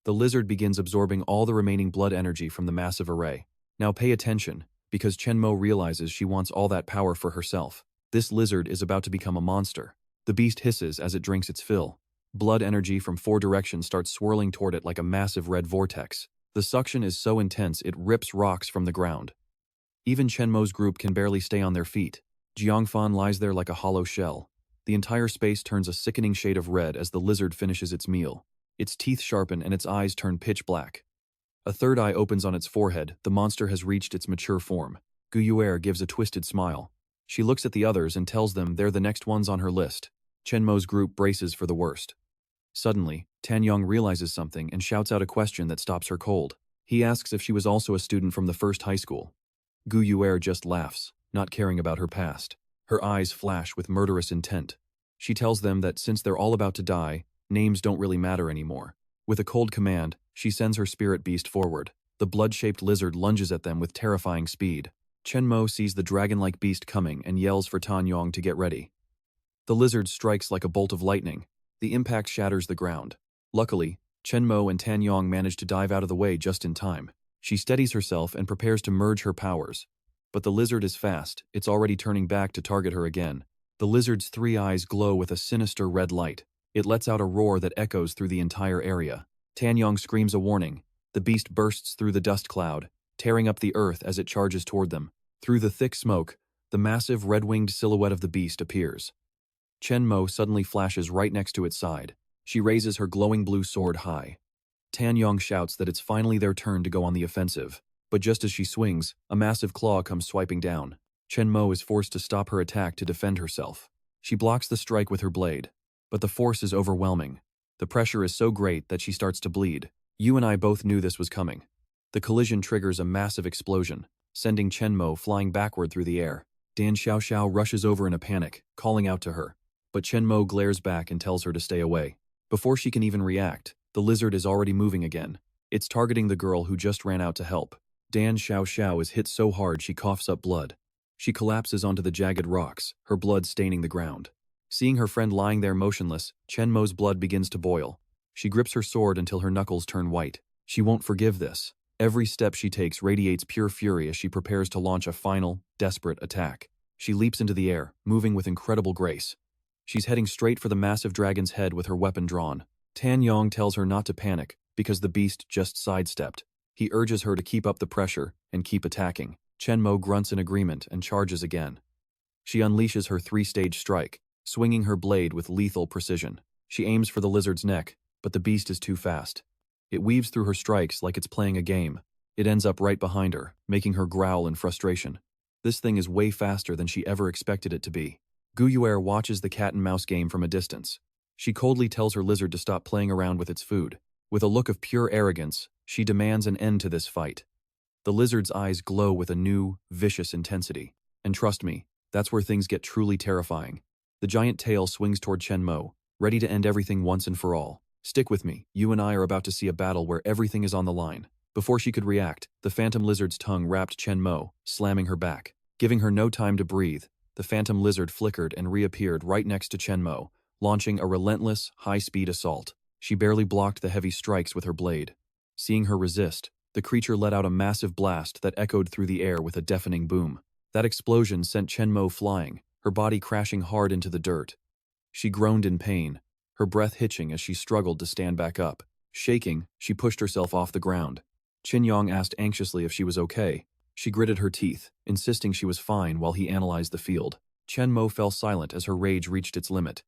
Speaker 1: The lizard begins absorbing all the remaining blood energy from the massive array. Now pay attention, because Chen Mo realizes she wants all that power for herself. This lizard is about to become a monster. The beast hisses as it drinks its fill. Blood energy from 4 directions starts swirling toward it like a massive red vortex. The suction is so intense it rips rocks from the ground. Even Chen Mo's group can barely stay on their feet. Jiangfan lies there like a hollow shell. The entire space turns a sickening shade of red as the lizard finishes its meal. Its teeth sharpen and its eyes turn pitch black. A third eye opens on its forehead. The monster has reached its mature form. Gu Yuer gives a twisted smile. She looks at the others and tells them they're the next ones on her list. Chen Mo's group braces for the worst. Suddenly, Tan Yong realizes something and shouts out a question that stops her cold. He asks if she was also a student from the first high school. Gu Yuer just laughs, not caring about her past. Her eyes flash with murderous intent. She tells them that since they're all about to die, names don't really matter anymore. With a cold command, she sends her spirit beast forward. The blood-shaped lizard lunges at them with terrifying speed. Chen Mo sees the dragon-like beast coming and yells for Tan Yong to get ready. The lizard strikes like a bolt of lightning. The impact shatters the ground. Luckily, Chen Mo and Tan Yong manage to dive out of the way just in time. She steadies herself and prepares to merge her powers. But the lizard is fast, it's already turning back to target her again. The lizard's 3 eyes glow with a sinister red light. It lets out a roar that echoes through the entire area. Tan Yong screams a warning. The beast bursts through the dust cloud, tearing up the earth as it charges toward them. Through the thick smoke, the massive red-winged silhouette of the beast appears. Chen Mo suddenly flashes right next to its side. She raises her glowing blue sword high. Tan Yong shouts that it's finally their turn to go on the offensive. But just as she swings, a massive claw comes swiping down. Chen Mo is forced to stop her attack to defend herself. She blocks the strike with her blade. but the force is overwhelming. The pressure is so great that she starts to bleed. You and I both knew this was coming. The collision triggers a massive explosion, sending Chen Mo flying backward through the air. Dan Xiaoxiao rushes over in a panic, calling out to her. But Chen Mo glares back and tells her to stay away. Before she can even react, the lizard is already moving again. It's targeting the girl who just ran out to help. Dan Xiaoxiao is hit so hard she coughs up blood. She collapses onto the jagged rocks, her blood staining the ground. Seeing her friend lying there motionless, Chen Mo's blood begins to boil. She grips her sword until her knuckles turn white. She won't forgive this. Every step she takes radiates pure fury as she prepares to launch a final, desperate attack. She leaps into the air, moving with incredible grace. She's heading straight for the massive dragon's head with her weapon drawn. Tan Yong tells her not to panic, because the beast just sidestepped. He urges her to keep up the pressure and keep attacking. Chen Mo grunts in agreement and charges again. She unleashes her three-stage strike, swinging her blade with lethal precision. She aims for the lizard's neck, but the beast is too fast. It weaves through her strikes like it's playing a game. It ends up right behind her, making her growl in frustration. This thing is way faster than she ever expected it to be. Gu Yuer watches the cat-and-mouse game from a distance. She coldly tells her lizard to stop playing around with its food. With a look of pure arrogance, she demands an end to this fight. The lizard's eyes glow with a new, vicious intensity. And trust me, that's where things get truly terrifying. The giant tail swings toward Chen Mo, ready to end everything once and for all. Stick with me, you and I are about to see a battle where everything is on the line. Before she could react, the phantom lizard's tongue wrapped Chen Mo, slamming her back. Giving her no time to breathe, the phantom lizard flickered and reappeared right next to Chen Mo, launching a relentless, high-speed assault. She barely blocked the heavy strikes with her blade. Seeing her resist, the creature let out a massive blast that echoed through the air with a deafening boom. That explosion sent Chen Mo flying, her body crashing hard into the dirt. She groaned in pain, her breath hitching as she struggled to stand back up. Shaking, she pushed herself off the ground. Qin Yong asked anxiously if she was okay. She gritted her teeth, insisting she was fine while he analyzed the field. Chen Mo fell silent as her rage reached its limit.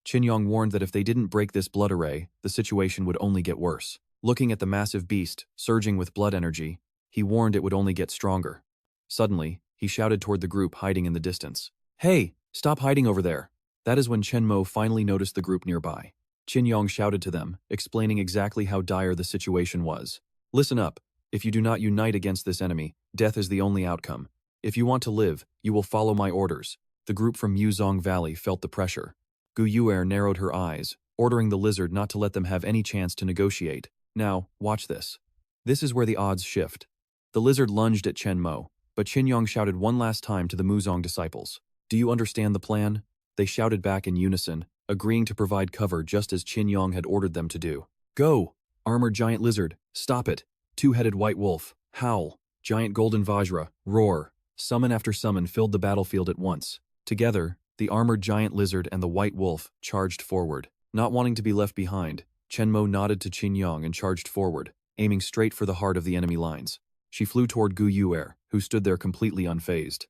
Speaker 1: Qin Yong warned that if they didn't break this blood array, the situation would only get worse. Looking at the massive beast, surging with blood energy, he warned it would only get stronger. Suddenly, he shouted toward the group hiding in the distance. "Hey, stop hiding over there!" That is when Chen Mo finally noticed the group nearby. Qin Yong shouted to them, explaining exactly how dire the situation was. "Listen up. If you do not unite against this enemy, death is the only outcome. If you want to live, you will follow my orders." The group from Yuzong Valley felt the pressure. Gu Yuer narrowed her eyes, ordering the lizard not to let them have any chance to negotiate. "Now, watch this." This is where the odds shift. The lizard lunged at Chen Mo, but Qin Yong shouted one last time to the Muzong disciples. "Do you understand the plan?" They shouted back in unison, agreeing to provide cover just as Qin Yong had ordered them to do. "Go! Armored giant lizard, stop it! Two-headed white wolf, howl! Giant golden vajra, roar!" Summon after summon filled the battlefield at once. Together, the armored giant lizard and the white wolf charged forward. Not wanting to be left behind, Chen Mo nodded to Qin Yong and charged forward, aiming straight for the heart of the enemy lines. She flew toward Gu Yuer, who stood there completely unfazed.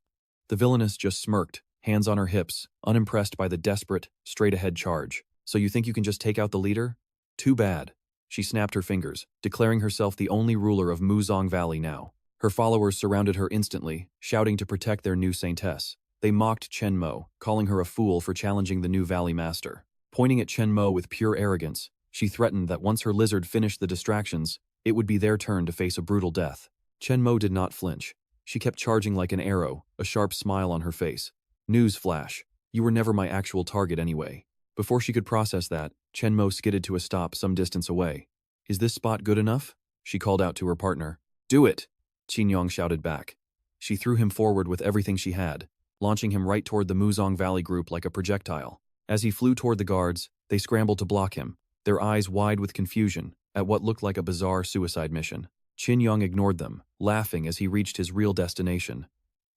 Speaker 1: The villainess just smirked, hands on her hips, unimpressed by the desperate, straight-ahead charge. "So you think you can just take out the leader? Too bad." She snapped her fingers, declaring herself the only ruler of Muzong Valley now. Her followers surrounded her instantly, shouting to protect their new saintess. They mocked Chen Mo, calling her a fool for challenging the new valley master. Pointing at Chen Mo with pure arrogance, she threatened that once her lizard finished the distractions, it would be their turn to face a brutal death. Chen Mo did not flinch. She kept charging like an arrow, a sharp smile on her face. "News flash. You were never my actual target anyway." Before she could process that, Chen Mo skidded to a stop some distance away. "Is this spot good enough?" she called out to her partner. "Do it!" Qin Yong shouted back. She threw him forward with everything she had, launching him right toward the Muzong Valley group like a projectile. As he flew toward the guards, they scrambled to block him, their eyes wide with confusion at what looked like a bizarre suicide mission. Qin Yong ignored them, laughing as he reached his real destination.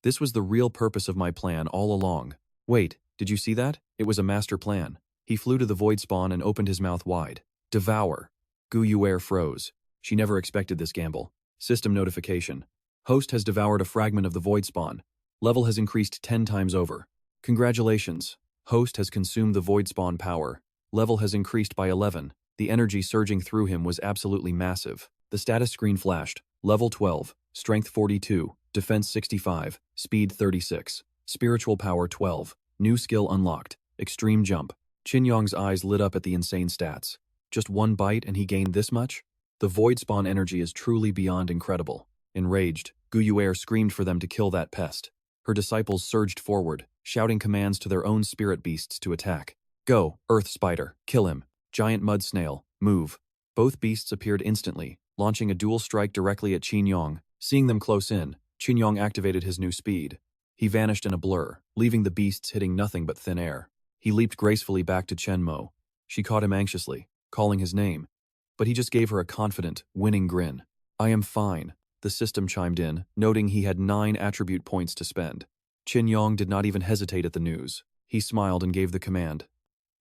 Speaker 1: "This was the real purpose of my plan all along. Wait, did you see that? It was a master plan." He flew to the void spawn and opened his mouth wide. "Devour." Gu Yuer froze. She never expected this gamble. System notification. Host has devoured a fragment of the void spawn. Level has increased 10 times over. Congratulations. Host has consumed the void spawn power. Level has increased by 11. The energy surging through him was absolutely massive. The status screen flashed. Level 12, Strength 42, Defense 65, Speed 36, Spiritual Power 12, New skill unlocked, Extreme Jump. Qin Yong's eyes lit up at the insane stats. Just one bite and he gained this much? The void spawn energy is truly beyond incredible. Enraged, Guyuer screamed for them to kill that pest. Her disciples surged forward, shouting commands to their own spirit beasts to attack. Go, Earth Spider, kill him. Giant Mud Snail, move. Both beasts appeared instantly, launching a dual strike directly at Qin Yong. Seeing them close in, Qin Yong activated his new speed. He vanished in a blur, leaving the beasts hitting nothing but thin air. He leaped gracefully back to Chen Mo. She caught him anxiously, calling his name. But he just gave her a confident, winning grin. I am fine, the system chimed in, noting he had 9 attribute points to spend. Qin Yong did not even hesitate at the news. He smiled and gave the command.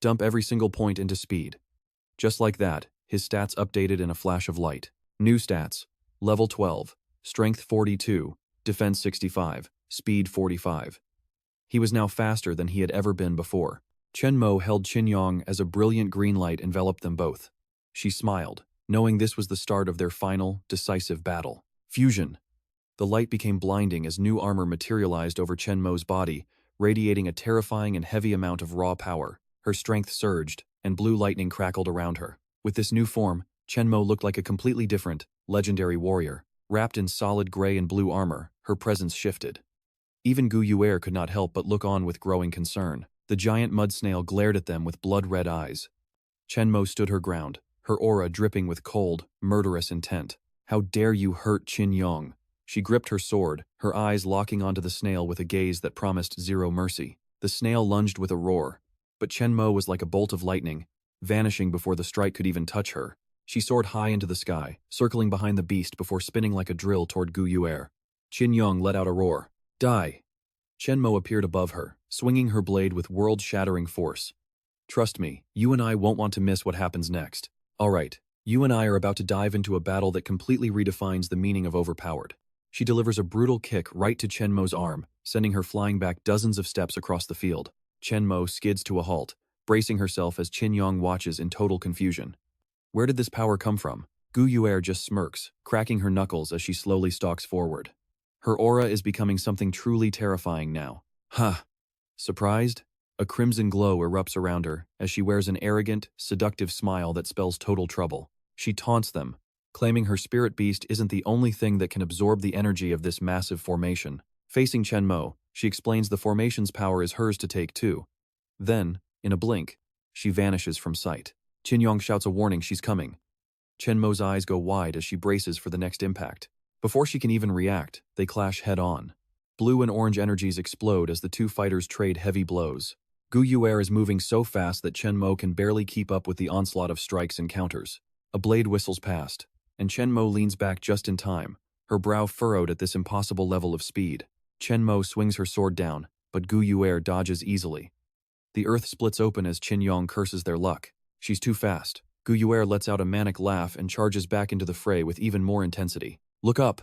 Speaker 1: Dump every single point into speed. Just like that, his stats updated in a flash of light. New stats. Level 12. Strength 42. Defense 65. Speed 45. He was now faster than he had ever been before. Chen Mo held Qin Yong as a brilliant green light enveloped them both. She smiled, knowing this was the start of their final, decisive battle. Fusion. The light became blinding as new armor materialized over Chen Mo's body, radiating a terrifying and heavy amount of raw power. Her strength surged, and blue lightning crackled around her. With this new form, Chen Mo looked like a completely different, legendary warrior. Wrapped in solid gray and blue armor, her presence shifted. Even Guyuer could not help but look on with growing concern. The giant mud snail glared at them with blood-red eyes. Chen Mo stood her ground, her aura dripping with cold, murderous intent. How dare you hurt Qin Yong? She gripped her sword, her eyes locking onto the snail with a gaze that promised zero mercy. The snail lunged with a roar, but Chen Mo was like a bolt of lightning, vanishing before the strike could even touch her. She soared high into the sky, circling behind the beast before spinning like a drill toward Guyuer. Qin Yong let out a roar. Die! Chen Mo appeared above her, swinging her blade with world-shattering force. Trust me, you and I won't want to miss what happens next. Alright, you and I are about to dive into a battle that completely redefines the meaning of overpowered. She delivers a brutal kick right to Chen Mo's arm, sending her flying back dozens of steps across the field. Chen Mo skids to a halt, bracing herself as Qin Yong watches in total confusion. Where did this power come from? Guyuer just smirks, cracking her knuckles as she slowly stalks forward. Her aura is becoming something truly terrifying now. Huh. Surprised? A crimson glow erupts around her as she wears an arrogant, seductive smile that spells total trouble. She taunts them, claiming her spirit beast isn't the only thing that can absorb the energy of this massive formation. Facing Chen Mo, she explains the formation's power is hers to take too. Then, in a blink, she vanishes from sight. Qin Yong shouts a warning she's coming. Chen Mo's eyes go wide as she braces for the next impact. Before she can even react, they clash head-on. Blue and orange energies explode as the two fighters trade heavy blows. Guyuer is moving so fast that Chen Mo can barely keep up with the onslaught of strikes and counters. A blade whistles past, and Chen Mo leans back just in time, her brow furrowed at this impossible level of speed. Chen Mo swings her sword down, but Guyuer dodges easily. The earth splits open as Qin Yong curses their luck. She's too fast. Guyuer lets out a manic laugh and charges back into the fray with even more intensity. Look up!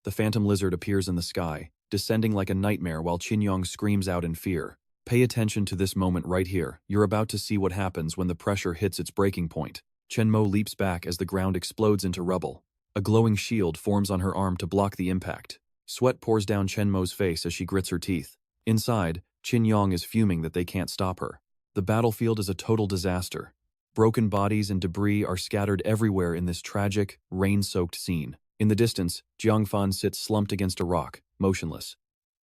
Speaker 1: The phantom lizard appears in the sky, descending like a nightmare while Qin Yong screams out in fear. Pay attention to this moment right here. You're about to see what happens when the pressure hits its breaking point. Chen Mo leaps back as the ground explodes into rubble. A glowing shield forms on her arm to block the impact. Sweat pours down Chen Mo's face as she grits her teeth. Inside, Qin Yong is fuming that they can't stop her. The battlefield is a total disaster. Broken bodies and debris are scattered everywhere in this tragic, rain-soaked scene. In the distance, Jiangfan sits slumped against a rock, motionless.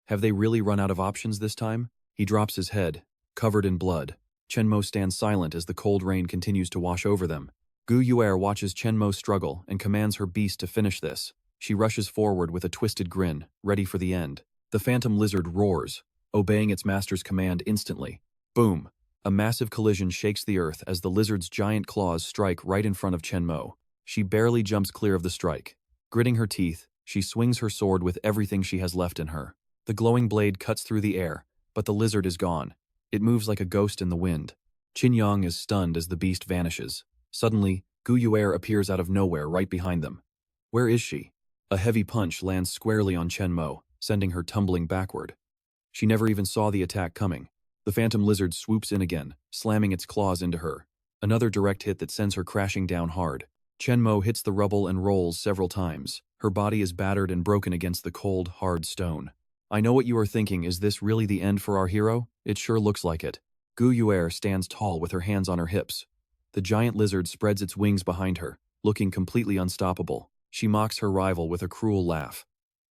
Speaker 1: Have they really run out of options this time? He drops his head, covered in blood. Chen Mo stands silent as the cold rain continues to wash over them. Guyuer watches Chen Mo struggle and commands her beast to finish this. She rushes forward with a twisted grin, ready for the end. The phantom lizard roars, obeying its master's command instantly. Boom! A massive collision shakes the earth as the lizard's giant claws strike right in front of Chen Mo. She barely jumps clear of the strike. Gritting her teeth, she swings her sword with everything she has left in her. The glowing blade cuts through the air, but the lizard is gone. It moves like a ghost in the wind. Qin Yong is stunned as the beast vanishes. Suddenly, Guyuer appears out of nowhere right behind them. Where is she? A heavy punch lands squarely on Chen Mo, sending her tumbling backward. She never even saw the attack coming. The phantom lizard swoops in again, slamming its claws into her. Another direct hit that sends her crashing down hard. Chen Mo hits the rubble and rolls several times. Her body is battered and broken against the cold, hard stone. I know what you are thinking, is this really the end for our hero? It sure looks like it. Gu Yuer stands tall with her hands on her hips. The giant lizard spreads its wings behind her, looking completely unstoppable. She mocks her rival with a cruel laugh.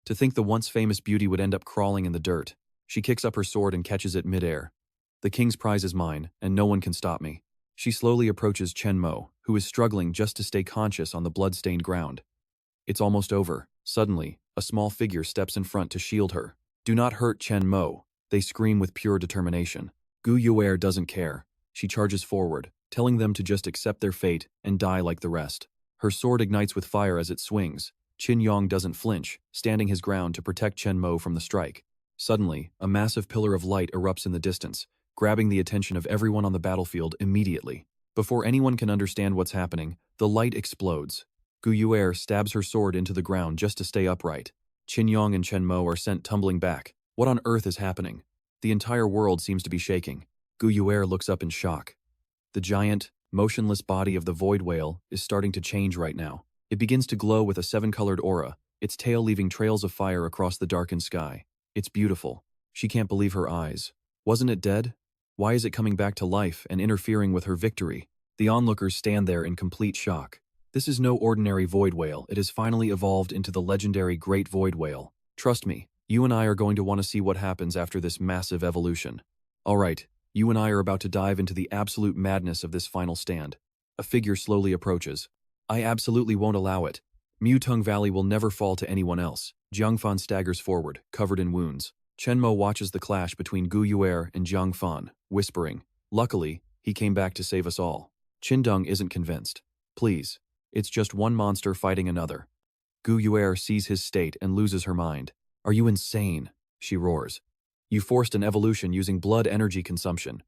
Speaker 1: To think the once famous beauty would end up crawling in the dirt. She kicks up her sword and catches it midair. The king's prize is mine, and no one can stop me. She slowly approaches Chen Mo, who is struggling just to stay conscious on the blood-stained ground. It's almost over. Suddenly, a small figure steps in front to shield her. Do not hurt Chen Mo, they scream with pure determination. Gu Yuer doesn't care. She charges forward, telling them to just accept their fate and die like the rest. Her sword ignites with fire as it swings. Yong doesn't flinch, standing his ground to protect Chen Mo from the strike. Suddenly, a massive pillar of light erupts in the distance, grabbing the attention of everyone on the battlefield immediately. Before anyone can understand what's happening, the light explodes. Gu Yuer stabs her sword into the ground just to stay upright. Yong and Chen Mo are sent tumbling back. What on earth is happening? The entire world seems to be shaking. Gu Yuer looks up in shock. The giant, motionless body of the void whale is starting to change right now. It begins to glow with a 7-colored aura, its tail leaving trails of fire across the darkened sky. It's beautiful. She can't believe her eyes. Wasn't it dead? Why is it coming back to life and interfering with her victory? The onlookers stand there in complete shock. This is no ordinary void whale. It has finally evolved into the legendary Great Void Whale. Trust me, you and I are going to want to see what happens after this massive evolution. Alright, you and I are about to dive into the absolute madness of this final stand. A figure slowly approaches. I absolutely won't allow it. Mutung Valley will never fall to anyone else. Jiangfan staggers forward, covered in wounds. Chen Mo watches the clash between Gu Yuer and Jiangfan, whispering, "Luckily, he came back to save us all." Qindong isn't convinced. Please, it's just one monster fighting another. Gu Yuer sees his state and loses her mind. Are you insane? She roars. You forced an evolution using blood energy consumption.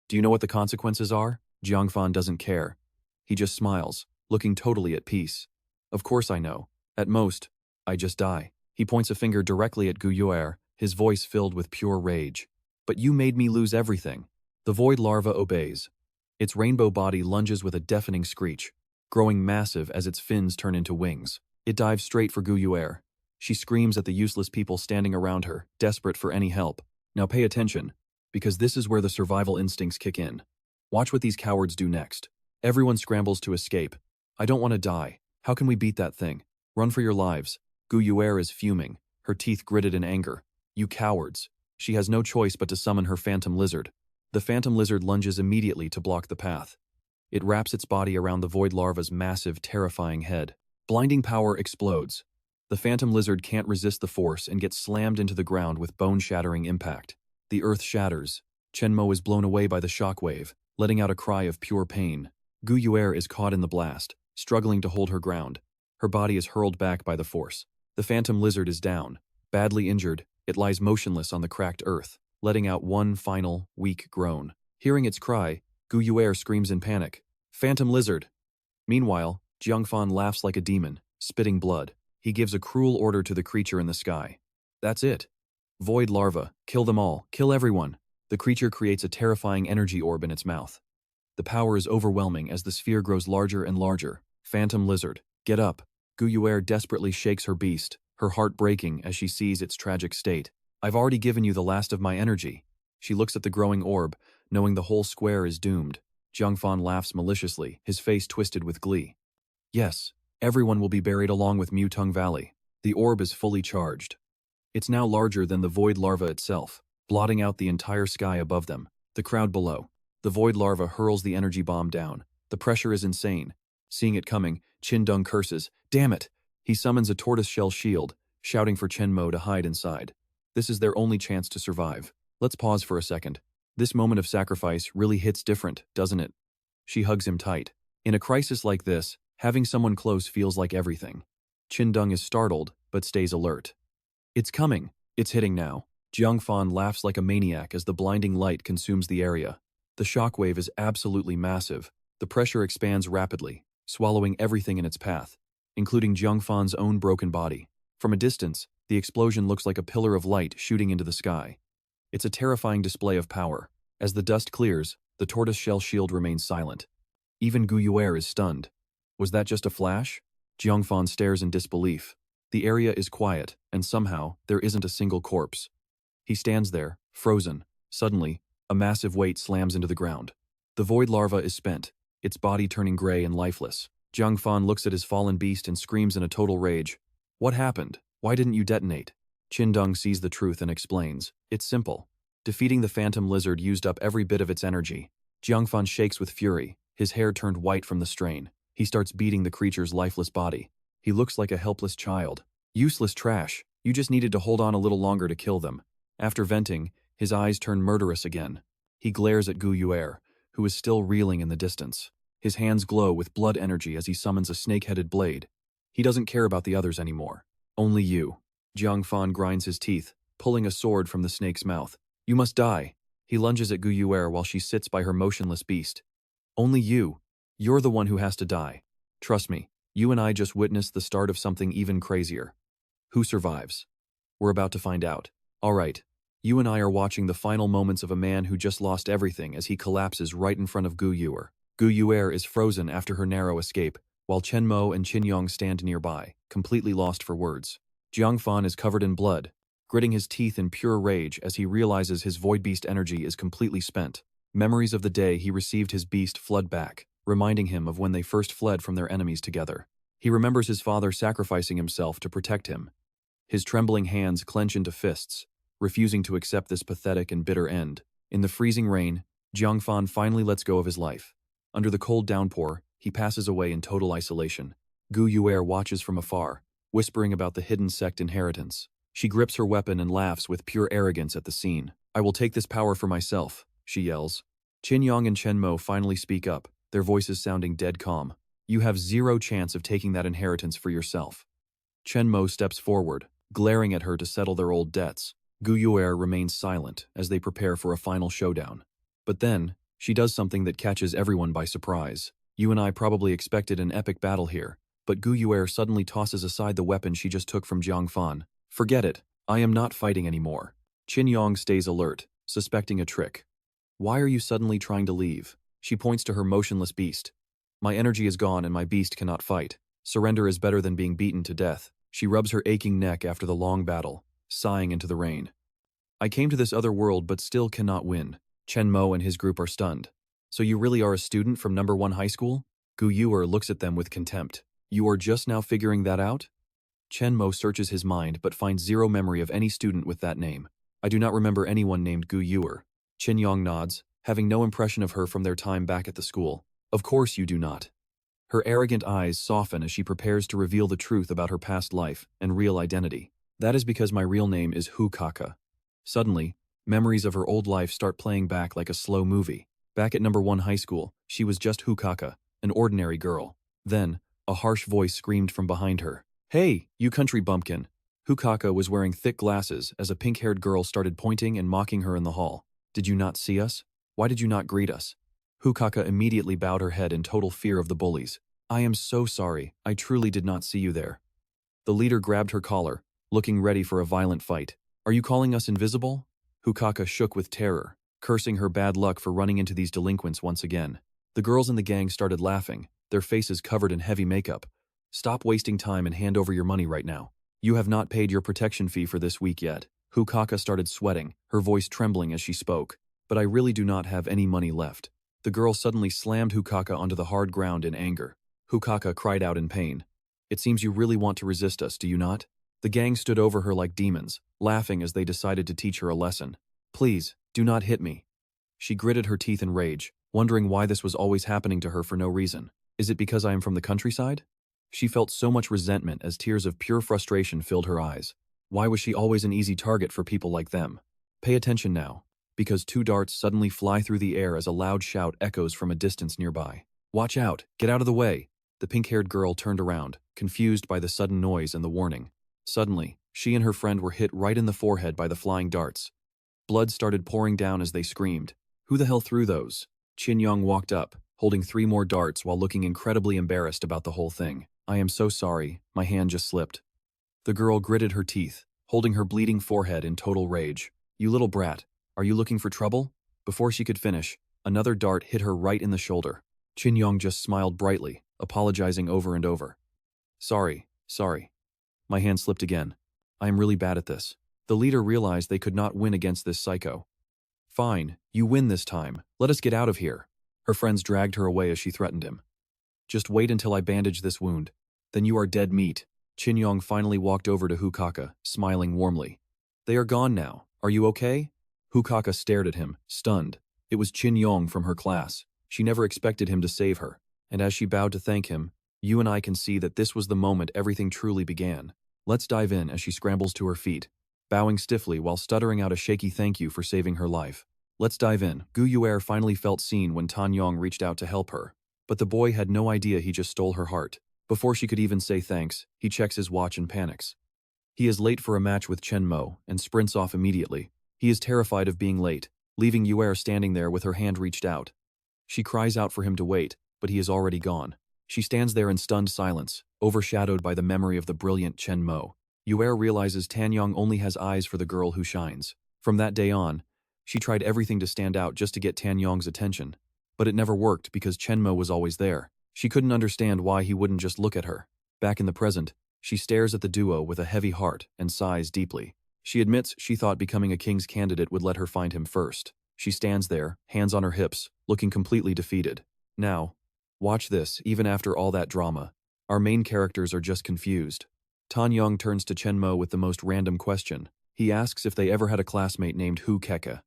Speaker 1: Do you know what the consequences are? Jiangfan doesn't care. He just smiles, looking totally at peace. Of course I know. At most, I just die. He points a finger directly at Gu Yuer, his voice filled with pure rage. But you made me lose everything. The void larva obeys. Its rainbow body lunges with a deafening screech, growing massive as its fins turn into wings. It dives straight for Gu Yuer. She screams at the useless people standing around her, desperate for any help. Now pay attention, because this is where the survival instincts kick in. Watch what these cowards do next. Everyone scrambles to escape. I don't want to die. How can we beat that thing? Run for your lives. Gu Yuer is fuming, her teeth gritted in anger. You cowards. She has no choice but to summon her phantom lizard. The phantom lizard lunges immediately to block the path. It wraps its body around the void larva's massive, terrifying head. Blinding power explodes. The phantom lizard can't resist the force and gets slammed into the ground with bone-shattering impact. The earth shatters. Chen Mo is blown away by the shockwave, letting out a cry of pure pain. Gu Yuer is caught in the blast, struggling to hold her ground. Her body is hurled back by the force. The phantom lizard is down. Badly injured, it lies motionless on the cracked earth, letting out one final, weak groan. Hearing its cry, Gu Yuer screams in panic. Phantom lizard! Meanwhile, Jiangfan laughs like a demon, spitting blood. He gives a cruel order to the creature in the sky. That's it. Void larva, kill them all, kill everyone. The creature creates a terrifying energy orb in its mouth. The power is overwhelming as the sphere grows larger and larger. Phantom lizard, get up. Gu Yuer desperately shakes her beast, her heart breaking as she sees its tragic state. I've already given you the last of my energy. She looks at the growing orb, knowing the whole square is doomed. Jiangfan laughs maliciously, his face twisted with glee. Yes, everyone will be buried along with Mutung Valley. The orb is fully charged. It's now larger than the void larva itself, blotting out the entire sky above them. The crowd below. The void larva hurls the energy bomb down. The pressure is insane. Seeing it coming, Qindong curses. Damn it! He summons a tortoiseshell shield, shouting for Chen Mo to hide inside. This is their only chance to survive. Let's pause for a second. This moment of sacrifice really hits different, doesn't it? She hugs him tight. In a crisis like this, having someone close feels like everything. Qindong is startled, but stays alert. It's coming. It's hitting now. Jiangfan laughs like a maniac as the blinding light consumes the area. The shockwave is absolutely massive. The pressure expands rapidly, swallowing everything in its path, including Jiangfan's own broken body. From a distance, the explosion looks like a pillar of light shooting into the sky. It's a terrifying display of power. As the dust clears, the tortoiseshell shield remains silent. Even Gu Yuer is stunned. Was that just a flash? Jiangfan stares in disbelief. The area is quiet, and somehow, there isn't a single corpse. He stands there, frozen. Suddenly, A massive weight slams into the ground. The void larva is spent, its body turning gray and lifeless. Jiang Fan looks at his fallen beast and screams in a total rage. What happened? Why didn't you detonate? Qin Deng sees the truth and explains. It's simple. Defeating the phantom lizard used up every bit of its energy. Jiang Fan shakes with fury, his hair turned white from the strain. He starts beating the creature's lifeless body. He looks like a helpless child. Useless trash. You just needed to hold on a little longer to kill them. After venting, his eyes turn murderous again. He glares at Gu Yuer, who is still reeling in the distance. His hands glow with blood energy as he summons a snake-headed blade. He doesn't care about the others anymore. Only you. Jiang Fan grinds his teeth, pulling a sword from the snake's mouth. You must die. He lunges at Gu Yuer while she sits by her motionless beast. Only you. You're the one who has to die. Trust me, you and I just witnessed the start of something even crazier. Who survives? We're about to find out. All right. You and I are watching the final moments of a man who just lost everything as he collapses right in front of Gu Yuer. Gu Yuer is frozen after her narrow escape, while Chen Mo and Qin Yong stand nearby, completely lost for words. Jiang Fan is covered in blood, gritting his teeth in pure rage as he realizes his void beast energy is completely spent. Memories of the day he received his beast flood back, reminding him of when they first fled from their enemies together. He remembers his father sacrificing himself to protect him. His trembling hands clench into fists, refusing to accept this pathetic and bitter end. In the freezing rain, Jiang Fan finally lets go of his life. Under the cold downpour, he passes away in total isolation. Gu Yuer watches from afar, whispering about the hidden sect inheritance. She grips her weapon and laughs with pure arrogance at the scene. I will take this power for myself, she yells. Qin Yong and Chen Mo finally speak up, their voices sounding dead calm. You have zero chance of taking that inheritance for yourself. Chen Mo steps forward, glaring at her to settle their old debts. Gu Yuer remains silent as they prepare for a final showdown. But then, she does something that catches everyone by surprise. You and I probably expected an epic battle here, but Gu Yuer suddenly tosses aside the weapon she just took from Jiang Fan. Forget it, I am not fighting anymore. Qin Yong stays alert, suspecting a trick. Why are you suddenly trying to leave? She points to her motionless beast. My energy is gone and my beast cannot fight. Surrender is better than being beaten to death. She rubs her aching neck after the long battle, sighing into the rain. I came to this other world but still cannot win. Chen Mo and his group are stunned. So you really are a student from number 1 high school? Gu Yuer looks at them with contempt. You are just now figuring that out? Chen Mo searches his mind but finds zero memory of any student with that name. I do not remember anyone named Gu Yuer. Qin Yong nods, having no impression of her from their time back at the school. Of course you do not. Her arrogant eyes soften as she prepares to reveal the truth about her past life and real identity. That is because my real name is Hu Kaka. Suddenly, memories of her old life start playing back like a slow movie. Back at number 1 high school, she was just Hu Kaka, an ordinary girl. Then, a harsh voice screamed from behind her. Hey, you country bumpkin. Hu Kaka was wearing thick glasses as a pink-haired girl started pointing and mocking her in the hall. Did you not see us? Why did you not greet us? Hu Kaka immediately bowed her head in total fear of the bullies. I am so sorry, I truly did not see you there. The leader grabbed her collar, looking ready for a violent fight. Are you calling us invisible? Hu Kaka shook with terror, cursing her bad luck for running into these delinquents once again. The girls in the gang started laughing, their faces covered in heavy makeup. Stop wasting time and hand over your money right now. You have not paid your protection fee for this week yet. Hu Kaka started sweating, her voice trembling as she spoke. But I really do not have any money left. The girl suddenly slammed Hu Kaka onto the hard ground in anger. Hu Kaka cried out in pain. It seems you really want to resist us, do you not? The gang stood over her like demons, laughing as they decided to teach her a lesson. Please, do not hit me. She gritted her teeth in rage, wondering why this was always happening to her for no reason. Is it because I am from the countryside? She felt so much resentment as tears of pure frustration filled her eyes. Why was she always an easy target for people like them? Pay attention now, because 2 darts suddenly fly through the air as a loud shout echoes from a distance nearby. Watch out, get out of the way. The pink-haired girl turned around, confused by the sudden noise and the warning. Suddenly, she and her friend were hit right in the forehead by the flying darts. Blood started pouring down as they screamed. Who the hell threw those? Qin Yong walked up, holding 3 more darts while looking incredibly embarrassed about the whole thing. I am so sorry, my hand just slipped. The girl gritted her teeth, holding her bleeding forehead in total rage. You little brat, are you looking for trouble? Before she could finish, another dart hit her right in the shoulder. Qin Yong just smiled brightly, apologizing over and over. Sorry. My hand slipped again. I am really bad at this. The leader realized they could not win against this psycho. Fine, you win this time. Let us get out of here. Her friends dragged her away as she threatened him. Just wait until I bandage this wound. Then you are dead meat. Yong finally walked over to Hukaka, smiling warmly. They are gone now. Are you okay? Hukaka stared at him, stunned. It was Yong from her class. She never expected him to save her. And as she bowed to thank him, you and I can see that this was the moment everything truly began. Let's dive in as she scrambles to her feet, bowing stiffly while stuttering out a shaky thank you for saving her life. Let's dive in. Gu Yuer finally felt seen when Yong reached out to help her. But the boy had no idea he just stole her heart. Before she could even say thanks, he checks his watch and panics. He is late for a match with Chen Mo and sprints off immediately. He is terrified of being late, leaving Yuer standing there with her hand reached out. She cries out for him to wait, but he is already gone. She stands there in stunned silence, overshadowed by the memory of the brilliant Chen Mo. Yuer realizes Yong only has eyes for the girl who shines. From that day on, she tried everything to stand out just to get Yong's attention. But it never worked because Chen Mo was always there. She couldn't understand why he wouldn't just look at her. Back in the present, she stares at the duo with a heavy heart and sighs deeply. She admits she thought becoming a king's candidate would let her find him first. She stands there, hands on her hips, looking completely defeated. Now, watch this, even after all that drama. Our main characters are just confused. Yong turns to Chen Mo with the most random question. He asks if they ever had a classmate named Hu Keke.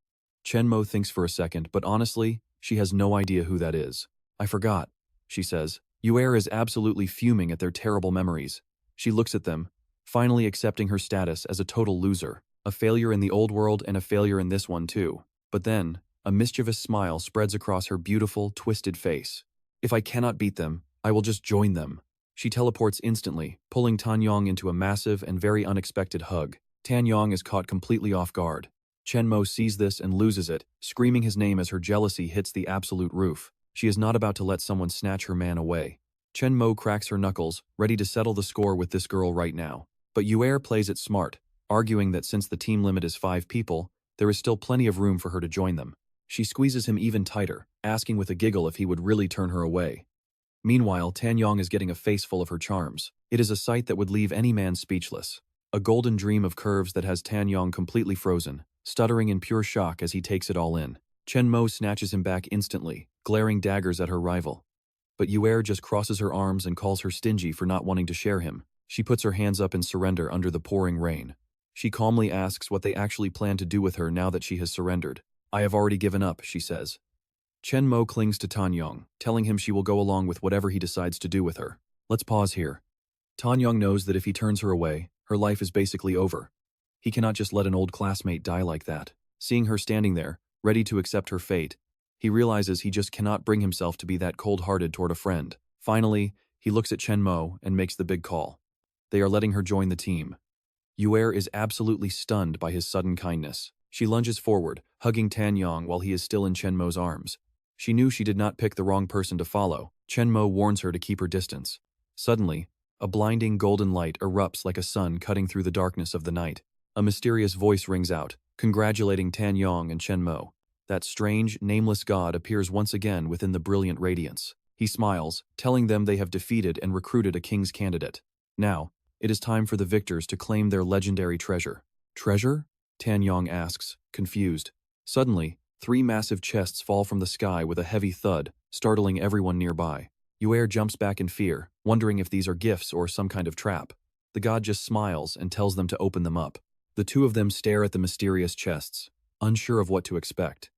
Speaker 1: Chen Mo thinks for a second, but honestly, she has no idea who that is. I forgot, she says. Yuer is absolutely fuming at their terrible memories. She looks at them, finally accepting her status as a total loser, a failure in the old world and a failure in this one too. But then, a mischievous smile spreads across her beautiful, twisted face. If I cannot beat them, I will just join them. She teleports instantly, pulling Yong into a massive and very unexpected hug. Yong is caught completely off guard. Chen Mo sees this and loses it, screaming his name as her jealousy hits the absolute roof. She is not about to let someone snatch her man away. Chen Mo cracks her knuckles, ready to settle the score with this girl right now. But Yuer plays it smart, arguing that since the team limit is 5 people, there is still plenty of room for her to join them. She squeezes him even tighter, asking with a giggle if he would really turn her away. Meanwhile, Yong is getting a face full of her charms. It is a sight that would leave any man speechless. A golden dream of curves that has Yong completely frozen, stuttering in pure shock as he takes it all in. Chen Mo snatches him back instantly, glaring daggers at her rival. But Yuer just crosses her arms and calls her stingy for not wanting to share him. She puts her hands up in surrender under the pouring rain. She calmly asks what they actually plan to do with her now that she has surrendered. I have already given up, she says. Chen Mo clings to Yong, telling him she will go along with whatever he decides to do with her. Let's pause here. Yong knows that if he turns her away, her life is basically over. He cannot just let an old classmate die like that. Seeing her standing there, ready to accept her fate, he realizes he just cannot bring himself to be that cold-hearted toward a friend. Finally, he looks at Chen Mo and makes the big call. They are letting her join the team. Yuer is absolutely stunned by his sudden kindness. She lunges forward, hugging Yong while he is still in Chen Mo's arms. She knew she did not pick the wrong person to follow. Chen Mo warns her to keep her distance. Suddenly, a blinding golden light erupts like a sun cutting through the darkness of the night. A mysterious voice rings out, congratulating Yong and Chen Mo. That strange, nameless god appears once again within the brilliant radiance. He smiles, telling them they have defeated and recruited a king's candidate. Now, it is time for the victors to claim their legendary treasure. Treasure? Yong asks, confused. Suddenly, 3 massive chests fall from the sky with a heavy thud, startling everyone nearby. Yuer jumps back in fear, wondering if these are gifts or some kind of trap. The god just smiles and tells them to open them up. The 2 of them stare at the mysterious chests, unsure of what to expect.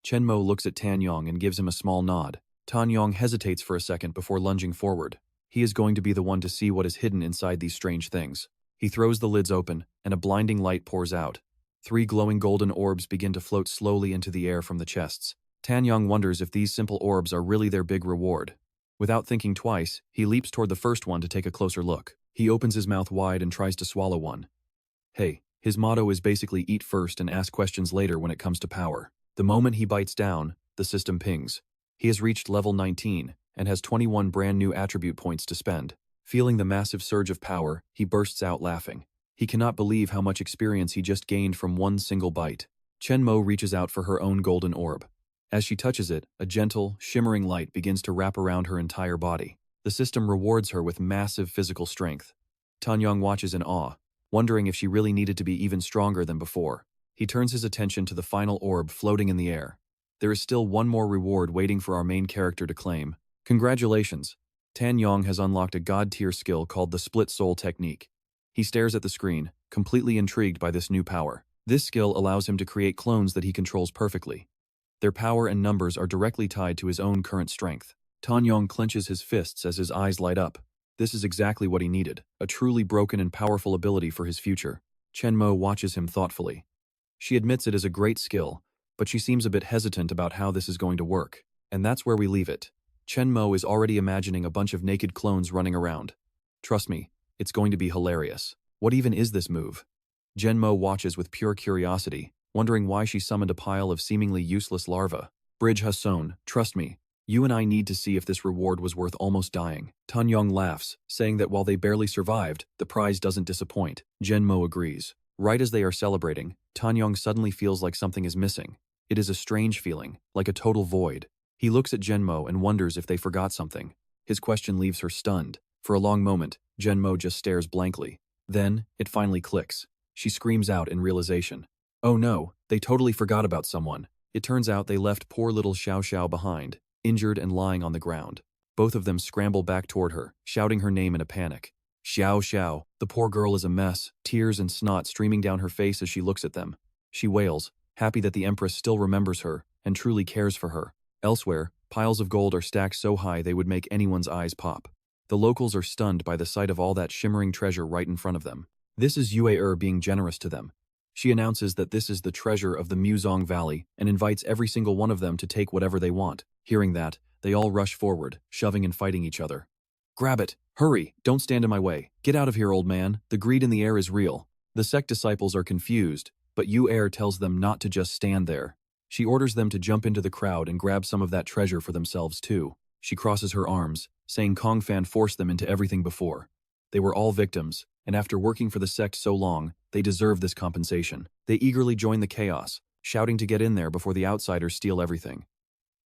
Speaker 1: Chen Mo looks at Yong and gives him a small nod. Yong hesitates for a second before lunging forward. He is going to be the one to see what is hidden inside these strange things. He throws the lids open, and a blinding light pours out. 3 glowing golden orbs begin to float slowly into the air from the chests. Yong wonders if these simple orbs are really their big reward. Without thinking twice, he leaps toward the first one to take a closer look. He opens his mouth wide and tries to swallow one. Hey, his motto is basically eat first and ask questions later when it comes to power. The moment he bites down, the system pings. He has reached level 19 and has 21 brand new attribute points to spend. Feeling the massive surge of power, he bursts out laughing. He cannot believe how much experience he just gained from one single bite. Chen Mo reaches out for her own golden orb. As she touches it, a gentle, shimmering light begins to wrap around her entire body. The system rewards her with massive physical strength. Yong watches in awe, wondering if she really needed to be even stronger than before. He He turns his attention to the final orb floating in the air. There is still one more reward waiting for our main character to claim. Congratulations! Tan Yong has unlocked a god-tier skill called the Split Soul Technique. He stares at the screen, completely intrigued by this new power. This skill allows him to create clones that he controls perfectly. Their power and numbers are directly tied to his own current strength. Tan Yong clenches his fists as his eyes light up. This is exactly what he needed, a truly broken and powerful ability for his future. Chen Mo watches him thoughtfully. She admits it is a great skill, but she seems a bit hesitant about how this is going to work. And that's where we leave it. Chen Mo is already imagining a bunch of naked clones running around. Trust me, it's going to be hilarious. What even is this move? Chen Mo watches with pure curiosity, wondering why she summoned a pile of seemingly useless larvae. Bridge Hasson, trust me, you and I need to see if this reward was worth almost dying. Tan Yong laughs, saying that while they barely survived, the prize doesn't disappoint. Chen Mo agrees. Right as they are celebrating, Tan Yong suddenly feels like something is missing. It is a strange feeling, like a total void. He looks at Chen Mo and wonders if they forgot something. His question leaves her stunned. For a long moment, Chen Mo just stares blankly. Then, it finally clicks. She screams out in realization. Oh no, they totally forgot about someone. It turns out they left poor little Xiao Xiao behind, injured and lying on the ground. Both of them scramble back toward her, shouting her name in a panic. Xiao Xiao, the poor girl is a mess, tears and snot streaming down her face as she looks at them. She wails, happy that the Empress still remembers her and truly cares for her. Elsewhere, piles of gold are stacked so high they would make anyone's eyes pop. The locals are stunned by the sight of all that shimmering treasure right in front of them. This is Yue being generous to them. She announces that this is the treasure of the Muzong Valley and invites every single one of them to take whatever they want. Hearing that, they all rush forward, shoving and fighting each other. Grab it! Hurry! Don't stand in my way! Get out of here, old man! The greed in the air is real. The sect disciples are confused, but Yue tells them not to just stand there. She orders them to jump into the crowd and grab some of that treasure for themselves too. She crosses her arms, saying Kong Fan forced them into everything before. They were all victims, and after working for the sect so long, they deserve this compensation. They eagerly join the chaos, shouting to get in there before the outsiders steal everything.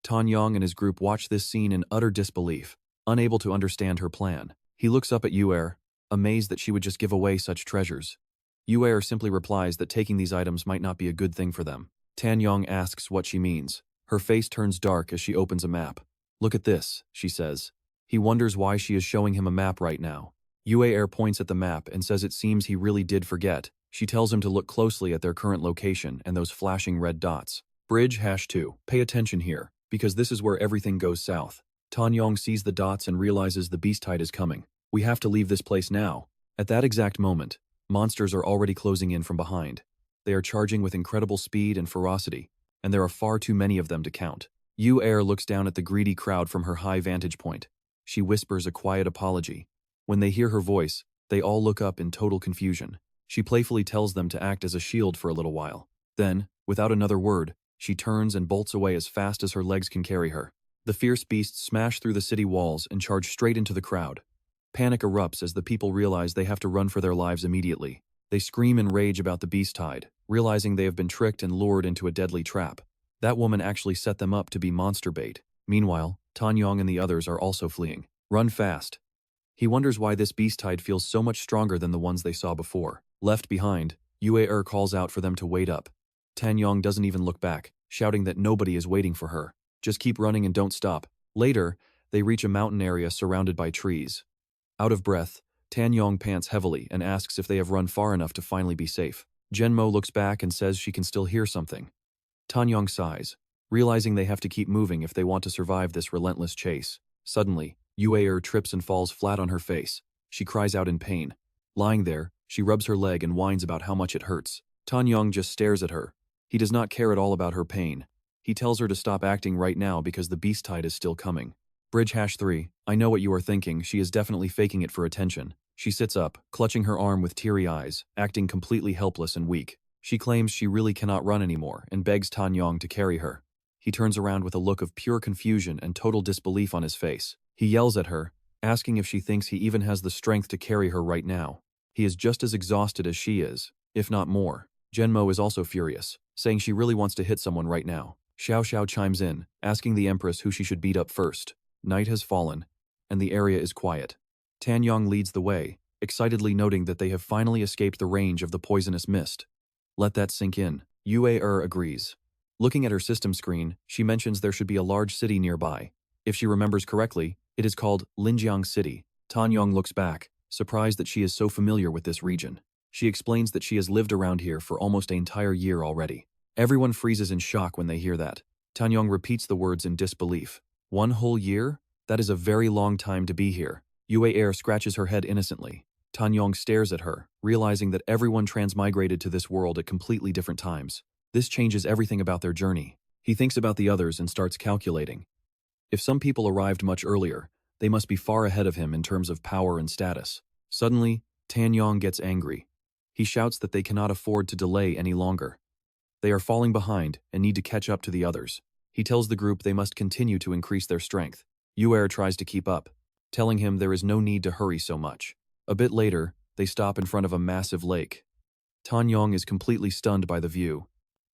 Speaker 1: Tan Yong and his group watch this scene in utter disbelief, unable to understand her plan. He looks up at Yue, amazed that she would just give away such treasures. Yue simply replies that taking these items might not be a good thing for them. Tan Yong asks what she means. Her face turns dark as she opens a map. Look at this, she says. He wonders why she is showing him a map right now. Yue points at the map and says it seems he really did forget. She tells him to look closely at their current location and those flashing red dots. Bridge #2. Pay attention here, because this is where everything goes south. Tan Yong sees the dots and realizes the beast tide is coming. We have to leave this place now. At that exact moment, monsters are already closing in from behind. They are charging with incredible speed and ferocity, and there are far too many of them to count. Yue looks down at the greedy crowd from her high vantage point. She whispers a quiet apology. When they hear her voice, they all look up in total confusion. She playfully tells them to act as a shield for a little while. Then, without another word, she turns and bolts away as fast as her legs can carry her. The fierce beasts smash through the city walls and charge straight into the crowd. Panic erupts as the people realize they have to run for their lives immediately. They scream in rage about the beast tide, realizing they have been tricked and lured into a deadly trap. That woman actually set them up to be monster bait. Meanwhile, Tan Yong and the others are also fleeing. Run fast. He wonders why this beast tide feels so much stronger than the ones they saw before. Left behind, Yue calls out for them to wait up. Tan Yong doesn't even look back, shouting that nobody is waiting for her. Just keep running and don't stop. Later, they reach a mountain area surrounded by trees. Out of breath, Tan Yong pants heavily and asks if they have run far enough to finally be safe. Chen Mo looks back and says she can still hear something. Tan Yong sighs, realizing they have to keep moving if they want to survive this relentless chase. Suddenly, Yue trips and falls flat on her face. She cries out in pain. Lying there, she rubs her leg and whines about how much it hurts. Tan Yong just stares at her. He does not care at all about her pain. He tells her to stop acting right now because the beast tide is still coming. Bridge #3. I know what you are thinking, she is definitely faking it for attention. She sits up, clutching her arm with teary eyes, acting completely helpless and weak. She claims she really cannot run anymore and begs Tan Yong to carry her. He turns around with a look of pure confusion and total disbelief on his face. He yells at her, asking if she thinks he even has the strength to carry her right now. He is just as exhausted as she is, if not more. Chen Mo is also furious, saying she really wants to hit someone right now. Xiao Xiao chimes in, asking the Empress who she should beat up first. Night has fallen, and the area is quiet. Tan Yong leads the way, excitedly noting that they have finally escaped the range of the poisonous mist. Let that sink in. Yue agrees. Looking at her system screen, she mentions there should be a large city nearby. If she remembers correctly, it is called Linjiang City. Tan Yong looks back, surprised that she is so familiar with this region. She explains that she has lived around here for almost an entire year already. Everyone freezes in shock when they hear that. Tan Yong repeats the words in disbelief. 1 whole year? That is a very long time to be here. Yue scratches her head innocently. Tan Yong stares at her, realizing that everyone transmigrated to this world at completely different times. This changes everything about their journey. He thinks about the others and starts calculating. If some people arrived much earlier, they must be far ahead of him in terms of power and status. Suddenly, Tan Yong gets angry. He shouts that they cannot afford to delay any longer. They are falling behind and need to catch up to the others. He tells the group they must continue to increase their strength. Yue tries to keep up, telling him there is no need to hurry so much. A bit later, they stop in front of a massive lake. Tan Yong is completely stunned by the view.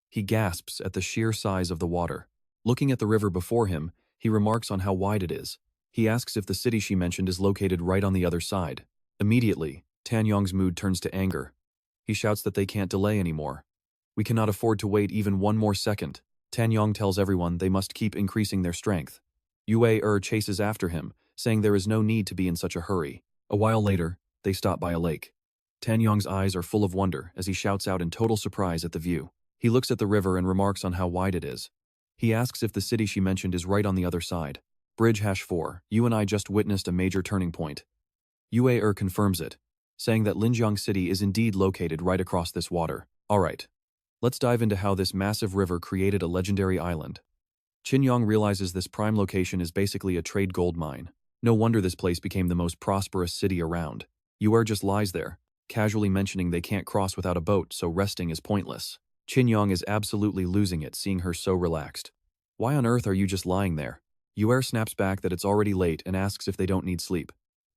Speaker 1: He gasps at the sheer size of the water. Looking at the river before him, he remarks on how wide it is. He asks if the city she mentioned is located right on the other side. Immediately, Tan Yong's mood turns to anger. He shouts that they can't delay anymore. We cannot afford to wait even 1 more second. Tan Yong tells everyone they must keep increasing their strength. Yue chases after him, saying there is no need to be in such a hurry. A while later, they stop by a lake. Tan Yong's eyes are full of wonder as he shouts out in total surprise at the view. He looks at the river and remarks on how wide it is. He asks if the city she mentioned is right on the other side. Bridge #4, you and I just witnessed a major turning point. Yue confirms it, saying that Linjiang City is indeed located right across this water. Alright, let's dive into how this massive river created a legendary island. Qin Yong realizes this prime location is basically a trade gold mine. No wonder this place became the most prosperous city around. Yue just lies there, casually mentioning they can't cross without a boat, so resting is pointless. Qin Yong is absolutely losing it seeing her so relaxed. Why on earth are you just lying there? Yue snaps back that it's already late and asks if they don't need sleep.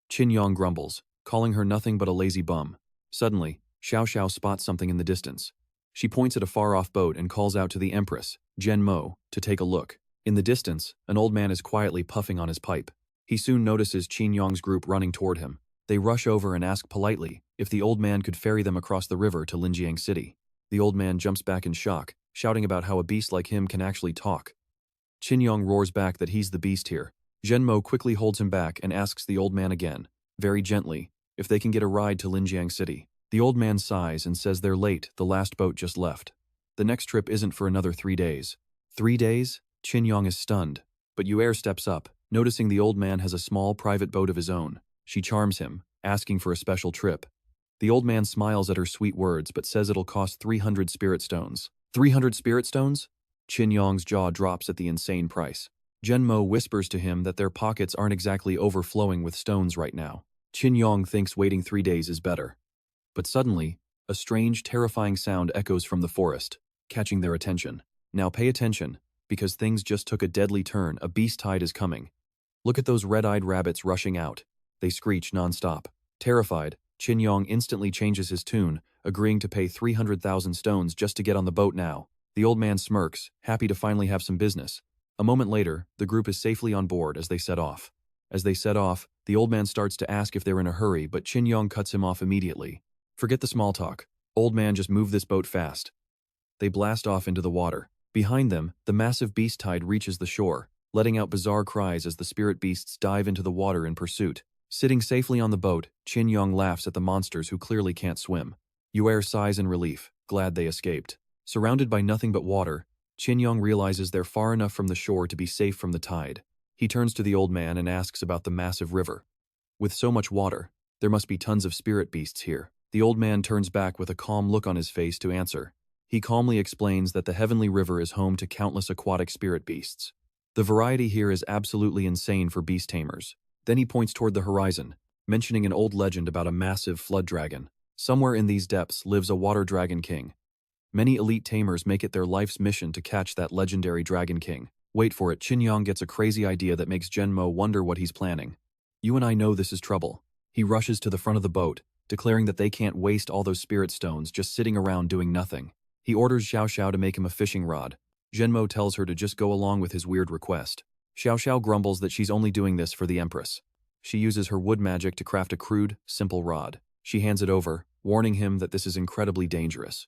Speaker 1: Qin Yong grumbles, calling her nothing but a lazy bum. Suddenly, Xiao Xiao spots something in the distance. She points at a far-off boat and calls out to the Empress, Chen Mo, to take a look. In the distance, an old man is quietly puffing on his pipe. He soon notices Qin Yong's group running toward him. They rush over and ask politely if the old man could ferry them across the river to Linjiang City. The old man jumps back in shock, shouting about how a beast like him can actually talk. Qin Yong roars back that he's the beast here. Chen Mo quickly holds him back and asks the old man again, very gently, if they can get a ride to Linjiang City. The old man sighs and says they're late, the last boat just left. The next trip isn't for another 3 days. 3 days? Qin Yong is stunned, but Yue steps up, noticing the old man has a small private boat of his own. She charms him, asking for a special trip. The old man smiles at her sweet words but says it'll cost 300 spirit stones. 300 spirit stones? Qin Yong's jaw drops at the insane price. Chen Mo whispers to him that their pockets aren't exactly overflowing with stones right now. Qin Yong thinks waiting 3 days is better. But suddenly, a strange, terrifying sound echoes from the forest, catching their attention. Now pay attention, because things just took a deadly turn. A beast tide is coming. Look at those red-eyed rabbits rushing out. They screech non-stop. Terrified, Qin Yong instantly changes his tune, agreeing to pay 300,000 stones just to get on the boat now. The old man smirks, happy to finally have some business. A moment later, the group is safely on board as they set off. As they set off, the old man starts to ask if they're in a hurry, but Qin Yong cuts him off immediately. Forget the small talk. Old man, just move this boat fast. They blast off into the water. Behind them, the massive beast tide reaches the shore, letting out bizarre cries as the spirit beasts dive into the water in pursuit. Sitting safely on the boat, Qin Yong laughs at the monsters who clearly can't swim. Yue sighs in relief, glad they escaped. Surrounded by nothing but water, Qin Yong realizes they're far enough from the shore to be safe from the tide. He turns to the old man and asks about the massive river. With so much water, there must be tons of spirit beasts here. The old man turns back with a calm look on his face to answer. He calmly explains that the heavenly river is home to countless aquatic spirit beasts. The variety here is absolutely insane for beast tamers. Then he points toward the horizon, mentioning an old legend about a massive flood dragon. Somewhere in these depths lives a water dragon king. Many elite tamers make it their life's mission to catch that legendary dragon king. Wait for it, Qin Yong gets a crazy idea that makes Chen Mo wonder what he's planning. You and I know this is trouble. He rushes to the front of the boat, declaring that they can't waste all those spirit stones just sitting around doing nothing. He orders Xiao Xiao to make him a fishing rod. Chen Mo tells her to just go along with his weird request. Xiao Xiao grumbles that she's only doing this for the Empress. She uses her wood magic to craft a crude, simple rod. She hands it over, warning him that this is incredibly dangerous.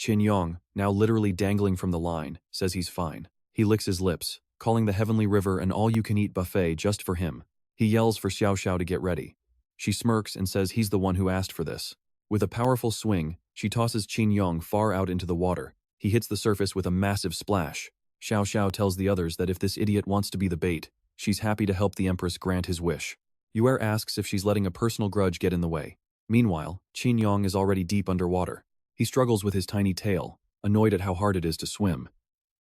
Speaker 1: Yong, now literally dangling from the line, says he's fine. He licks his lips, calling the heavenly river an all-you-can-eat buffet just for him. He yells for Xiao Xiao to get ready. She smirks and says he's the one who asked for this. With a powerful swing, she tosses Yong far out into the water. He hits the surface with a massive splash. Xiao Xiao tells the others that if this idiot wants to be the bait, she's happy to help the Empress grant his wish. Yue asks if she's letting a personal grudge get in the way. Meanwhile, Yong is already deep underwater. He struggles with his tiny tail, annoyed at how hard it is to swim.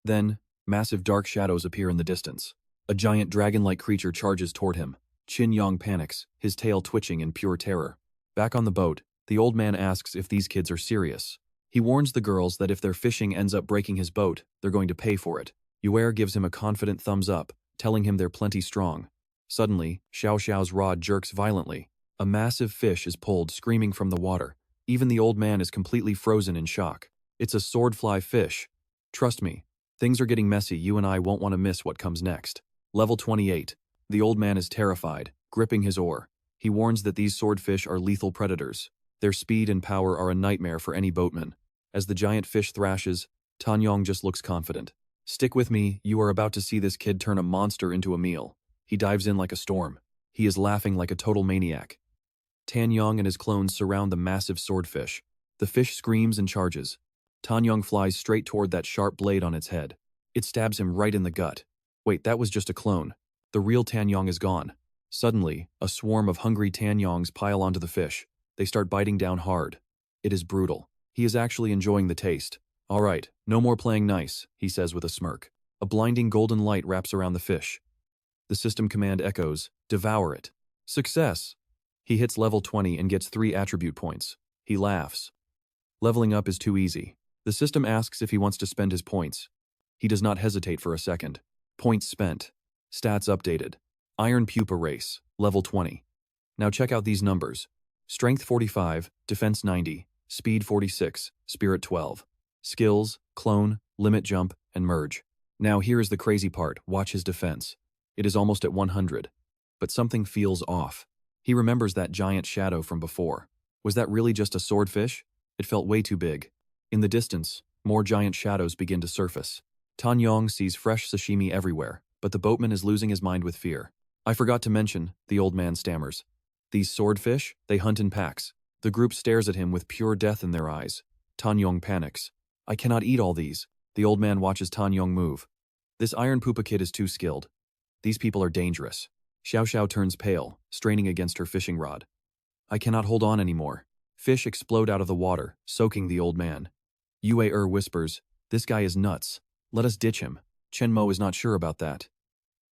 Speaker 1: Then, massive dark shadows appear in the distance. A giant dragon-like creature charges toward him. Yong panics, his tail twitching in pure terror. Back on the boat, the old man asks if these kids are serious. He warns the girls that if their fishing ends up breaking his boat, they're going to pay for it. Yue gives him a confident thumbs up, telling him they're plenty strong. Suddenly, Xiao Xiao's rod jerks violently. A massive fish is pulled, screaming from the water. Even the old man is completely frozen in shock. It's a swordfly fish. Trust me, things are getting messy. You and I won't want to miss what comes next. Level 28. The old man is terrified, gripping his oar. He warns that these swordfish are lethal predators. Their speed and power are a nightmare for any boatman. As the giant fish thrashes, Yong just looks confident. Stick with me, you are about to see this kid turn a monster into a meal. He dives in like a storm. He is laughing like a total maniac. Yong and his clones surround the massive swordfish. The fish screams and charges. Yong flies straight toward that sharp blade on its head. It stabs him right in the gut. Wait, that was just a clone. The real Yong is gone. Suddenly, a swarm of hungry Yongs pile onto the fish. They start biting down hard. It is brutal. He is actually enjoying the taste. All right, no more playing nice, he says with a smirk. A blinding golden light wraps around the fish. The system command echoes, devour it. Success! He hits level 20 and gets 3 attribute points. He laughs. Leveling up is too easy. The system asks if he wants to spend his points. He does not hesitate for a second. Points spent. Stats updated. Iron Pupa Race, level 20. Now check out these numbers. Strength 45, Defense 90, Speed 46, Spirit 12. Skills, Clone, Limit Jump, and Merge. Now here is the crazy part, watch his defense. It is almost at 100. But something feels off. He remembers that giant shadow from before. Was that really just a swordfish? It felt way too big. In the distance, more giant shadows begin to surface. Yong sees fresh sashimi everywhere, but the boatman is losing his mind with fear. I forgot to mention, the old man stammers. These swordfish, they hunt in packs. The group stares at him with pure death in their eyes. Yong panics. I cannot eat all these. The old man watches Yong move. This Iron Pupa kid is too skilled. These people are dangerous. Xiao Xiao turns pale, straining against her fishing rod. I cannot hold on anymore. Fish explode out of the water, soaking the old man. Yue whispers, this guy is nuts. Let us ditch him. Chen Mo is not sure about that.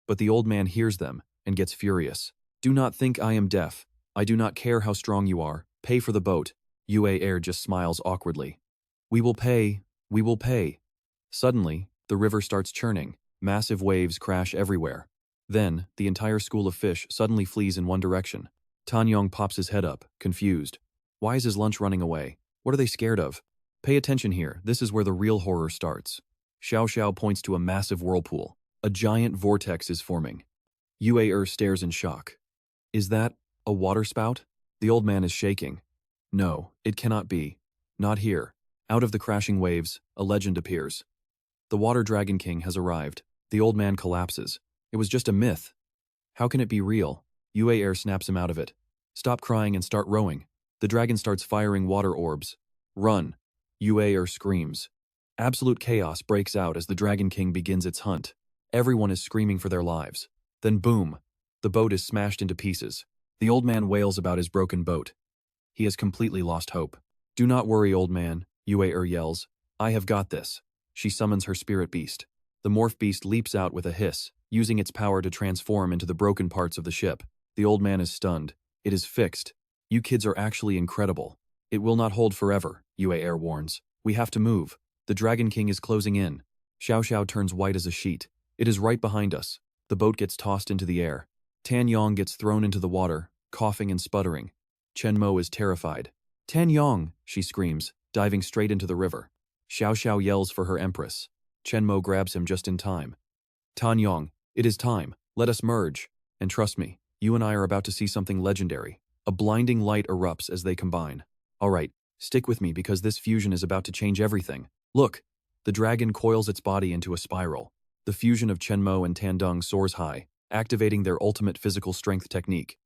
Speaker 1: But the old man hears them and gets furious. Do not think I am deaf. I do not care how strong you are. Pay for the boat. Yue just smiles awkwardly. We will pay. We will pay. Suddenly, the river starts churning. Massive waves crash everywhere. Then, the entire school of fish suddenly flees in one direction. Yong pops his head up, confused. Why is his lunch running away? What are they scared of? Pay attention here, this is where the real horror starts. Xiao Xiao points to a massive whirlpool. A giant vortex is forming. Yue stares in shock. Is that a water spout? The old man is shaking. No, it cannot be. Not here. Out of the crashing waves, a legend appears. The Water Dragon King has arrived. The old man collapses. It was just a myth. How can it be real? Yue snaps him out of it. Stop crying and start rowing. The dragon starts firing water orbs. Run. Yue screams. Absolute chaos breaks out as the Dragon King begins its hunt. Everyone is screaming for their lives. Then boom. The boat is smashed into pieces. The old man wails about his broken boat. He has completely lost hope. Do not worry, old man, Yue yells. I have got this. She summons her spirit beast. The morph beast leaps out with a hiss, using its power to transform into the broken parts of the ship. The old man is stunned. It is fixed. You kids are actually incredible. It will not hold forever, Yue warns. We have to move. The Dragon King is closing in. Xiao Xiao turns white as a sheet. It is right behind us. The boat gets tossed into the air. Yong gets thrown into the water, coughing and sputtering. Chen Mo is terrified. Yong, she screams, diving straight into the river. Xiao Xiao yells for her empress. Chen Mo grabs him just in time. Yong, it is time. Let us merge. And trust me, you and I are about to see something legendary. A blinding light erupts as they combine. All right, Stick with me because this fusion is about to change everything. Look! The dragon coils its body into a spiral. The fusion of Chen Mo and Tandung soars high, activating their ultimate physical strength technique.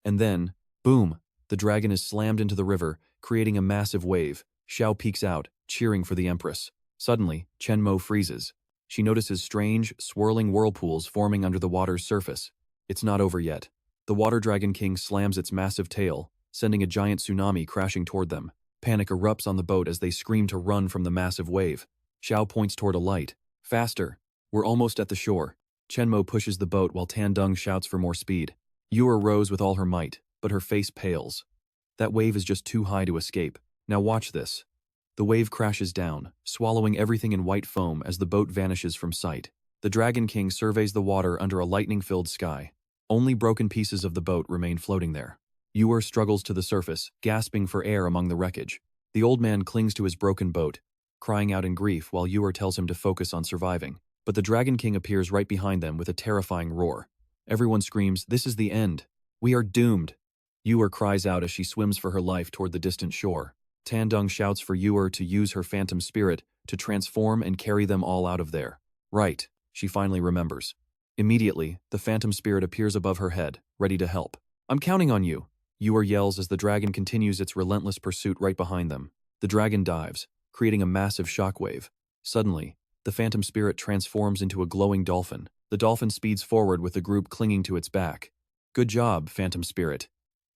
Speaker 1: And then, boom! The dragon is slammed into the river, creating a massive wave. Xiao peeks out, cheering for the Empress. Suddenly, Chen Mo freezes. She notices strange, swirling whirlpools forming under the water's surface. It's not over yet. The Water Dragon King slams its massive tail, sending a giant tsunami crashing toward them. Panic erupts on the boat as they scream to run from the massive wave. Xiao points toward a light. Faster! We're almost at the shore. Chen Mo pushes the boat while Tandung shouts for more speed. Yue rows with all her might, but her face pales. That wave is just too high to escape. Now watch this. The wave crashes down, swallowing everything in white foam as the boat vanishes from sight. The Dragon King surveys the water under a lightning-filled sky. Only broken pieces of the boat remain floating there. Yue struggles to the surface, gasping for air among the wreckage. The old man clings to his broken boat, crying out in grief while Yue tells him to focus on surviving. But the Dragon King appears right behind them with a terrifying roar. Everyone screams, "This is the end! We are doomed!" Yue cries out as she swims for her life toward the distant shore. Tandung shouts for Yue to use her phantom spirit to transform and carry them all out of there. Right, she finally remembers. Immediately, the phantom spirit appears above her head, ready to help. "I'm counting on you!" Yue yells as the dragon continues its relentless pursuit right behind them. The dragon dives, creating a massive shockwave. Suddenly, the phantom spirit transforms into a glowing dolphin. The dolphin speeds forward with the group clinging to its back. "Good job, phantom spirit."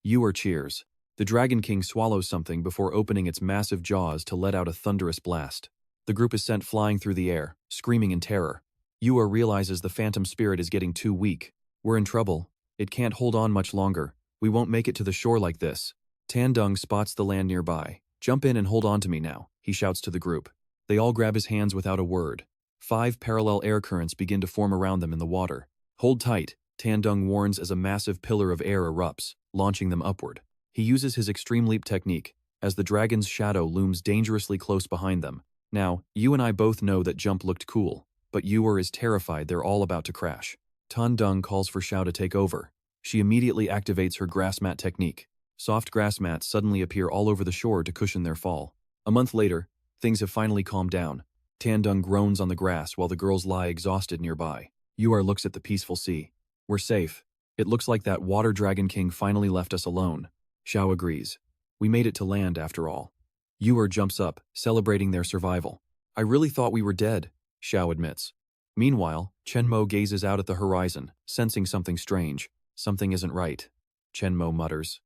Speaker 1: Yue cheers. The Dragon King swallows something before opening its massive jaws to let out a thunderous blast. The group is sent flying through the air, screaming in terror. Yue realizes the phantom spirit is getting too weak. "We're in trouble. It can't hold on much longer. We won't make it to the shore like this." Tandung spots the land nearby. "Jump in and hold on to me now," he shouts to the group. They all grab his hands without a word. 5 parallel air currents begin to form around them in the water. "Hold tight," Tandung warns as a massive pillar of air erupts, launching them upward. He uses his extreme leap technique, as the dragon's shadow looms dangerously close behind them. Now, you and I both know that jump looked cool, but Yue is terrified they're all about to crash. Tandung calls for Xiao to take over. She immediately activates her grass mat technique. Soft grass mats suddenly appear all over the shore to cushion their fall. A month later, things have finally calmed down. Tandung groans on the grass while the girls lie exhausted nearby. Yue looks at the peaceful sea. "We're safe. It looks like that Water Dragon King finally left us alone." Xiao agrees. "We made it to land after all." Yue jumps up, celebrating their survival. "I really thought we were dead," Xiao admits. Meanwhile, Chen Mo gazes out at the horizon, sensing something strange. "Something isn't right," Chen Mo mutters.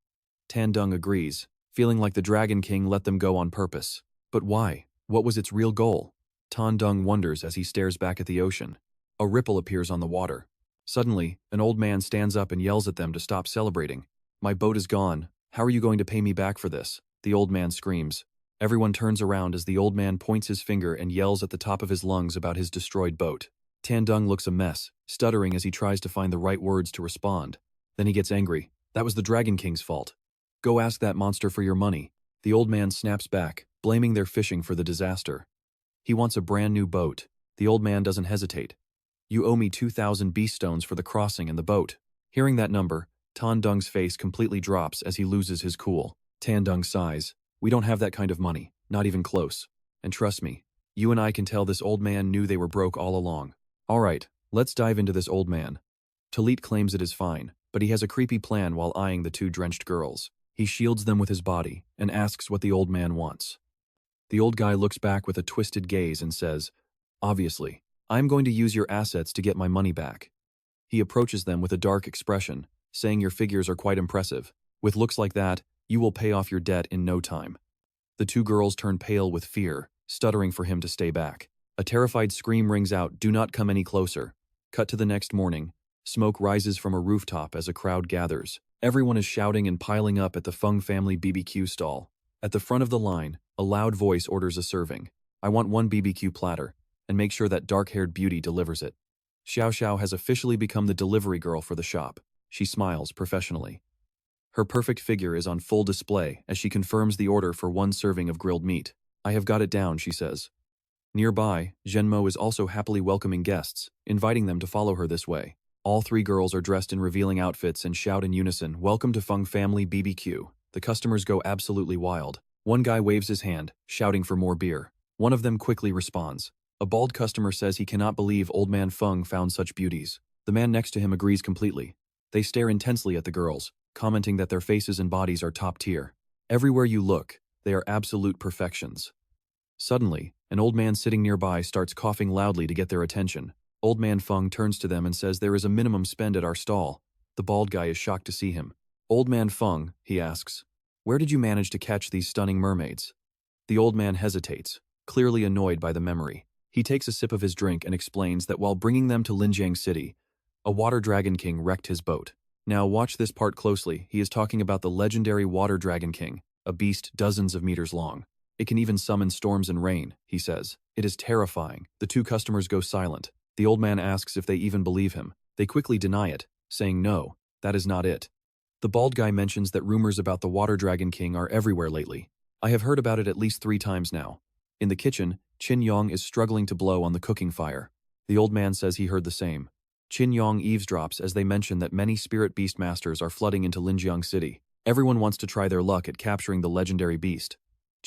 Speaker 1: Tandung agrees, feeling like the Dragon King let them go on purpose. But why? What was its real goal? Tandung wonders as he stares back at the ocean. A ripple appears on the water. Suddenly, an old man stands up and yells at them to stop celebrating. "My boat is gone. How are you going to pay me back for this?" the old man screams. Everyone turns around as the old man points his finger and yells at the top of his lungs about his destroyed boat. Tandung looks a mess, stuttering as he tries to find the right words to respond. Then he gets angry. "That was the Dragon King's fault. Go ask that monster for your money." The old man snaps back, blaming their fishing for the disaster. He wants a brand new boat. The old man doesn't hesitate. "You owe me 2,000 beast stones for the crossing and the boat." Hearing that number, Tandung's face completely drops as he loses his cool. Tandung sighs. "We don't have that kind of money, not even close. And trust me, you and I can tell this old man knew they were broke all along." "All right, let's dive into this old man." Talit claims it is fine, but he has a creepy plan while eyeing the 2 drenched girls. He shields them with his body and asks what the old man wants. The old guy looks back with a twisted gaze and says, "Obviously, I'm going to use your assets to get my money back." He approaches them with a dark expression, saying your figures are quite impressive. With looks like that, you will pay off your debt in no time. The 2 girls turn pale with fear, stuttering for him to stay back. A terrified scream rings out, "Do not come any closer." Cut to the next morning. Smoke rises from a rooftop as a crowd gathers. Everyone is shouting and piling up at the Feng family BBQ stall. At the front of the line, a loud voice orders a serving. "I want 1 BBQ platter, and make sure that dark-haired beauty delivers it." Xiao Xiao has officially become the delivery girl for the shop. She smiles professionally. Her perfect figure is on full display as she confirms the order for 1 serving of grilled meat. "I have got it down," she says. Nearby, Chen Mo is also happily welcoming guests, inviting them to follow her this way. All 3 girls are dressed in revealing outfits and shout in unison, "Welcome to Feng Family BBQ." The customers go absolutely wild. One guy waves his hand, shouting for more beer. One of them quickly responds. A bald customer says he cannot believe Old Man Feng found such beauties. The man next to him agrees completely. They stare intensely at the girls, commenting that their faces and bodies are top tier. Everywhere you look, they are absolute perfections. Suddenly, an old man sitting nearby starts coughing loudly to get their attention. Old Man Feng turns to them and says there is a minimum spend at our stall. The bald guy is shocked to see him. Old Man Feng, he asks, where did you manage to catch these stunning mermaids? The old man hesitates, clearly annoyed by the memory. He takes a sip of his drink and explains that while bringing them to Linjiang City, a water dragon king wrecked his boat. Now watch this part closely. He is talking about the legendary water dragon king, a beast dozens of meters long. It can even summon storms and rain, he says. It is terrifying. The two customers go silent. The old man asks if they even believe him. They quickly deny it, saying no, that is not it. The bald guy mentions that rumors about the water dragon king are everywhere lately. I have heard about it at least 3 times now. In the kitchen, Yong is struggling to blow on the cooking fire. The old man says he heard the same. Yong eavesdrops as they mention that many spirit beast masters are flooding into Linjiang City. Everyone wants to try their luck at capturing the legendary beast.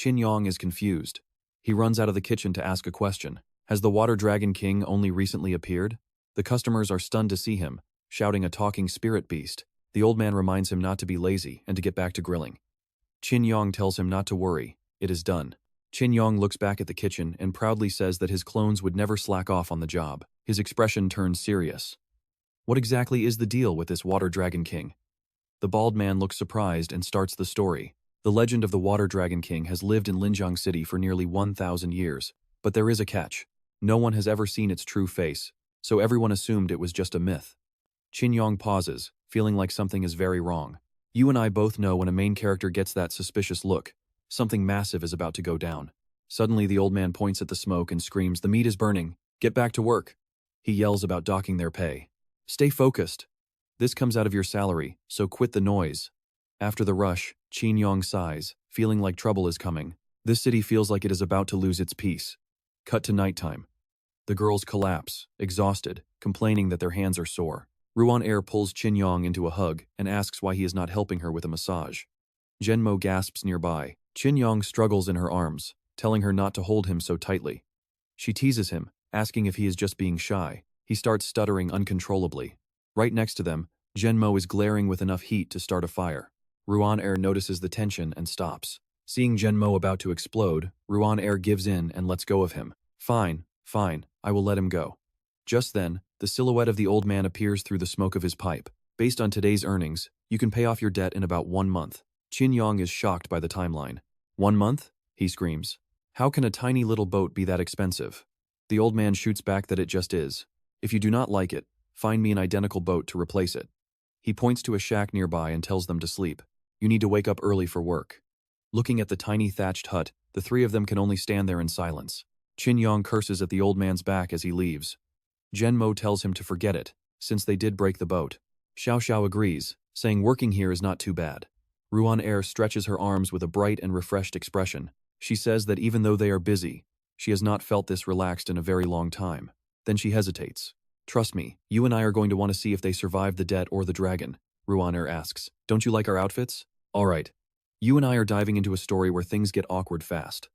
Speaker 1: Yong is confused. He runs out of the kitchen to ask a question. Has the water dragon king only recently appeared? The customers are stunned to see him, shouting a talking spirit beast. The old man reminds him not to be lazy and to get back to grilling. Yong tells him not to worry, it is done. Yong looks back at the kitchen and proudly says that his clones would never slack off on the job. His expression turns serious. What exactly is the deal with this water dragon king? The bald man looks surprised and starts the story. The legend of the water dragon king has lived in Linjiang City for nearly 1,000 years. But there is a catch. No one has ever seen its true face, so everyone assumed it was just a myth. Yong pauses, feeling like something is very wrong. You and I both know when a main character gets that suspicious look, something massive is about to go down. Suddenly the old man points at the smoke and screams, "The meat is burning. Get back to work." He yells about docking their pay. "Stay focused. This comes out of your salary, so quit the noise." After the rush, Yong sighs, feeling like trouble is coming. This city feels like it is about to lose its peace. Cut to nighttime. The girls collapse, exhausted, complaining that their hands are sore. Ruan Air pulls Yong into a hug and asks why he is not helping her with a massage. Chen Mo gasps nearby. Yong struggles in her arms, telling her not to hold him so tightly. She teases him, asking if he is just being shy. He starts stuttering uncontrollably. Right next to them, Chen Mo is glaring with enough heat to start a fire. Ruan Air notices the tension and stops. Seeing Chen Mo about to explode, Ruan Air gives in and lets go of him. Fine, I will let him go. Just then, the silhouette of the old man appears through the smoke of his pipe. Based on today's earnings, you can pay off your debt in about 1 month. Yong is shocked by the timeline. 1 month? He screams. How can a tiny little boat be that expensive? The old man shoots back that it just is. If you do not like it, find me an identical boat to replace it. He points to a shack nearby and tells them to sleep. You need to wake up early for work. Looking at the tiny thatched hut, the 3 of them can only stand there in silence. Yong curses at the old man's back as he leaves. Chen Mo tells him to forget it, since they did break the boat. Xiao Xiao agrees, saying working here is not too bad. Ruan Air stretches her arms with a bright and refreshed expression. She says that even though they are busy, she has not felt this relaxed in a very long time. Then she hesitates. Trust me, you and I are going to want to see if they survive the debt or the dragon, Ruan Air asks. Don't you like our outfits? Alright. You and I are diving into a story where things get awkward fast.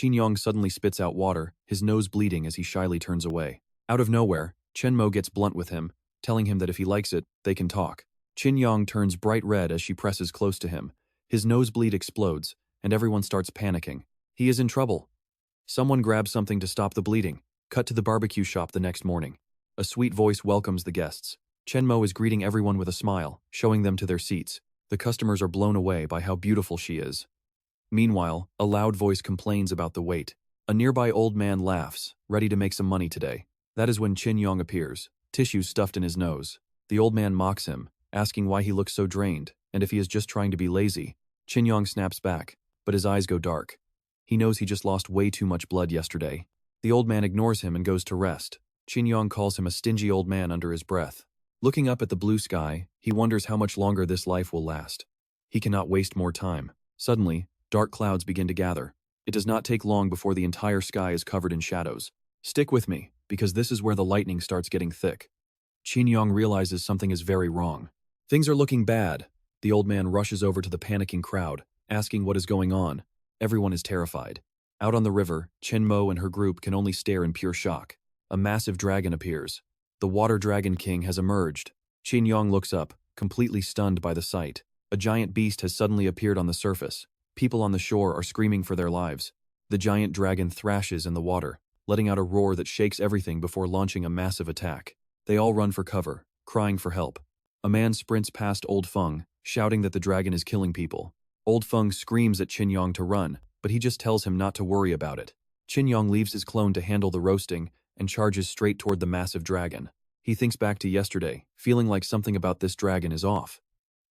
Speaker 1: Yong suddenly spits out water, his nose bleeding as he shyly turns away. Out of nowhere, Chen Mo gets blunt with him, telling him that if he likes it, they can talk. Yong turns bright red as she presses close to him. His nosebleed explodes, and everyone starts panicking. He is in trouble. Someone grabs something to stop the bleeding. Cut to the barbecue shop the next morning. A sweet voice welcomes the guests. Chen Mo is greeting everyone with a smile, showing them to their seats. The customers are blown away by how beautiful she is. Meanwhile, a loud voice complains about the wait. A nearby old man laughs, ready to make some money today. That is when Yong appears, tissues stuffed in his nose. The old man mocks him, asking why he looks so drained, and if he is just trying to be lazy. Yong snaps back, but his eyes go dark. He knows he just lost way too much blood yesterday. The old man ignores him and goes to rest. Yong calls him a stingy old man under his breath. Looking up at the blue sky, he wonders how much longer this life will last. He cannot waste more time. Suddenly, dark clouds begin to gather. It does not take long before the entire sky is covered in shadows. Stick with me, because this is where the lightning starts getting thick. Yong realizes something is very wrong. Things are looking bad. The old man rushes over to the panicking crowd, asking what is going on. Everyone is terrified. Out on the river, Chen Mo and her group can only stare in pure shock. A massive dragon appears. The Water Dragon King has emerged. Yong looks up, completely stunned by the sight. A giant beast has suddenly appeared on the surface. People on the shore are screaming for their lives. The giant dragon thrashes in the water, letting out a roar that shakes everything before launching a massive attack. They all run for cover, crying for help. A man sprints past Old Feng, shouting that the dragon is killing people. Old Feng screams at Yong to run, but he just tells him not to worry about it. Yong leaves his clone to handle the roasting and charges straight toward the massive dragon. He thinks back to yesterday, feeling like something about this dragon is off.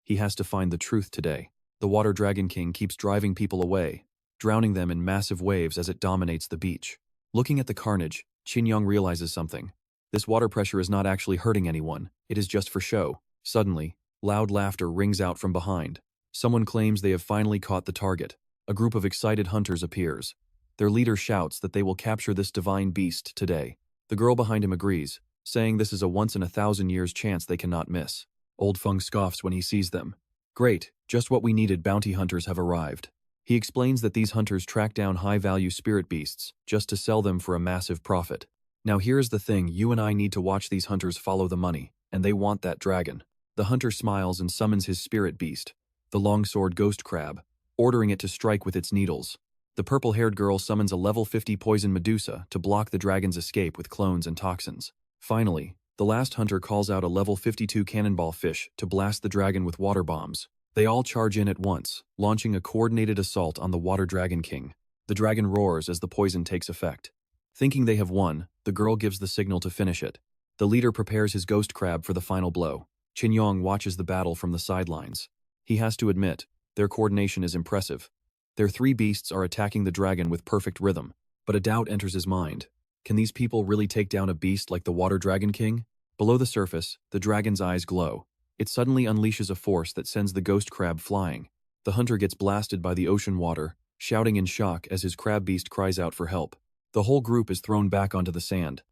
Speaker 1: He has to find the truth today. The Water Dragon King keeps driving people away, drowning them in massive waves as it dominates the beach. Looking at the carnage, Yong realizes something. This water pressure is not actually hurting anyone, it is just for show. Suddenly, loud laughter rings out from behind. Someone claims they have finally caught the target. A group of excited hunters appears. Their leader shouts that they will capture this divine beast today. The girl behind him agrees, saying this is a once-in-a-thousand-years chance they cannot miss. Old Feng scoffs when he sees them. Great, just what we needed, bounty hunters have arrived. He explains that these hunters track down high-value spirit beasts just to sell them for a massive profit. Now here's the thing, you and I need to watch these hunters follow the money, and they want that dragon. The hunter smiles and summons his spirit beast, the longsword ghost crab, ordering it to strike with its needles. The purple-haired girl summons a level 50 poison Medusa to block the dragon's escape with clones and toxins. Finally, the last hunter calls out a level 52 cannonball fish to blast the dragon with water bombs. They all charge in at once, launching a coordinated assault on the Water Dragon King. The dragon roars as the poison takes effect. Thinking they have won, the girl gives the signal to finish it. The leader prepares his ghost crab for the final blow. Yong watches the battle from the sidelines. He has to admit, their coordination is impressive. Their three beasts are attacking the dragon with perfect rhythm, but a doubt enters his mind. Can these people really take down a beast like the Water Dragon King? Below the surface, the dragon's eyes glow. It suddenly unleashes a force that sends the ghost crab flying. The hunter gets blasted by the ocean water, shouting in shock as his crab beast cries out for help. The whole group is thrown back onto the sand.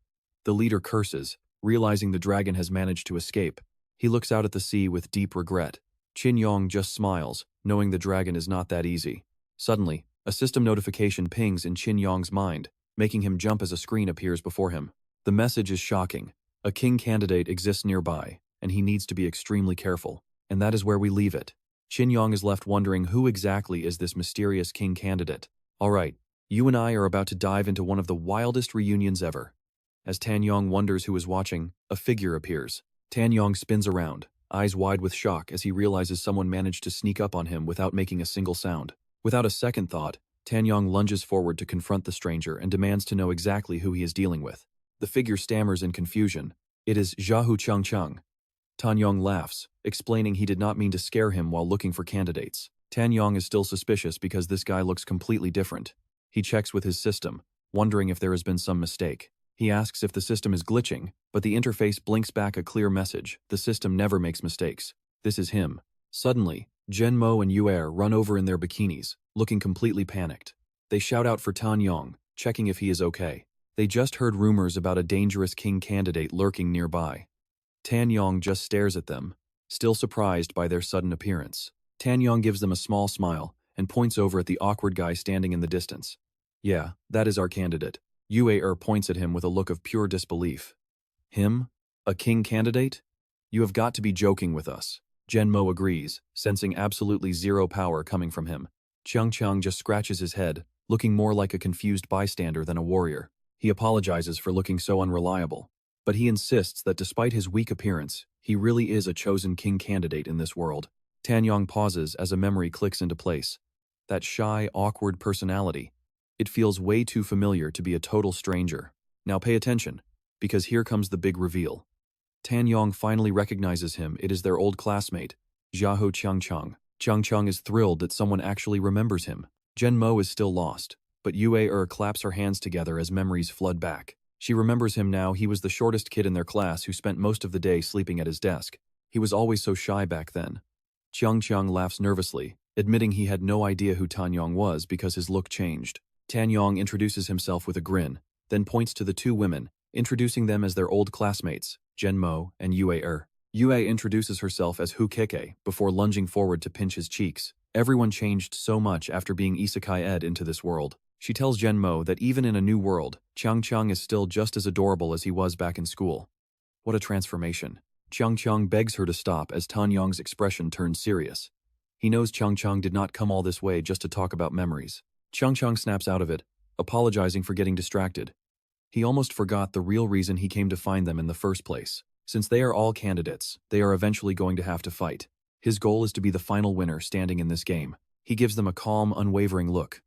Speaker 1: The leader curses, realizing the dragon has managed to escape. He looks out at the sea with deep regret. Yong just smiles, knowing the dragon is not that easy. Suddenly, a system notification pings in Yong's mind, making him jump as a screen appears before him. The message is shocking. A king candidate exists nearby, and he needs to be extremely careful. And that is where we leave it. Yong is left wondering who exactly is this mysterious king candidate. Alright, you and I are about to dive into one of the wildest reunions ever. As Yong wonders who is watching, a figure appears. Yong spins around, eyes wide with shock as he realizes someone managed to sneak up on him without making a single sound. Without a second thought, Yong lunges forward to confront the stranger and demands to know exactly who he is dealing with. The figure stammers in confusion. It is Zhahu Changcheng. Yong laughs, explaining he did not mean to scare him while looking for candidates. Yong is still suspicious because this guy looks completely different. He checks with his system, wondering if there has been some mistake. He asks if the system is glitching, but the interface blinks back a clear message. The system never makes mistakes. This is him. Suddenly, Chen Mo and Yue run over in their bikinis, looking completely panicked. They shout out for Yong, checking if he is okay. They just heard rumors about a dangerous king candidate lurking nearby. Yong just stares at them, still surprised by their sudden appearance. Yong gives them a small smile and points over at the awkward guy standing in the distance. Yeah, that is our candidate. Yue points at him with a look of pure disbelief. Him? A king candidate? You have got to be joking with us. Chen Mo agrees, sensing absolutely zero power coming from him. Chang just scratches his head, looking more like a confused bystander than a warrior. He apologizes for looking so unreliable, but he insists that despite his weak appearance, he really is a chosen king candidate in this world. Yong pauses as a memory clicks into place. That shy, awkward personality. It feels way too familiar to be a total stranger. Now pay attention, because here comes the big reveal. Yong finally recognizes him. It is their old classmate, Zhaho Changcheng. Changcheng is thrilled that someone actually remembers him. Chen Mo is still lost, but Yue claps her hands together as memories flood back. She remembers him now. He was the shortest kid in their class who spent most of the day sleeping at his desk. He was always so shy back then. Changcheng laughs nervously, admitting he had no idea who Yong was because his look changed. Yong introduces himself with a grin, then points to the two women, introducing them as their old classmates, Chen Mo and Yue. Yue introduces herself as Hu Keke before lunging forward to pinch his cheeks. Everyone changed so much after being isekai-ed into this world. She tells Chen Mo that even in a new world, Qiang Qiang is still just as adorable as he was back in school. What a transformation. Qiang Qiang begs her to stop as Tan Yong's expression turns serious. He knows Qiang Qiang did not come all this way just to talk about memories. Qiang Qiang snaps out of it, apologizing for getting distracted. He almost forgot the real reason he came to find them in the first place. Since they are all candidates, they are eventually going to have to fight. His goal is to be the final winner standing in this game. He gives them a calm, unwavering look.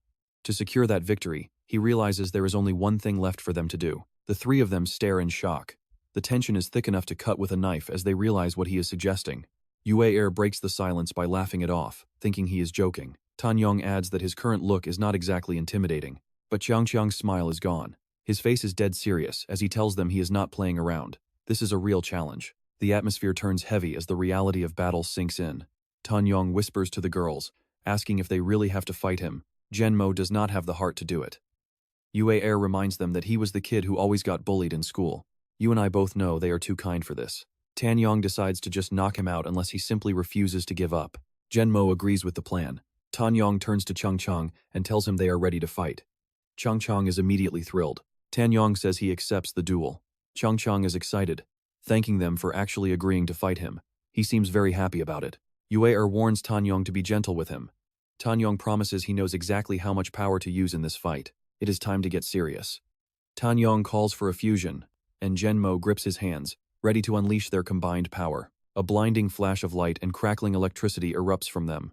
Speaker 1: To secure that victory, he realizes there is only one thing left for them to do. The three of them stare in shock. The tension is thick enough to cut with a knife as they realize what he is suggesting. Yue Er breaks the silence by laughing it off, thinking he is joking. Tan Yong adds that his current look is not exactly intimidating. But Qiang Qiang's smile is gone. His face is dead serious as he tells them he is not playing around. This is a real challenge. The atmosphere turns heavy as the reality of battle sinks in. Tan Yong whispers to the girls, asking if they really have to fight him. Chen Mo does not have the heart to do it. Yue Er reminds them that he was the kid who always got bullied in school. You and I both know they are too kind for this. Tan Yong decides to just knock him out unless he simply refuses to give up. Chen Mo agrees with the plan. Tan Yong turns to Qiang Qiang and tells him they are ready to fight. Qiang Qiang is immediately thrilled. Tan Yong says he accepts the duel. Qiang Qiang is excited, thanking them for actually agreeing to fight him. He seems very happy about it. Yue Er warns Tan Yong to be gentle with him. Tan Yong promises he knows exactly how much power to use in this fight. It is time to get serious. Tan Yong calls for a fusion, and Chen Mo grips his hands, ready to unleash their combined power. A blinding flash of light and crackling electricity erupts from them.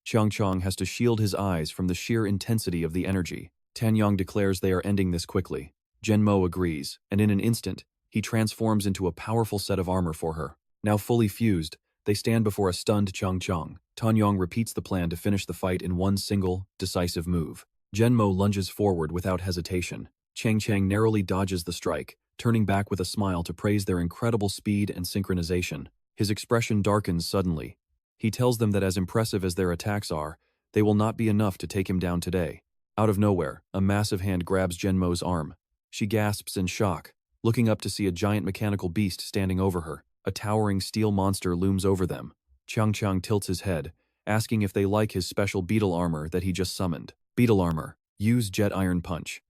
Speaker 1: Qiang Qiang has to shield his eyes from the sheer intensity of the energy. Tan Yong declares they are ending this quickly. Chen Mo agrees, and in an instant, he transforms into a powerful set of armor for her. Now fully fused, they stand before a stunned Qiang Qiang. Tan Yong repeats the plan to finish the fight in one single, decisive move. Chen Mo lunges forward without hesitation. Chang Chang narrowly dodges the strike, turning back with a smile to praise their incredible speed and synchronization. His expression darkens suddenly. He tells them that as impressive as their attacks are, they will not be enough to take him down today. Out of nowhere, a massive hand grabs Chen Mo's arm. She gasps in shock, looking up to see a giant mechanical beast standing over her. A towering steel monster looms over them. Qiang Qiang tilts his head, asking if they like his special beetle armor that he just summoned. Beetle armor. Use jet iron punch.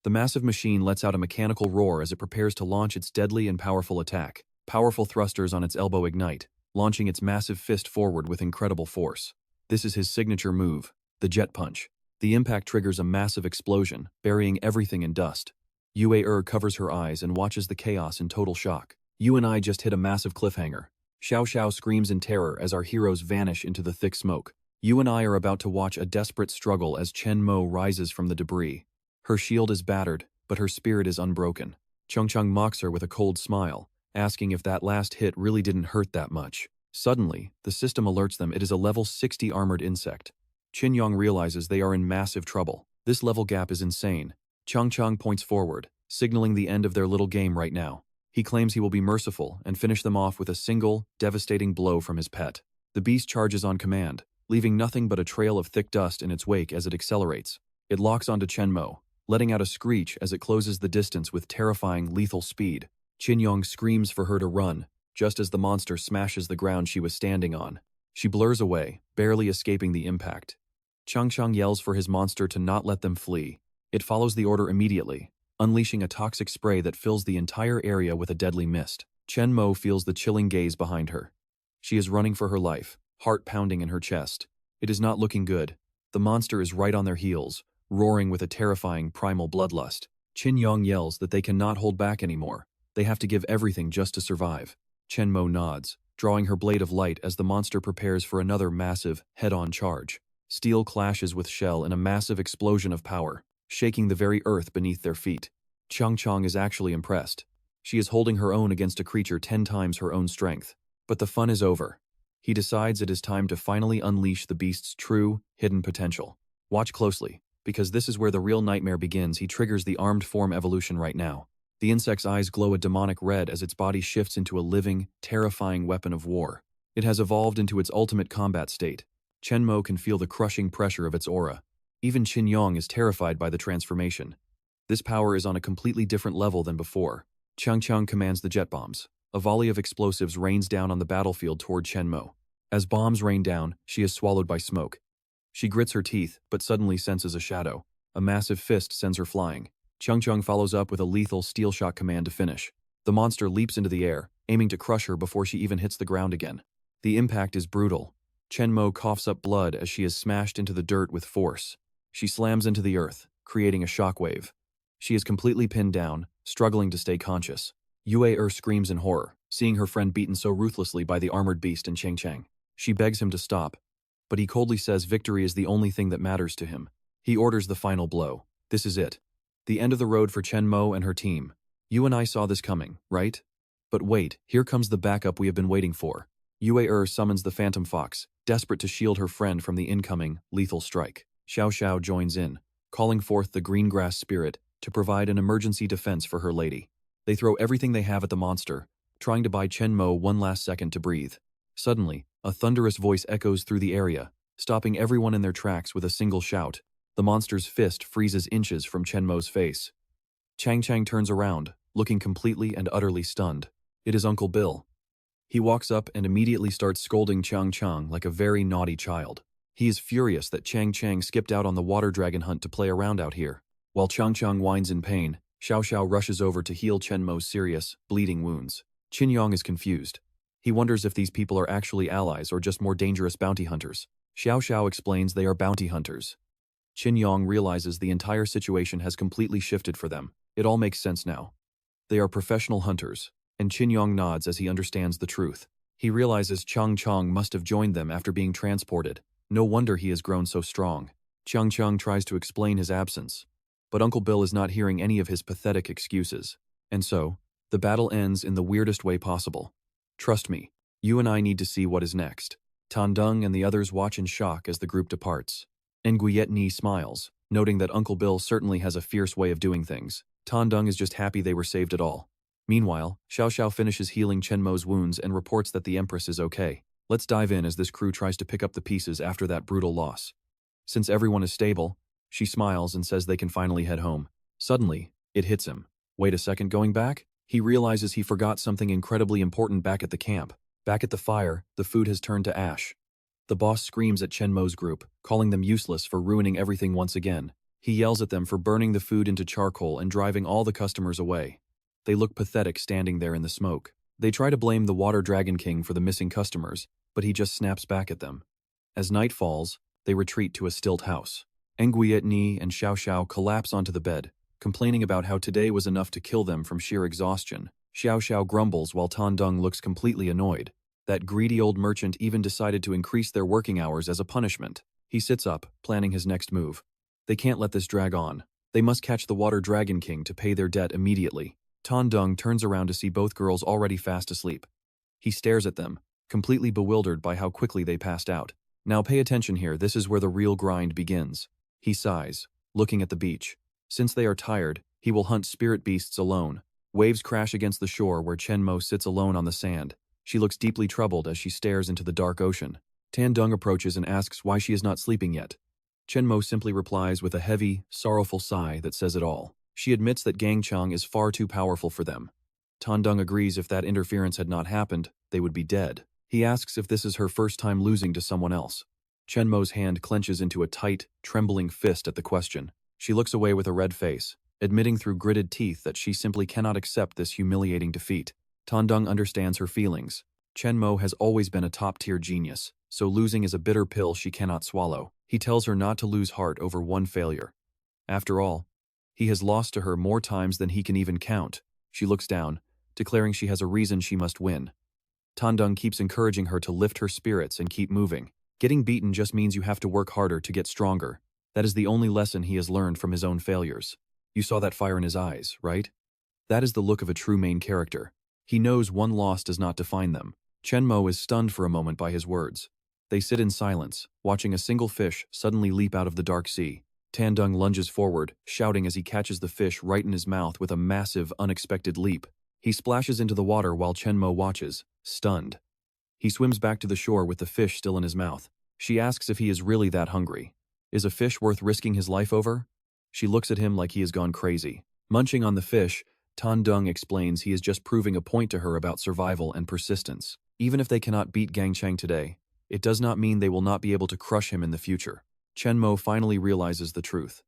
Speaker 1: The massive machine lets out a mechanical roar as it prepares to launch its deadly and powerful attack. Powerful thrusters on its elbow ignite, launching its massive fist forward with incredible force. This is his signature move, the jet punch. The impact triggers a massive explosion, burying everything in dust. Yue Er covers her eyes and watches the chaos in total shock. You and I just hit a massive cliffhanger. Xiao Xiao screams in terror as our heroes vanish into the thick smoke. You and I are about to watch a desperate struggle as Chen Mo rises from the debris. Her shield is battered, but her spirit is unbroken. Qiang Qiang mocks her with a cold smile, asking if that last hit really didn't hurt that much. Suddenly, the system alerts them it is a level 60 armored insect. Qin Yong realizes they are in massive trouble. This level gap is insane. Qiang Qiang points forward, signaling the end of their little game right now. He claims he will be merciful and finish them off with a single, devastating blow from his pet. The beast charges on command, leaving nothing but a trail of thick dust in its wake as it accelerates. It locks onto Chen Mo, letting out a screech as it closes the distance with terrifying, lethal speed. Qin Yong screams for her to run, just as the monster smashes the ground she was standing on. She blurs away, barely escaping the impact. Qiang Qiang yells for his monster to not let them flee. It follows the order immediately, unleashing a toxic spray that fills the entire area with a deadly mist. Chen Mo feels the chilling gaze behind her. She is running for her life, heart pounding in her chest. It is not looking good. The monster is right on their heels, roaring with a terrifying primal bloodlust. Qin Yong yells that they cannot hold back anymore. They have to give everything just to survive. Chen Mo nods, drawing her blade of light as the monster prepares for another massive, head-on charge. Steel clashes with shell in a massive explosion of power, shaking the very earth beneath their feet. Qiang Qiang is actually impressed. She is holding her own against a creature 10 times her own strength. But the fun is over. He decides it is time to finally unleash the beast's true, hidden potential. Watch closely, because this is where the real nightmare begins. He triggers the armed form evolution right now. The insect's eyes glow a demonic red as its body shifts into a living, terrifying weapon of war. It has evolved into its ultimate combat state. Chen Mo can feel the crushing pressure of its aura. Even Qin Yong is terrified by the transformation. This power is on a completely different level than before. Qiang Qiang commands the jet bombs. A volley of explosives rains down on the battlefield toward Chen Mo. As bombs rain down, she is swallowed by smoke, She grits her teeth, but suddenly senses a shadow. A massive fist sends her flying. Chung follows up with a lethal steel shot command to finish. The monster leaps into the air, aiming to crush her before she even hits the ground again. The impact is brutal. Chen Mo coughs up blood as she is smashed into the dirt with force. She slams into the earth, creating a shockwave. She is completely pinned down, struggling to stay conscious. Yue screams in horror, seeing her friend beaten so ruthlessly by the armored beast in Chang. She begs him to stop, but he coldly says victory is the only thing that matters to him. He orders the final blow. This is it. The end of the road for Chen Mo and her team. You and I saw this coming, right? But wait, here comes the backup we have been waiting for. Yue summons the Phantom Fox, desperate to shield her friend from the incoming, lethal strike. Xiao joins in, calling forth the green grass spirit to provide an emergency defense for her lady. They throw everything they have at the monster, trying to buy Chen Mo one last second to breathe. Suddenly, a thunderous voice echoes through the area, stopping everyone in their tracks with a single shout. The monster's fist freezes inches from Chen Mo's face. Chang turns around, looking completely and utterly stunned. It is Uncle Bill. He walks up and immediately starts scolding Chang like a very naughty child. He is furious that Chang skipped out on the water dragon hunt to play around out here. While Chang whines in pain, Xiao rushes over to heal Chen Mo's serious, bleeding wounds. Yong is confused. He wonders if these people are actually allies or just more dangerous bounty hunters. Xiao explains they are bounty hunters. Yong realizes the entire situation has completely shifted for them. It all makes sense now. They are professional hunters, and Yong nods as he understands the truth. He realizes Chang must have joined them after being transported. No wonder he has grown so strong. Chang tries to explain his absence, but Uncle Bill is not hearing any of his pathetic excuses. And so, the battle ends in the weirdest way possible. Trust me, you and I need to see what is next. Tandung and the others watch in shock as the group departs. Nguyet smiles, noting that Uncle Bill certainly has a fierce way of doing things. Tandung is just happy they were saved at all. Meanwhile, Xiao finishes healing Chen Mo's wounds and reports that the Empress is okay. Let's dive in as this crew tries to pick up the pieces after that brutal loss. Since everyone is stable, she smiles and says they can finally head home. Suddenly, it hits him. Wait a second, going back? He realizes he forgot something incredibly important back at the camp. Back at the fire, the food has turned to ash. The boss screams at Chen Mo's group, calling them useless for ruining everything once again. He yells at them for burning the food into charcoal and driving all the customers away. They look pathetic standing there in the smoke. They try to blame the Water Dragon King for the missing customers, but he just snaps back at them. As night falls, they retreat to a stilt house. Nguyet and Xiao collapse onto the bed, complaining about how today was enough to kill them from sheer exhaustion. Xiao grumbles while Tandung looks completely annoyed. That greedy old merchant even decided to increase their working hours as a punishment. He sits up, planning his next move. They can't let this drag on. They must catch the Water Dragon King to pay their debt immediately. Tandung turns around to see both girls already fast asleep. He stares at them, completely bewildered by how quickly they passed out. Now pay attention here, this is where the real grind begins. He sighs, looking at the beach. Since they are tired, he will hunt spirit beasts alone. Waves crash against the shore where Chen Mo sits alone on the sand. She looks deeply troubled as she stares into the dark ocean. Tandung approaches and asks why she is not sleeping yet. Chen Mo simply replies with a heavy, sorrowful sigh that says it all. She admits that Gangchang is far too powerful for them. Tandung agrees if that interference had not happened, they would be dead. He asks if this is her first time losing to someone else. Chen Mo's hand clenches into a tight, trembling fist at the question. She looks away with a red face, admitting through gritted teeth that she simply cannot accept this humiliating defeat. Tandung understands her feelings. Chen Mo has always been a top-tier genius, so losing is a bitter pill she cannot swallow. He tells her not to lose heart over one failure. After all, he has lost to her more times than he can even count. She looks down, declaring she has a reason she must win. Tandung keeps encouraging her to lift her spirits and keep moving. Getting beaten just means you have to work harder to get stronger. That is the only lesson he has learned from his own failures. You saw that fire in his eyes, right? That is the look of a true main character. He knows one loss does not define them. Chen Mo is stunned for a moment by his words. They sit in silence, watching a single fish suddenly leap out of the dark sea. Tandung lunges forward, shouting as he catches the fish right in his mouth with a massive, unexpected leap. He splashes into the water while Chen Mo watches, stunned. He swims back to the shore with the fish still in his mouth. She asks if he is really that hungry. Is a fish worth risking his life over? She looks at him like he has gone crazy. Munching on the fish, Tandung explains he is just proving a point to her about survival and persistence. Even if they cannot beat Gangchang today, it does not mean they will not be able to crush him in the future. Chen Mo finally realizes the truth.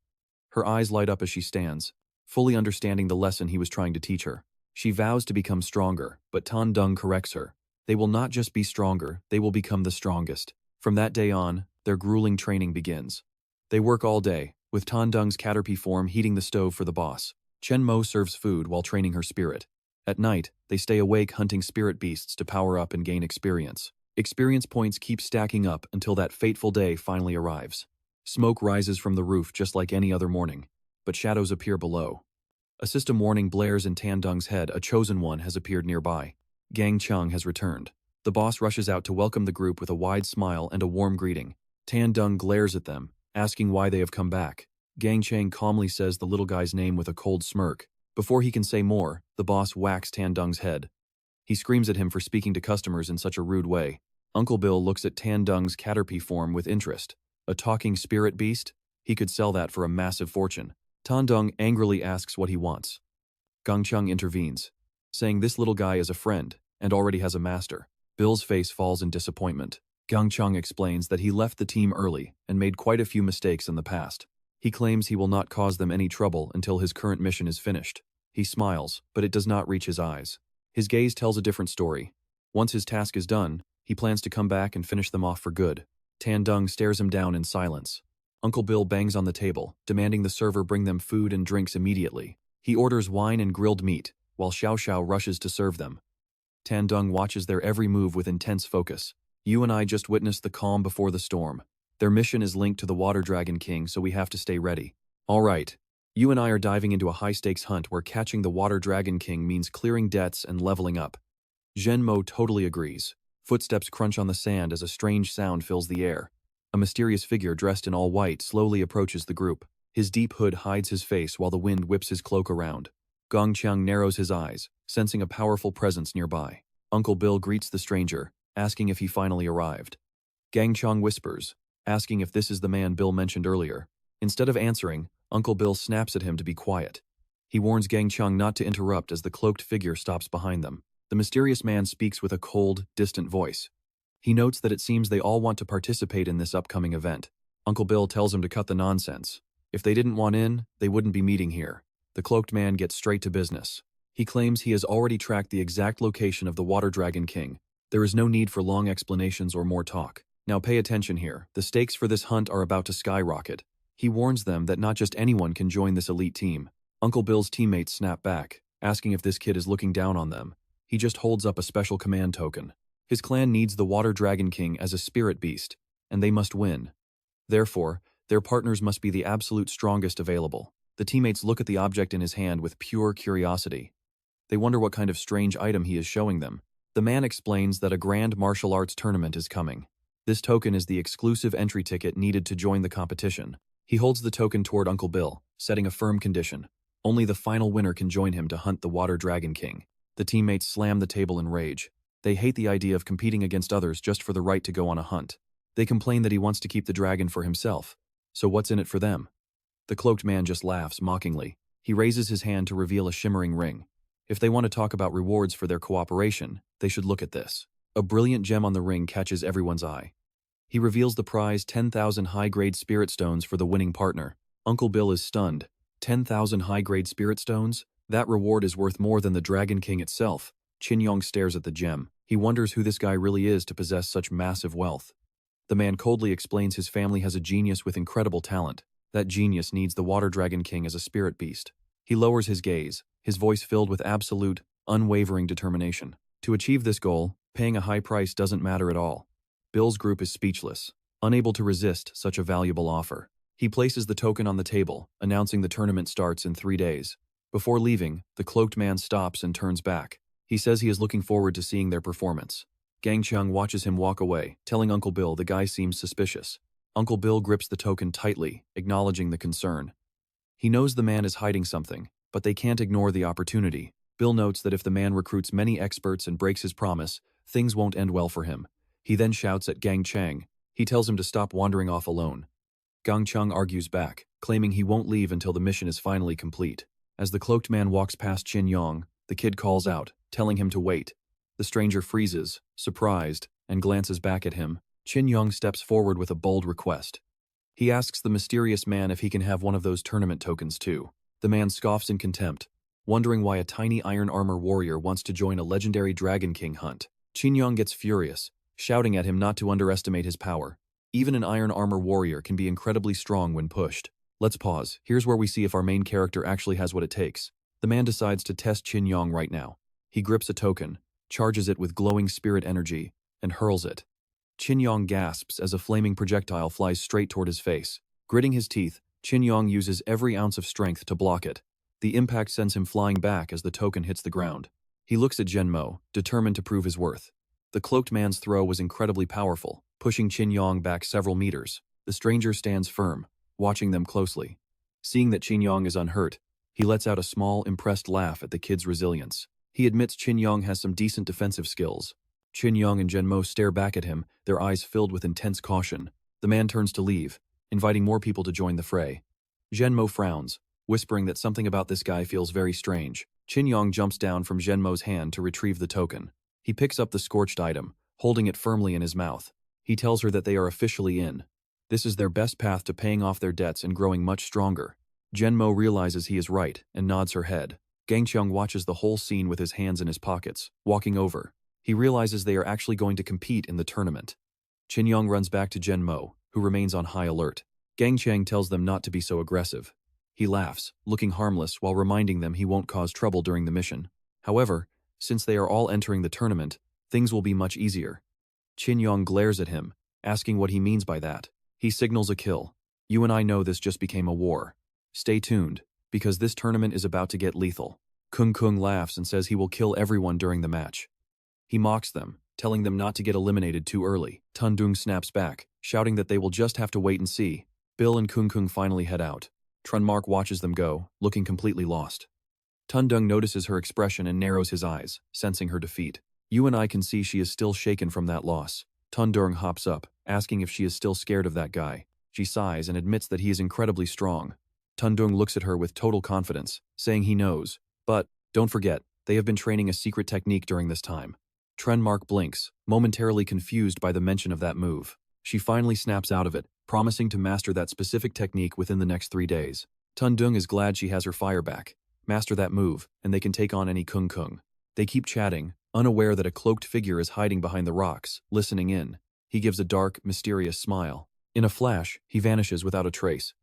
Speaker 1: Her eyes light up as she stands, fully understanding the lesson he was trying to teach her. She vows to become stronger, but Tan Dung corrects her. They will not just be stronger, they will become the strongest. From that day on, their grueling training begins. They work all day, with Tan Dung's caterpie form heating the stove for the boss. Chen Mo serves food while training her spirit. At night, they stay awake hunting spirit beasts to power up and gain experience. Experience points keep stacking up until that fateful day finally arrives. Smoke rises from the roof just like any other morning, but shadows appear below. A system warning blares in Tan Dung's head. A chosen one has appeared nearby. Gang Chung has returned. The boss rushes out to welcome the group with a wide smile and a warm greeting. Tan Dung glares at them, asking why they have come back. Gang Chang calmly says the little guy's name with a cold smirk. Before he can say more, the boss whacks Tan Dung's head. He screams at him for speaking to customers in such a rude way. Uncle Bill looks at Tan Dung's caterpie form with interest. A talking spirit beast? He could sell that for a massive fortune. Tan Dung angrily asks what he wants. Gang Chung intervenes, saying this little guy is a friend and already has a master. Bill's face falls in disappointment. Gang Chung explains that he left the team early and made quite a few mistakes in the past. He claims he will not cause them any trouble until his current mission is finished. He smiles, but it does not reach his eyes. His gaze tells a different story. Once his task is done, he plans to come back and finish them off for good. Tan Dung stares him down in silence. Uncle Bill bangs on the table, demanding the server bring them food and drinks immediately. He orders wine and grilled meat, while Xiao Xiao rushes to serve them. Tan Dung watches their every move with intense focus. You and I just witnessed the calm before the storm. Their mission is linked to the Water Dragon King, so we have to stay ready. All right. You and I are diving into a high-stakes hunt where catching the Water Dragon King means clearing debts and leveling up. Chen Mo totally agrees. Footsteps crunch on the sand as a strange sound fills the air. A mysterious figure dressed in all white slowly approaches the group. His deep hood hides his face while the wind whips his cloak around. Gang Chung narrows his eyes, sensing a powerful presence nearby. Uncle Bill greets the stranger, asking if he finally arrived. Gang Chung whispers, asking if this is the man Bill mentioned earlier. Instead of answering, Uncle Bill snaps at him to be quiet. He warns Gang Chung not to interrupt as the cloaked figure stops behind them. The mysterious man speaks with a cold, distant voice. He notes that it seems they all want to participate in this upcoming event. Uncle Bill tells him to cut the nonsense. If they didn't want in, they wouldn't be meeting here. The cloaked man gets straight to business. He claims he has already tracked the exact location of the Water Dragon King. There is no need for long explanations or more talk. Now pay attention here. The stakes for this hunt are about to skyrocket. He warns them that not just anyone can join this elite team. Uncle Bill's teammates snap back, asking if this kid is looking down on them. He just holds up a special command token. His clan needs the Water Dragon King as a spirit beast, and they must win. Therefore, their partners must be the absolute strongest available. The teammates look at the object in his hand with pure curiosity. They wonder what kind of strange item he is showing them. The man explains that a grand martial arts tournament is coming. This token is the exclusive entry ticket needed to join the competition. He holds the token toward Uncle Bill, setting a firm condition. Only the final winner can join him to hunt the Water Dragon King. The teammates slam the table in rage. They hate the idea of competing against others just for the right to go on a hunt. They complain that he wants to keep the dragon for himself. So what's in it for them? The cloaked man just laughs mockingly. He raises his hand to reveal a shimmering ring. If they want to talk about rewards for their cooperation, they should look at this. A brilliant gem on the ring catches everyone's eye. He reveals the prize 10,000 high-grade spirit stones for the winning partner. Uncle Bill is stunned. 10,000 high-grade spirit stones? That reward is worth more than the Dragon King itself. Yong stares at the gem. He wonders who this guy really is to possess such massive wealth. The man coldly explains his family has a genius with incredible talent. That genius needs the Water Dragon King as a spirit beast. He lowers his gaze, his voice filled with absolute, unwavering determination. To achieve this goal, paying a high price doesn't matter at all. Bill's group is speechless, unable to resist such a valuable offer. He places the token on the table, announcing the tournament starts in 3 days. Before leaving, the cloaked man stops and turns back. He says he is looking forward to seeing their performance. Gang Chung watches him walk away, telling Uncle Bill the guy seems suspicious. Uncle Bill grips the token tightly, acknowledging the concern. He knows the man is hiding something, but they can't ignore the opportunity. Bill notes that if the man recruits many experts and breaks his promise, things won't end well for him. He then shouts at Gang Chang. He tells him to stop wandering off alone. Gang Chung argues back, claiming he won't leave until the mission is finally complete. As the cloaked man walks past Yong, the kid calls out, telling him to wait. The stranger freezes, surprised, and glances back at him. Yong steps forward with a bold request. He asks the mysterious man if he can have one of those tournament tokens too. The man scoffs in contempt, wondering why a tiny iron armor warrior wants to join a legendary Dragon King hunt. Yong gets furious, shouting at him not to underestimate his power. Even an iron armor warrior can be incredibly strong when pushed. Let's pause. Here's where we see if our main character actually has what it takes. The man decides to test Yong right now. He grips a token, charges it with glowing spirit energy, and hurls it. Yong gasps as a flaming projectile flies straight toward his face. Gritting his teeth, Yong uses every ounce of strength to block it. The impact sends him flying back as the token hits the ground. He looks at Chen Mo, determined to prove his worth. The cloaked man's throw was incredibly powerful, pushing Yong back several meters. The stranger stands firm, watching them closely. Seeing that Yong is unhurt, he lets out a small, impressed laugh at the kid's resilience. He admits Yong has some decent defensive skills. Yong and Chen Mo stare back at him, their eyes filled with intense caution. The man turns to leave, inviting more people to join the fray. Chen Mo frowns, whispering that something about this guy feels very strange. Yong jumps down from Chen Mo's hand to retrieve the token. He picks up the scorched item, holding it firmly in his mouth. He tells her that they are officially in. This is their best path to paying off their debts and growing much stronger. Chen Mo realizes he is right and nods her head. Gangqiang watches the whole scene with his hands in his pockets, walking over. He realizes they are actually going to compete in the tournament. Yong runs back to Chen Mo, who remains on high alert. Gangqiang tells them not to be so aggressive. He laughs, looking harmless while reminding them he won't cause trouble during the mission. However, since they are all entering the tournament, things will be much easier. Yong glares at him, asking what he means by that. He signals a kill. You and I know this just became a war. Stay tuned, because this tournament is about to get lethal. Kung laughs and says he will kill everyone during the match. He mocks them, telling them not to get eliminated too early. Tundung snaps back, shouting that they will just have to wait and see. Bill and Kung finally head out. Trunmark watches them go, looking completely lost. Tundung notices her expression and narrows his eyes, sensing her defeat. You and I can see she is still shaken from that loss. Tundung hops up, asking if she is still scared of that guy. She sighs and admits that he is incredibly strong. Tundung looks at her with total confidence, saying he knows. But, don't forget, they have been training a secret technique during this time. Trunmark blinks, momentarily confused by the mention of that move. She finally snaps out of it, promising to master that specific technique within the next 3 days. Tundung is glad she has her fire back. Master that move, and they can take on any Kung. They keep chatting, unaware that a cloaked figure is hiding behind the rocks, listening in. He gives a dark, mysterious smile. In a flash, he vanishes without a trace.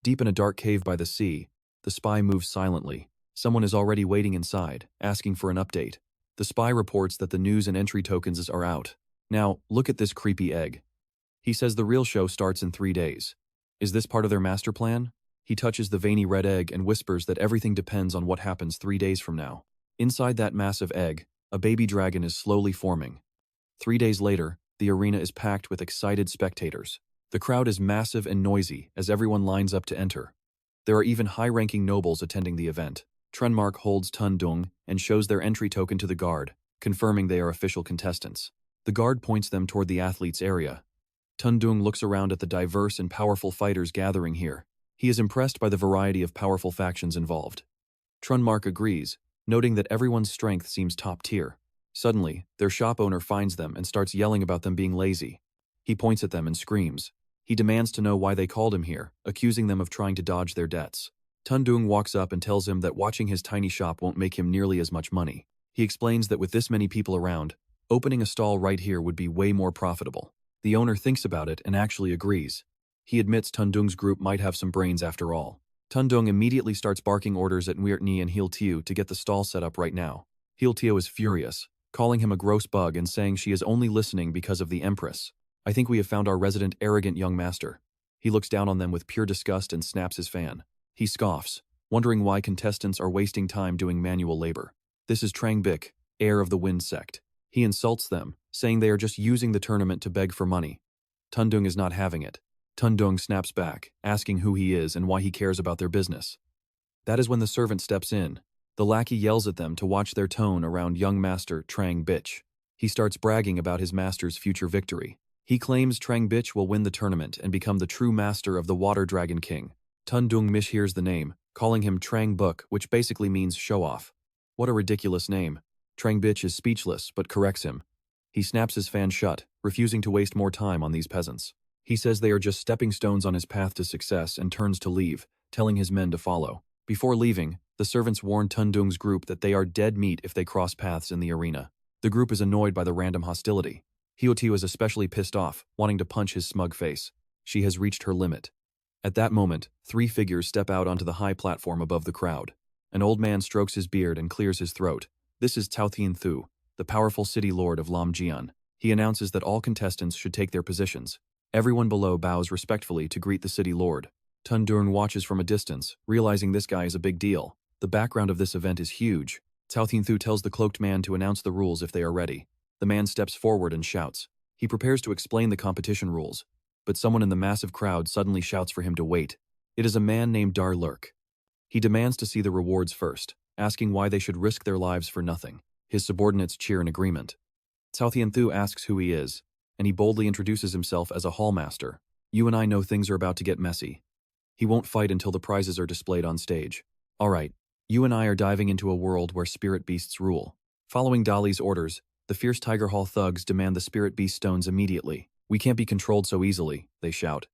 Speaker 1: Deep in a dark cave by the sea, the spy moves silently. Someone is already waiting inside, asking for an update. The spy reports that the news and entry tokens are out. Now, look at this creepy egg. He says the real show starts in 3 days. Is this part of their master plan? He touches the veiny red egg and whispers that everything depends on what happens 3 days from now. Inside that massive egg, a baby dragon is slowly forming. 3 days later, the arena is packed with excited spectators. The crowd is massive and noisy as everyone lines up to enter. There are even high-ranking nobles attending the event. Trunmark holds Tundung and shows their entry token to the guard, confirming they are official contestants. The guard points them toward the athletes' area. Tundung looks around at the diverse and powerful fighters gathering here. He is impressed by the variety of powerful factions involved. Trunmark agrees, noting that everyone's strength seems top tier. Suddenly, their shop owner finds them and starts yelling about them being lazy. He points at them and screams. He demands to know why they called him here, accusing them of trying to dodge their debts. Tundung walks up and tells him that watching his tiny shop won't make him nearly as much money. He explains that with this many people around, opening a stall right here would be way more profitable. The owner thinks about it and actually agrees. He admits Tundung's group might have some brains after all. Tundung immediately starts barking orders at Nguyen and Heal Tiu to get the stall set up right now. Heal Tiu is furious, calling him a gross bug and saying she is only listening because of the Empress. I think we have found our resident arrogant young master. He looks down on them with pure disgust and snaps his fan. He scoffs, wondering why contestants are wasting time doing manual labor. This is Trang Bic, heir of the Wind sect. He insults them, saying they are just using the tournament to beg for money. Tundung is not having it. Tundung snaps back, asking who he is and why he cares about their business. That is when the servant steps in. The lackey yells at them to watch their tone around young master Trang Bic. He starts bragging about his master's future victory. He claims Trang Bic will win the tournament and become the true master of the Water Dragon King. Tundung mishears the name, calling him Trang Buk, which basically means show-off. What a ridiculous name. Trang Bic is speechless, but corrects him. He snaps his fan shut, refusing to waste more time on these peasants. He says they are just stepping stones on his path to success and turns to leave, telling his men to follow. Before leaving, the servants warn Tundung's group that they are dead meat if they cross paths in the arena. The group is annoyed by the random hostility. Hiotiu is especially pissed off, wanting to punch his smug face. She has reached her limit. At that moment, 3 figures step out onto the high platform above the crowd. An old man strokes his beard and clears his throat. This is Cao Tianthu, the powerful city lord of Lamjian. He announces that all contestants should take their positions. Everyone below bows respectfully to greet the city lord. Tundung watches from a distance, realizing this guy is a big deal. The background of this event is huge. Cao Tianthu tells the cloaked man to announce the rules if they are ready. The man steps forward and shouts. He prepares to explain the competition rules, but someone in the massive crowd suddenly shouts for him to wait. It is a man named Dar Lurk. He demands to see the rewards first, asking why they should risk their lives for nothing. His subordinates cheer in agreement. Cao Tianthu asks who he is, and he boldly introduces himself as a hallmaster. You and I know things are about to get messy. He won't fight until the prizes are displayed on stage. Alright, you and I are diving into a world where spirit beasts rule. Following Dali's orders, the fierce Tiger Hall thugs demand the spirit beast stones immediately. We can't be controlled so easily, they shout.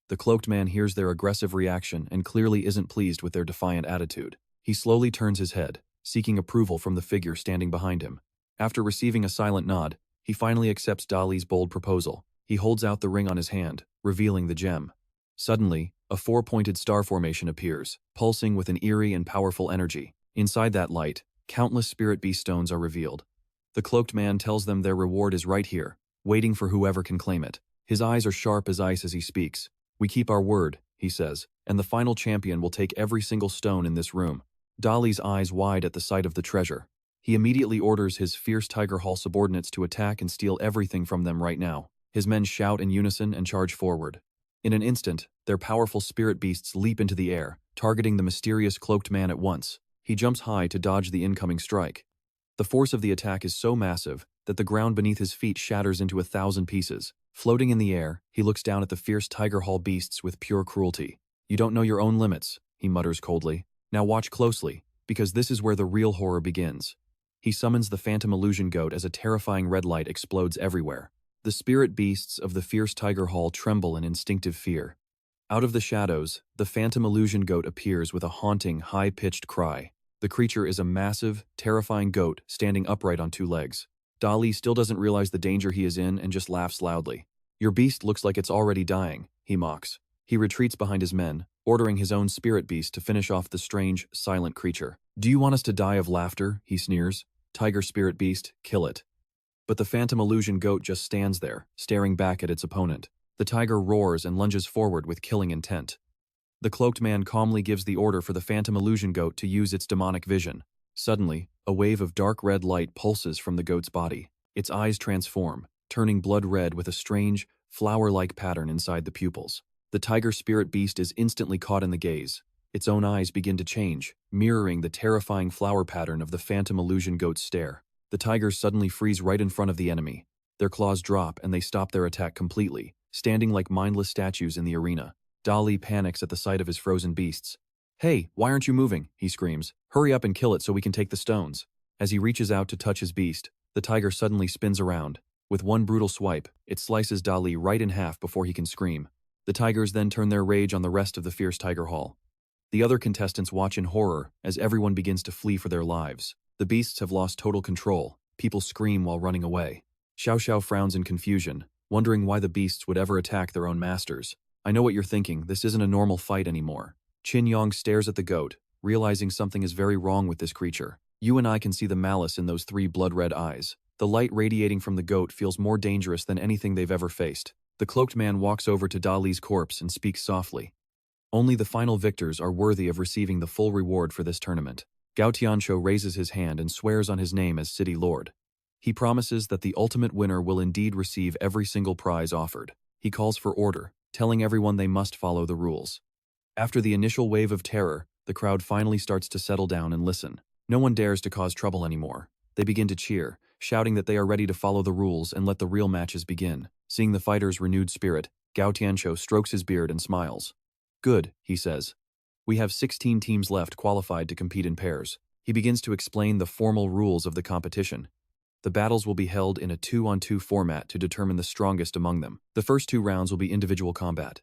Speaker 1: The cloaked man hears their aggressive reaction and clearly isn't pleased with their defiant attitude. He slowly turns his head, seeking approval from the figure standing behind him. After receiving a silent nod, he finally accepts Dali's bold proposal. He holds out the ring on his hand, revealing the gem. Suddenly, a 4-pointed star formation appears, pulsing with an eerie and powerful energy. Inside that light, countless spirit beast stones are revealed. The cloaked man tells them their reward is right here, waiting for whoever can claim it. His eyes are sharp as ice as he speaks. We keep our word, he says, and the final champion will take every single stone in this room. Dali's eyes wide at the sight of the treasure. He immediately orders his fierce Tiger Hall subordinates to attack and steal everything from them right now. His men shout in unison and charge forward. In an instant, their powerful spirit beasts leap into the air, targeting the mysterious cloaked man at once. He jumps high to dodge the incoming strike. The force of the attack is so massive that the ground beneath his feet shatters into 1,000 pieces. Floating in the air, he looks down at the fierce Tiger Hall beasts with pure cruelty. You don't know your own limits, he mutters coldly. Now watch closely, because this is where the real horror begins. He summons the phantom illusion goat as a terrifying red light explodes everywhere. The spirit beasts of the fierce Tiger Hall tremble in instinctive fear. Out of the shadows, the phantom illusion goat appears with a haunting, high-pitched cry. The creature is a massive, terrifying goat standing upright on 2 legs. Dali still doesn't realize the danger he is in and just laughs loudly. Your beast looks like it's already dying, he mocks. He retreats behind his men, ordering his own spirit beast to finish off the strange, silent creature. Do you want us to die of laughter? He sneers. Tiger spirit beast, kill it. But the phantom illusion goat just stands there, staring back at its opponent. The tiger roars and lunges forward with killing intent. The cloaked man calmly gives the order for the phantom illusion goat to use its demonic vision. Suddenly, a wave of dark red light pulses from the goat's body. Its eyes transform, turning blood red with a strange, flower-like pattern inside the pupils. The tiger spirit beast is instantly caught in the gaze. Its own eyes begin to change, mirroring the terrifying flower pattern of the phantom illusion goat's stare. The tigers suddenly freeze right in front of the enemy. Their claws drop and they stop their attack completely, standing like mindless statues in the arena. Dali panics at the sight of his frozen beasts. Hey, why aren't you moving? He screams. Hurry up and kill it so we can take the stones. As he reaches out to touch his beast, the tiger suddenly spins around. With one brutal swipe, it slices Dali right in half before he can scream. The tigers then turn their rage on the rest of the fierce Tiger Hall. The other contestants watch in horror as everyone begins to flee for their lives. The beasts have lost total control. People scream while running away. Xiao Xiao frowns in confusion, wondering why the beasts would ever attack their own masters. I know what you're thinking, this isn't a normal fight anymore. Yong stares at the goat, realizing something is very wrong with this creature. You and I can see the malice in those 3 blood-red eyes. The light radiating from the goat feels more dangerous than anything they've ever faced. The cloaked man walks over to Dali's corpse and speaks softly. Only the final victors are worthy of receiving the full reward for this tournament. Gao Tianqiu raises his hand and swears on his name as city lord. He promises that the ultimate winner will indeed receive every single prize offered. He calls for order, telling everyone they must follow the rules. After the initial wave of terror, the crowd finally starts to settle down and listen. No one dares to cause trouble anymore. They begin to cheer, shouting that they are ready to follow the rules and let the real matches begin. Seeing the fighters' renewed spirit, Gao Tianqiu strokes his beard and smiles. Good, he says. We have 16 teams left qualified to compete in pairs. He begins to explain the formal rules of the competition. The battles will be held in a 2-on-2 format to determine the strongest among them. The first 2 rounds will be individual combat.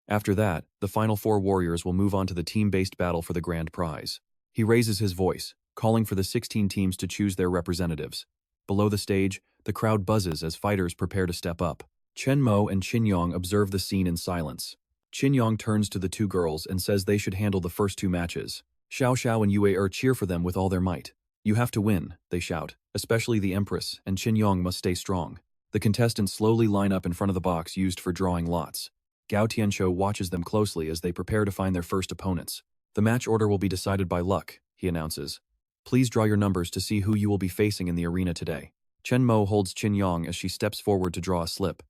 Speaker 1: After that, the final 4 warriors will move on to the team-based battle for the grand prize. He raises his voice, calling for the 16 teams to choose their representatives. Below the stage, the crowd buzzes as fighters prepare to step up. Chen Mo and Qin Yong observe the scene in silence. Qin Yong turns to the 2 girls and says they should handle the first 2 matches. Xiao Xiao and Yue cheer for them with all their might. You have to win, they shout, especially the Empress, and Qin Yong must stay strong. The contestants slowly line up in front of the box used for drawing lots. Gao Tianshou watches them closely as they prepare to find their first opponents. The match order will be decided by luck, he announces. Please draw your numbers to see who you will be facing in the arena today. Chen Mo holds Qin Yong as she steps forward to draw a slip.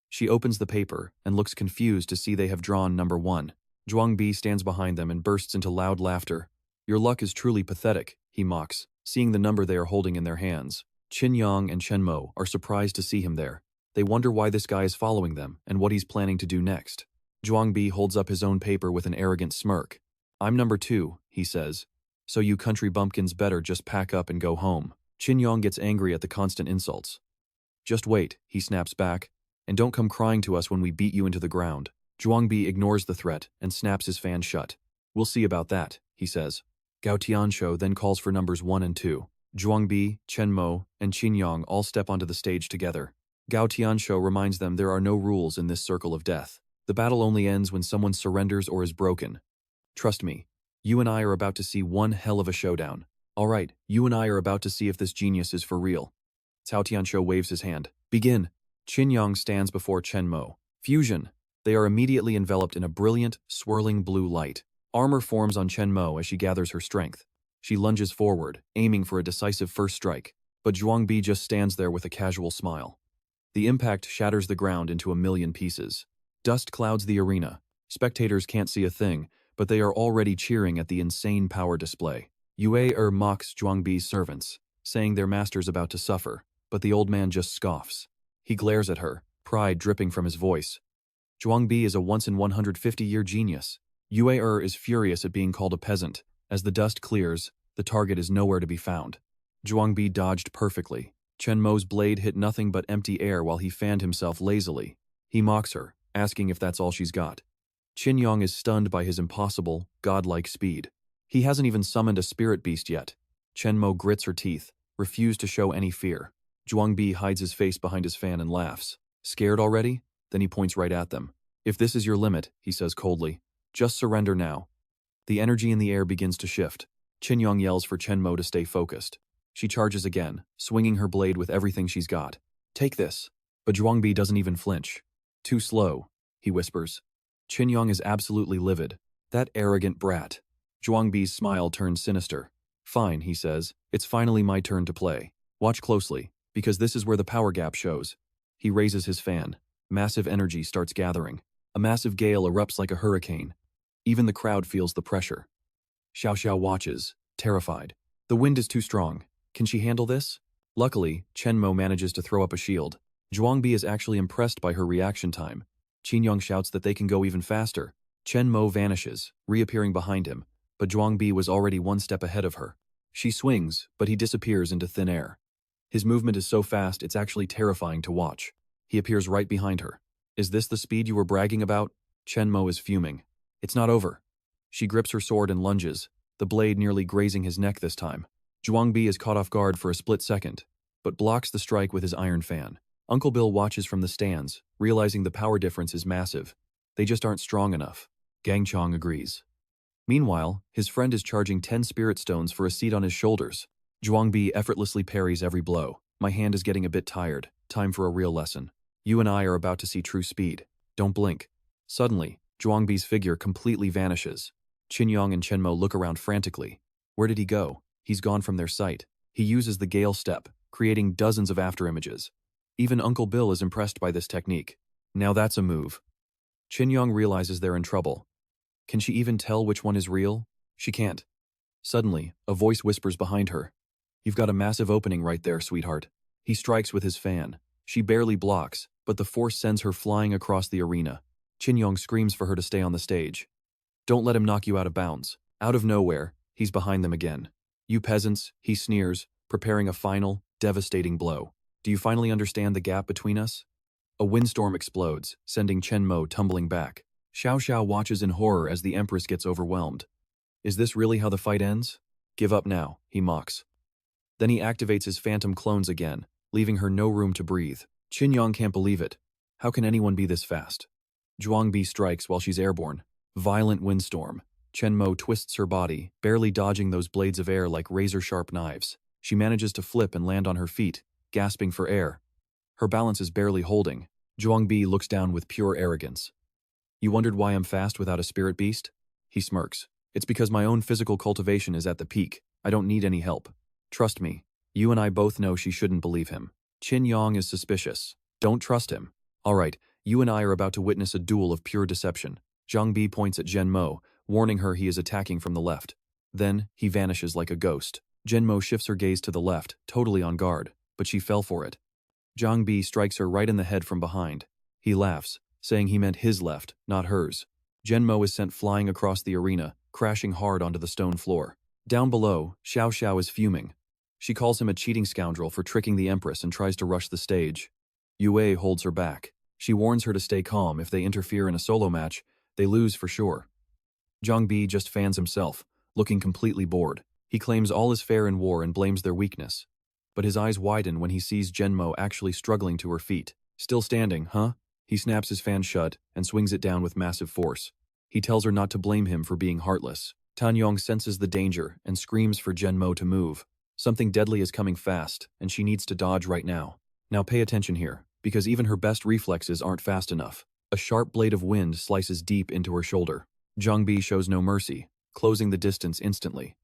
Speaker 1: She opens the paper and looks confused to see they have drawn number 1. Zhuang Bi stands behind them and bursts into loud laughter. Your luck is truly pathetic, he mocks, seeing the number they are holding in their hands. Qin Yong and Chen Mo are surprised to see him there. They wonder why this guy is following them and what he's planning to do next. Zhuang Bi holds up his own paper with an arrogant smirk. I'm number 2, he says. So you country bumpkins better just pack up and go home. Qin Yong gets angry at the constant insults. Just wait, he snaps back, and don't come crying to us when we beat you into the ground. Zhuang Bi ignores the threat and snaps his fan shut. We'll see about that, he says. Gao Tianshou then calls for numbers 1 and 2. Zhuang Bi, Chen Mo, and Qin Yong all step onto the stage together. Gao Tianshou reminds them there are no rules in this circle of death. The battle only ends when someone surrenders or is broken. Trust me, you and I are about to see one hell of a showdown. All right, you and I are about to see if this genius is for real. Cao Tianshou waves his hand. Begin. Qin Yong stands before Chen Mo. Fusion. They are immediately enveloped in a brilliant, swirling blue light. Armor forms on Chen Mo as she gathers her strength. She lunges forward, aiming for a decisive first strike, but Zhuang Bi just stands there with a casual smile. The impact shatters the ground into a million pieces. Dust clouds the arena. Spectators can't see a thing, but they are already cheering at the insane power display. Yue mocks Zhuang Bi's servants, saying their master's about to suffer, but the old man just scoffs. He glares at her, pride dripping from his voice. Zhuang Bi is a once-in-150-year genius. Yue is furious at being called a peasant. As the dust clears, the target is nowhere to be found. Zhuang Bi dodged perfectly. Chen Mo's blade hit nothing but empty air while he fanned himself lazily. He mocks her, asking if that's all she's got. Qin Yong is stunned by his impossible, godlike speed. He hasn't even summoned a spirit beast yet. Chen Mo grits her teeth, refused to show any fear. Zhuang Bi hides his face behind his fan and laughs. Scared already? Then he points right at them. If this is your limit, he says coldly, just surrender now. The energy in the air begins to shift. Qin Yong yells for Chen Mo to stay focused. She charges again, swinging her blade with everything she's got. Take this. But Zhuang Bi doesn't even flinch. Too slow, he whispers. Qin Yong is absolutely livid. That arrogant brat. Zhuang Bi's smile turns sinister. Fine, he says. It's finally my turn to play. Watch closely, because this is where the power gap shows. He raises his fan. Massive energy starts gathering. A massive gale erupts like a hurricane. Even the crowd feels the pressure. Xiao Xiao watches, terrified. The wind is too strong. Can she handle this? Luckily, Chen Mo manages to throw up a shield. Zhuang Bi is actually impressed by her reaction time. Qin Yong shouts that they can go even faster. Chen Mo vanishes, reappearing behind him, but Zhuang Bi was already one step ahead of her. She swings, but he disappears into thin air. His movement is so fast it's actually terrifying to watch. He appears right behind her. Is this the speed you were bragging about? Chen Mo is fuming. It's not over. She grips her sword and lunges, the blade nearly grazing his neck this time. Zhuang Bi is caught off guard for a split second, but blocks the strike with his iron fan. Uncle Bill watches from the stands, realizing the power difference is massive. They just aren't strong enough. Gang Chong agrees. Meanwhile, his friend is charging 10 spirit stones for a seat on his shoulders. Zhuang Bi effortlessly parries every blow. My hand is getting a bit tired. Time for a real lesson. You and I are about to see true speed. Don't blink. Suddenly, Zhuang Bi's figure completely vanishes. Qin Yong and Chen Mo look around frantically. Where did he go? He's gone from their sight. He uses the Gale Step, creating dozens of afterimages. Even Uncle Bill is impressed by this technique. Now that's a move. Qin Yong realizes they're in trouble. Can she even tell which one is real? She can't. Suddenly, a voice whispers behind her. You've got a massive opening right there, sweetheart. He strikes with his fan. She barely blocks, but the force sends her flying across the arena. Qin Yong screams for her to stay on the stage. Don't let him knock you out of bounds. Out of nowhere, he's behind them again. You peasants, he sneers, preparing a final, devastating blow. Do you finally understand the gap between us? A windstorm explodes, sending Chen Mo tumbling back. Xiao Xiao watches in horror as the Empress gets overwhelmed. Is this really how the fight ends? Give up now, he mocks. Then he activates his phantom clones again, leaving her no room to breathe. Qin Yong can't believe it. How can anyone be this fast? Zhuang Bi strikes while she's airborne. Violent windstorm. Chen Mo twists her body, barely dodging those blades of air like razor-sharp knives. She manages to flip and land on her feet, gasping for air. Her balance is barely holding. Zhuang Bi looks down with pure arrogance. You wondered why I'm fast without a spirit beast? He smirks. It's because my own physical cultivation is at the peak. I don't need any help. Trust me. You and I both know she shouldn't believe him. Qin Yong is suspicious. Don't trust him. All right, you and I are about to witness a duel of pure deception. Zhang Bi points at Chen Mo, warning her he is attacking from the left. Then, he vanishes like a ghost. Chen Mo shifts her gaze to the left, totally on guard, but she fell for it. Zhang Bi strikes her right in the head from behind. He laughs, saying he meant his left, not hers. Chen Mo is sent flying across the arena, crashing hard onto the stone floor. Down below, Xiao Xiao is fuming. She calls him a cheating scoundrel for tricking the Empress and tries to rush the stage. Yue holds her back. She warns her to stay calm. If they interfere in a solo match, they lose for sure. Zhang Bi just fans himself, looking completely bored. He claims all is fair in war and blames their weakness. But his eyes widen when he sees Chen Mo actually struggling to her feet. Still standing, huh? He snaps his fan shut and swings it down with massive force. He tells her not to blame him for being heartless. Tan Yong senses the danger and screams for Chen Mo to move. Something deadly is coming fast, and she needs to dodge right now. Now pay attention here, because even her best reflexes aren't fast enough. A sharp blade of wind slices deep into her shoulder. Zhang Bi shows no mercy, closing the distance instantly.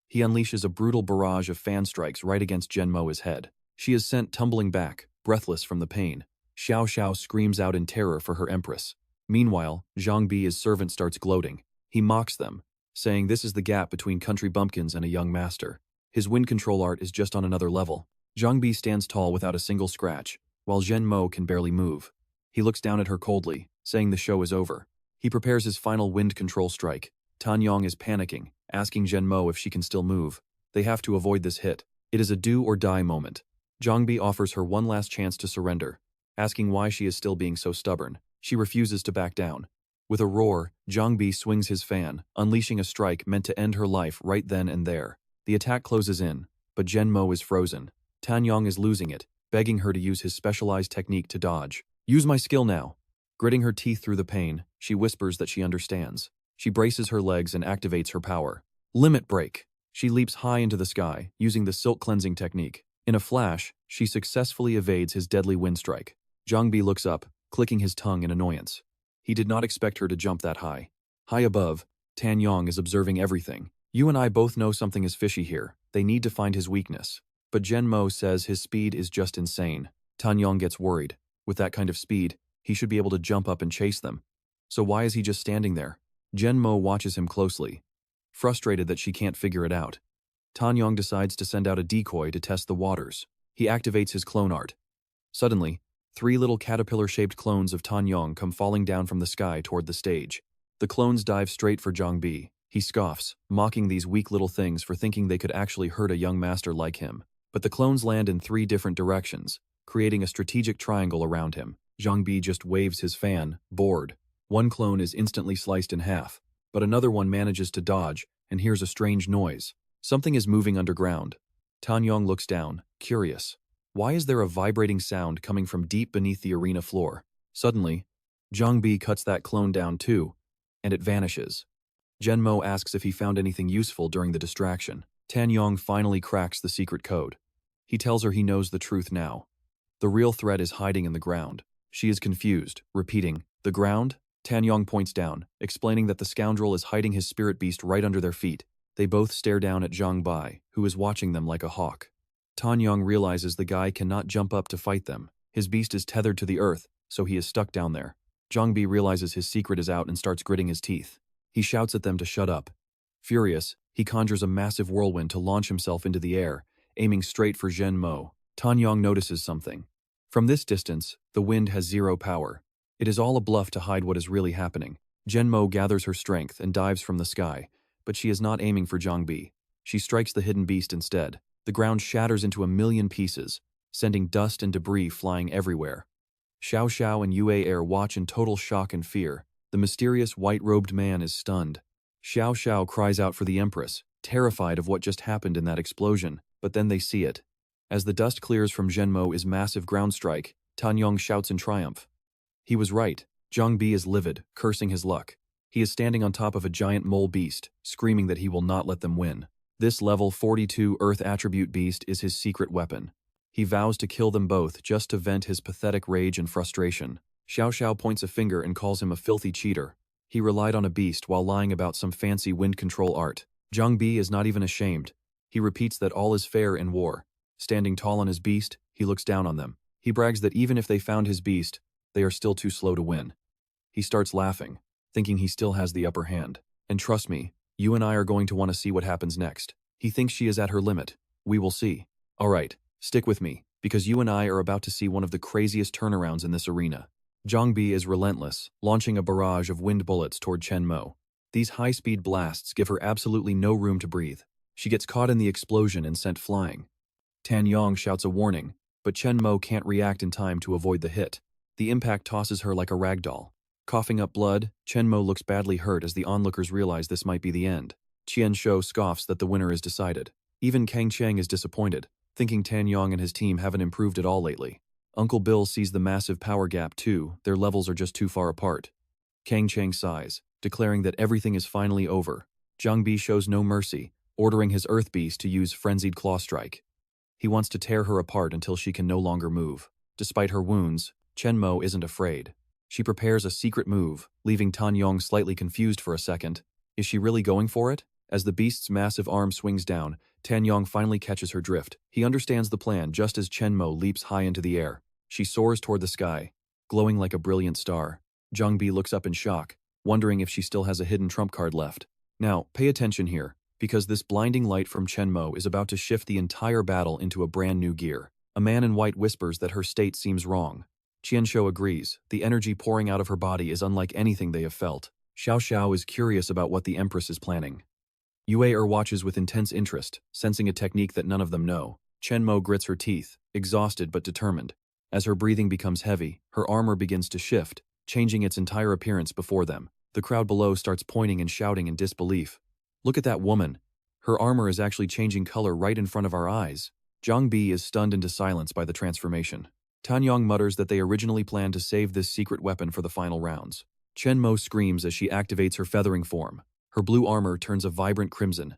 Speaker 1: He unleashes a brutal barrage of fan strikes right against Chen Mo's head. She is sent tumbling back, breathless from the pain. Xiao Xiao screams out in terror for her empress. Meanwhile, Zhang Bi's servant starts gloating. He mocks them, saying this is the gap between country bumpkins and a young master. His wind control art is just on another level. Zhang Bi stands tall without a single scratch, while Chen Mo can barely move. He looks down at her coldly, saying the show is over. He prepares his final wind control strike. Tan Yong is panicking, asking Chen Mo if she can still move. They have to avoid this hit. It is a do-or-die moment. Zhang Bi offers her one last chance to surrender, asking why she is still being so stubborn. She refuses to back down. With a roar, Zhang Bi swings his fan, unleashing a strike meant to end her life right then and there. The attack closes in, but Chen Mo is frozen. Tan Yong is losing it, begging her to use his specialized technique to dodge. Use my skill now. Gritting her teeth through the pain, she whispers that she understands. She braces her legs and activates her power. Limit break. She leaps high into the sky, using the silk cleansing technique. In a flash, she successfully evades his deadly wind strike. Zhang Bi looks up, clicking his tongue in annoyance. He did not expect her to jump that high. High above, Tan Yong is observing everything. You and I both know something is fishy here. They need to find his weakness. But Chen Mo says his speed is just insane. Tan Yong gets worried. With that kind of speed, he should be able to jump up and chase them. So why is he just standing there? Chen Mo watches him closely, frustrated that she can't figure it out. Tan Yong decides to send out a decoy to test the waters. He activates his clone art. Suddenly, 3 little caterpillar-shaped clones of Tan Yong come falling down from the sky toward the stage. The clones dive straight for Zhang Bi. He scoffs, mocking these weak little things for thinking they could actually hurt a young master like him. But the clones land in 3 different directions, creating a strategic triangle around him. Zhang Bi just waves his fan, bored. One clone is instantly sliced in half, but another one manages to dodge and hears a strange noise. Something is moving underground. Tan Yong looks down, curious. Why is there a vibrating sound coming from deep beneath the arena floor? Suddenly, Zhang Bi cuts that clone down too, and it vanishes. Chen Mo asks if he found anything useful during the distraction. Tan Yong finally cracks the secret code. He tells her he knows the truth now. The real threat is hiding in the ground. She is confused, repeating, "The ground?" Tan Yong points down, explaining that the scoundrel is hiding his spirit beast right under their feet. They both stare down at Zhang Bai, who is watching them like a hawk. Tan Yong realizes the guy cannot jump up to fight them. His beast is tethered to the earth, so he is stuck down there. Zhang Bi realizes his secret is out and starts gritting his teeth. He shouts at them to shut up. Furious, he conjures a massive whirlwind to launch himself into the air, aiming straight for Chen Mo. Tan Yong notices something. From this distance, the wind has 0 power. It is all a bluff to hide what is really happening. Chen Mo gathers her strength and dives from the sky, but she is not aiming for Zhang Bi. She strikes the hidden beast instead. The ground shatters into a million pieces, sending dust and debris flying everywhere. Xiao Xiao and Yue Er watch in total shock and fear. The mysterious white-robed man is stunned. Xiao Xiao cries out for the Empress, terrified of what just happened in that explosion, but then they see it. As the dust clears from Chen Mo's massive ground strike, Tan Yong shouts in triumph. He was right. Zhang Bi is livid, cursing his luck. He is standing on top of a giant mole beast, screaming that he will not let them win. This level 42 Earth attribute beast is his secret weapon. He vows to kill them both just to vent his pathetic rage and frustration. Xiao Xiao points a finger and calls him a filthy cheater. He relied on a beast while lying about some fancy wind control art. Zhang Bi is not even ashamed. He repeats that all is fair in war. Standing tall on his beast, he looks down on them. He brags that even if they found his beast, they are still too slow to win. He starts laughing, thinking he still has the upper hand. And trust me, you and I are going to want to see what happens next. He thinks she is at her limit. We will see. Alright, stick with me, because you and I are about to see one of the craziest turnarounds in this arena. Zhang Bi is relentless, launching a barrage of wind bullets toward Chen Mo. These high-speed blasts give her absolutely no room to breathe. She gets caught in the explosion and sent flying. Tan Yong shouts a warning, but Chen Mo can't react in time to avoid the hit. The impact tosses her like a rag doll. Coughing up blood, Chen Mo looks badly hurt as the onlookers realize this might be the end. Qian Shou scoffs that the winner is decided. Even Kang Cheng is disappointed, thinking Tan Yong and his team haven't improved at all lately. Uncle Bill sees the massive power gap too, their levels are just too far apart. Kang Cheng sighs, declaring that everything is finally over. Zhang Bi shows no mercy, ordering his Earth Beast to use Frenzied Claw Strike. He wants to tear her apart until she can no longer move. Despite her wounds, Chen Mo isn't afraid. She prepares a secret move, leaving Tan Yong slightly confused for a second. Is she really going for it? As the beast's massive arm swings down, Tan Yong finally catches her drift. He understands the plan just as Chen Mo leaps high into the air. She soars toward the sky, glowing like a brilliant star. Zhang Bi looks up in shock, wondering if she still has a hidden trump card left. Now, pay attention here, because this blinding light from Chen Mo is about to shift the entire battle into a brand new gear. A man in white whispers that her state seems wrong. Qian Shou agrees. The energy pouring out of her body is unlike anything they have felt. Xiao Xiao is curious about what the Empress is planning. Yue watches with intense interest, sensing a technique that none of them know. Chen Mo grits her teeth, exhausted but determined. As her breathing becomes heavy, her armor begins to shift, changing its entire appearance before them. The crowd below starts pointing and shouting in disbelief. Look at that woman. Her armor is actually changing color right in front of our eyes. Zhang Bi is stunned into silence by the transformation. Tan Yong mutters that they originally planned to save this secret weapon for the final rounds. Chen Mo screams as she activates her feathering form. Her blue armor turns a vibrant crimson,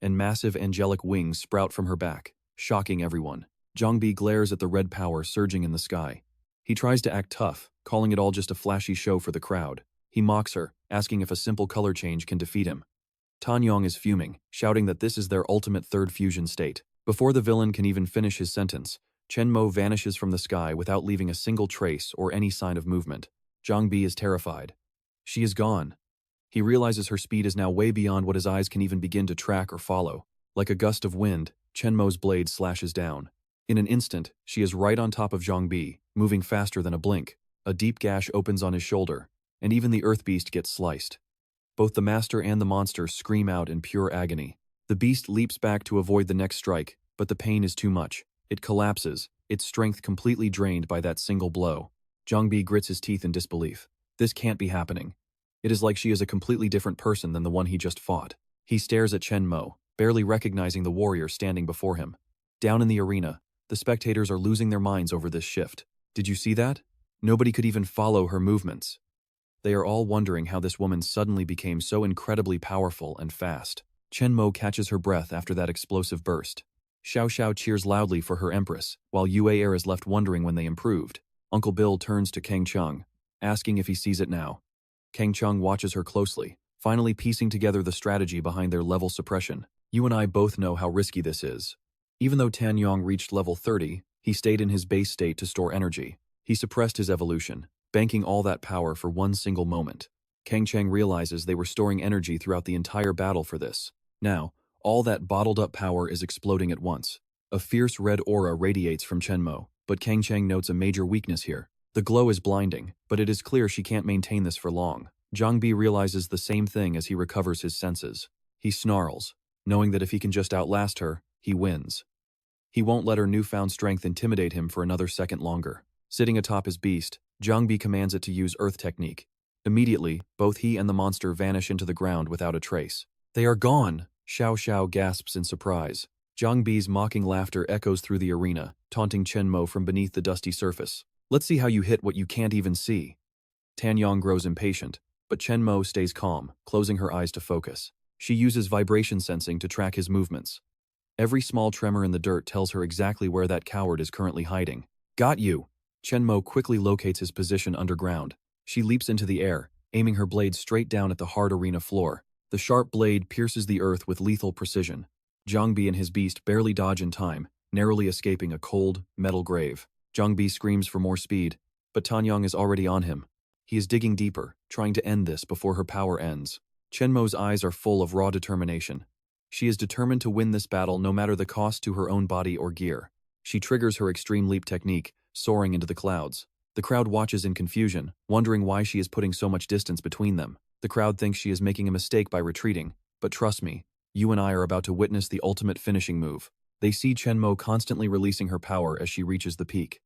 Speaker 1: and massive angelic wings sprout from her back, shocking everyone. Zhang Bi glares at the red power surging in the sky. He tries to act tough, calling it all just a flashy show for the crowd. He mocks her, asking if a simple color change can defeat him. Tan Yong is fuming, shouting that this is their ultimate third fusion state. Before the villain can even finish his sentence, Chen Mo vanishes from the sky without leaving a single trace or any sign of movement. Zhang Bi is terrified. She is gone. He realizes her speed is now way beyond what his eyes can even begin to track or follow. Like a gust of wind, Chen Mo's blade slashes down. In an instant, she is right on top of Zhang Bi, moving faster than a blink. A deep gash opens on his shoulder, and even the Earth Beast gets sliced. Both the master and the monster scream out in pure agony. The beast leaps back to avoid the next strike, but the pain is too much. It collapses, its strength completely drained by that single blow. Zhang Bi grits his teeth in disbelief. This can't be happening. It is like she is a completely different person than the one he just fought. He stares at Chen Mo, barely recognizing the warrior standing before him. Down in the arena, the spectators are losing their minds over this shift. Did you see that? Nobody could even follow her movements. They are all wondering how this woman suddenly became so incredibly powerful and fast. Chen Mo catches her breath after that explosive burst. Xiao Xiao cheers loudly for her empress, while Yue Er is left wondering when they improved. Uncle Bill turns to Kang Cheng, asking if he sees it now. Kang Cheng watches her closely, finally piecing together the strategy behind their level suppression. You and I both know how risky this is. Even though Tan Yong reached level 30, he stayed in his base state to store energy. He suppressed his evolution, banking all that power for one single moment. Kang Cheng realizes they were storing energy throughout the entire battle for this. Now, all that bottled-up power is exploding at once. A fierce red aura radiates from Chen Mo, but Kang Cheng notes a major weakness here. The glow is blinding, but it is clear she can't maintain this for long. Zhang Bi realizes the same thing as he recovers his senses. He snarls, knowing that if he can just outlast her, he wins. He won't let her newfound strength intimidate him for another second longer. Sitting atop his beast, Zhangbi commands it to use Earth Technique. Immediately, both he and the monster vanish into the ground without a trace. They are gone! Xiao Xiao gasps in surprise. Zhang Bi's mocking laughter echoes through the arena, taunting Chen Mo from beneath the dusty surface. Let's see how you hit what you can't even see. Tan Yong grows impatient, but Chen Mo stays calm, closing her eyes to focus. She uses vibration sensing to track his movements. Every small tremor in the dirt tells her exactly where that coward is currently hiding. Got you! Chen Mo quickly locates his position underground. She leaps into the air, aiming her blade straight down at the hard arena floor. The sharp blade pierces the earth with lethal precision. Zhangbi and his beast barely dodge in time, narrowly escaping a cold, metal grave. Zhangbi screams for more speed, but Tanyang is already on him. He is digging deeper, trying to end this before her power ends. Chen Mo's eyes are full of raw determination. She is determined to win this battle no matter the cost to her own body or gear. She triggers her extreme leap technique, soaring into the clouds. The crowd watches in confusion, wondering why she is putting so much distance between them. The crowd thinks she is making a mistake by retreating, but trust me, you and I are about to witness the ultimate finishing move. They see Chen Mo constantly releasing her power as she reaches the peak.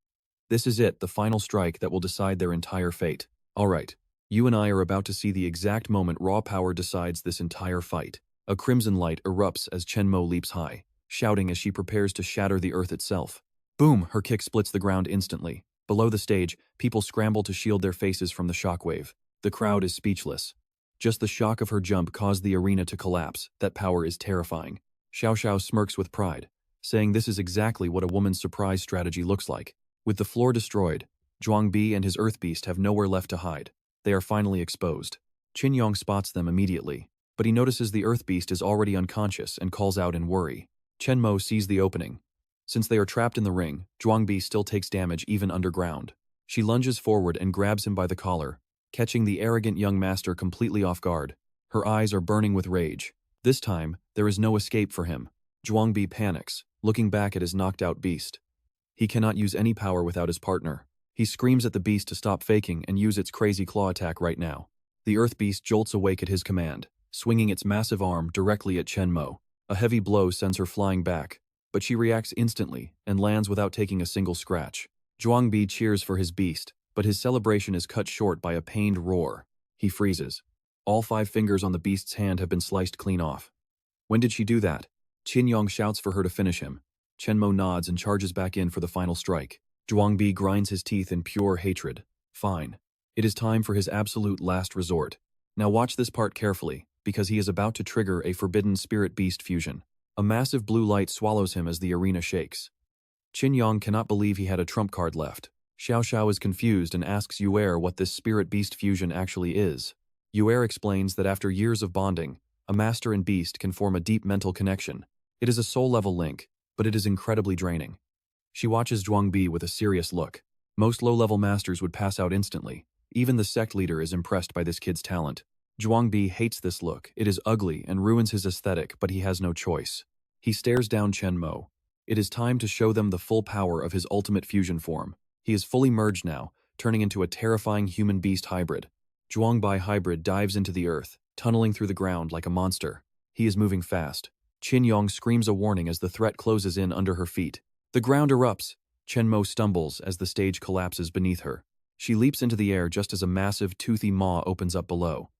Speaker 1: This is it, the final strike that will decide their entire fate. Alright, you and I are about to see the exact moment raw power decides this entire fight. A crimson light erupts as Chen Mo leaps high, shouting as she prepares to shatter the earth itself. Boom! Her kick splits the ground instantly. Below the stage, people scramble to shield their faces from the shockwave. The crowd is speechless. Just the shock of her jump caused the arena to collapse. That power is terrifying. Xiao Xiao smirks with pride, saying this is exactly what a woman's surprise strategy looks like. With the floor destroyed, Zhuang Bi and his earth beast have nowhere left to hide. They are finally exposed. Qin Yong spots them immediately, but he notices the earth beast is already unconscious and calls out in worry. Chen Mo sees the opening. Since they are trapped in the ring, Zhuang Bi still takes damage even underground. She lunges forward and grabs him by the collar, catching the arrogant young master completely off guard. Her eyes are burning with rage. This time, there is no escape for him. Zhuang Bi panics, looking back at his knocked-out beast. He cannot use any power without his partner. He screams at the beast to stop faking and use its crazy claw attack right now. The earth beast jolts awake at his command, swinging its massive arm directly at Chen Mo. A heavy blow sends her flying back, but she reacts instantly and lands without taking a single scratch. Zhuang Bi cheers for his beast, but his celebration is cut short by a pained roar. He freezes. All 5 fingers on the beast's hand have been sliced clean off. When did she do that? Qin Yong shouts for her to finish him. Chen Mo nods and charges back in for the final strike. Zhuang Bi grinds his teeth in pure hatred. Fine. It is time for his absolute last resort. Now watch this part carefully, because he is about to trigger a forbidden spirit-beast fusion. A massive blue light swallows him as the arena shakes. Qin Yong cannot believe he had a trump card left. Xiao Xiao is confused and asks Yuer what this spirit-beast fusion actually is. Yuer explains that after years of bonding, a master and beast can form a deep mental connection. It is a soul-level link, but it is incredibly draining. She watches Zhuang Bi with a serious look. Most low-level masters would pass out instantly. Even the sect leader is impressed by this kid's talent. Zhuang Bi hates this look. It is ugly and ruins his aesthetic, but he has no choice. He stares down Chen Mo. It is time to show them the full power of his ultimate fusion form. He is fully merged now, turning into a terrifying human-beast hybrid. Zhuang Bi hybrid dives into the earth, tunneling through the ground like a monster. He is moving fast. Qin Yong screams a warning as the threat closes in under her feet. The ground erupts. Chen Mo stumbles as the stage collapses beneath her. She leaps into the air just as a massive, toothy maw opens up below.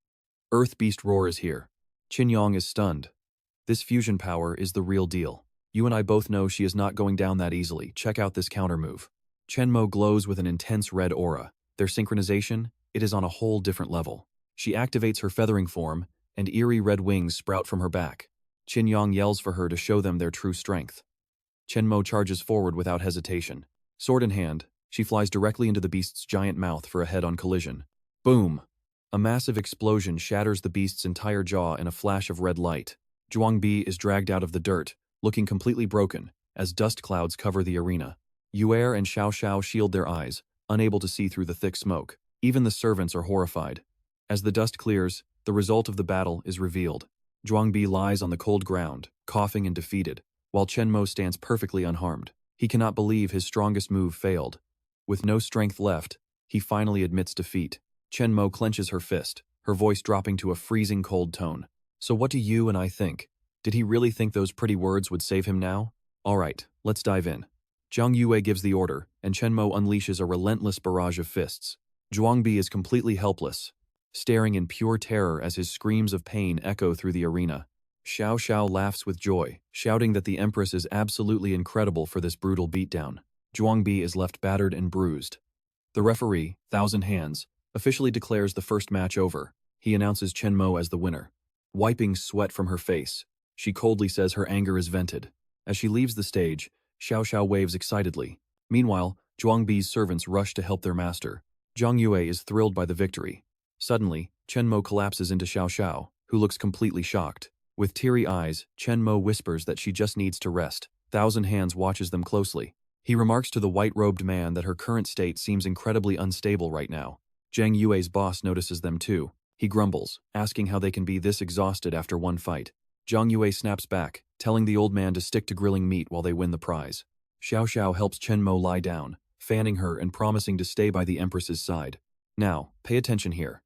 Speaker 1: Earth Beast Roar is here. Qin Yong is stunned. This fusion power is the real deal. You and I both know she is not going down that easily. Check out this counter move. Chen Mo glows with an intense red aura. Their synchronization, it is on a whole different level. She activates her feathering form, and eerie red wings sprout from her back. Qin Yong yells for her to show them their true strength. Chen Mo charges forward without hesitation. Sword in hand, she flies directly into the beast's giant mouth for a head-on collision. Boom! A massive explosion shatters the beast's entire jaw in a flash of red light. Zhuang Bi is dragged out of the dirt, looking completely broken, as dust clouds cover the arena. Yuer and Xiao Xiao shield their eyes, unable to see through the thick smoke. Even the servants are horrified. As the dust clears, the result of the battle is revealed. Zhuang Bi lies on the cold ground, coughing and defeated, while Chen Mo stands perfectly unharmed. He cannot believe his strongest move failed. With no strength left, he finally admits defeat. Chen Mo clenches her fist, her voice dropping to a freezing cold tone. So what do you and I think? Did he really think those pretty words would save him now? Alright, let's dive in. Zhang Yue gives the order, and Chen Mo unleashes a relentless barrage of fists. Zhuangbi is completely helpless, staring in pure terror as his screams of pain echo through the arena. Xiao Xiao laughs with joy, shouting that the Empress is absolutely incredible for this brutal beatdown. Zhuangbi is left battered and bruised. The referee, Thousand Hands, officially declares the first match over. He announces Chen Mo as the winner. Wiping sweat from her face, she coldly says her anger is vented. As she leaves the stage, Xiao Xiao waves excitedly. Meanwhile, Zhuangbi's servants rush to help their master. Zhang Yue is thrilled by the victory. Suddenly, Chen Mo collapses into Xiao Xiao, who looks completely shocked. With teary eyes, Chen Mo whispers that she just needs to rest. Thousand Hands watches them closely. He remarks to the white-robed man that her current state seems incredibly unstable right now. Zhang Yue's boss notices them too. He grumbles, asking how they can be this exhausted after one fight. Zhang Yue snaps back, telling the old man to stick to grilling meat while they win the prize. Xiao Xiao helps Chen Mo lie down, fanning her and promising to stay by the Empress's side. Now, pay attention here.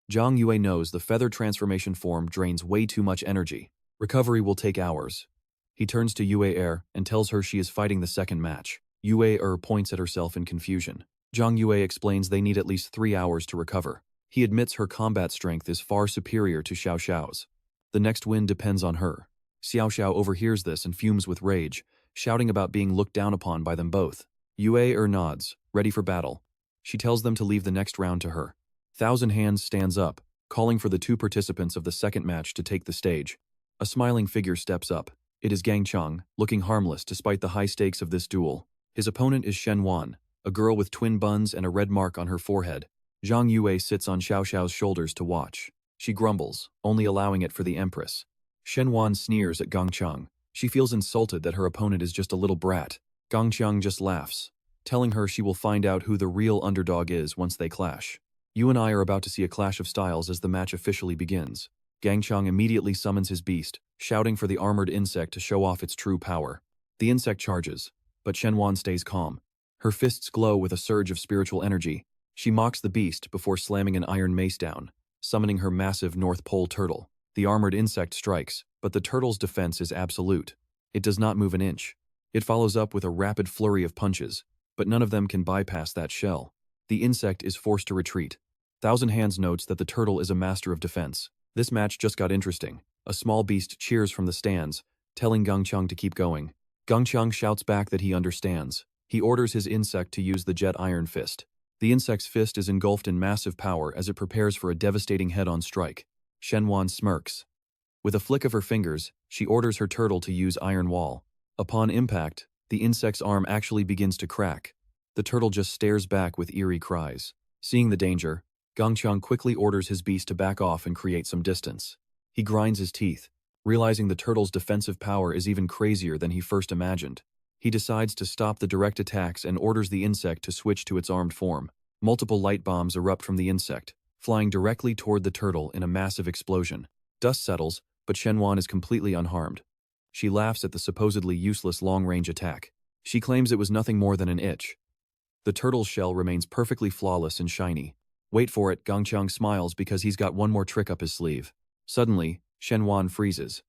Speaker 1: Zhang Yue knows the feather transformation form drains way too much energy. Recovery will take hours. He turns to Yue and tells her she is fighting the second match. Yue points at herself in confusion. Zhang Yue explains they need at least 3 hours to recover. He admits her combat strength is far superior to Xiao Xiao's. The next win depends on her. Xiao Xiao overhears this and fumes with rage, shouting about being looked down upon by them both. Yue nods, ready for battle. She tells them to leave the next round to her. Thousand Hands stands up, calling for the 2 participants of the second match to take the stage. A smiling figure steps up. It is Gang Cheng, looking harmless despite the high stakes of this duel. His opponent is Shen Wan, a girl with twin buns and a red mark on her forehead. Zhang Yue sits on Xiao Xiao's shoulders to watch. She grumbles, only allowing it for the Empress. Shen Wan sneers at Gang Cheng. She feels insulted that her opponent is just a little brat. Gang Cheng just laughs, telling her she will find out who the real underdog is once they clash. You and I are about to see a clash of styles as the match officially begins. Gang Cheng immediately summons his beast, shouting for the armored insect to show off its true power. The insect charges, but Shen Wan stays calm. Her fists glow with a surge of spiritual energy. She mocks the beast before slamming an iron mace down, summoning her massive North Pole turtle. The armored insect strikes, but the turtle's defense is absolute. It does not move an inch. It follows up with a rapid flurry of punches, but none of them can bypass that shell. The insect is forced to retreat. Thousand Hands notes that the turtle is a master of defense. This match just got interesting. A small beast cheers from the stands, telling Gang Cheng to keep going. Gang Cheng shouts back that he understands. He orders his insect to use the jet iron fist. The insect's fist is engulfed in massive power as it prepares for a devastating head-on strike. Shen Wan smirks. With a flick of her fingers, she orders her turtle to use Iron Wall. Upon impact, the insect's arm actually begins to crack. The turtle just stares back with eerie cries. Seeing the danger, Gang Cheng quickly orders his beast to back off and create some distance. He grinds his teeth, realizing the turtle's defensive power is even crazier than he first imagined. He decides to stop the direct attacks and orders the insect to switch to its armed form. Multiple light bombs erupt from the insect, flying directly toward the turtle in a massive explosion. Dust settles, but Shen Wan is completely unharmed. She laughs at the supposedly useless long-range attack. She claims it was nothing more than an itch. The turtle's shell remains perfectly flawless and shiny. Wait for it, Gang Cheng smiles because he's got one more trick up his sleeve. Suddenly, Shen Wan freezes.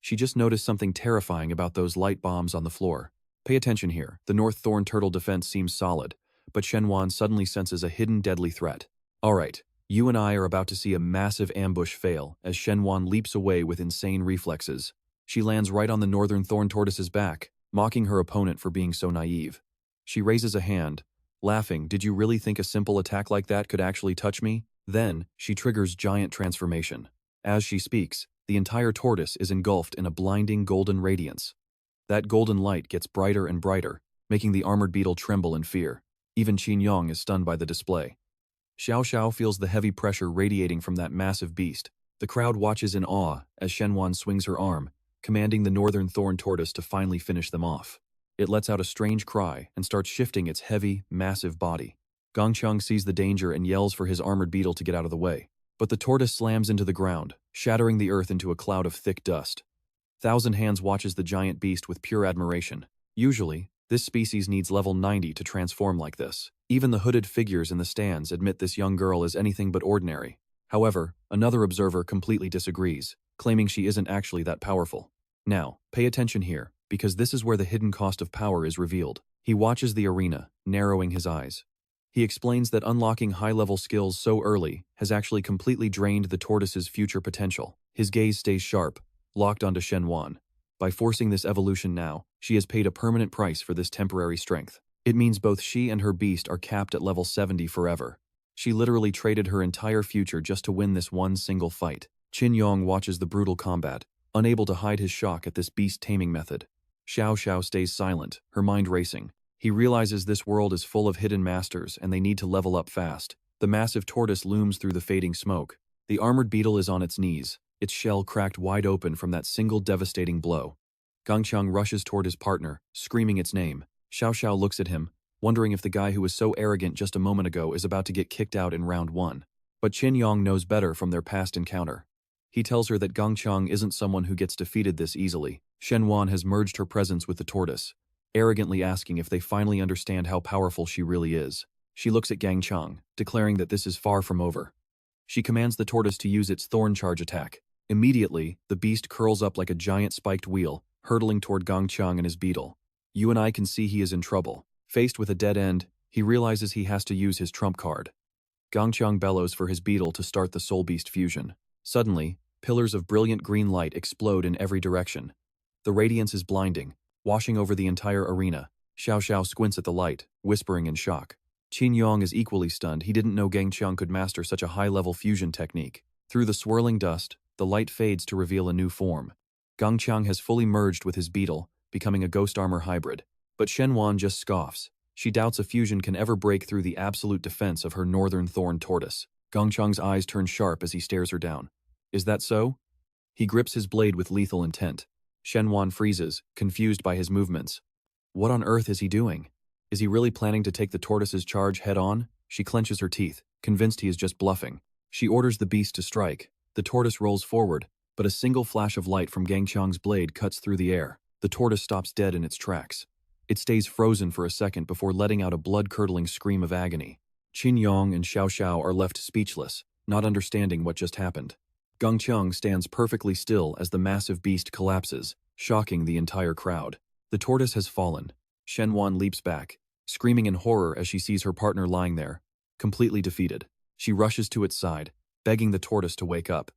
Speaker 1: She just noticed something terrifying about those light bombs on the floor. Pay attention here. The North Thorn turtle defense seems solid, but Shen Wan suddenly senses a hidden deadly threat. Alright, you and I are about to see a massive ambush fail as Shen Wan leaps away with insane reflexes. She lands right on the Northern Thorn tortoise's back, mocking her opponent for being so naive. She raises a hand, laughing, "Did you really think a simple attack like that could actually touch me?" Then, she triggers giant transformation. As she speaks, the entire tortoise is engulfed in a blinding golden radiance. That golden light gets brighter and brighter, making the armored beetle tremble in fear. Even Qin Yong is stunned by the display. Xiao Xiao feels the heavy pressure radiating from that massive beast. The crowd watches in awe as Shen Wan swings her arm, commanding the Northern Thorn tortoise to finally finish them off. It lets out a strange cry and starts shifting its heavy, massive body. Gang Cheng sees the danger and yells for his armored beetle to get out of the way. But the tortoise slams into the ground, shattering the earth into a cloud of thick dust. Thousand Hands watches the giant beast with pure admiration. Usually, this species needs level 90 to transform like this. Even the hooded figures in the stands admit this young girl is anything but ordinary. However, another observer completely disagrees, claiming she isn't actually that powerful. Now, pay attention here. because this is where the hidden cost of power is revealed. He watches the arena, narrowing his eyes. He explains that unlocking high-level skills so early has actually completely drained the tortoise's future potential. His gaze stays sharp, locked onto Shen Wan. By forcing this evolution now, she has paid a permanent price for this temporary strength. It means both she and her beast are capped at level 70 forever. She literally traded her entire future just to win this one single fight. Yong watches the brutal combat, unable to hide his shock at this beast-taming method. Xiao stays silent, her mind racing. He realizes this world is full of hidden masters and they need to level up fast. The massive tortoise looms through the fading smoke. The armored beetle is on its knees, its shell cracked wide open from that single devastating blow. Gangqiang rushes toward his partner, screaming its name. Xiao looks at him, wondering if the guy who was so arrogant just a moment ago is about to get kicked out in round 1. But Yong knows better from their past encounter. He tells her that Gangqiang isn't someone who gets defeated this easily. Shen Wan has merged her presence with the tortoise, arrogantly asking if they finally understand how powerful she really is. She looks at Gangqiang, declaring that this is far from over. She commands the tortoise to use its thorn charge attack. Immediately, the beast curls up like a giant spiked wheel, hurtling toward Gangqiang and his beetle. You and I can see he is in trouble. Faced with a dead end, he realizes he has to use his trump card. Gangqiang bellows for his beetle to start the soul beast fusion. Suddenly, pillars of brilliant green light explode in every direction. The radiance is blinding, washing over the entire arena. Xiao squints at the light, whispering in shock. Yong is equally stunned. He didn't know Gangqiang could master such a high-level fusion technique. Through the swirling dust, the light fades to reveal a new form. Gangqiang has fully merged with his beetle, becoming a ghost armor hybrid. But Shen Wan just scoffs. She doubts a fusion can ever break through the absolute defense of her northern thorn tortoise. Gangqiang's eyes turn sharp as he stares her down. Is that so? He grips his blade with lethal intent. Shen Wan freezes, confused by his movements. What on earth is he doing? Is he really planning to take the tortoise's charge head-on? She clenches her teeth, convinced he is just bluffing. She orders the beast to strike. The tortoise rolls forward, but a single flash of light from Gangqiang's blade cuts through the air. The tortoise stops dead in its tracks. It stays frozen for a second before letting out a blood-curdling scream of agony. Yong and Xiao are left speechless, not understanding what just happened. Gangqiang stands perfectly still as the massive beast collapses, shocking the entire crowd. The tortoise has fallen. Shen Wan leaps back, screaming in horror as she sees her partner lying there, completely defeated. She rushes to its side, begging the tortoise to wake up.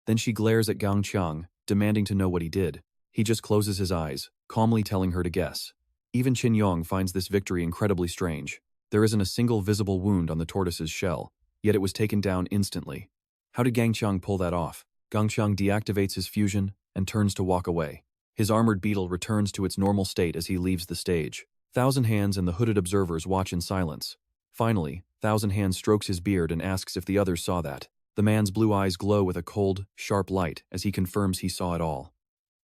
Speaker 1: Then she glares at Gangqiang, demanding to know what he did. He just closes his eyes, calmly telling her to guess. Even Yong finds this victory incredibly strange. There isn't a single visible wound on the tortoise's shell, yet it was taken down instantly. How did Gangqiang pull that off? Gangqiang deactivates his fusion and turns to walk away. His armored beetle returns to its normal state as he leaves the stage. Thousand Hands and the hooded observers watch in silence. Finally, Thousand Hands strokes his beard and asks if the others saw that. The man's blue eyes glow with a cold, sharp light as he confirms he saw it all.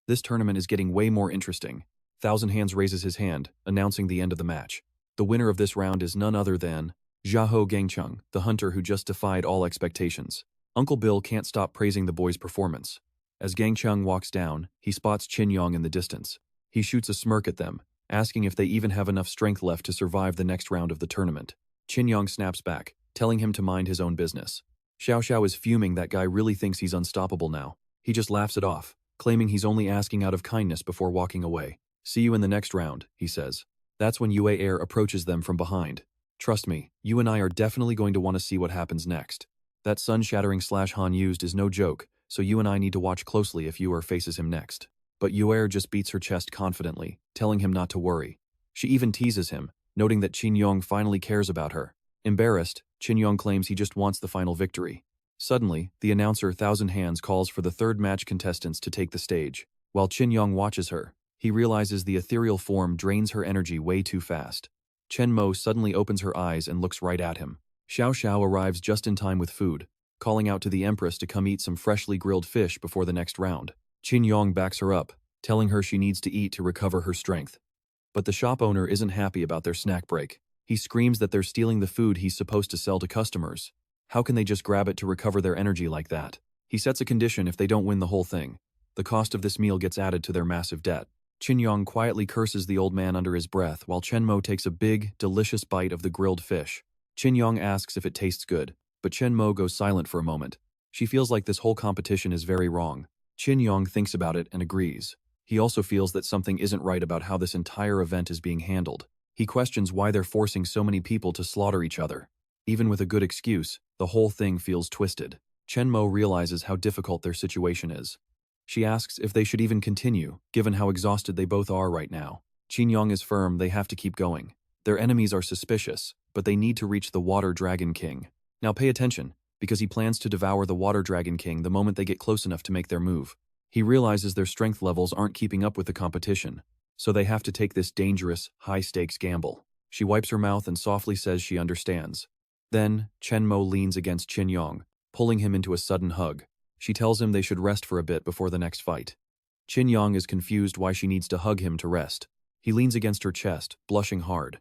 Speaker 1: This tournament is getting way more interesting. Thousand Hands raises his hand, announcing the end of the match. The winner of this round is none other than Zhaho Gangqiang, the hunter who just defied all expectations. Uncle Bill can't stop praising the boy's performance. As Gangqiang walks down, he spots Yong in the distance. He shoots a smirk at them, asking if they even have enough strength left to survive the next round of the tournament. Yong snaps back, telling him to mind his own business. Xiao is fuming that guy really thinks he's unstoppable now. He just laughs it off, claiming he's only asking out of kindness before walking away. See you in the next round, he says. That's when Yue Air approaches them from behind. Trust me, you and I are definitely going to want to see what happens next. That sun-shattering slash Han used is no joke, so you and I need to watch closely if Yue faces him next. But Yue just beats her chest confidently, telling him not to worry. She even teases him, noting that Yong finally cares about her. Embarrassed, Yong claims he just wants the final victory. Suddenly, the announcer Thousand Hands calls for the third match contestants to take the stage. While Yong watches her, he realizes the ethereal form drains her energy way too fast. Chen Mo suddenly opens her eyes and looks right at him. Xiao arrives just in time with food, calling out to the Empress to come eat some freshly grilled fish before the next round. Yong backs her up, telling her she needs to eat to recover her strength. But the shop owner isn't happy about their snack break. He screams that they're stealing the food he's supposed to sell to customers. How can they just grab it to recover their energy like that? He sets a condition if they don't win the whole thing. The cost of this meal gets added to their massive debt. Yong quietly curses the old man under his breath while Chen Mo takes a big, delicious bite of the grilled fish. Yong asks if it tastes good, but Chen Mo goes silent for a moment. She feels like this whole competition is very wrong. Yong thinks about it and agrees. He also feels that something isn't right about how this entire event is being handled. He questions why they're forcing so many people to slaughter each other. Even with a good excuse, the whole thing feels twisted. Chen Mo realizes how difficult their situation is. She asks if they should even continue, given how exhausted they both are right now. Yong is firm they have to keep going. Their enemies are suspicious, but they need to reach the Water Dragon King. Now pay attention, because he plans to devour the Water Dragon King the moment they get close enough to make their move. He realizes their strength levels aren't keeping up with the competition, so they have to take this dangerous, high-stakes gamble. She wipes her mouth and softly says she understands. Then, Chen Mo leans against Yong, pulling him into a sudden hug. She tells him they should rest for a bit before the next fight. Yong is confused why she needs to hug him to rest. He leans against her chest, blushing hard.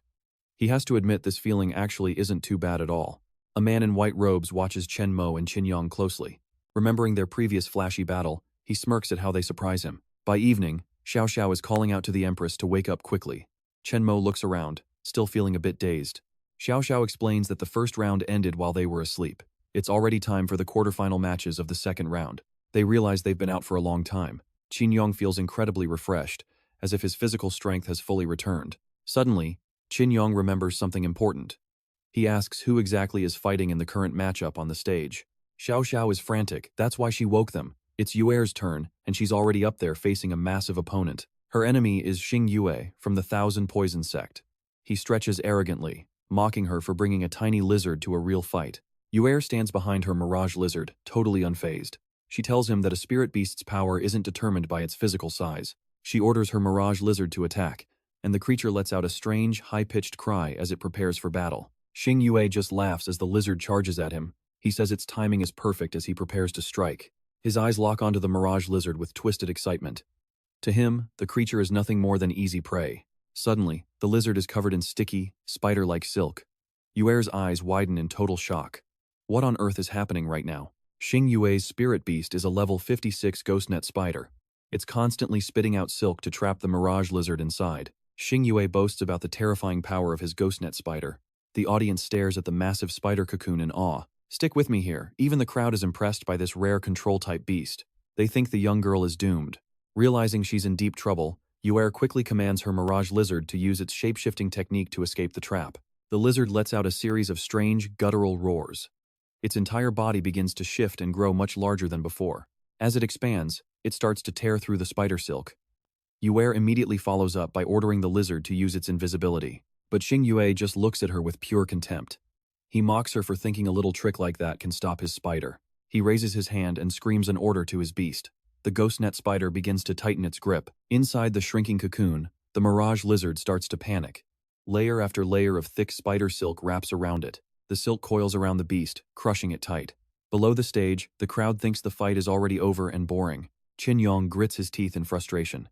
Speaker 1: He has to admit this feeling actually isn't too bad at all. A man in white robes watches Chen Mo and Yong closely. Remembering their previous flashy battle, he smirks at how they surprise him. By evening, Xiao Xiao is calling out to the Empress to wake up quickly. Chen Mo looks around, still feeling a bit dazed. Xiao Xiao explains that the first round ended while they were asleep. It's already time for the quarterfinal matches of the second round. They realize they've been out for a long time. Yong feels incredibly refreshed, as if his physical strength has fully returned. Suddenly, Yong remembers something important. He asks who exactly is fighting in the current matchup on the stage. Xiao Xiao is frantic, that's why she woke them. It's Yue's turn, and she's already up there facing a massive opponent. Her enemy is Xing Yue from the Thousand Poison sect. He stretches arrogantly, mocking her for bringing a tiny lizard to a real fight. Yue stands behind her mirage lizard, totally unfazed. She tells him that a spirit beast's power isn't determined by its physical size. She orders her mirage lizard to attack, and the creature lets out a strange, high-pitched cry as it prepares for battle. Xing Yue just laughs as the lizard charges at him. He says its timing is perfect as he prepares to strike. His eyes lock onto the mirage lizard with twisted excitement. To him, the creature is nothing more than easy prey. Suddenly, the lizard is covered in sticky, spider-like silk. Yue's eyes widen in total shock. What on earth is happening right now? Xing Yue's spirit beast is a level 56 ghostnet spider. It's constantly spitting out silk to trap the mirage lizard inside. Xing Yue boasts about the terrifying power of his ghostnet spider. The audience stares at the massive spider cocoon in awe. Stick with me here, even the crowd is impressed by this rare control-type beast. They think the young girl is doomed. Realizing she's in deep trouble, Yue quickly commands her mirage lizard to use its shape-shifting technique to escape the trap. The lizard lets out a series of strange, guttural roars. Its entire body begins to shift and grow much larger than before. As it expands, it starts to tear through the spider silk. Yue immediately follows up by ordering the lizard to use its invisibility. But Xing Yue just looks at her with pure contempt. He mocks her for thinking a little trick like that can stop his spider. He raises his hand and screams an order to his beast. The ghostnet spider begins to tighten its grip. Inside the shrinking cocoon, the mirage lizard starts to panic. Layer after layer of thick spider silk wraps around it. The silk coils around the beast, crushing it tight. Below the stage, the crowd thinks the fight is already over and boring. Yong grits his teeth in frustration.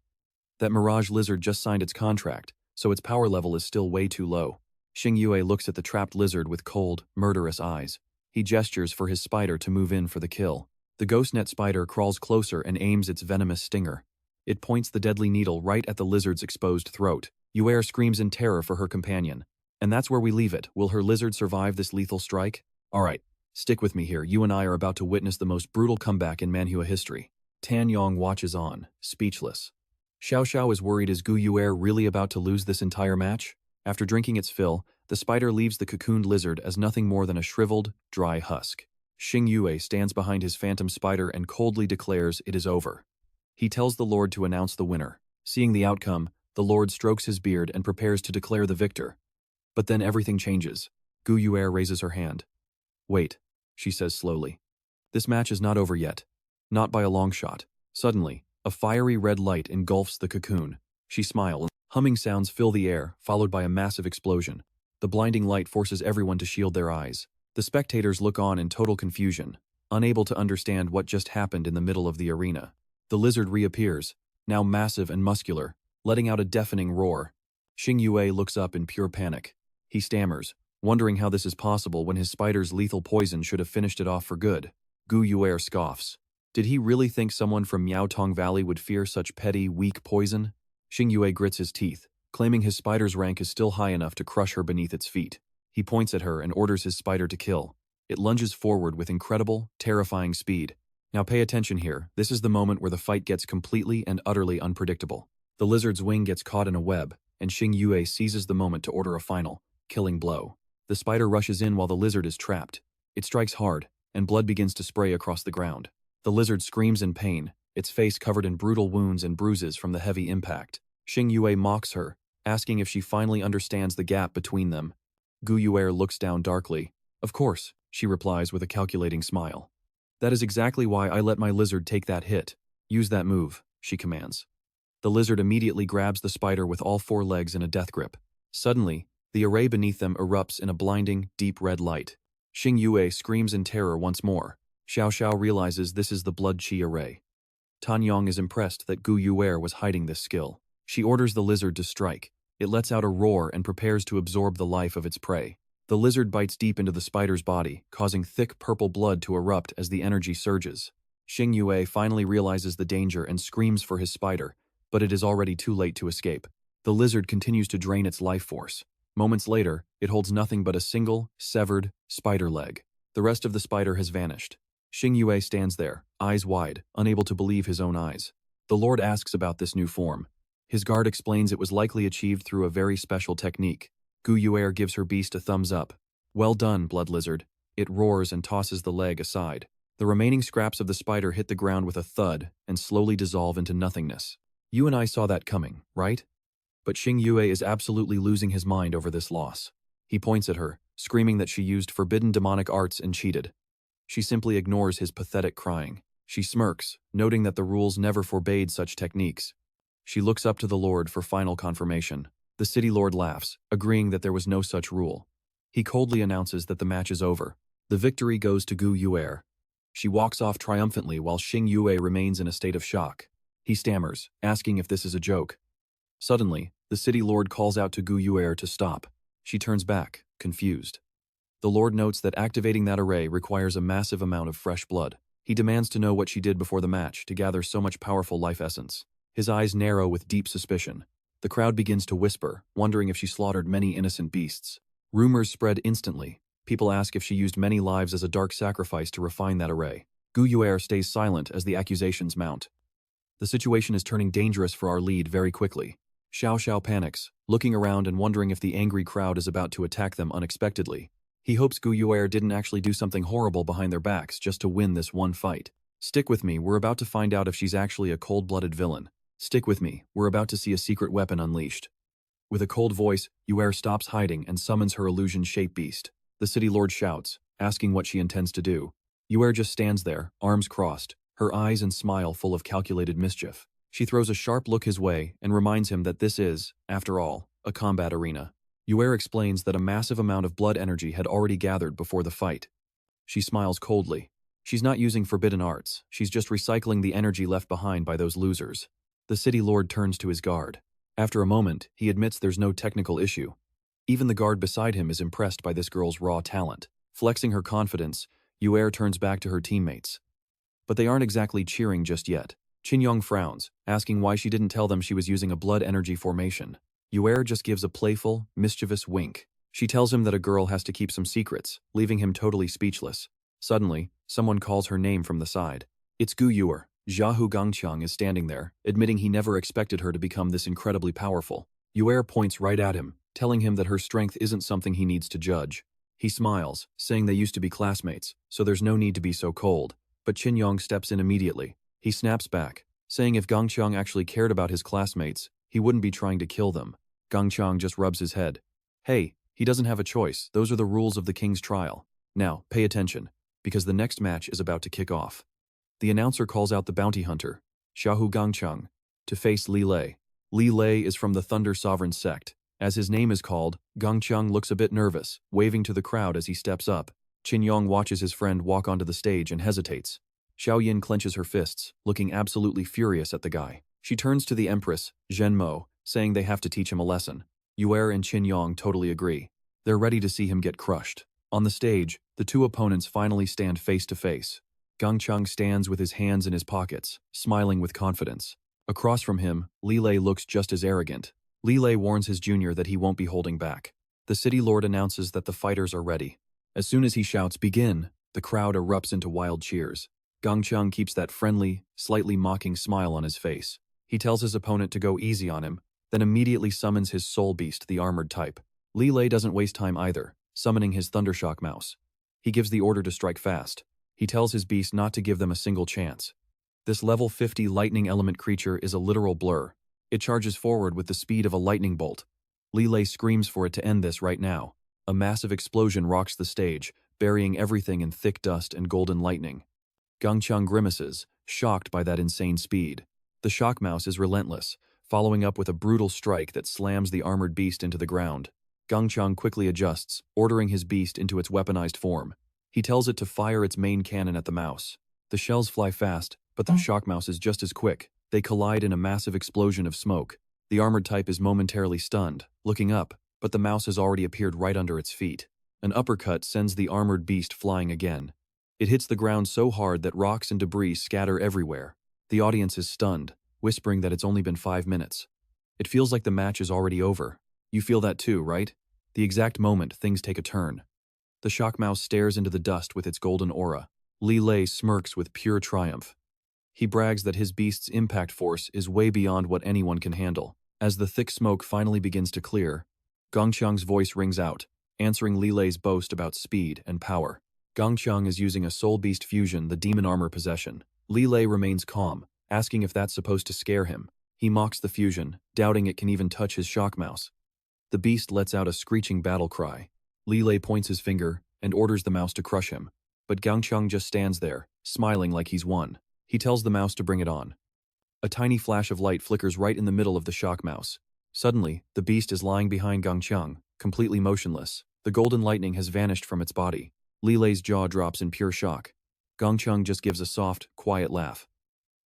Speaker 1: That mirage lizard just signed its contract, so its power level is still way too low. Xing Yue looks at the trapped lizard with cold, murderous eyes. He gestures for his spider to move in for the kill. The ghostnet spider crawls closer and aims its venomous stinger. It points the deadly needle right at the lizard's exposed throat. Yue screams in terror for her companion. And that's where we leave it. Will her lizard survive this lethal strike? Alright, stick with me here. You and I are about to witness the most brutal comeback in Manhwa history. Tan Yong watches on, speechless. Xiao Xiao is worried, is Gu Yue really about to lose this entire match? After drinking its fill, the spider leaves the cocooned lizard as nothing more than a shriveled, dry husk. Xing Yue stands behind his phantom spider and coldly declares it is over. He tells the Lord to announce the winner. Seeing the outcome, the Lord strokes his beard and prepares to declare the victor. But then everything changes. Gu Yue raises her hand. Wait, she says slowly. This match is not over yet. Not by a long shot. Suddenly, a fiery red light engulfs the cocoon. She smiles. Humming sounds fill the air, followed by a massive explosion. The blinding light forces everyone to shield their eyes. The spectators look on in total confusion, unable to understand what just happened in the middle of the arena. The lizard reappears, now massive and muscular, letting out a deafening roar. Xing Yue looks up in pure panic. He stammers, wondering how this is possible when his spider's lethal poison should have finished it off for good. Gu Yue scoffs. Did he really think someone from Miaotong Valley would fear such petty, weak poison? Xing Yue grits his teeth, claiming his spider's rank is still high enough to crush her beneath its feet. He points at her and orders his spider to kill. It lunges forward with incredible, terrifying speed. Now pay attention here, this is the moment where the fight gets completely and utterly unpredictable. The lizard's wing gets caught in a web, and Xing Yue seizes the moment to order a final, killing blow. The spider rushes in while the lizard is trapped. It strikes hard, and blood begins to spray across the ground. The lizard screams in pain, its face covered in brutal wounds and bruises from the heavy impact. Xing Yue mocks her, asking if she finally understands the gap between them. Gu Yue looks down darkly. Of course, she replies with a calculating smile. That is exactly why I let my lizard take that hit. Use that move, she commands. The lizard immediately grabs the spider with all 4 legs in a death grip. Suddenly, the array beneath them erupts in a blinding, deep red light. Xing Yue screams in terror once more. Xiao Xiao realizes this is the blood chi array. Tan Yong is impressed that Gu Yue was hiding this skill. She orders the lizard to strike. It lets out a roar and prepares to absorb the life of its prey. The lizard bites deep into the spider's body, causing thick purple blood to erupt as the energy surges. Xing Yue finally realizes the danger and screams for his spider, but it is already too late to escape. The lizard continues to drain its life force. Moments later, it holds nothing but a single, severed, spider leg. The rest of the spider has vanished. Xing Yue stands there, eyes wide, unable to believe his own eyes. The Lord asks about this new form. His guard explains it was likely achieved through a very special technique. Gu Yue gives her beast a thumbs up. Well done, blood lizard. It roars and tosses the leg aside. The remaining scraps of the spider hit the ground with a thud and slowly dissolve into nothingness. You and I saw that coming, right? But Xing Yue is absolutely losing his mind over this loss. He points at her, screaming that she used forbidden demonic arts and cheated. She simply ignores his pathetic crying. She smirks, noting that the rules never forbade such techniques. She looks up to the Lord for final confirmation. The city lord laughs, agreeing that there was no such rule. He coldly announces that the match is over. The victory goes to Gu Yue. She walks off triumphantly while Xing Yue remains in a state of shock. He stammers, asking if this is a joke. Suddenly, the city lord calls out to Gu Yue to stop. She turns back, confused. The lord notes that activating that array requires a massive amount of fresh blood. He demands to know what she did before the match to gather so much powerful life essence. His eyes narrow with deep suspicion. The crowd begins to whisper, wondering if she slaughtered many innocent beasts. Rumors spread instantly. People ask if she used many lives as a dark sacrifice to refine that array. Gu Yue stays silent as the accusations mount. The situation is turning dangerous for our lead very quickly. Xiao Xiao panics, looking around and wondering if the angry crowd is about to attack them unexpectedly. He hopes Gu Yue didn't actually do something horrible behind their backs just to win this one fight. Stick with me, we're about to find out if she's actually a cold-blooded villain. Stick with me, we're about to see a secret weapon unleashed. With a cold voice, Yue stops hiding and summons her illusion shape beast. The city lord shouts, asking what she intends to do. Yue just stands there, arms crossed, her eyes and smile full of calculated mischief. She throws a sharp look his way and reminds him that this is, after all, a combat arena. Yue explains that a massive amount of blood energy had already gathered before the fight. She smiles coldly. She's not using forbidden arts, she's just recycling the energy left behind by those losers. The city lord turns to his guard. After a moment, he admits there's no technical issue. Even the guard beside him is impressed by this girl's raw talent. Flexing her confidence, Yue turns back to her teammates. But they aren't exactly cheering just yet. Yong frowns, asking why she didn't tell them she was using a blood energy formation. Yue just gives a playful, mischievous wink. She tells him that a girl has to keep some secrets, leaving him totally speechless. Suddenly, someone calls her name from the side. It's Gu Yue. Xiaohu Gangqiang is standing there, admitting he never expected her to become this incredibly powerful. Yue points right at him, telling him that her strength isn't something he needs to judge. He smiles, saying they used to be classmates, so there's no need to be so cold. But Yong steps in immediately. He snaps back, saying if Gangqiang actually cared about his classmates, he wouldn't be trying to kill them. Gangqiang just rubs his head. Hey, he doesn't have a choice, those are the rules of the king's trial. Now, pay attention, because the next match is about to kick off. The announcer calls out the bounty hunter, Xiaohu Gangqiang, to face Li Lei. Li Lei is from the Thunder Sovereign sect. As his name is called, Gangqiang looks a bit nervous, waving to the crowd as he steps up. Yong watches his friend walk onto the stage and hesitates. Xiaoyin clenches her fists, looking absolutely furious at the guy. She turns to the Empress, Chen Mo, saying they have to teach him a lesson. Yue and Yong totally agree. They're ready to see him get crushed. On the stage, the two opponents finally stand face to face. Gangqiang stands with his hands in his pockets, smiling with confidence. Across from him, Li Lei looks just as arrogant. Li Lei warns his junior that he won't be holding back. The city lord announces that the fighters are ready. As soon as he shouts, "Begin!" the crowd erupts into wild cheers. Gongcheng keeps that friendly, slightly mocking smile on his face. He tells his opponent to go easy on him, then immediately summons his soul beast, the armored type. Li Lei doesn't waste time either, summoning his Thundershock mouse. He gives the order to strike fast. He tells his beast not to give them a single chance. This level 50 lightning element creature is a literal blur. It charges forward with the speed of a lightning bolt. Li Lei screams for it to end this right now. A massive explosion rocks the stage, burying everything in thick dust and golden lightning. Gongcheng grimaces, shocked by that insane speed. The shock mouse is relentless, following up with a brutal strike that slams the armored beast into the ground. Gongcheng quickly adjusts, ordering his beast into its weaponized form. He tells it to fire its main cannon at the mouse. The shells fly fast, but the shock mouse is just as quick. They collide in a massive explosion of smoke. The armored type is momentarily stunned, looking up, but the mouse has already appeared right under its feet. An uppercut sends the armored beast flying again. It hits the ground so hard that rocks and debris scatter everywhere. The audience is stunned, whispering that it's only been 5 minutes. It feels like the match is already over. You feel that too, right? The exact moment things take a turn. The shock mouse stares into the dust with its golden aura. Li Lei smirks with pure triumph. He brags that his beast's impact force is way beyond what anyone can handle. As the thick smoke finally begins to clear, Gongcheng's voice rings out, answering Li Lei's boast about speed and power. Gongcheng is using a soul beast fusion, the demon armor possession. Li Lei remains calm, asking if that's supposed to scare him. He mocks the fusion, doubting it can even touch his shock mouse. The beast lets out a screeching battle cry. Li Lei points his finger and orders the mouse to crush him. But Gongcheng just stands there, smiling like he's won. He tells the mouse to bring it on. A tiny flash of light flickers right in the middle of the shock mouse. Suddenly, the beast is lying behind Gongcheng, completely motionless. The golden lightning has vanished from its body. Li Lei's jaw drops in pure shock. Gongcheng just gives a soft, quiet laugh.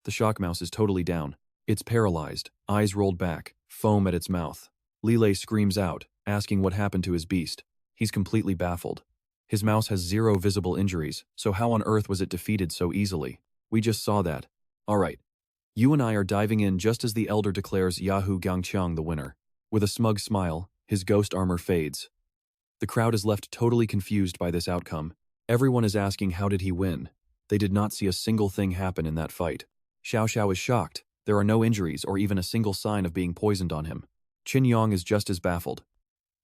Speaker 1: The shock mouse is totally down. It's paralyzed, eyes rolled back, foam at its mouth. Li Lei screams out, asking what happened to his beast. He's completely baffled. His mouse has 0 visible injuries, so how on earth was it defeated so easily? We just saw that. Alright. You and I are diving in just as the elder declares Yahoo Gongcheng the winner. With a smug smile, his ghost armor fades. The crowd is left totally confused by this outcome. Everyone is asking how did he win. They did not see a single thing happen in that fight. Xiao Xiao is shocked. There are no injuries or even a single sign of being poisoned on him. Yong is just as baffled.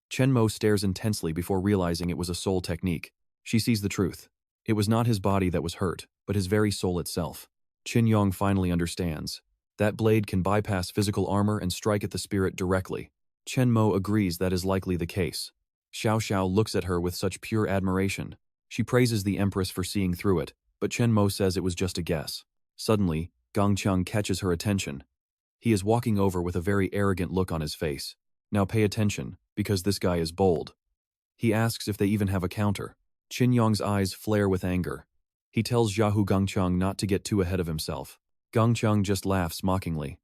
Speaker 1: Chen Mo stares intensely before realizing it was a soul technique. She sees the truth. It was not his body that was hurt, but his very soul itself. Yong finally understands. That blade can bypass physical armor and strike at the spirit directly. Chen Mo agrees that is likely the case. Xiao Xiao looks at her with such pure admiration. She praises the Empress for seeing through it, but Chen Mo says it was just a guess. Suddenly, Gongcheng catches her attention. He is walking over with a very arrogant look on his face. Now pay attention, because this guy is bold. He asks if they even have a counter. Yong's eyes flare with anger. He tells Yahoo Gongcheng not to get too ahead of himself. Gongcheng just laughs mockingly.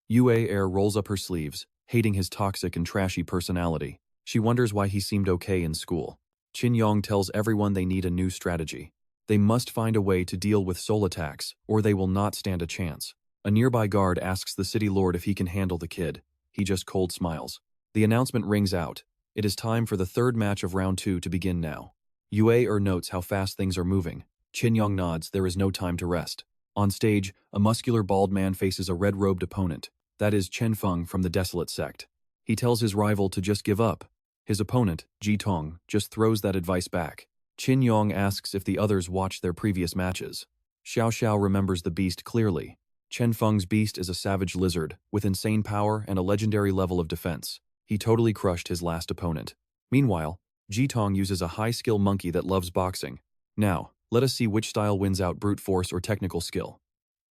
Speaker 1: Yue Er rolls up her sleeves, hating his toxic and trashy personality. She wonders why he seemed okay in school. Yong tells everyone they need a new strategy. They must find a way to deal with soul attacks, or they will not stand a chance. A nearby guard asks the city lord if he can handle the kid. He just cold smiles. The announcement rings out. It is time for the third match of round 2 to begin now. Yue Er notes how fast things are moving. Yong nods, there is no time to rest. On stage, a muscular bald man faces a red-robed opponent. That is Chen Feng from the Desolate Sect. He tells his rival to just give up. His opponent, Ji Tong, just throws that advice back. Yong asks if the others watched their previous matches. Xiao Xiao remembers the beast clearly. Chen Feng's beast is a savage lizard, with insane power and a legendary level of defense. He totally crushed his last opponent. Meanwhile, Ji Tong uses a high-skill monkey that loves boxing. Now, let us see which style wins out brute force or technical skill.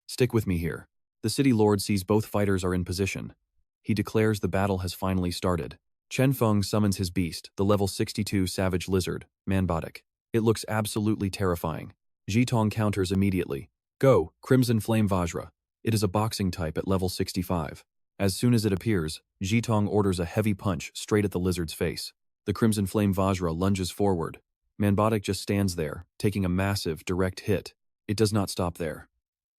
Speaker 1: Stick with me here. The city lord sees both fighters are in position. He declares the battle has finally started. Chen Feng summons his beast, the level 62 savage lizard, Manhwa. It looks absolutely terrifying. Ji Tong counters immediately. Go, Crimson Flame Vajra. It is a boxing type at level 65. As soon as it appears, Ji Tong orders a heavy punch straight at the lizard's face. The Crimson Flame Vajra lunges forward. Manhwa just stands there, taking a massive, direct hit. It does not stop there.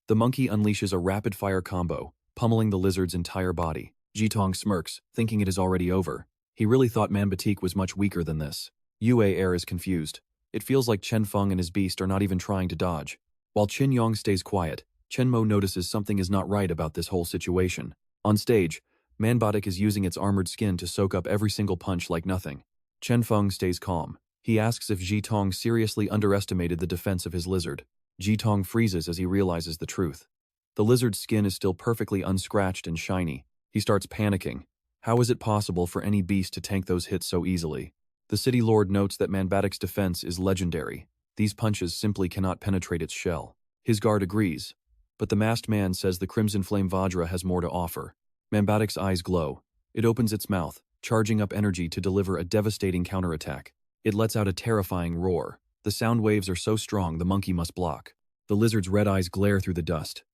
Speaker 1: The monkey unleashes a rapid-fire combo, pummeling the lizard's entire body. Ji Tong smirks, thinking it is already over. He really thought Manhwa was much weaker than this. Yue Er is confused. It feels like Chen Feng and his beast are not even trying to dodge. While Qin Yong stays quiet, Chen Mo notices something is not right about this whole situation. On stage, Manbotic is using its armored skin to soak up every single punch like nothing. Chen Feng stays calm. He asks if Ji Tong seriously underestimated the defense of his lizard. Ji Tong freezes as he realizes the truth. The lizard's skin is still perfectly unscratched and shiny. He starts panicking. How is it possible for any beast to tank those hits so easily? The city lord notes that Manbatic's defense is legendary. These punches simply cannot penetrate its shell. His guard agrees, but the masked man says the Crimson Flame Vajra has more to offer. Manbatic's eyes glow. It opens its mouth, charging up energy to deliver a devastating counterattack. It lets out a terrifying roar. The sound waves are so strong the monkey must block. The lizard's red eyes glare through the dust.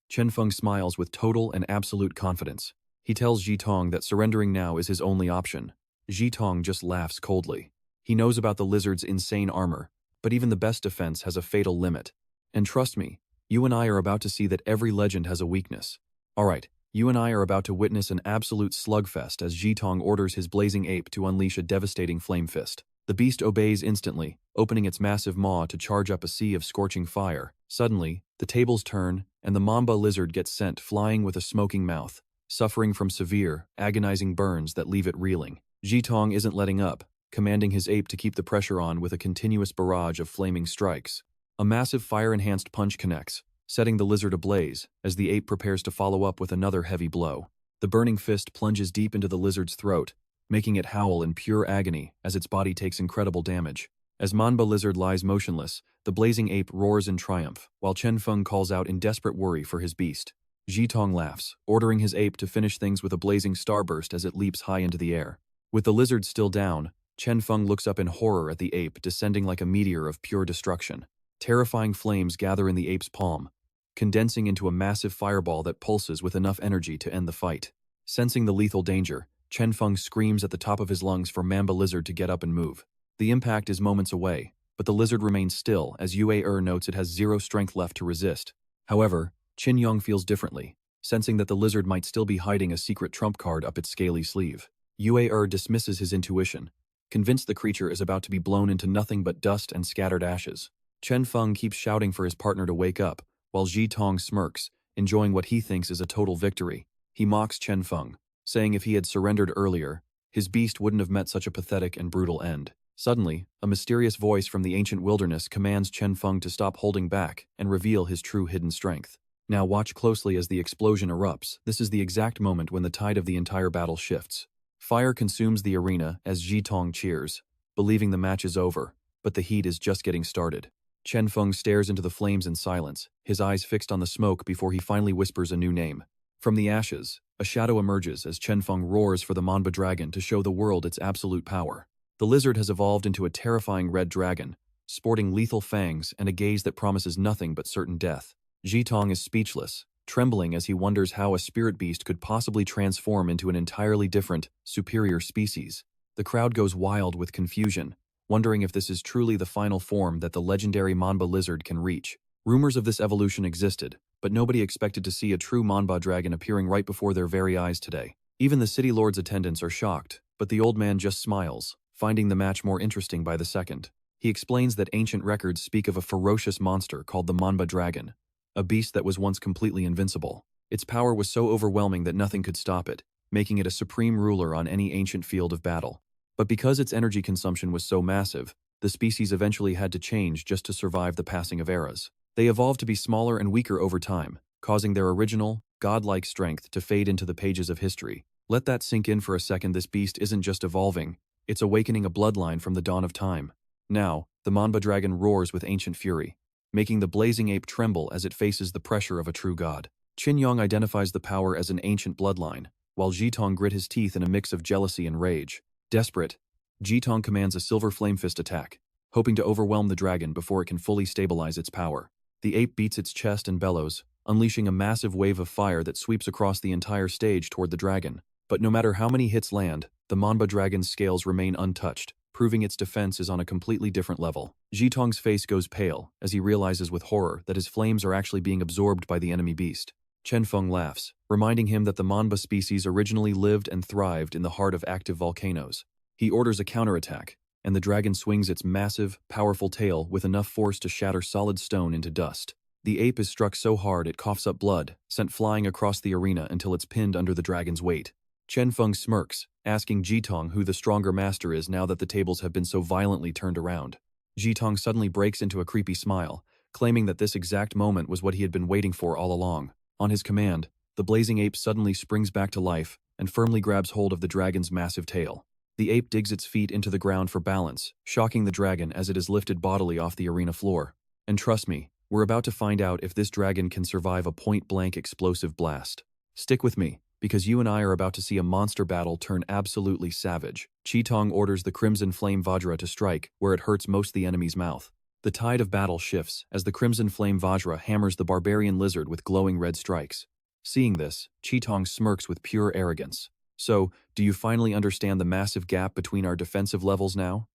Speaker 1: Chen Feng smiles with total and absolute confidence. He tells Ji Tong that surrendering now is his only option. Ji Tong just laughs coldly. He knows about the lizard's insane armor, but even the best defense has a fatal limit. And trust me, you and I are about to see that every legend has a weakness. Alright, you and I are about to witness an absolute slugfest as Ji Tong orders his blazing ape to unleash a devastating flame fist. The beast obeys instantly, opening its massive maw to charge up a sea of scorching fire. Suddenly, the tables turn, and the mamba lizard gets sent flying with a smoking mouth, suffering from severe, agonizing burns that leave it reeling. Ji Tong isn't letting up, commanding his ape to keep the pressure on with a continuous barrage of flaming strikes. A massive fire-enhanced punch connects, setting the lizard ablaze as the ape prepares to follow up with another heavy blow. The burning fist plunges deep into the lizard's throat, making it howl in pure agony as its body takes incredible damage. As Manba Lizard lies motionless, the blazing ape roars in triumph, while Chen Feng calls out in desperate worry for his beast. Ji Tong laughs, ordering his ape to finish things with a blazing starburst as it leaps high into the air. With the lizard still down, Chen Feng looks up in horror at the ape descending like a meteor of pure destruction. Terrifying flames gather in the ape's palm, condensing into a massive fireball that pulses with enough energy to end the fight. Sensing the lethal danger, Chen Feng screams at the top of his lungs for Mamba Lizard to get up and move. The impact is moments away, but the lizard remains still as Yue notes it has zero strength left to resist. However, Qin Yong feels differently, sensing that the lizard might still be hiding a secret trump card up its scaly sleeve. Yue dismisses his intuition, convinced the creature is about to be blown into nothing but dust and scattered ashes. Chen Feng keeps shouting for his partner to wake up, while Ji Tong smirks, enjoying what he thinks is a total victory. He mocks Chen Feng, saying if he had surrendered earlier, his beast wouldn't have met such a pathetic and brutal end. Suddenly, a mysterious voice from the ancient wilderness commands Chen Feng to stop holding back and reveal his true hidden strength. Now watch closely as the explosion erupts. This is the exact moment when the tide of the entire battle shifts. Fire consumes the arena as Ji Tong cheers, believing the match is over, but the heat is just getting started. Chen Feng stares into the flames in silence, his eyes fixed on the smoke before he finally whispers a new name. From the ashes, a shadow emerges as Chen Feng roars for the Manba dragon to show the world its absolute power. The lizard has evolved into a terrifying red dragon, sporting lethal fangs and a gaze that promises nothing but certain death. Ji Tong is speechless, trembling as he wonders how a spirit beast could possibly transform into an entirely different, superior species. The crowd goes wild with confusion, wondering if this is truly the final form that the legendary Manba lizard can reach. Rumors of this evolution existed, but nobody expected to see a true Manba dragon appearing right before their very eyes today. Even the city lord's attendants are shocked, but the old man just smiles, finding the match more interesting by the second. He explains that ancient records speak of a ferocious monster called the Manba dragon, a beast that was once completely invincible. Its power was so overwhelming that nothing could stop it, making it a supreme ruler on any ancient field of battle. But because its energy consumption was so massive, the species eventually had to change just to survive the passing of eras. They evolved to be smaller and weaker over time, causing their original, godlike strength to fade into the pages of history. Let that sink in for a second. This beast isn't just evolving, it's awakening a bloodline from the dawn of time. Now, the Manba dragon roars with ancient fury, making the blazing ape tremble as it faces the pressure of a true god. Qin Yong identifies the power as an ancient bloodline, while Ji Tong grit his teeth in a mix of jealousy and rage. Desperate, Ji Tong commands a silver flame fist attack, hoping to overwhelm the dragon before it can fully stabilize its power. The ape beats its chest and bellows, unleashing a massive wave of fire that sweeps across the entire stage toward the dragon. But no matter how many hits land, the Manba dragon's scales remain untouched, proving its defense is on a completely different level. Ji Tong's face goes pale as he realizes with horror that his flames are actually being absorbed by the enemy beast. Chen Feng laughs, reminding him that the Manba species originally lived and thrived in the heart of active volcanoes. He orders a counterattack, and the dragon swings its massive, powerful tail with enough force to shatter solid stone into dust. The ape is struck so hard it coughs up blood, sent flying across the arena until it's pinned under the dragon's weight. Chen Feng smirks, asking Jitong who the stronger master is now that the tables have been so violently turned around. Jitong suddenly breaks into a creepy smile, claiming that this exact moment was what he had been waiting for all along. On his command, the blazing ape suddenly springs back to life and firmly grabs hold of the dragon's massive tail. The ape digs its feet into the ground for balance, shocking the dragon as it is lifted bodily off the arena floor. And trust me, we're about to find out if this dragon can survive a point-blank explosive blast. Stick with me, because you and I are about to see a monster battle turn absolutely savage. Jitong orders the Crimson Flame Vajra to strike where it hurts most the enemy's mouth. The tide of battle shifts as the Crimson Flame Vajra hammers the barbarian lizard with glowing red strikes. Seeing this, Jitong smirks with pure arrogance. So, do you finally understand the massive gap between our defensive levels now?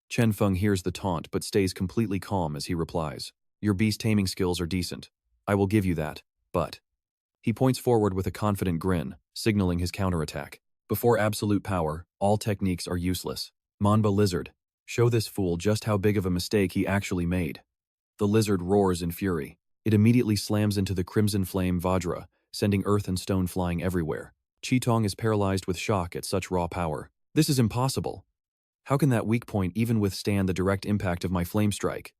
Speaker 1: Chen Feng hears the taunt but stays completely calm as he replies. Your beast taming skills are decent. I will give you that, but... He points forward with a confident grin, signaling his counterattack. Before absolute power, all techniques are useless. Manhwa lizard, show this fool just how big of a mistake he actually made. The lizard roars in fury. It immediately slams into the Crimson Flame Vajra, sending earth and stone flying everywhere. Jitong is paralyzed with shock at such raw power. This is impossible. How can that weak point even withstand the direct impact of my flame strike?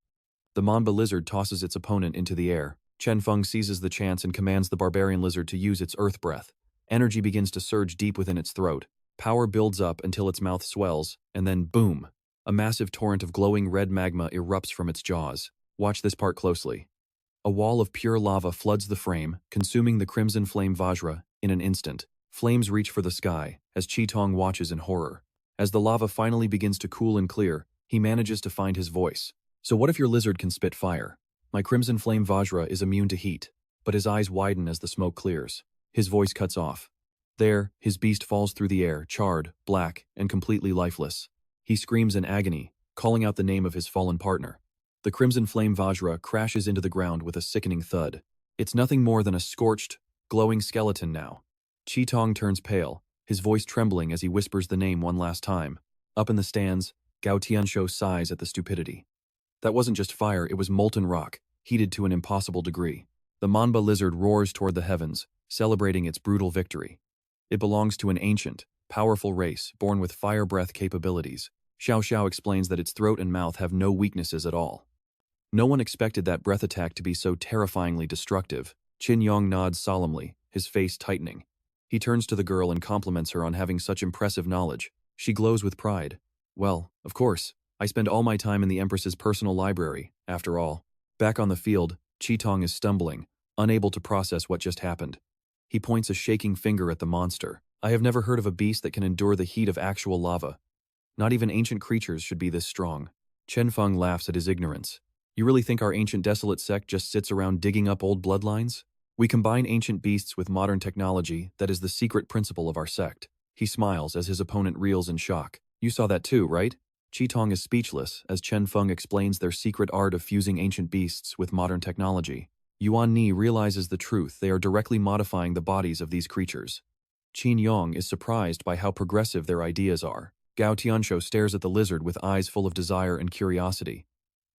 Speaker 1: The Manhwa lizard tosses its opponent into the air. Chen Feng seizes the chance and commands the barbarian lizard to use its earth breath. Energy begins to surge deep within its throat. Power builds up until its mouth swells, and then boom! A massive torrent of glowing red magma erupts from its jaws. Watch this part closely. A wall of pure lava floods the frame, consuming the Crimson Flame Vajra in an instant. Flames reach for the sky, as Jitong watches in horror. As the lava finally begins to cool and clear, he manages to find his voice. So what if your lizard can spit fire? My Crimson Flame Vajra is immune to heat, but his eyes widen as the smoke clears. His voice cuts off. There, his beast falls through the air, charred, black, and completely lifeless. He screams in agony, calling out the name of his fallen partner. The Crimson Flame Vajra crashes into the ground with a sickening thud. It's nothing more than a scorched, glowing skeleton now. Jitong turns pale, his voice trembling as he whispers the name one last time. Up in the stands, Gao Tianshou sighs at the stupidity. That wasn't just fire, it was molten rock, heated to an impossible degree. The Manhwa lizard roars toward the heavens, celebrating its brutal victory. It belongs to an ancient, powerful race born with fire breath capabilities. Xiao Xiao explains that its throat and mouth have no weaknesses at all. No one expected that breath attack to be so terrifyingly destructive. Yong nods solemnly, his face tightening. He turns to the girl and compliments her on having such impressive knowledge. She glows with pride. Well, of course. I spend all my time in the Empress's personal library, after all. Back on the field, Jitong is stumbling, unable to process what just happened. He points a shaking finger at the monster. I have never heard of a beast that can endure the heat of actual lava. Not even ancient creatures should be this strong. Chen Feng laughs at his ignorance. You really think our ancient desolate sect just sits around digging up old bloodlines? We combine ancient beasts with modern technology. That is the secret principle of our sect. He smiles as his opponent reels in shock. You saw that too, right? Jitong is speechless as Chen Feng explains their secret art of fusing ancient beasts with modern technology. Yuan Ni realizes the truth. They are directly modifying the bodies of these creatures. Qin Yong is surprised by how progressive their ideas are. Gao Tianshou stares at the lizard with eyes full of desire and curiosity.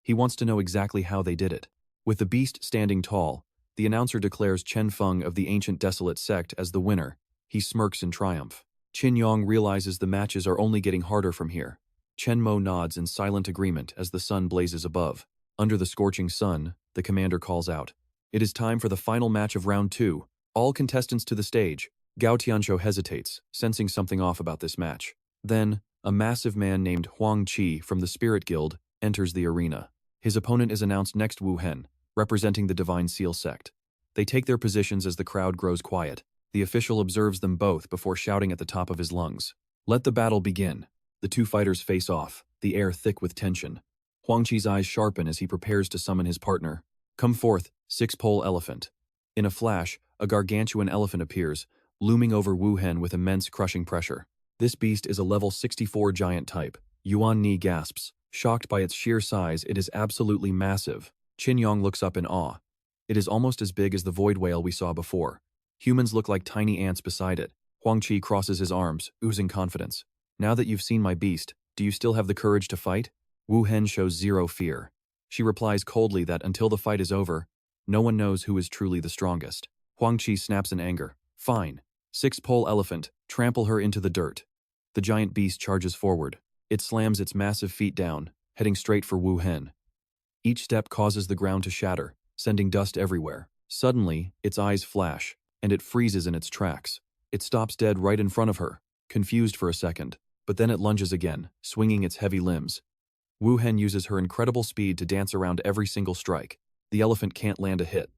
Speaker 1: He wants to know exactly how they did it. With the beast standing tall, the announcer declares Chen Feng of the ancient desolate sect as the winner. He smirks in triumph. Qin Yong realizes the matches are only getting harder from here. Chen Mo nods in silent agreement as the sun blazes above. Under the scorching sun, the commander calls out. It is time for the final match of round 2. All contestants to the stage. Gao Tianshou hesitates, sensing something off about this match. Then, a massive man named Huang Qi from the Spirit Guild enters the arena. His opponent is announced next Wu Hen, representing the Divine Seal sect. They take their positions as the crowd grows quiet. The official observes them both before shouting at the top of his lungs. Let the battle begin. The two fighters face off, the air thick with tension. Huang Qi's eyes sharpen as he prepares to summon his partner. Come forth, six-pole elephant. In a flash, a gargantuan elephant appears, looming over Wu Hen with immense crushing pressure. This beast is a level 64 giant type. Yuan Ni gasps. Shocked by its sheer size, it is absolutely massive. Qin Yong looks up in awe. It is almost as big as the void whale we saw before. Humans look like tiny ants beside it. Huang Qi crosses his arms, oozing confidence. Now that you've seen my beast, "Do you still have the courage to fight?" Wu Hen shows zero fear. She replies coldly that until the fight is over, no one knows who is truly the strongest. Huang Qi snaps in anger. "Fine. Six-pole elephant, trample her into the dirt." The giant beast charges forward. It slams its massive feet down, heading straight for Wu Hen. Each step causes the ground to shatter, sending dust everywhere. Suddenly, its eyes flash, and it freezes in its tracks. It stops dead right in front of her, confused for a second, but then it lunges again, swinging its heavy limbs. Wu Hen uses her incredible speed to dance around every single strike. The elephant can't land a hit.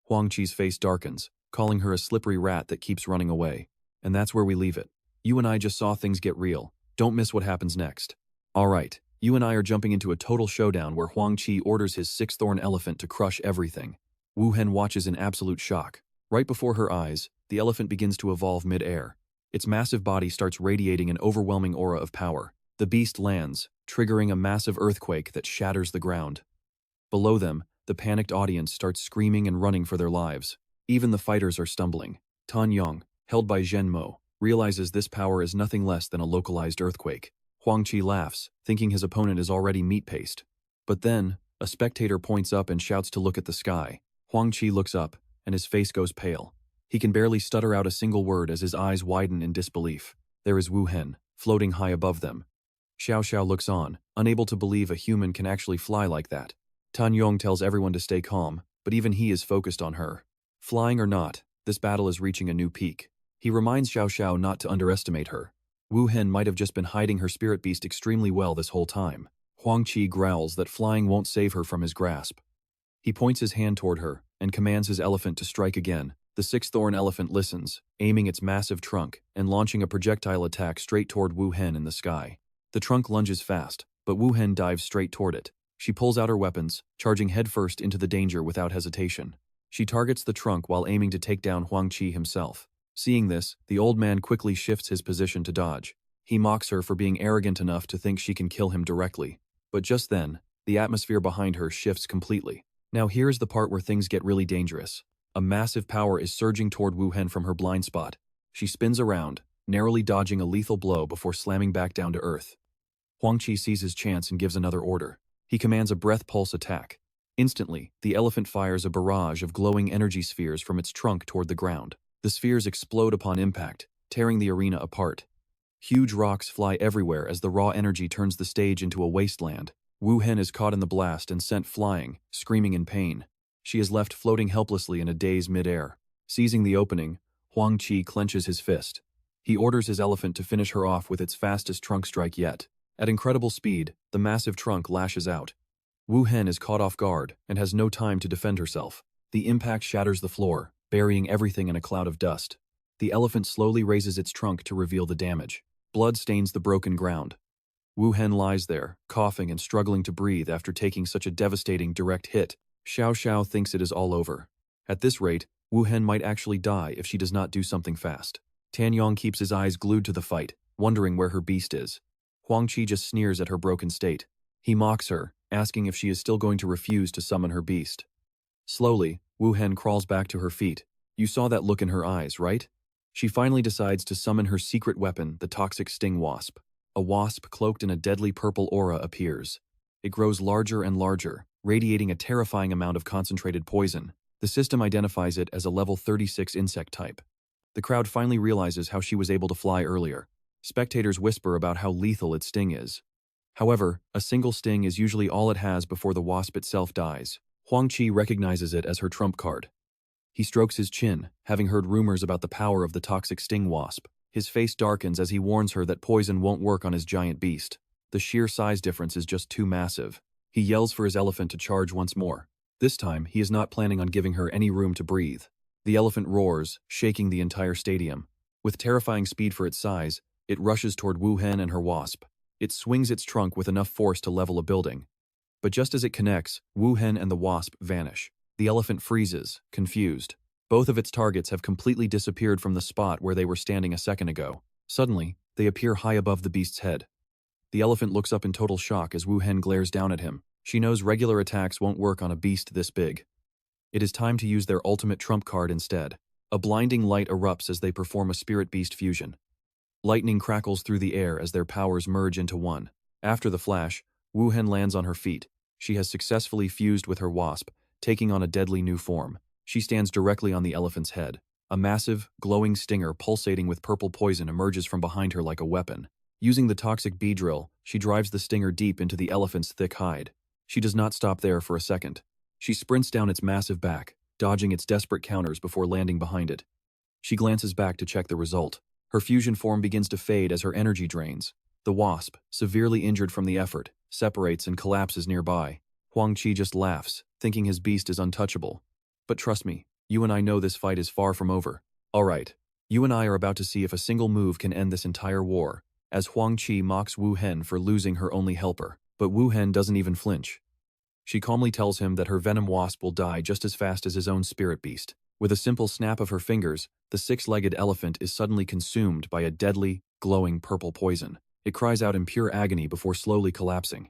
Speaker 1: Huang Qi's face darkens, calling her a slippery rat that keeps running away. And that's where we leave it. You and I just saw things get real. Don't miss what happens next. Alright, you and I are jumping into a total showdown where Huang Qi orders his six-thorn elephant to crush everything. Wu Hen watches in absolute shock. Right before her eyes, the elephant begins to evolve mid-air. Its massive body starts radiating an overwhelming aura of power. The beast lands, triggering a massive earthquake that shatters the ground. Below them, the panicked audience starts screaming and running for their lives. Even the fighters are stumbling. Yong, held by Chen Mo, realizes this power is nothing less than a localized earthquake. Huang Qi laughs, thinking his opponent is already meat paste. But then, a spectator points up and shouts to look at the sky. Huang Qi looks up, and his face goes pale. He can barely stutter out a single word as his eyes widen in disbelief. There is Wu Hen, floating high above them. Xiao Xiao looks on, unable to believe a human can actually fly like that. Yong tells everyone to stay calm, but even he is focused on her. Flying or not, this battle is reaching a new peak. He reminds Xiao Xiao not to underestimate her. Wu Hen might have just been hiding her spirit beast extremely well this whole time. Huang Qi growls that flying won't save her from his grasp. He points his hand toward her and commands his elephant to strike again. The six-thorn elephant listens, aiming its massive trunk and launching a projectile attack straight toward Wu Hen in the sky. The trunk lunges fast, but Wu Hen dives straight toward it. She pulls out her weapons, charging headfirst into the danger without hesitation. She targets the trunk while aiming to take down Huang Qi himself. Seeing this, the old man quickly shifts his position to dodge. He mocks her for being arrogant enough to think she can kill him directly. But just then, the atmosphere behind her shifts completely. Now here's the part where things get really dangerous. A massive power is surging toward Wu Hen from her blind spot. She spins around, narrowly dodging a lethal blow before slamming back down to earth. Huang Qi sees his chance and gives another order. He commands a breath pulse attack. Instantly, the elephant fires a barrage of glowing energy spheres from its trunk toward the ground. The spheres explode upon impact, tearing the arena apart. Huge rocks fly everywhere as the raw energy turns the stage into a wasteland. Wu Hen is caught in the blast and sent flying, screaming in pain. She is left floating helplessly in a daze mid-air. Seizing the opening, Huang Qi clenches his fist. He orders his elephant to finish her off with its fastest trunk strike yet. At incredible speed, the massive trunk lashes out. Wu Hen is caught off guard and has no time to defend herself. The impact shatters the floor, burying everything in a cloud of dust. The elephant slowly raises its trunk to reveal the damage. Blood stains the broken ground. Wu Hen lies there, coughing and struggling to breathe after taking such a devastating direct hit. Xiao Xiao thinks it is all over. At this rate, Wu Hen might actually die if she does not do something fast. Yong keeps his eyes glued to the fight, wondering where her beast is. Huang Qi just sneers at her broken state. He mocks her, asking if she is still going to refuse to summon her beast. Slowly, Wu Hen crawls back to her feet. You saw that look in her eyes, right? She finally decides to summon her secret weapon, the toxic sting wasp. A wasp cloaked in a deadly purple aura appears. It grows larger and larger, radiating a terrifying amount of concentrated poison. The system identifies it as a level 36 insect type. The crowd finally realizes how she was able to fly earlier. Spectators whisper about how lethal its sting is. However, a single sting is usually all it has before the wasp itself dies. Huang Qi recognizes it as her trump card. He strokes his chin, having heard rumors about the power of the toxic sting wasp. His face darkens as he warns her that poison won't work on his giant beast. The sheer size difference is just too massive. He yells for his elephant to charge once more. This time, he is not planning on giving her any room to breathe. The elephant roars, shaking the entire stadium. With terrifying speed for its size, it rushes toward Wu Hen and her wasp. It swings its trunk with enough force to level a building. But just as it connects, Wu Hen and the wasp vanish. The elephant freezes, confused. Both of its targets have completely disappeared from the spot where they were standing a second ago. Suddenly, they appear high above the beast's head. The elephant looks up in total shock as Wu Hen glares down at him. She knows regular attacks won't work on a beast this big. It is time to use their ultimate trump card instead. A blinding light erupts as they perform a spirit beast fusion. Lightning crackles through the air as their powers merge into one. After the flash, Wu Hen lands on her feet. She has successfully fused with her wasp, taking on a deadly new form. She stands directly on the elephant's head. A massive, glowing stinger pulsating with purple poison emerges from behind her like a weapon. Using the toxic bee drill, she drives the stinger deep into the elephant's thick hide. She does not stop there for a second. She sprints down its massive back, dodging its desperate counters before landing behind it. She glances back to check the result. Her fusion form begins to fade as her energy drains. The wasp, severely injured from the effort, separates and collapses nearby. Huang Qi just laughs, thinking his beast is untouchable. But trust me, you and I know this fight is far from over. Alright, you and I are about to see if a single move can end this entire war, as Huang Qi mocks Wu Hen for losing her only helper. But Wu Hen doesn't even flinch. She calmly tells him that her venom wasp will die just as fast as his own spirit beast. With a simple snap of her fingers, the six-legged elephant is suddenly consumed by a deadly, glowing purple poison. It cries out in pure agony before slowly collapsing.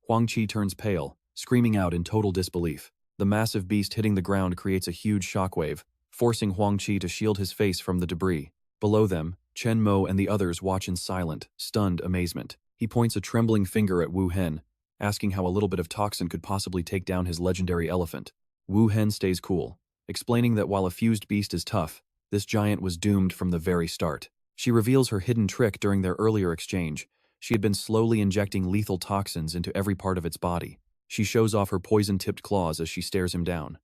Speaker 1: Huang Qi turns pale, screaming out in total disbelief. The massive beast hitting the ground creates a huge shockwave, forcing Huang Qi to shield his face from the debris. Below them, Chen Mo and the others watch in silent, stunned amazement. He points a trembling finger at Wu Hen, asking how a little bit of toxin could possibly take down his legendary elephant. Wu Hen stays cool, explaining that while a fused beast is tough, this giant was doomed from the very start. She reveals her hidden trick during their earlier exchange. She had been slowly injecting lethal toxins into every part of its body. She shows off her poison-tipped claws as she stares him down.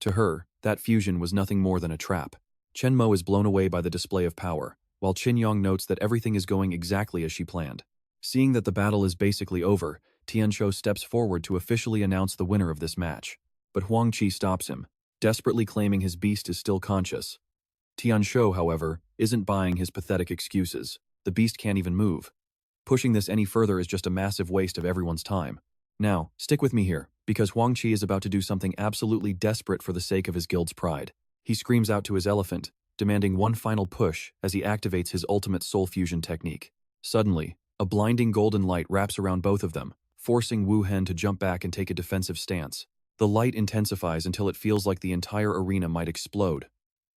Speaker 1: To her, that fusion was nothing more than a trap. Chen Mo is blown away by the display of power, while Yong notes that everything is going exactly as she planned. Seeing that the battle is basically over, Tianshou steps forward to officially announce the winner of this match. But Huang Qi stops him, desperately claiming his beast is still conscious. Tianshou, however, isn't buying his pathetic excuses. The beast can't even move. Pushing this any further is just a massive waste of everyone's time. Now, stick with me here, because Huang Qi is about to do something absolutely desperate for the sake of his guild's pride. He screams out to his elephant, demanding one final push as he activates his ultimate soul fusion technique. Suddenly, a blinding golden light wraps around both of them, forcing Wu Hen to jump back and take a defensive stance. The light intensifies until it feels like the entire arena might explode,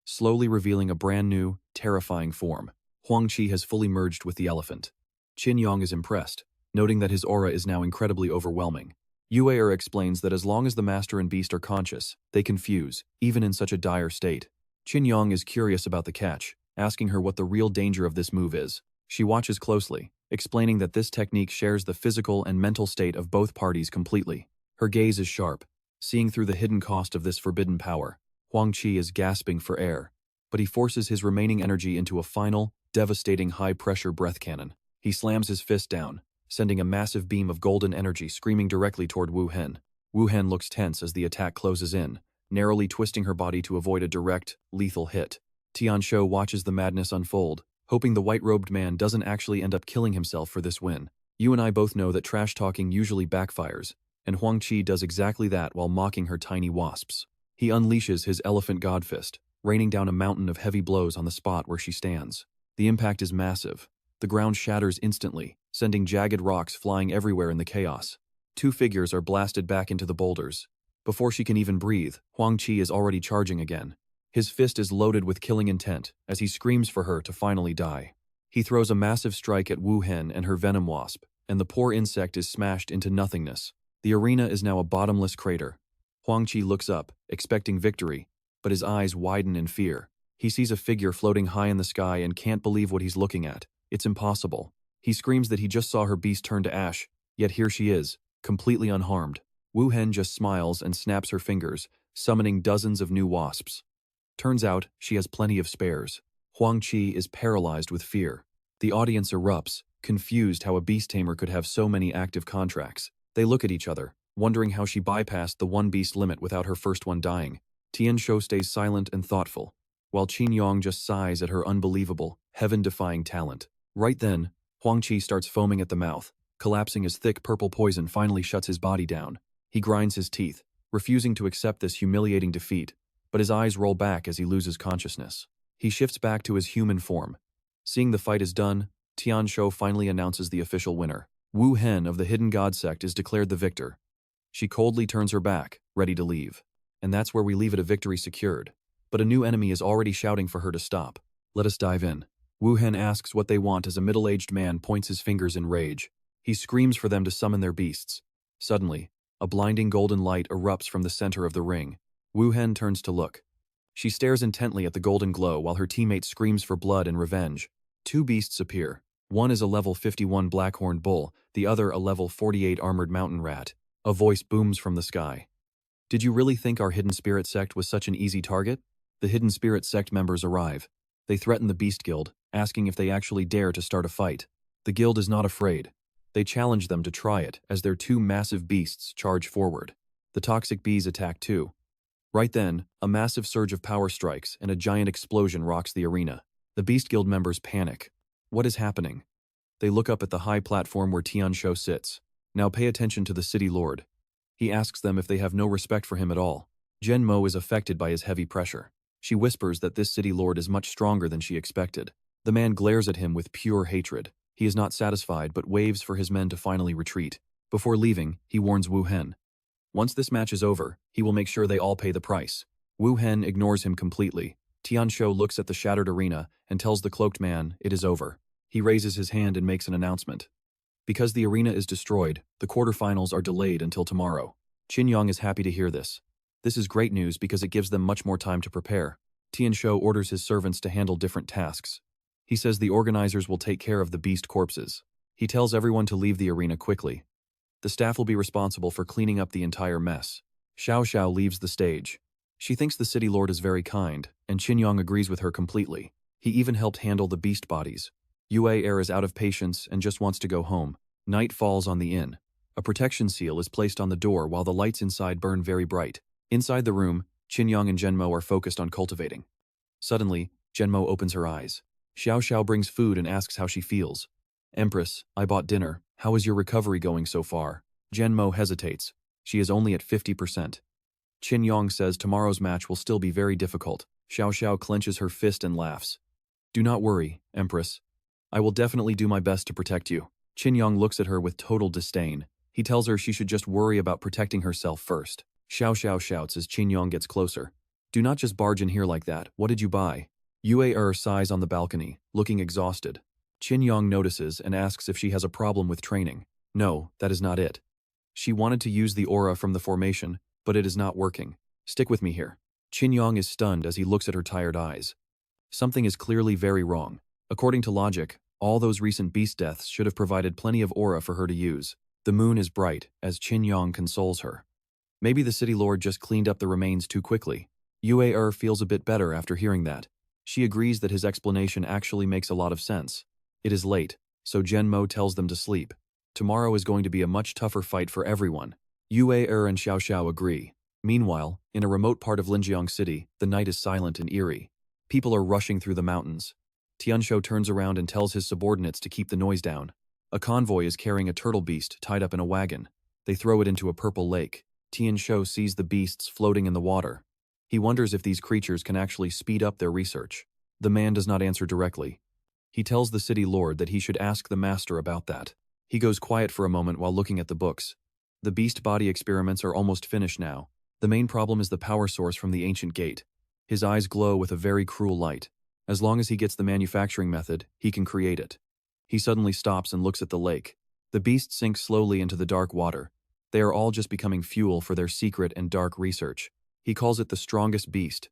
Speaker 1: slowly revealing a brand new, terrifying form. Huang Qi has fully merged with the elephant. Yong is impressed, noting that his aura is now incredibly overwhelming. Yue explains that as long as the master and beast are conscious, they can fuse, even in such a dire state. Yong is curious about the catch, asking her what the real danger of this move is. She watches closely, explaining that this technique shares the physical and mental state of both parties completely. Her gaze is sharp, seeing through the hidden cost of this forbidden power. Huang Qi is gasping for air, but he forces his remaining energy into a final, devastating high-pressure breath cannon. He slams his fist down, sending a massive beam of golden energy screaming directly toward Wu Hen. Wu Hen looks tense as the attack closes in, narrowly twisting her body to avoid a direct, lethal hit. Tianshou watches the madness unfold, hoping the white-robed man doesn't actually end up killing himself for this win. You and I both know that trash-talking usually backfires, and Huang Qi does exactly that while mocking her tiny wasps. He unleashes his elephant godfist, raining down a mountain of heavy blows on the spot where she stands. The impact is massive. The ground shatters instantly, sending jagged rocks flying everywhere in the chaos. Two figures are blasted back into the boulders. Before she can even breathe, Huang Qi is already charging again. His fist is loaded with killing intent as he screams for her to finally die. He throws a massive strike at Wu Hen and her venom wasp, and the poor insect is smashed into nothingness. The arena is now a bottomless crater. Huang Qi looks up, expecting victory, but his eyes widen in fear. He sees a figure floating high in the sky and can't believe what he's looking at. It's impossible. He screams that he just saw her beast turn to ash, yet here she is, completely unharmed. Wu Hen just smiles and snaps her fingers, summoning dozens of new wasps. Turns out, she has plenty of spares. Huang Qi is paralyzed with fear. The audience erupts, confused how a beast tamer could have so many active contracts. They look at each other, wondering how she bypassed the one beast limit without her first one dying. Tianshou stays silent and thoughtful, while Yong just sighs at her unbelievable, heaven-defying talent. Right then, Huang Qi starts foaming at the mouth, collapsing as thick purple poison finally shuts his body down. He grinds his teeth, refusing to accept this humiliating defeat, but his eyes roll back as he loses consciousness. He shifts back to his human form. Seeing the fight is done, Tianshou finally announces the official winner. Wu Hen of the Hidden God Sect is declared the victor. She coldly turns her back, ready to leave. And that's where we leave it, a victory secured. But a new enemy is already shouting for her to stop. Let us dive in. Wu Hen asks what they want as a middle-aged man points his fingers in rage. He screams for them to summon their beasts. Suddenly, a blinding golden light erupts from the center of the ring. Wu Hen turns to look. She stares intently at the golden glow while her teammate screams for blood and revenge. Two beasts appear. One is a level 51 blackhorned bull, the other a level 48 armored mountain rat. A voice booms from the sky. Did you really think our hidden spirit sect was such an easy target? The hidden spirit sect members arrive. They threaten the Beast Guild, asking if they actually dare to start a fight. The guild is not afraid. They challenge them to try it as their two massive beasts charge forward. The toxic bees attack too. Right then, a massive surge of power strikes and a giant explosion rocks the arena. The Beast Guild members panic. What is happening? They look up at the high platform where Tianshou sits. Now pay attention to the city lord. He asks them if they have no respect for him at all. Chen Mo is affected by his heavy pressure. She whispers that this city lord is much stronger than she expected. The man glares at him with pure hatred. He is not satisfied but waves for his men to finally retreat. Before leaving, he warns Wu Hen. Once this match is over, he will make sure they all pay the price. Wu Hen ignores him completely. Tianshou looks at the shattered arena and tells the cloaked man it is over. He raises his hand and makes an announcement. Because the arena is destroyed, the quarterfinals are delayed until tomorrow. Yong is happy to hear this. This is great news because it gives them much more time to prepare. Tianshou orders his servants to handle different tasks. He says the organizers will take care of the beast corpses. He tells everyone to leave the arena quickly. The staff will be responsible for cleaning up the entire mess. Xiao Xiao leaves the stage. She thinks the city lord is very kind, and Yong agrees with her completely. He even helped handle the beast bodies. Yue Er is out of patience and just wants to go home. Night falls on the inn. A protection seal is placed on the door while the lights inside burn very bright. Inside the room, Yong and Chen Mo are focused on cultivating. Suddenly, Chen Mo opens her eyes. Xiao Xiao brings food and asks how she feels. Empress, I bought dinner. How is your recovery going so far? Chen Mo hesitates. She is only at 50%. Yong says tomorrow's match will still be very difficult. Xiao Xiao clenches her fist and laughs. Do not worry, Empress. I will definitely do my best to protect you. Yong looks at her with total disdain. He tells her she should just worry about protecting herself first. Xiao Xiao shouts as Yong gets closer. Do not just barge in here like that. What did you buy? Yue sighs on the balcony, looking exhausted. Yong notices and asks if she has a problem with training. No, that is not it. She wanted to use the aura from the formation, but it is not working. Stick with me here. Yong is stunned as he looks at her tired eyes. Something is clearly very wrong. According to logic, all those recent beast deaths should have provided plenty of aura for her to use. The moon is bright, as Yong consoles her. Maybe the city lord just cleaned up the remains too quickly. Yue feels a bit better after hearing that. She agrees that his explanation actually makes a lot of sense. It is late, so Chen Mo tells them to sleep. Tomorrow is going to be a much tougher fight for everyone. Yue and Xiao Xiao agree. Meanwhile, in a remote part of Linjiang City, the night is silent and eerie. People are rushing through the mountains. Tianshou turns around and tells his subordinates to keep the noise down. A convoy is carrying a turtle beast tied up in a wagon. They throw it into a purple lake. Tianshou sees the beasts floating in the water. He wonders if these creatures can actually speed up their research. The man does not answer directly. He tells the city lord that he should ask the master about that. He goes quiet for a moment while looking at the books. The beast body experiments are almost finished now. The main problem is the power source from the ancient gate. His eyes glow with a very cruel light. As long as he gets the manufacturing method, he can create it. He suddenly stops and looks at the lake. The beasts sink slowly into the dark water. They are all just becoming fuel for their secret and dark research. He calls it the strongest beast.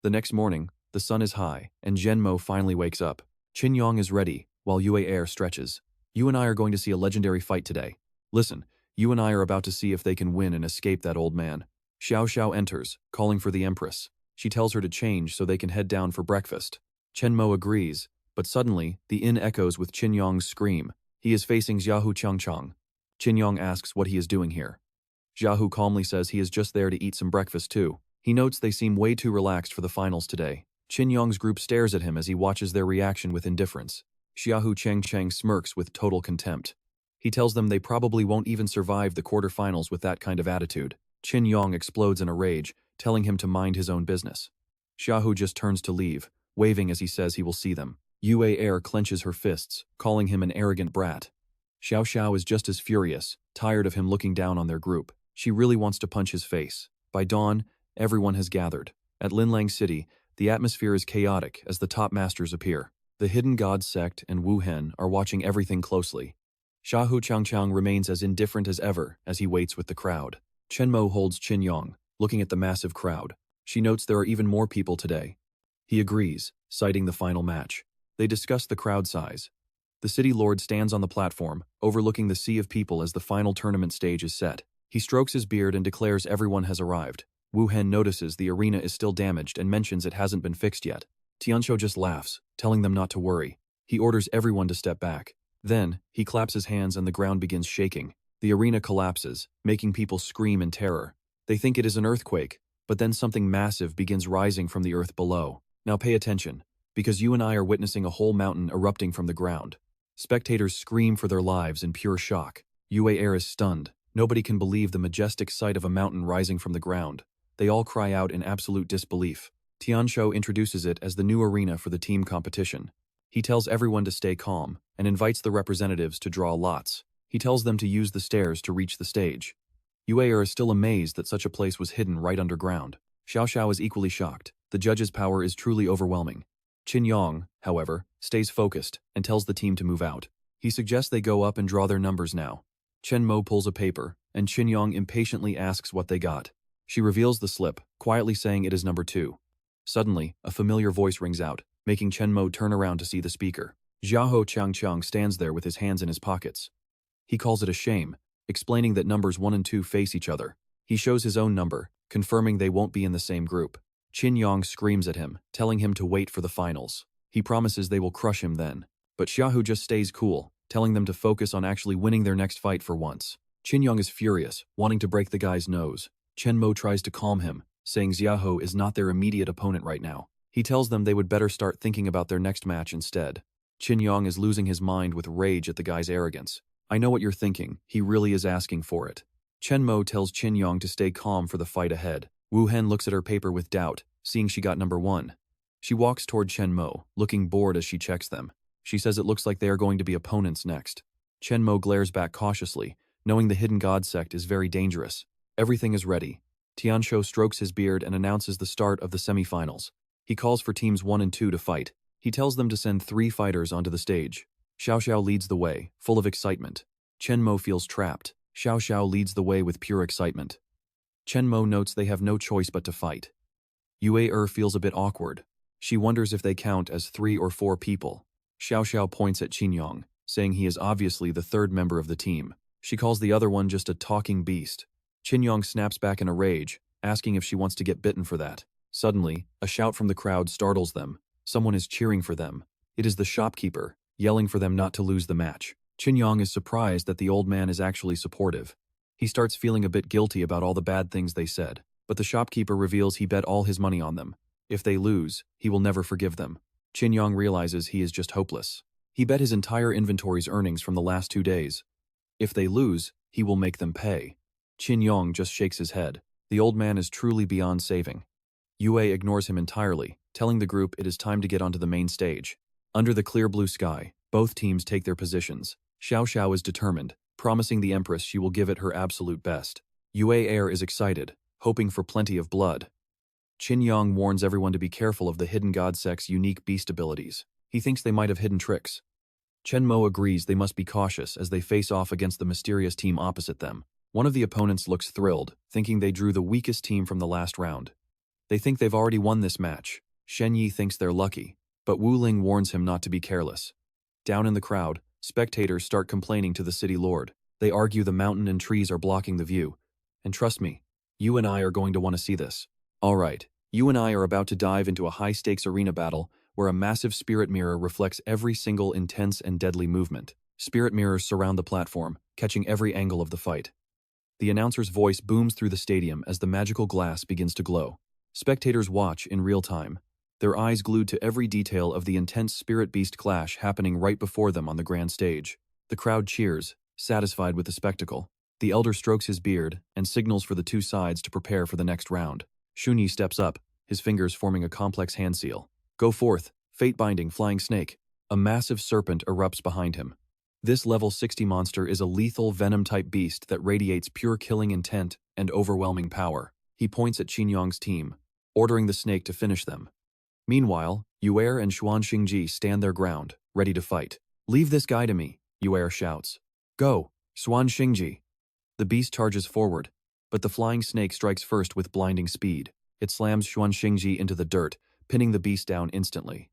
Speaker 1: The next morning, the sun is high, and Chen Mo finally wakes up. Yong is ready, while Yue stretches. You and I are going to see a legendary fight today. Listen, you and I are about to see if they can win and escape that old man. Xiao Xiao enters, calling for the Empress. She tells her to change so they can head down for breakfast. Chen Mo agrees, but suddenly, the inn echoes with Yong's scream. He is facing Xiaohu Changchang. Yong asks what he is doing here. Xiaohu calmly says he is just there to eat some breakfast too. He notes they seem way too relaxed for the finals today. Yong's group stares at him as he watches their reaction with indifference. Xiaohu Changchang smirks with total contempt. He tells them they probably won't even survive the quarterfinals with that kind of attitude. Yong explodes in a rage, telling him to mind his own business. Xiaohu just turns to leave, waving as he says he will see them. Yue clenches her fists, calling him an arrogant brat. Xiao Xiao is just as furious, tired of him looking down on their group. She really wants to punch his face. By dawn, everyone has gathered. At Linlang City, the atmosphere is chaotic as the top masters appear. The Hidden God sect and Wu Hen are watching everything closely. Xiaohu Changchang remains as indifferent as ever as he waits with the crowd. Chen Mo holds Qin Yong, looking at the massive crowd. She notes there are even more people today. He agrees, citing the final match. They discuss the crowd size. The city lord stands on the platform, overlooking the sea of people as the final tournament stage is set. He strokes his beard and declares everyone has arrived. Wu Hen notices the arena is still damaged and mentions it hasn't been fixed yet. Tianqiu just laughs, telling them not to worry. He orders everyone to step back. Then, he claps his hands and the ground begins shaking. The arena collapses, making people scream in terror. They think it is an earthquake, but then something massive begins rising from the earth below. Now pay attention, because you and I are witnessing a whole mountain erupting from the ground. Spectators scream for their lives in pure shock. Yue Air is stunned. Nobody can believe the majestic sight of a mountain rising from the ground. They all cry out in absolute disbelief. Tianqiu introduces it as the new arena for the team competition. He tells everyone to stay calm and invites the representatives to draw lots. He tells them to use the stairs to reach the stage. Yue Air is still amazed that such a place was hidden right underground. Xiao Xiao is equally shocked. The judge's power is truly overwhelming. Qin Yong, however, stays focused and tells the team to move out. He suggests they go up and draw their numbers now. Chen Mo pulls a paper, and Qin Yong impatiently asks what they got. She reveals the slip, quietly saying it is number 2. Suddenly, a familiar voice rings out, making Chen Mo turn around to see the speaker. Xiaohu Changchang stands there with his hands in his pockets. He calls it a shame, explaining that numbers 1 and 2 face each other. He shows his own number, confirming they won't be in the same group. Qin Yong screams at him, telling him to wait for the finals. He promises they will crush him then. But Xiaohu just stays cool, telling them to focus on actually winning their next fight for once. Qin Yong is furious, wanting to break the guy's nose. Chen Mo tries to calm him, saying Xiaohu is not their immediate opponent right now. He tells them they would better start thinking about their next match instead. Qin Yong is losing his mind with rage at the guy's arrogance. I know what you're thinking, he really is asking for it. Chen Mo tells Qin Yong to stay calm for the fight ahead. Wu Hen looks at her paper with doubt, seeing she got number 1. She walks toward Chen Mo, looking bored as she checks them. She says it looks like they are going to be opponents next. Chen Mo glares back cautiously, knowing the hidden god sect is very dangerous. Everything is ready. Tianqiu strokes his beard and announces the start of the semifinals. He calls for teams 1 and 2 to fight. He tells them to send 3 fighters onto the stage. Xiao Xiao leads the way, full of excitement. Chen Mo feels trapped. Xiao Xiao leads the way with pure excitement. Chen Mo notes they have no choice but to fight. Yue feels a bit awkward. She wonders if they count as 3 or 4 people. Xiao Xiao points at Qin Yong, saying he is obviously the 3rd member of the team. She calls the other one just a talking beast. Qin Yong snaps back in a rage, asking if she wants to get bitten for that. Suddenly, a shout from the crowd startles them. Someone is cheering for them. It is the shopkeeper, yelling for them not to lose the match. Qin Yong is surprised that the old man is actually supportive. He starts feeling a bit guilty about all the bad things they said, but the shopkeeper reveals he bet all his money on them. If they lose, he will never forgive them. Qin Yong realizes he is just hopeless. He bet his entire inventory's earnings from the last 2 days. If they lose, he will make them pay. Qin Yong just shakes his head. The old man is truly beyond saving. Yue ignores him entirely, telling the group it is time to get onto the main stage. Under the clear blue sky, both teams take their positions. Xiao Xiao is determined, promising the Empress she will give it her absolute best. Yue Air is excited, hoping for plenty of blood. Qin Yong warns everyone to be careful of the hidden god sect's unique beast abilities. He thinks they might have hidden tricks. Chen Mo agrees they must be cautious as they face off against the mysterious team opposite them. One of the opponents looks thrilled, thinking they drew the weakest team from the last round. They think they've already won this match. Shen Yi thinks they're lucky, but Wu Ling warns him not to be careless. Down in the crowd, spectators start complaining to the city lord. They argue the mountain and trees are blocking the view. And trust me, you and I are going to want to see this. Alright, you and I are about to dive into a high-stakes arena battle where a massive spirit mirror reflects every single intense and deadly movement. Spirit mirrors surround the platform, catching every angle of the fight. The announcer's voice booms through the stadium as the magical glass begins to glow. Spectators watch in real time, their eyes glued to every detail of the intense spirit-beast clash happening right before them on the grand stage. The crowd cheers, satisfied with the spectacle. The elder strokes his beard and signals for the 2 sides to prepare for the next round. Shunyi steps up, his fingers forming a complex hand seal. Go forth, fate-binding flying snake. A massive serpent erupts behind him. This level 60 monster is a lethal venom-type beast that radiates pure killing intent and overwhelming power. He points at Qin Yong's team, ordering the snake to finish them. Meanwhile, Yuer and Xuan Xingji stand their ground, ready to fight. Leave this guy to me, Yuer shouts. Go! Xuan Xingji! The beast charges forward, but the flying snake strikes first with blinding speed. It slams Xuan Xingji into the dirt, pinning the beast down instantly.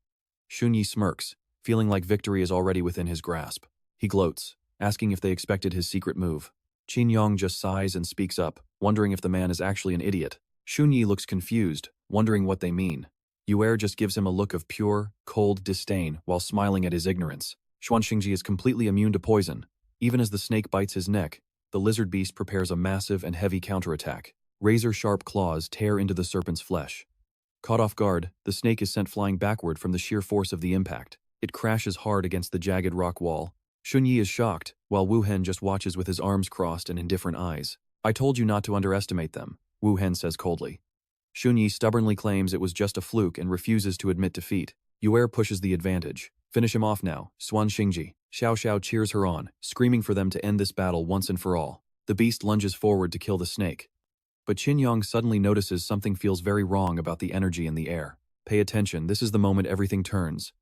Speaker 1: Xunyi smirks, feeling like victory is already within his grasp. He gloats, asking if they expected his secret move. Yong just sighs and speaks up, wondering if the man is actually an idiot. Xunyi looks confused, wondering what they mean. Yuer just gives him a look of pure, cold disdain while smiling at his ignorance. Xuan Xingji is completely immune to poison. Even as the snake bites his neck, the lizard beast prepares a massive and heavy counterattack. Razor-sharp claws tear into the serpent's flesh. Caught off guard, the snake is sent flying backward from the sheer force of the impact. It crashes hard against the jagged rock wall. Xunyi is shocked, while Wu Hen just watches with his arms crossed and indifferent eyes. I told you not to underestimate them, Wu Hen says coldly. Xunyi stubbornly claims it was just a fluke and refuses to admit defeat. Yuer pushes the advantage. Finish him off now, Xuan Xingji. Xiao Xiao cheers her on, screaming for them to end this battle once and for all. The beast lunges forward to kill the snake. But Yong suddenly notices something feels very wrong about the energy in the air. Pay attention, this is the moment everything turns.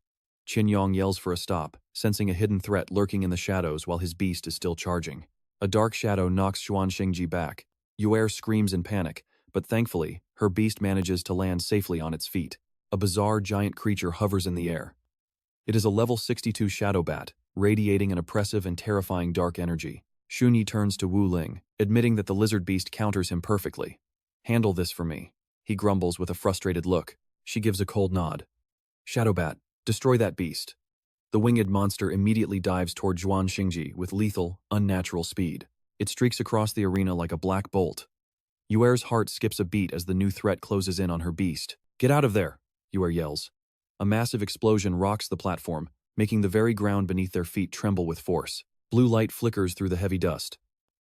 Speaker 1: Yong yells for a stop, sensing a hidden threat lurking in the shadows while his beast is still charging. A dark shadow knocks Xuan Xingji back. Yuer screams in panic, but thankfully, her beast manages to land safely on its feet. A bizarre giant creature hovers in the air. It is a level 62 shadow bat, radiating an oppressive and terrifying dark energy. Xunyi turns to Wu Ling, admitting that the lizard beast counters him perfectly. Handle this for me, he grumbles with a frustrated look. She gives a cold nod. Shadowbat, destroy that beast. The winged monster immediately dives toward Xuan Xingji with lethal, unnatural speed. It streaks across the arena like a black bolt. Yuer's heart skips a beat as the new threat closes in on her beast. Get out of there, Yuer yells. A massive explosion rocks the platform, making the very ground beneath their feet tremble with force. Blue light flickers through the heavy dust.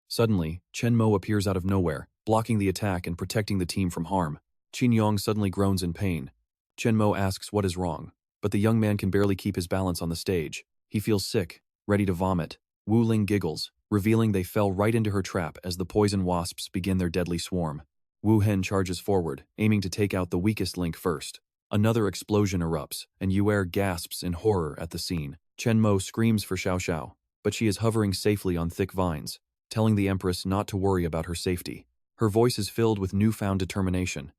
Speaker 1: Suddenly, Chen Mo appears out of nowhere, blocking the attack and protecting the team from harm. Yong suddenly groans in pain. Chen Mo asks what is wrong, but the young man can barely keep his balance on the stage. He feels sick, ready to vomit. Wu Ling giggles, revealing they fell right into her trap as the poison wasps begin their deadly swarm. Wu Hen charges forward, aiming to take out the weakest link first. Another explosion erupts, and Yuer gasps in horror at the scene. Chen Mo screams for Xiao Xiao, but she is hovering safely on thick vines, telling the Empress not to worry about her safety. Her voice is filled with newfound determination.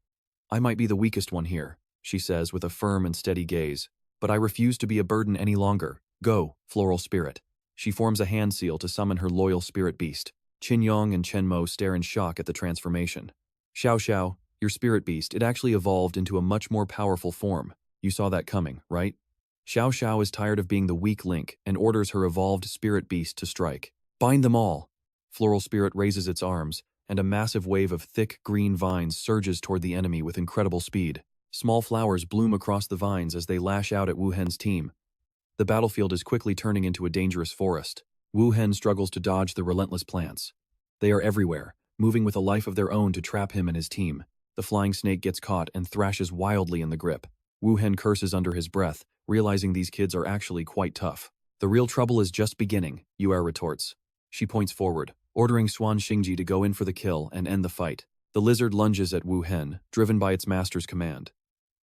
Speaker 1: I might be the weakest one here, she says with a firm and steady gaze, but I refuse to be a burden any longer. Go, floral spirit. She forms a hand seal to summon her loyal spirit beast. Yong and Chen Mo stare in shock at the transformation. Xiao Xiao, your spirit beast, it actually evolved into a much more powerful form. You saw that coming, right? Xiao Xiao is tired of being the weak link and orders her evolved spirit beast to strike. Bind them all! Floral spirit raises its arms, and a massive wave of thick green vines surges toward the enemy with incredible speed. Small flowers bloom across the vines as they lash out at Wu Hen's team. The battlefield is quickly turning into a dangerous forest. Wu Hen struggles to dodge the relentless plants. They are everywhere, moving with a life of their own to trap him and his team. The flying snake gets caught and thrashes wildly in the grip. Wu Hen curses under his breath, realizing these kids are actually quite tough. The real trouble is just beginning, Yuer retorts. She points forward, ordering Xuan Xingji to go in for the kill and end the fight. The lizard lunges at Wu Hen, driven by its master's command.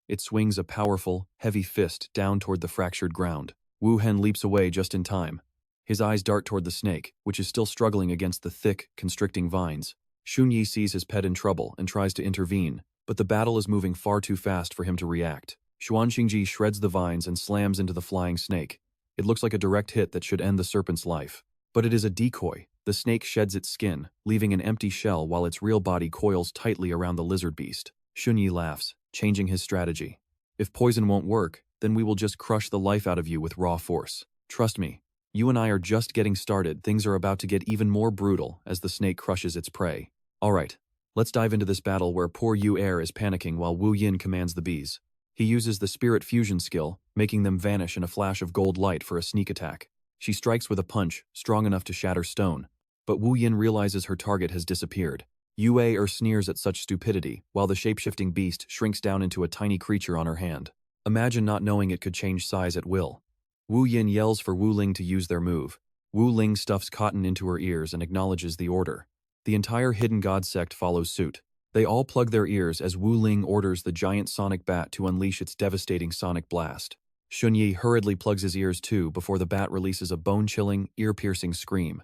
Speaker 1: It swings a powerful, heavy fist down toward the fractured ground. Wu Hen leaps away just in time. His eyes dart toward the snake, which is still struggling against the thick, constricting vines. Xunyi sees his pet in trouble and tries to intervene, but the battle is moving far too fast for him to react. Xuan Xingji shreds the vines and slams into the flying snake. It looks like a direct hit that should end the serpent's life. But it is a decoy. The snake sheds its skin, leaving an empty shell while its real body coils tightly around the lizard beast. Xunyi laughs, changing his strategy. If poison won't work, then we will just crush the life out of you with raw force. Trust me, you and I are just getting started. Things are about to get even more brutal as the snake crushes its prey. Alright, let's dive into this battle where poor Yuer is panicking while Wu Yin commands the bees. He uses the spirit fusion skill, making them vanish in a flash of gold light for a sneak attack. She strikes with a punch, strong enough to shatter stone. But Wu Yin realizes her target has disappeared. Yue sneers at such stupidity, while the shape-shifting beast shrinks down into a tiny creature on her hand. Imagine not knowing it could change size at will. Wu Yin yells for Wu Ling to use their move. Wu Ling stuffs cotton into her ears and acknowledges the order. The entire hidden god sect follows suit. They all plug their ears as Wu Ling orders the giant sonic bat to unleash its devastating sonic blast. Xunyi hurriedly plugs his ears too before the bat releases a bone-chilling, ear-piercing scream.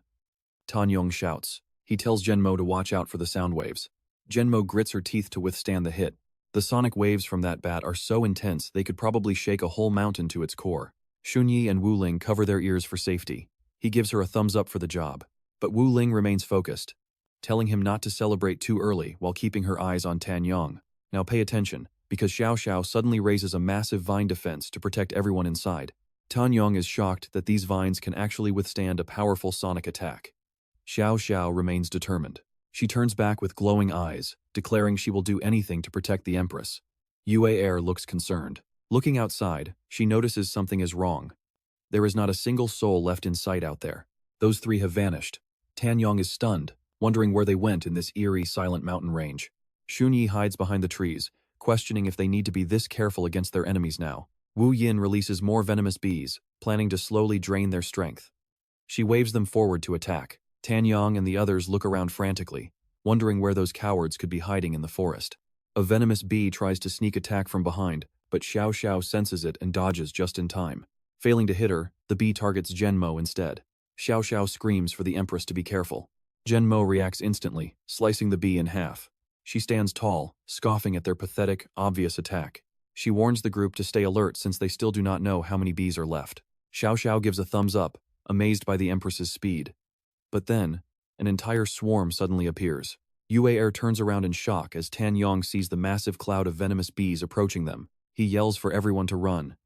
Speaker 1: Yong shouts. He tells Chen Mo to watch out for the sound waves. Chen Mo grits her teeth to withstand the hit. The sonic waves from that bat are so intense they could probably shake a whole mountain to its core. Xunyi and Wu Ling cover their ears for safety. He gives her a thumbs up for the job. But Wu Ling remains focused, telling him not to celebrate too early while keeping her eyes on Tan Yong. Now pay attention, because Xiao Xiao suddenly raises a massive vine defense to protect everyone inside. Tan Yong is shocked that these vines can actually withstand a powerful sonic attack. Xiao Xiao remains determined. She turns back with glowing eyes, declaring she will do anything to protect the Empress. Yue Er looks concerned. Looking outside, she notices something is wrong. There is not a single soul left in sight out there. Those three have vanished. Tan Yong is stunned, wondering where they went in this eerie, silent mountain range. Xunyi hides behind the trees, questioning if they need to be this careful against their enemies now. Wu Yin releases more venomous bees, planning to slowly drain their strength. She waves them forward to attack. Tan Yong and the others look around frantically, wondering where those cowards could be hiding in the forest. A venomous bee tries to sneak attack from behind, but Xiao Xiao senses it and dodges just in time. Failing to hit her, the bee targets Chen Mo instead. Xiao Xiao screams for the Empress to be careful. Chen Mo reacts instantly, slicing the bee in half. She stands tall, scoffing at their pathetic, obvious attack. She warns the group to stay alert since they still do not know how many bees are left. Xiao Xiao gives a thumbs up, amazed by the Empress's speed. But then, an entire swarm suddenly appears. Yue Er turns around in shock as Tan Yong sees the massive cloud of venomous bees approaching them. He yells for everyone to run.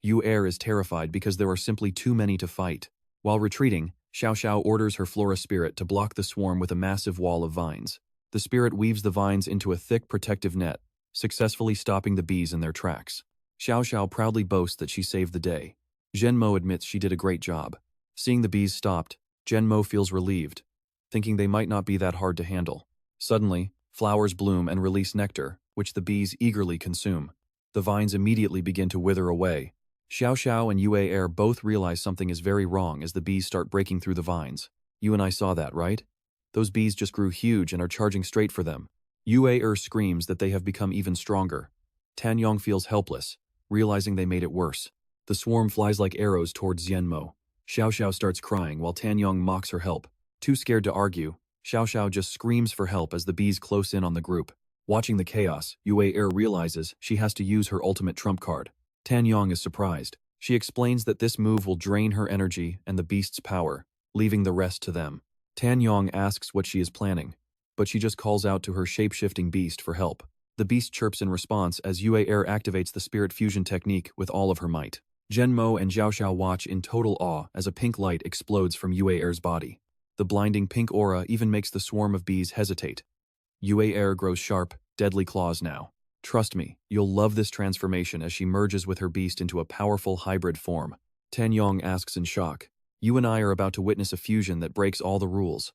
Speaker 1: Yue Er is terrified because there are simply too many to fight. While retreating, Xiao Xiao orders her Flora spirit to block the swarm with a massive wall of vines. The spirit weaves the vines into a thick protective net, successfully stopping the bees in their tracks. Xiao Xiao proudly boasts that she saved the day. Chen Mo admits she did a great job. Seeing the bees stopped, Chen Mo feels relieved, thinking they might not be that hard to handle. Suddenly, flowers bloom and release nectar, which the bees eagerly consume. The vines immediately begin to wither away. Xiao Xiao and Yue Er both realize something is very wrong as the bees start breaking through the vines. You and I saw that, right? Those bees just grew huge and are charging straight for them. Yue Er screams that they have become even stronger. Tan Yong feels helpless, realizing they made it worse. The swarm flies like arrows towards Chen Mo. Xiao Xiao starts crying while Tan Yong mocks her help. Too scared to argue, Xiao Xiao just screams for help as the bees close in on the group. Watching the chaos, Yue Er realizes she has to use her ultimate trump card. Tan Yong is surprised. She explains that this move will drain her energy and the beast's power, leaving the rest to them. Tan Yong asks what she is planning, but she just calls out to her shape-shifting beast for help. The beast chirps in response as Yue Er activates the spirit fusion technique with all of her might. Chen Mo and Xiao Xiao watch in total awe as a pink light explodes from Yue Er's body. The blinding pink aura even makes the swarm of bees hesitate. Yue Er grows sharp, deadly claws now. Trust me, you'll love this transformation as she merges with her beast into a powerful hybrid form. Tan Yong asks in shock, "You and I are about to witness a fusion that breaks all the rules."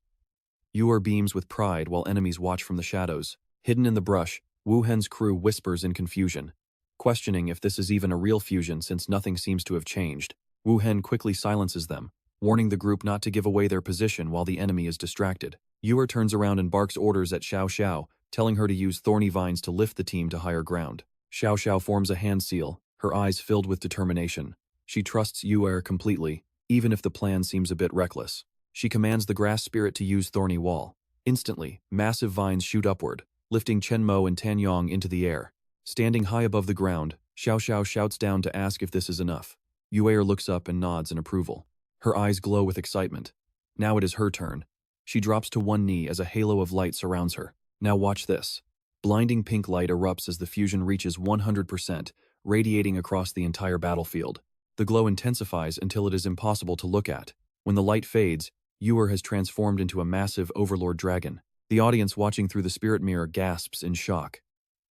Speaker 1: Yue beams with pride while enemies watch from the shadows. Hidden in the brush, Wu Hen's crew whispers in confusion, questioning if this is even a real fusion since nothing seems to have changed. Wu Hen quickly silences them, warning the group not to give away their position while the enemy is distracted. Yue turns around and barks orders at Xiao Xiao, telling her to use thorny vines to lift the team to higher ground. Xiao Xiao forms a hand seal, her eyes filled with determination. She trusts Yue completely, even if the plan seems a bit reckless. She commands the grass spirit to use thorny wall. Instantly, massive vines shoot upward, lifting Chen Mo and Tan Yong into the air. Standing high above the ground, Xiao Xiao shouts down to ask if this is enough. Yue looks up and nods in approval. Her eyes glow with excitement. Now it is her turn. She drops to one knee as a halo of light surrounds her. Now watch this. Blinding pink light erupts as the fusion reaches 100%, radiating across the entire battlefield. The glow intensifies until it is impossible to look at. When the light fades, Yue has transformed into a massive overlord dragon. The audience watching through the spirit mirror gasps in shock.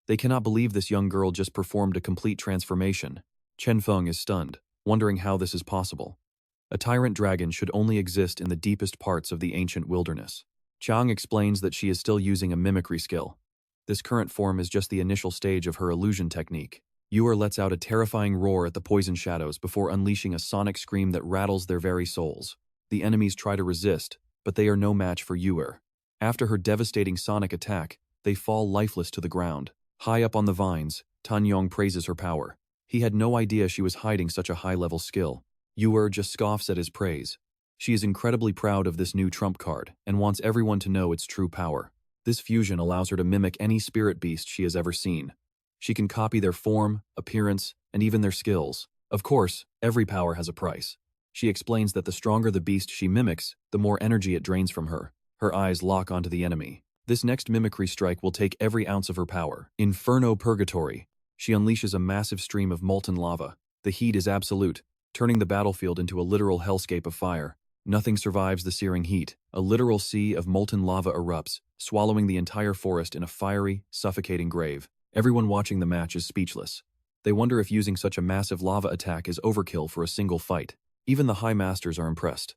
Speaker 1: They cannot believe this young girl just performed a complete transformation. Chen Feng is stunned, wondering how this is possible. A tyrant dragon should only exist in the deepest parts of the ancient wilderness. Chang explains that she is still using a mimicry skill. This current form is just the initial stage of her illusion technique. Yue lets out a terrifying roar at the poison shadows before unleashing a sonic scream that rattles their very souls. The enemies try to resist, but they are no match for Yue. After her devastating sonic attack, they fall lifeless to the ground. High up on the vines, Tan Yong praises her power. He had no idea she was hiding such a high-level skill. Yue just scoffs at his praise. She is incredibly proud of this new trump card and wants everyone to know its true power. This fusion allows her to mimic any spirit beast she has ever seen. She can copy their form, appearance, and even their skills. Of course, every power has a price. She explains that the stronger the beast she mimics, the more energy it drains from her. Her eyes lock onto the enemy. This next mimicry strike will take every ounce of her power. Inferno Purgatory. She unleashes a massive stream of molten lava. The heat is absolute, turning the battlefield into a literal hellscape of fire. Nothing survives the searing heat. A literal sea of molten lava erupts, swallowing the entire forest in a fiery, suffocating grave. Everyone watching the match is speechless. They wonder if using such a massive lava attack is overkill for a single fight. Even the High Masters are impressed.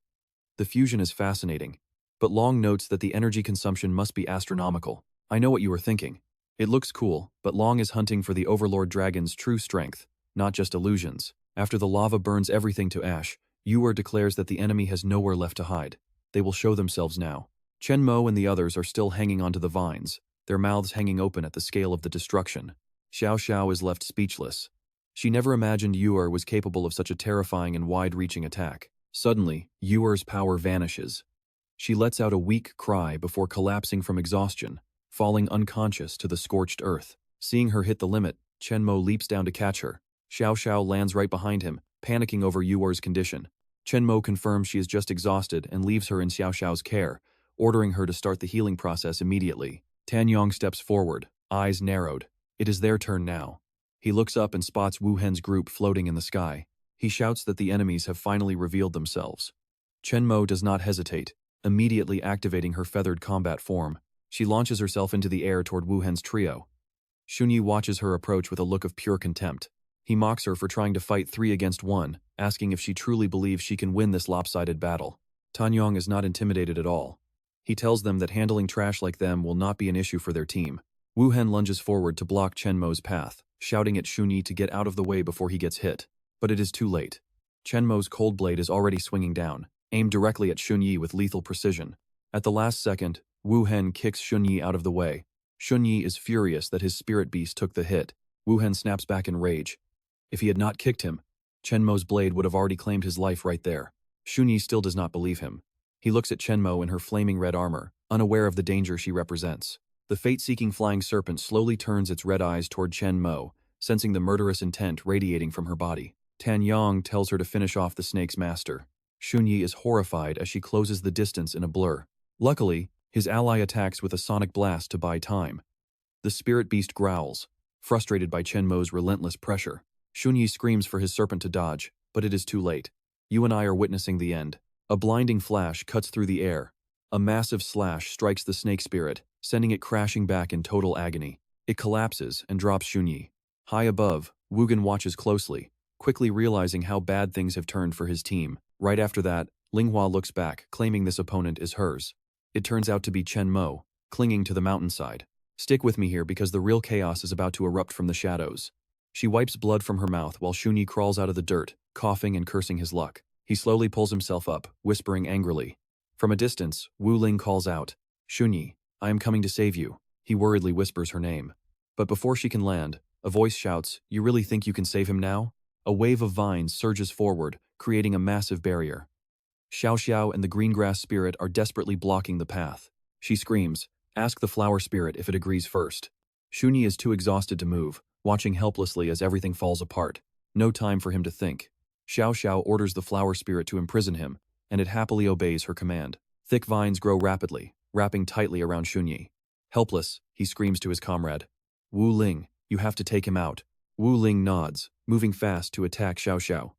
Speaker 1: The fusion is fascinating, but Long notes that the energy consumption must be astronomical. I know what you were thinking. It looks cool, but Long is hunting for the Overlord Dragon's true strength, not just illusions. After the lava burns everything to ash, Yue declares that the enemy has nowhere left to hide. They will show themselves now. Chen Mo and the others are still hanging onto the vines, their mouths hanging open at the scale of the destruction. Xiao Xiao is left speechless. She never imagined Yue was capable of such a terrifying and wide-reaching attack. Suddenly, Yue's power vanishes. She lets out a weak cry before collapsing from exhaustion, falling unconscious to the scorched earth. Seeing her hit the limit, Chen Mo leaps down to catch her. Xiao Xiao lands right behind him, panicking over Yue's condition. Chen Mo confirms she is just exhausted and leaves her in Xiao Xiao's care, ordering her to start the healing process immediately. Tan Yong steps forward, eyes narrowed. It is their turn now. He looks up and spots Wu Hen's group floating in the sky. He shouts that the enemies have finally revealed themselves. Chen Mo does not hesitate, immediately activating her feathered combat form. She launches herself into the air toward Wu Hen's trio. Xunyi watches her approach with a look of pure contempt. He mocks her for trying to fight 3 against 1, asking if she truly believes she can win this lopsided battle. Tan Yong is not intimidated at all. He tells them that handling trash like them will not be an issue for their team. Wu Hen lunges forward to block Chen Mo's path, shouting at Xunyi to get out of the way before he gets hit. But it is too late. Chen Mo's cold blade is already swinging down, aimed directly at Xunyi with lethal precision. At the last second, Wu Hen kicks Xunyi out of the way. Xunyi is furious that his spirit beast took the hit. Wu Hen snaps back in rage. If he had not kicked him, Chen Mo's blade would have already claimed his life right there. Xunyi still does not believe him. He looks at Chen Mo in her flaming red armor, unaware of the danger she represents. The fate-seeking flying serpent slowly turns its red eyes toward Chen Mo, sensing the murderous intent radiating from her body. Tan Yong tells her to finish off the snake's master. Xunyi is horrified as she closes the distance in a blur. Luckily, his ally attacks with a sonic blast to buy time. The spirit beast growls, frustrated by Chen Mo's relentless pressure. Xunyi screams for his serpent to dodge, but it is too late. You and I are witnessing the end. A blinding flash cuts through the air. A massive slash strikes the snake spirit, sending it crashing back in total agony. It collapses and drops Xunyi. High above, Wugen watches closely, quickly realizing how bad things have turned for his team. Right after that, Linghua looks back, claiming this opponent is hers. It turns out to be Chen Mo, clinging to the mountainside. Stick with me here because the real chaos is about to erupt from the shadows. She wipes blood from her mouth while Xunyi crawls out of the dirt, coughing and cursing his luck. He slowly pulls himself up, whispering angrily. From a distance, Wu Ling calls out, "Xunyi, I am coming to save you." He worriedly whispers her name. But before she can land, a voice shouts, "You really think you can save him now?" A wave of vines surges forward, creating a massive barrier. Xiao Xiao and the green grass spirit are desperately blocking the path. She screams, "Ask the flower spirit if it agrees first." Xunyi is too exhausted to move, watching helplessly as everything falls apart. No time for him to think. Xiao Xiao orders the flower spirit to imprison him, and it happily obeys her command. Thick vines grow rapidly, wrapping tightly around Xunyi. Helpless, he screams to his comrade, "Wu Ling, you have to take him out." Wu Ling nods, moving fast to attack Xiao Xiao.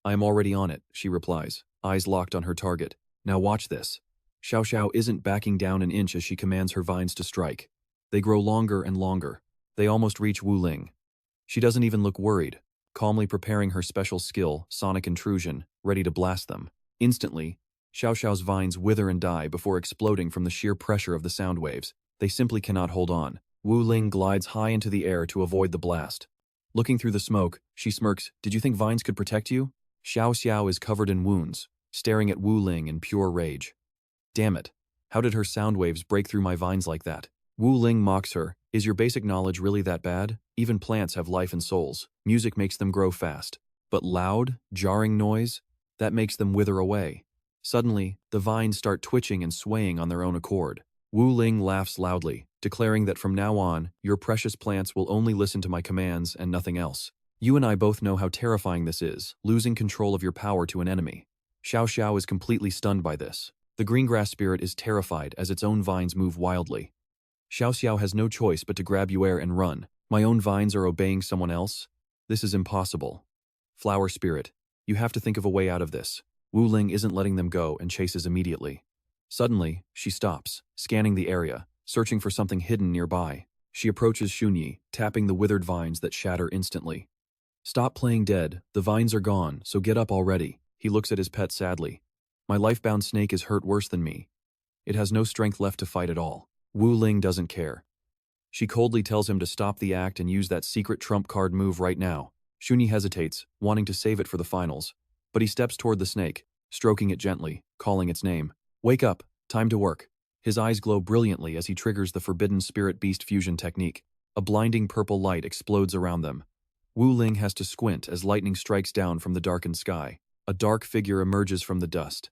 Speaker 1: "I am already on it," she replies, eyes locked on her target. "Now watch this." Xiao Xiao isn't backing down an inch as she commands her vines to strike. They grow longer and longer. They almost reach Wu Ling. She doesn't even look worried, calmly preparing her special skill, Sonic Intrusion, ready to blast them. Instantly, Xiao Xiao's vines wither and die before exploding from the sheer pressure of the sound waves. They simply cannot hold on. Wu Ling glides high into the air to avoid the blast. Looking through the smoke, she smirks, "Did you think vines could protect you?" Xiao Xiao is covered in wounds, staring at Wu Ling in pure rage. "Damn it. How did her sound waves break through my vines like that?" Wu Ling mocks her, "Is your basic knowledge really that bad? Even plants have life and souls. Music makes them grow fast. But loud, jarring noise? That makes them wither away." Suddenly, the vines start twitching and swaying on their own accord. Wu Ling laughs loudly, declaring that from now on, your precious plants will only listen to my commands and nothing else. You and I both know how terrifying this is, losing control of your power to an enemy. Xiao Xiao is completely stunned by this. The green grass spirit is terrified as its own vines move wildly. Xiao Xiao has no choice but to grab Yuer and run. My own vines are obeying someone else? This is impossible. Flower spirit, you have to think of a way out of this. Wu Ling isn't letting them go and chases immediately. Suddenly, she stops, scanning the area, searching for something hidden nearby. She approaches Xunyi, tapping the withered vines that shatter instantly. Stop playing dead, the vines are gone, so get up already. He looks at his pet sadly. My life-bound snake is hurt worse than me. It has no strength left to fight at all. Wu Ling doesn't care. She coldly tells him to stop the act and use that secret trump card move right now. Xunyi hesitates, wanting to save it for the finals. But he steps toward the snake, stroking it gently, calling its name. Wake up, time to work. His eyes glow brilliantly as he triggers the forbidden spirit-beast fusion technique. A blinding purple light explodes around them. Wu Ling has to squint as lightning strikes down from the darkened sky. A dark figure emerges from the dust.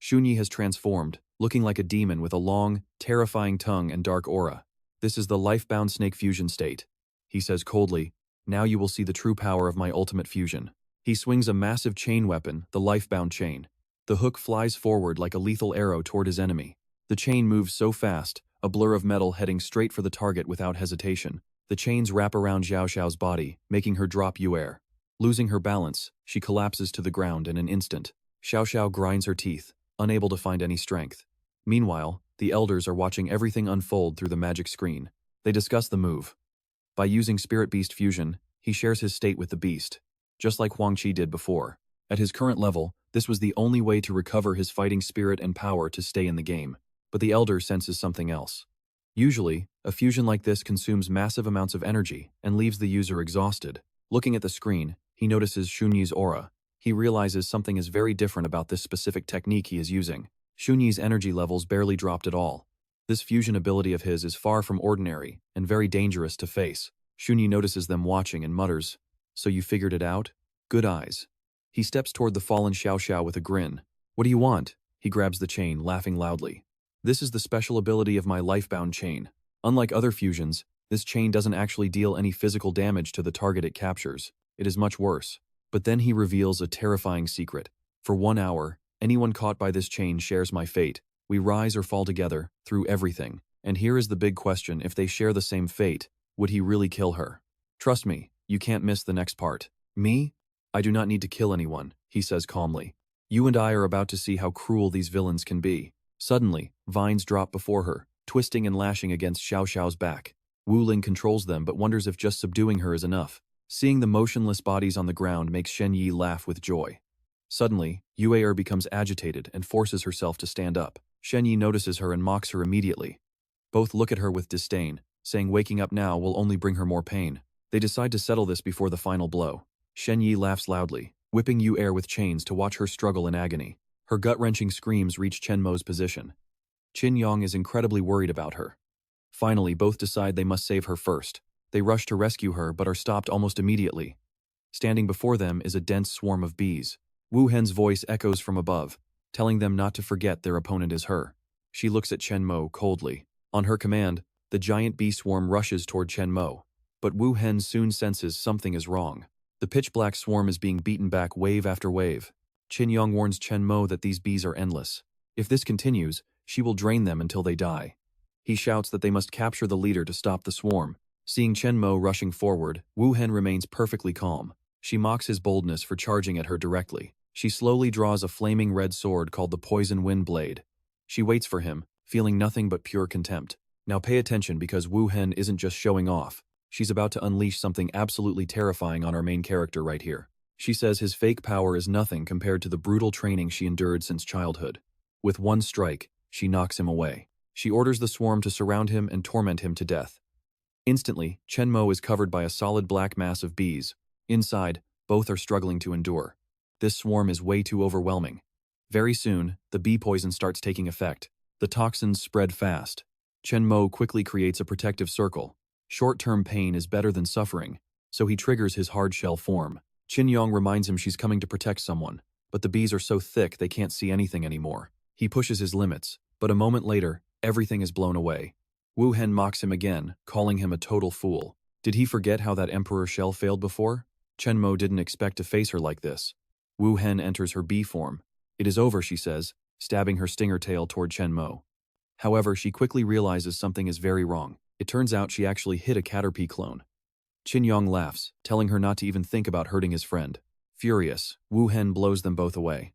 Speaker 1: Xunyi has transformed, looking like a demon with a long, terrifying tongue and dark aura. This is the life-bound snake fusion state. He says coldly, now you will see the true power of my ultimate fusion. He swings a massive chain weapon, the life-bound chain. The hook flies forward like a lethal arrow toward his enemy. The chain moves so fast, a blur of metal heading straight for the target without hesitation. The chains wrap around Xiao Xiao's body, making her drop Yuer. Losing her balance, she collapses to the ground in an instant. Xiao Xiao grinds her teeth, unable to find any strength. Meanwhile, the elders are watching everything unfold through the magic screen. They discuss the move. By using Spirit-Beast fusion, he shares his state with the beast, just like Huang Qi did before. At his current level, this was the only way to recover his fighting spirit and power to stay in the game. But the elder senses something else. Usually, a fusion like this consumes massive amounts of energy and leaves the user exhausted. Looking at the screen, he notices Xunyi's aura. He realizes something is very different about this specific technique he is using. Xunyi's energy levels barely dropped at all. This fusion ability of his is far from ordinary and very dangerous to face. Xunyi notices them watching and mutters, "So you figured it out? Good eyes." He steps toward the fallen Xiao Xiao with a grin. "What do you want?" He grabs the chain, laughing loudly. "This is the special ability of my life-bound chain. Unlike other fusions, this chain doesn't actually deal any physical damage to the target it captures. It is much worse." But then he reveals a terrifying secret. For 1 hour, anyone caught by this chain shares my fate. We rise or fall together, through everything. And here is the big question, if they share the same fate, would he really kill her? Trust me, you can't miss the next part. Me? I do not need to kill anyone, he says calmly. You and I are about to see how cruel these villains can be. Suddenly, vines drop before her, twisting and lashing against Xiao Xiao's back. Wu Ling controls them but wonders if just subduing her is enough. Seeing the motionless bodies on the ground makes Shen Yi laugh with joy. Suddenly, Yuer becomes agitated and forces herself to stand up. Shen Yi notices her and mocks her immediately. Both look at her with disdain, saying waking up now will only bring her more pain. They decide to settle this before the final blow. Shen Yi laughs loudly, whipping Yuer with chains to watch her struggle in agony. Her gut-wrenching screams reach Chen Mo's position. Yong is incredibly worried about her. Finally, both decide they must save her first. They rush to rescue her but are stopped almost immediately. Standing before them is a dense swarm of bees. Wu Hen's voice echoes from above, telling them not to forget their opponent is her. She looks at Chen Mo coldly. On her command, the giant bee swarm rushes toward Chen Mo. But Wu Hen soon senses something is wrong. The pitch-black swarm is being beaten back wave after wave. Yong warns Chen Mo that these bees are endless. If this continues, she will drain them until they die. He shouts that they must capture the leader to stop the swarm. Seeing Chen Mo rushing forward, Wu Hen remains perfectly calm. She mocks his boldness for charging at her directly. She slowly draws a flaming red sword called the Poison Wind Blade. She waits for him, feeling nothing but pure contempt. Now pay attention because Wu Hen isn't just showing off. She's about to unleash something absolutely terrifying on our main character right here. She says his fake power is nothing compared to the brutal training she endured since childhood. With one strike, she knocks him away. She orders the swarm to surround him and torment him to death. Instantly, Chen Mo is covered by a solid black mass of bees. Inside, both are struggling to endure. This swarm is way too overwhelming. Very soon, the bee poison starts taking effect. The toxins spread fast. Chen Mo quickly creates a protective circle. Short-term pain is better than suffering, so he triggers his hard shell form. Yong reminds him she's coming to protect someone, but the bees are so thick they can't see anything anymore. He pushes his limits, but a moment later, everything is blown away. Wu Hen mocks him again, calling him a total fool. Did he forget how that Emperor shell failed before? Chen Mo didn't expect to face her like this. Wu Hen enters her bee form. It is over, she says, stabbing her stinger tail toward Chen Mo. However, she quickly realizes something is very wrong. It turns out she actually hit a Caterpie clone. Qin Yong laughs, telling her not to even think about hurting his friend. Furious, Wu Hen blows them both away.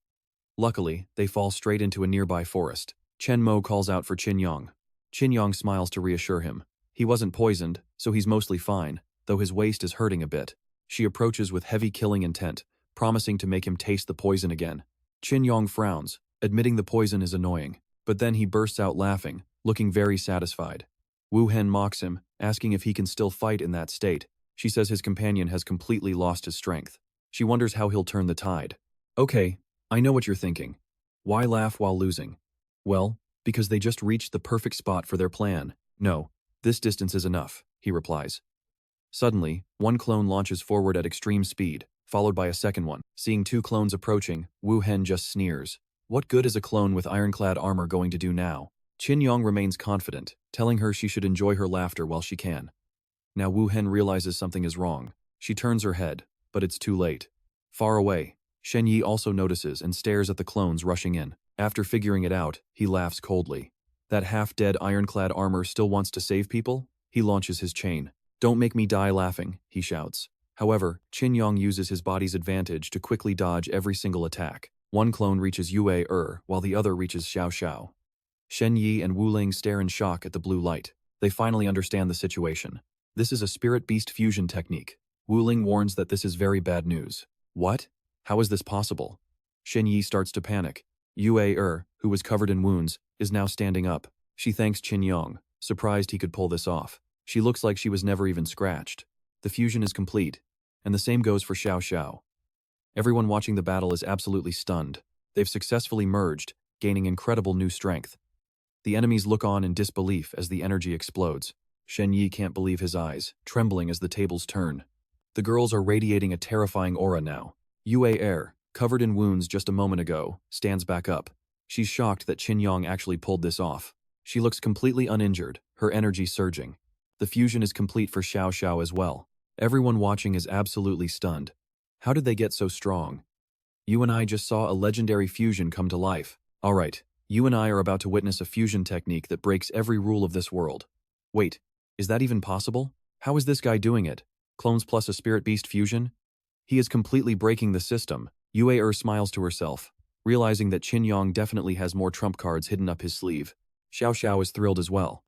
Speaker 1: Luckily, they fall straight into a nearby forest. Chen Mo calls out for Qin Yong. Qin Yong smiles to reassure him. He wasn't poisoned, so he's mostly fine, though his waist is hurting a bit. She approaches with heavy killing intent, promising to make him taste the poison again. Qin Yong frowns, admitting the poison is annoying, but then he bursts out laughing, looking very satisfied. Wu Hen mocks him, asking if he can still fight in that state. She says his companion has completely lost his strength. She wonders how he'll turn the tide. Okay, I know what you're thinking. Why laugh while losing? Well, because they just reached the perfect spot for their plan. No, this distance is enough, he replies. Suddenly, one clone launches forward at extreme speed, followed by a second one. Seeing two clones approaching, Wu Hen just sneers. What good is a clone with ironclad armor going to do now? Qin Yong remains confident, telling her she should enjoy her laughter while she can. Now Wu Hen realizes something is wrong. She turns her head, but it's too late. Far away, Shen Yi also notices and stares at the clones rushing in. After figuring it out, he laughs coldly. That half-dead ironclad armor still wants to save people? He launches his chain. Don't make me die laughing, he shouts. However, Qin Yong uses his body's advantage to quickly dodge every single attack. One clone reaches Yue while the other reaches Xiao Xiao. Shen Yi and Wu Ling stare in shock at the blue light. They finally understand the situation. This is a spirit-beast fusion technique. Wu Ling warns that this is very bad news. What? How is this possible? Shen Yi starts to panic. Yue who was covered in wounds, is now standing up. She thanks Qin Yong, surprised he could pull this off. She looks like she was never even scratched. The fusion is complete, and the same goes for Xiao Xiao. Everyone watching the battle is absolutely stunned. They've successfully merged, gaining incredible new strength. The enemies look on in disbelief as the energy explodes. Shen Yi can't believe his eyes, trembling as the tables turn. The girls are radiating a terrifying aura now. Yue covered in wounds just a moment ago, stands back up. She's shocked that Qin Yong actually pulled this off. She looks completely uninjured, her energy surging. The fusion is complete for Xiao Xiao as well. Everyone watching is absolutely stunned. How did they get so strong? You and I just saw a legendary fusion come to life. Alright, you and I are about to witness a fusion technique that breaks every rule of this world. Wait, is that even possible? How is this guy doing it? Clones plus a spirit beast fusion? He is completely breaking the system. Yue smiles to herself, realizing that Qin Yong definitely has more trump cards hidden up his sleeve. Xiao Xiao is thrilled as well.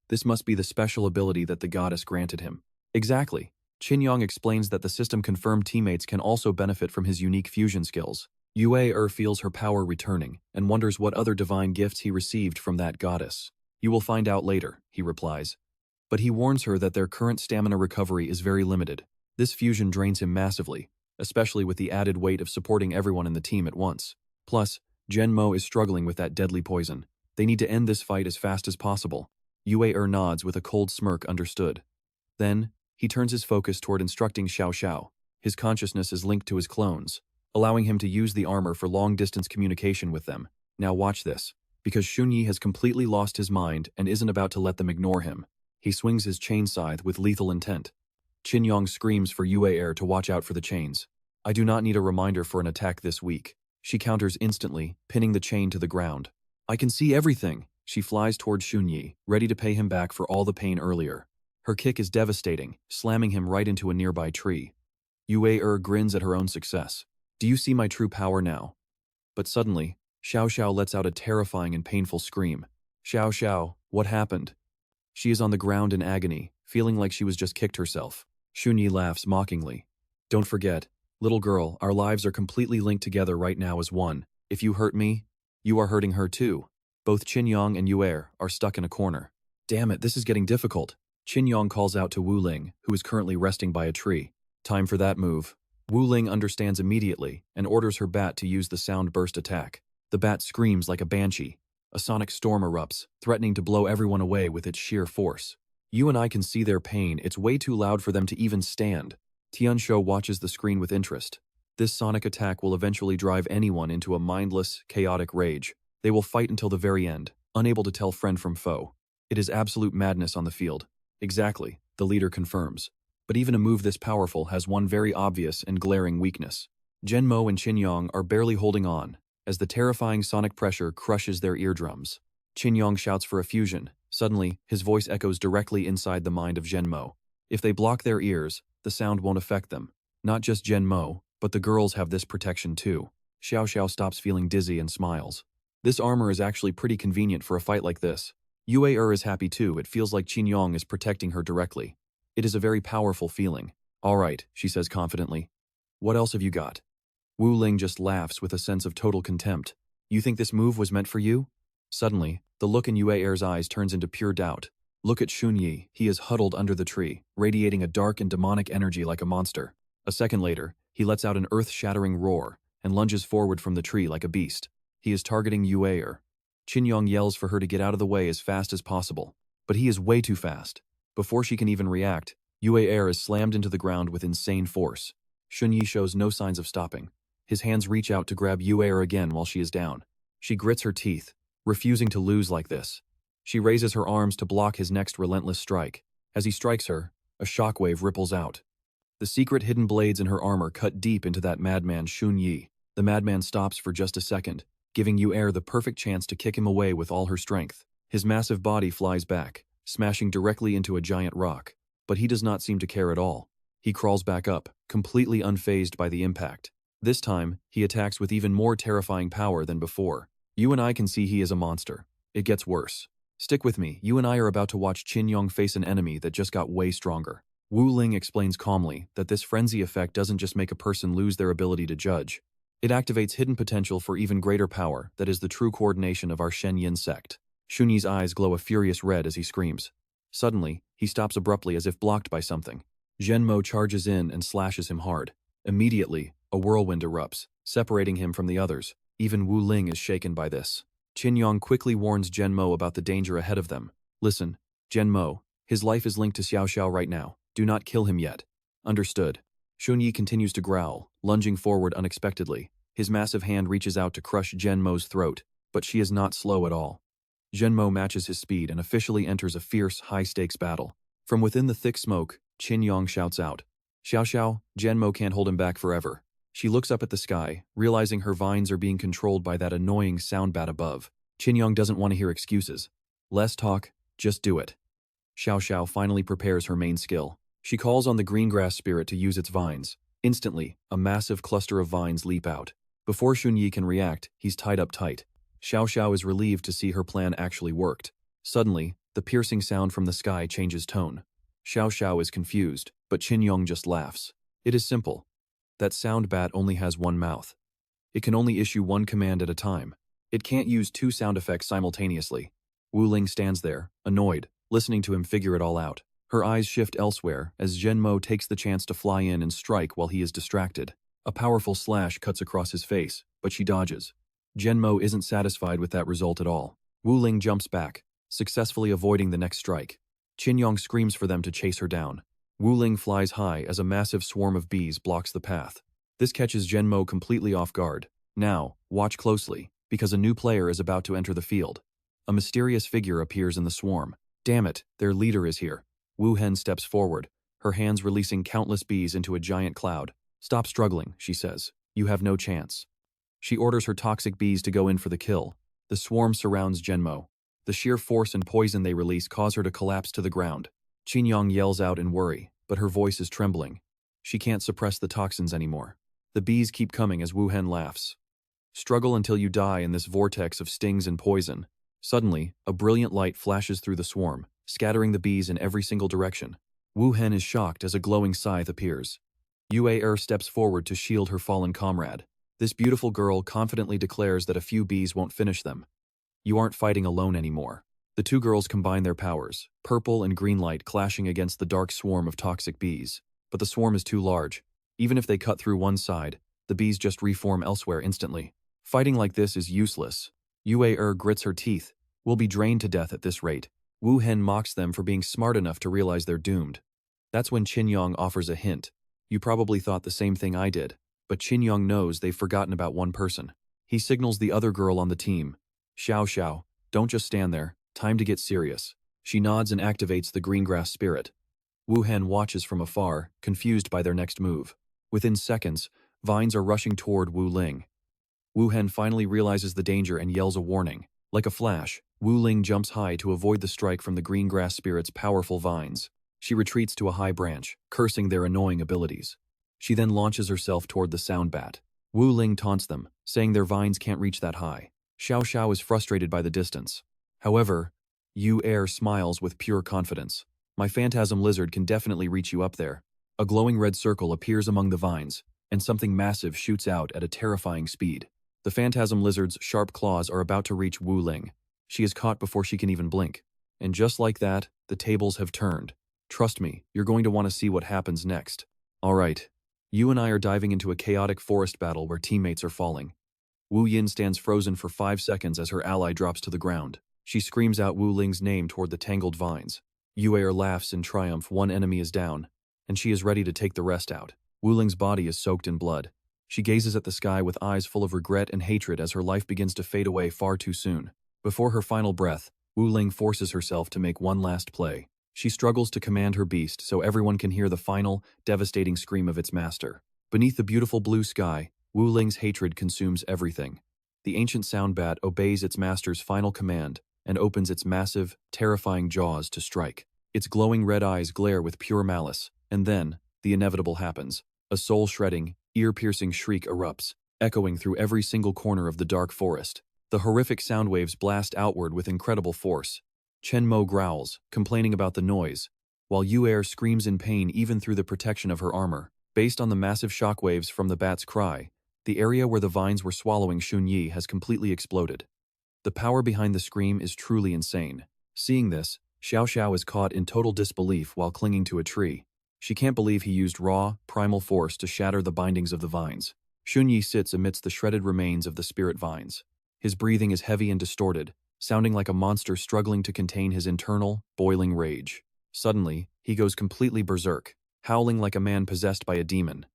Speaker 1: This must be the special ability that the goddess granted him. Exactly. Qin Yong explains that the system-confirmed teammates can also benefit from his unique fusion skills. Yue feels her power returning and wonders what other divine gifts he received from that goddess. You will find out later, he replies. But he warns her that their current stamina recovery is very limited. This fusion drains him massively, especially with the added weight of supporting everyone in the team at once. Plus, Chen Mo is struggling with that deadly poison. They need to end this fight as fast as possible. Yue nods with a cold smirk, understood. Then, he turns his focus toward instructing Xiao Xiao. His consciousness is linked to his clones, allowing him to use the armor for long-distance communication with them. Now watch this, because Xunyi has completely lost his mind and isn't about to let them ignore him. He swings his chain scythe with lethal intent. Qin Yong screams for Yue to watch out for the chains. I do not need a reminder for an attack this weak. She counters instantly, pinning the chain to the ground. I can see everything. She flies toward Xunyi, ready to pay him back for all the pain earlier. Her kick is devastating, slamming him right into a nearby tree. Yue grins at her own success. Do you see my true power now? But suddenly, Xiao Xiao lets out a terrifying and painful scream. Xiao Xiao, what happened? She is on the ground in agony, feeling like she was just kicked herself. Xunyi laughs mockingly. Don't forget, little girl, our lives are completely linked together right now as one. If you hurt me, you are hurting her too. Both Qin Yong and Yue are stuck in a corner. Damn it, this is getting difficult. Qin Yong calls out to Wu Ling, who is currently resting by a tree. Time for that move. Wu Ling understands immediately and orders her bat to use the sound burst attack. The bat screams like a banshee. A sonic storm erupts, threatening to blow everyone away with its sheer force. You and I can see their pain, it's way too loud for them to even stand. Tianshou watches the screen with interest. This sonic attack will eventually drive anyone into a mindless, chaotic rage. They will fight until the very end, unable to tell friend from foe. It is absolute madness on the field. Exactly, the leader confirms. But even a move this powerful has one very obvious and glaring weakness. Chen Mo and Qin Yong are barely holding on, as the terrifying sonic pressure crushes their eardrums. Qin Yong shouts for a fusion. Suddenly, his voice echoes directly inside the mind of Chen Mo. If they block their ears, the sound won't affect them. Not just Chen Mo, but the girls have this protection too. Xiao Xiao stops feeling dizzy and smiles. This armor is actually pretty convenient for a fight like this. Yue is happy too. It feels like Qin Yong is protecting her directly. It is a very powerful feeling. All right, she says confidently. What else have you got? Wu Ling just laughs with a sense of total contempt. You think this move was meant for you? Suddenly, the look in Yue Er's eyes turns into pure doubt. Look at Xun Yi. He is huddled under the tree, radiating a dark and demonic energy like a monster. A second later, he lets out an earth-shattering roar and lunges forward from the tree like a beast. He is targeting Yue Er. Qin Yong yells for her to get out of the way as fast as possible, but he is way too fast. Before she can even react, Yue Er is slammed into the ground with insane force. Xun Yi shows no signs of stopping. His hands reach out to grab Yue Er again while she is down. She grits her teeth, refusing to lose like this. She raises her arms to block his next relentless strike. As he strikes her, a shockwave ripples out. The secret hidden blades in her armor cut deep into that madman Xun Yi. The madman stops for just a second, giving Yue Er the perfect chance to kick him away with all her strength. His massive body flies back, smashing directly into a giant rock. But he does not seem to care at all. He crawls back up, completely unfazed by the impact. This time, he attacks with even more terrifying power than before. You and I can see he is a monster. It gets worse. Stick with me, you and I are about to watch Qin Yong face an enemy that just got way stronger. Wu Ling explains calmly that this frenzy effect doesn't just make a person lose their ability to judge. It activates hidden potential for even greater power that is the true coordination of our Shen Yin sect. Xun Yi's eyes glow a furious red as he screams. Suddenly, he stops abruptly as if blocked by something. Chen Mo charges in and slashes him hard. Immediately, a whirlwind erupts, separating him from the others. Even Wu Ling is shaken by this. Qin Yong quickly warns Chen Mo about the danger ahead of them. Listen, Chen Mo, his life is linked to Xiao Xiao right now. Do not kill him yet. Understood. Xun Yi continues to growl, lunging forward unexpectedly. His massive hand reaches out to crush Chen Mo's throat, but she is not slow at all. Chen Mo matches his speed and officially enters a fierce, high-stakes battle. From within the thick smoke, Qin Yong shouts out, Xiao Xiao, Chen Mo can't hold him back forever. She looks up at the sky, realizing her vines are being controlled by that annoying sound bat above. Qin Yong doesn't want to hear excuses. Less talk, just do it. Xiao Xiao finally prepares her main skill. She calls on the green grass spirit to use its vines. Instantly, a massive cluster of vines leap out. Before Xun Yi can react, he's tied up tight. Xiao Xiao is relieved to see her plan actually worked. Suddenly, the piercing sound from the sky changes tone. Xiao Xiao is confused, but Qin Yong just laughs. It is simple. That sound bat only has one mouth. It can only issue one command at a time. It can't use two sound effects simultaneously. Wu Ling stands there, annoyed, listening to him figure it all out. Her eyes shift elsewhere as Chen Mo takes the chance to fly in and strike while he is distracted. A powerful slash cuts across his face, but she dodges. Chen Mo isn't satisfied with that result at all. Wu Ling jumps back, successfully avoiding the next strike. Qin Yong screams for them to chase her down. Wu Ling flies high as a massive swarm of bees blocks the path. This catches Chen Mo completely off guard. Now, watch closely, because a new player is about to enter the field. A mysterious figure appears in the swarm. Damn it, their leader is here. Wu Hen steps forward, her hands releasing countless bees into a giant cloud. Stop struggling, she says. You have no chance. She orders her toxic bees to go in for the kill. The swarm surrounds Chen Mo. The sheer force and poison they release cause her to collapse to the ground. Qin Yong yells out in worry, but her voice is trembling. She can't suppress the toxins anymore. The bees keep coming as Wu Hen laughs. Struggle until you die in this vortex of stings and poison. Suddenly, a brilliant light flashes through the swarm, scattering the bees in every single direction. Wu Hen is shocked as a glowing scythe appears. Yue steps forward to shield her fallen comrade. This beautiful girl confidently declares that a few bees won't finish them. You aren't fighting alone anymore. The two girls combine their powers, purple and green light clashing against the dark swarm of toxic bees. But the swarm is too large. Even if they cut through one side, the bees just reform elsewhere instantly. Fighting like this is useless. Yue grits her teeth. We'll be drained to death at this rate. Wu Hen mocks them for being smart enough to realize they're doomed. That's when Qin Yong offers a hint. You probably thought the same thing I did. But Qin Yong knows they've forgotten about one person. He signals the other girl on the team. Xiao Xiao, don't just stand there, time to get serious. She nods and activates the green grass spirit. Wu Hen watches from afar, confused by their next move. Within seconds, vines are rushing toward Wu Ling. Wu Hen finally realizes the danger and yells a warning. Like a flash, Wu Ling jumps high to avoid the strike from the green grass spirit's powerful vines. She retreats to a high branch, cursing their annoying abilities. She then launches herself toward the sound bat. Wu Ling taunts them, saying their vines can't reach that high. Xiao Xiao is frustrated by the distance. However, Yu Er smiles with pure confidence. My phantasm lizard can definitely reach you up there. A glowing red circle appears among the vines, and something massive shoots out at a terrifying speed. The phantasm lizard's sharp claws are about to reach Wu Ling. She is caught before she can even blink. And just like that, the tables have turned. Trust me, you're going to want to see what happens next. Alright, you and I are diving into a chaotic forest battle where teammates are falling. Wu Yin stands frozen for 5 seconds as her ally drops to the ground. She screams out Wu Ling's name toward the tangled vines. Yu Er laughs in triumph. One enemy is down, and she is ready to take the rest out. Wu Ling's body is soaked in blood. She gazes at the sky with eyes full of regret and hatred as her life begins to fade away far too soon. Before her final breath, Wu Ling forces herself to make one last play. She struggles to command her beast so everyone can hear the final, devastating scream of its master. Beneath the beautiful blue sky, Wu Ling's hatred consumes everything. The ancient sound bat obeys its master's final command and opens its massive, terrifying jaws to strike. Its glowing red eyes glare with pure malice, and then, the inevitable happens. A soul-shredding, ear-piercing shriek erupts, echoing through every single corner of the dark forest. The horrific sound waves blast outward with incredible force. Chen Mo growls, complaining about the noise, while Yu Er screams in pain even through the protection of her armor. Based on the massive shockwaves from the bat's cry, the area where the vines were swallowing Xun Yi has completely exploded. The power behind the scream is truly insane. Seeing this, Xiao Xiao is caught in total disbelief while clinging to a tree. She can't believe he used raw, primal force to shatter the bindings of the vines. Xun Yi sits amidst the shredded remains of the spirit vines. His breathing is heavy and distorted, sounding like a monster struggling to contain his internal, boiling rage. Suddenly, he goes completely berserk, howling like a man possessed by a demon.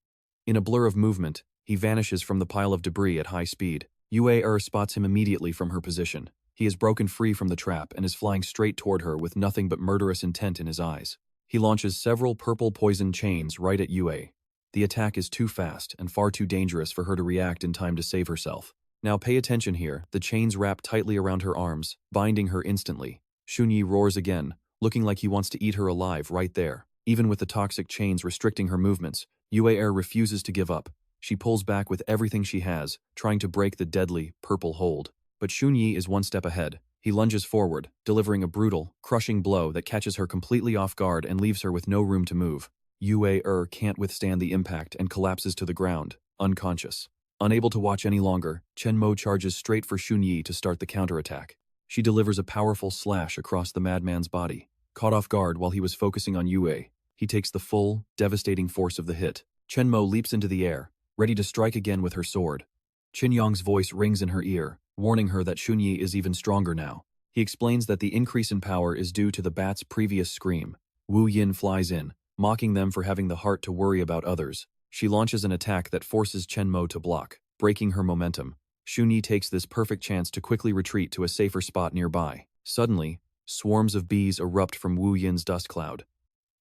Speaker 1: In a blur of movement, he vanishes from the pile of debris at high speed. Yue Er spots him immediately from her position. He is broken free from the trap and is flying straight toward her with nothing but murderous intent in his eyes. He launches several purple poison chains right at Yue. The attack is too fast and far too dangerous for her to react in time to save herself. Now pay attention here, the chains wrap tightly around her arms, binding her instantly. Xun Yi roars again, looking like he wants to eat her alive right there. Even with the toxic chains restricting her movements, Yue Er refuses to give up. She pulls back with everything she has, trying to break the deadly, purple hold. But Xun Yi is one step ahead. He lunges forward, delivering a brutal, crushing blow that catches her completely off guard and leaves her with no room to move. Yue Er can't withstand the impact and collapses to the ground, unconscious. Unable to watch any longer, Chen Mo charges straight for Xun Yi to start the counterattack. She delivers a powerful slash across the madman's body. Caught off guard while he was focusing on Yue, he takes the full, devastating force of the hit. Chen Mo leaps into the air, ready to strike again with her sword. Qin Yong's voice rings in her ear, warning her that Xun Yi is even stronger now. He explains that the increase in power is due to the bat's previous scream. Wu Yin flies in, mocking them for having the heart to worry about others. She launches an attack that forces Chen Mo to block, breaking her momentum. Xun Yi takes this perfect chance to quickly retreat to a safer spot nearby. Suddenly, swarms of bees erupt from Wu Yin's dust cloud.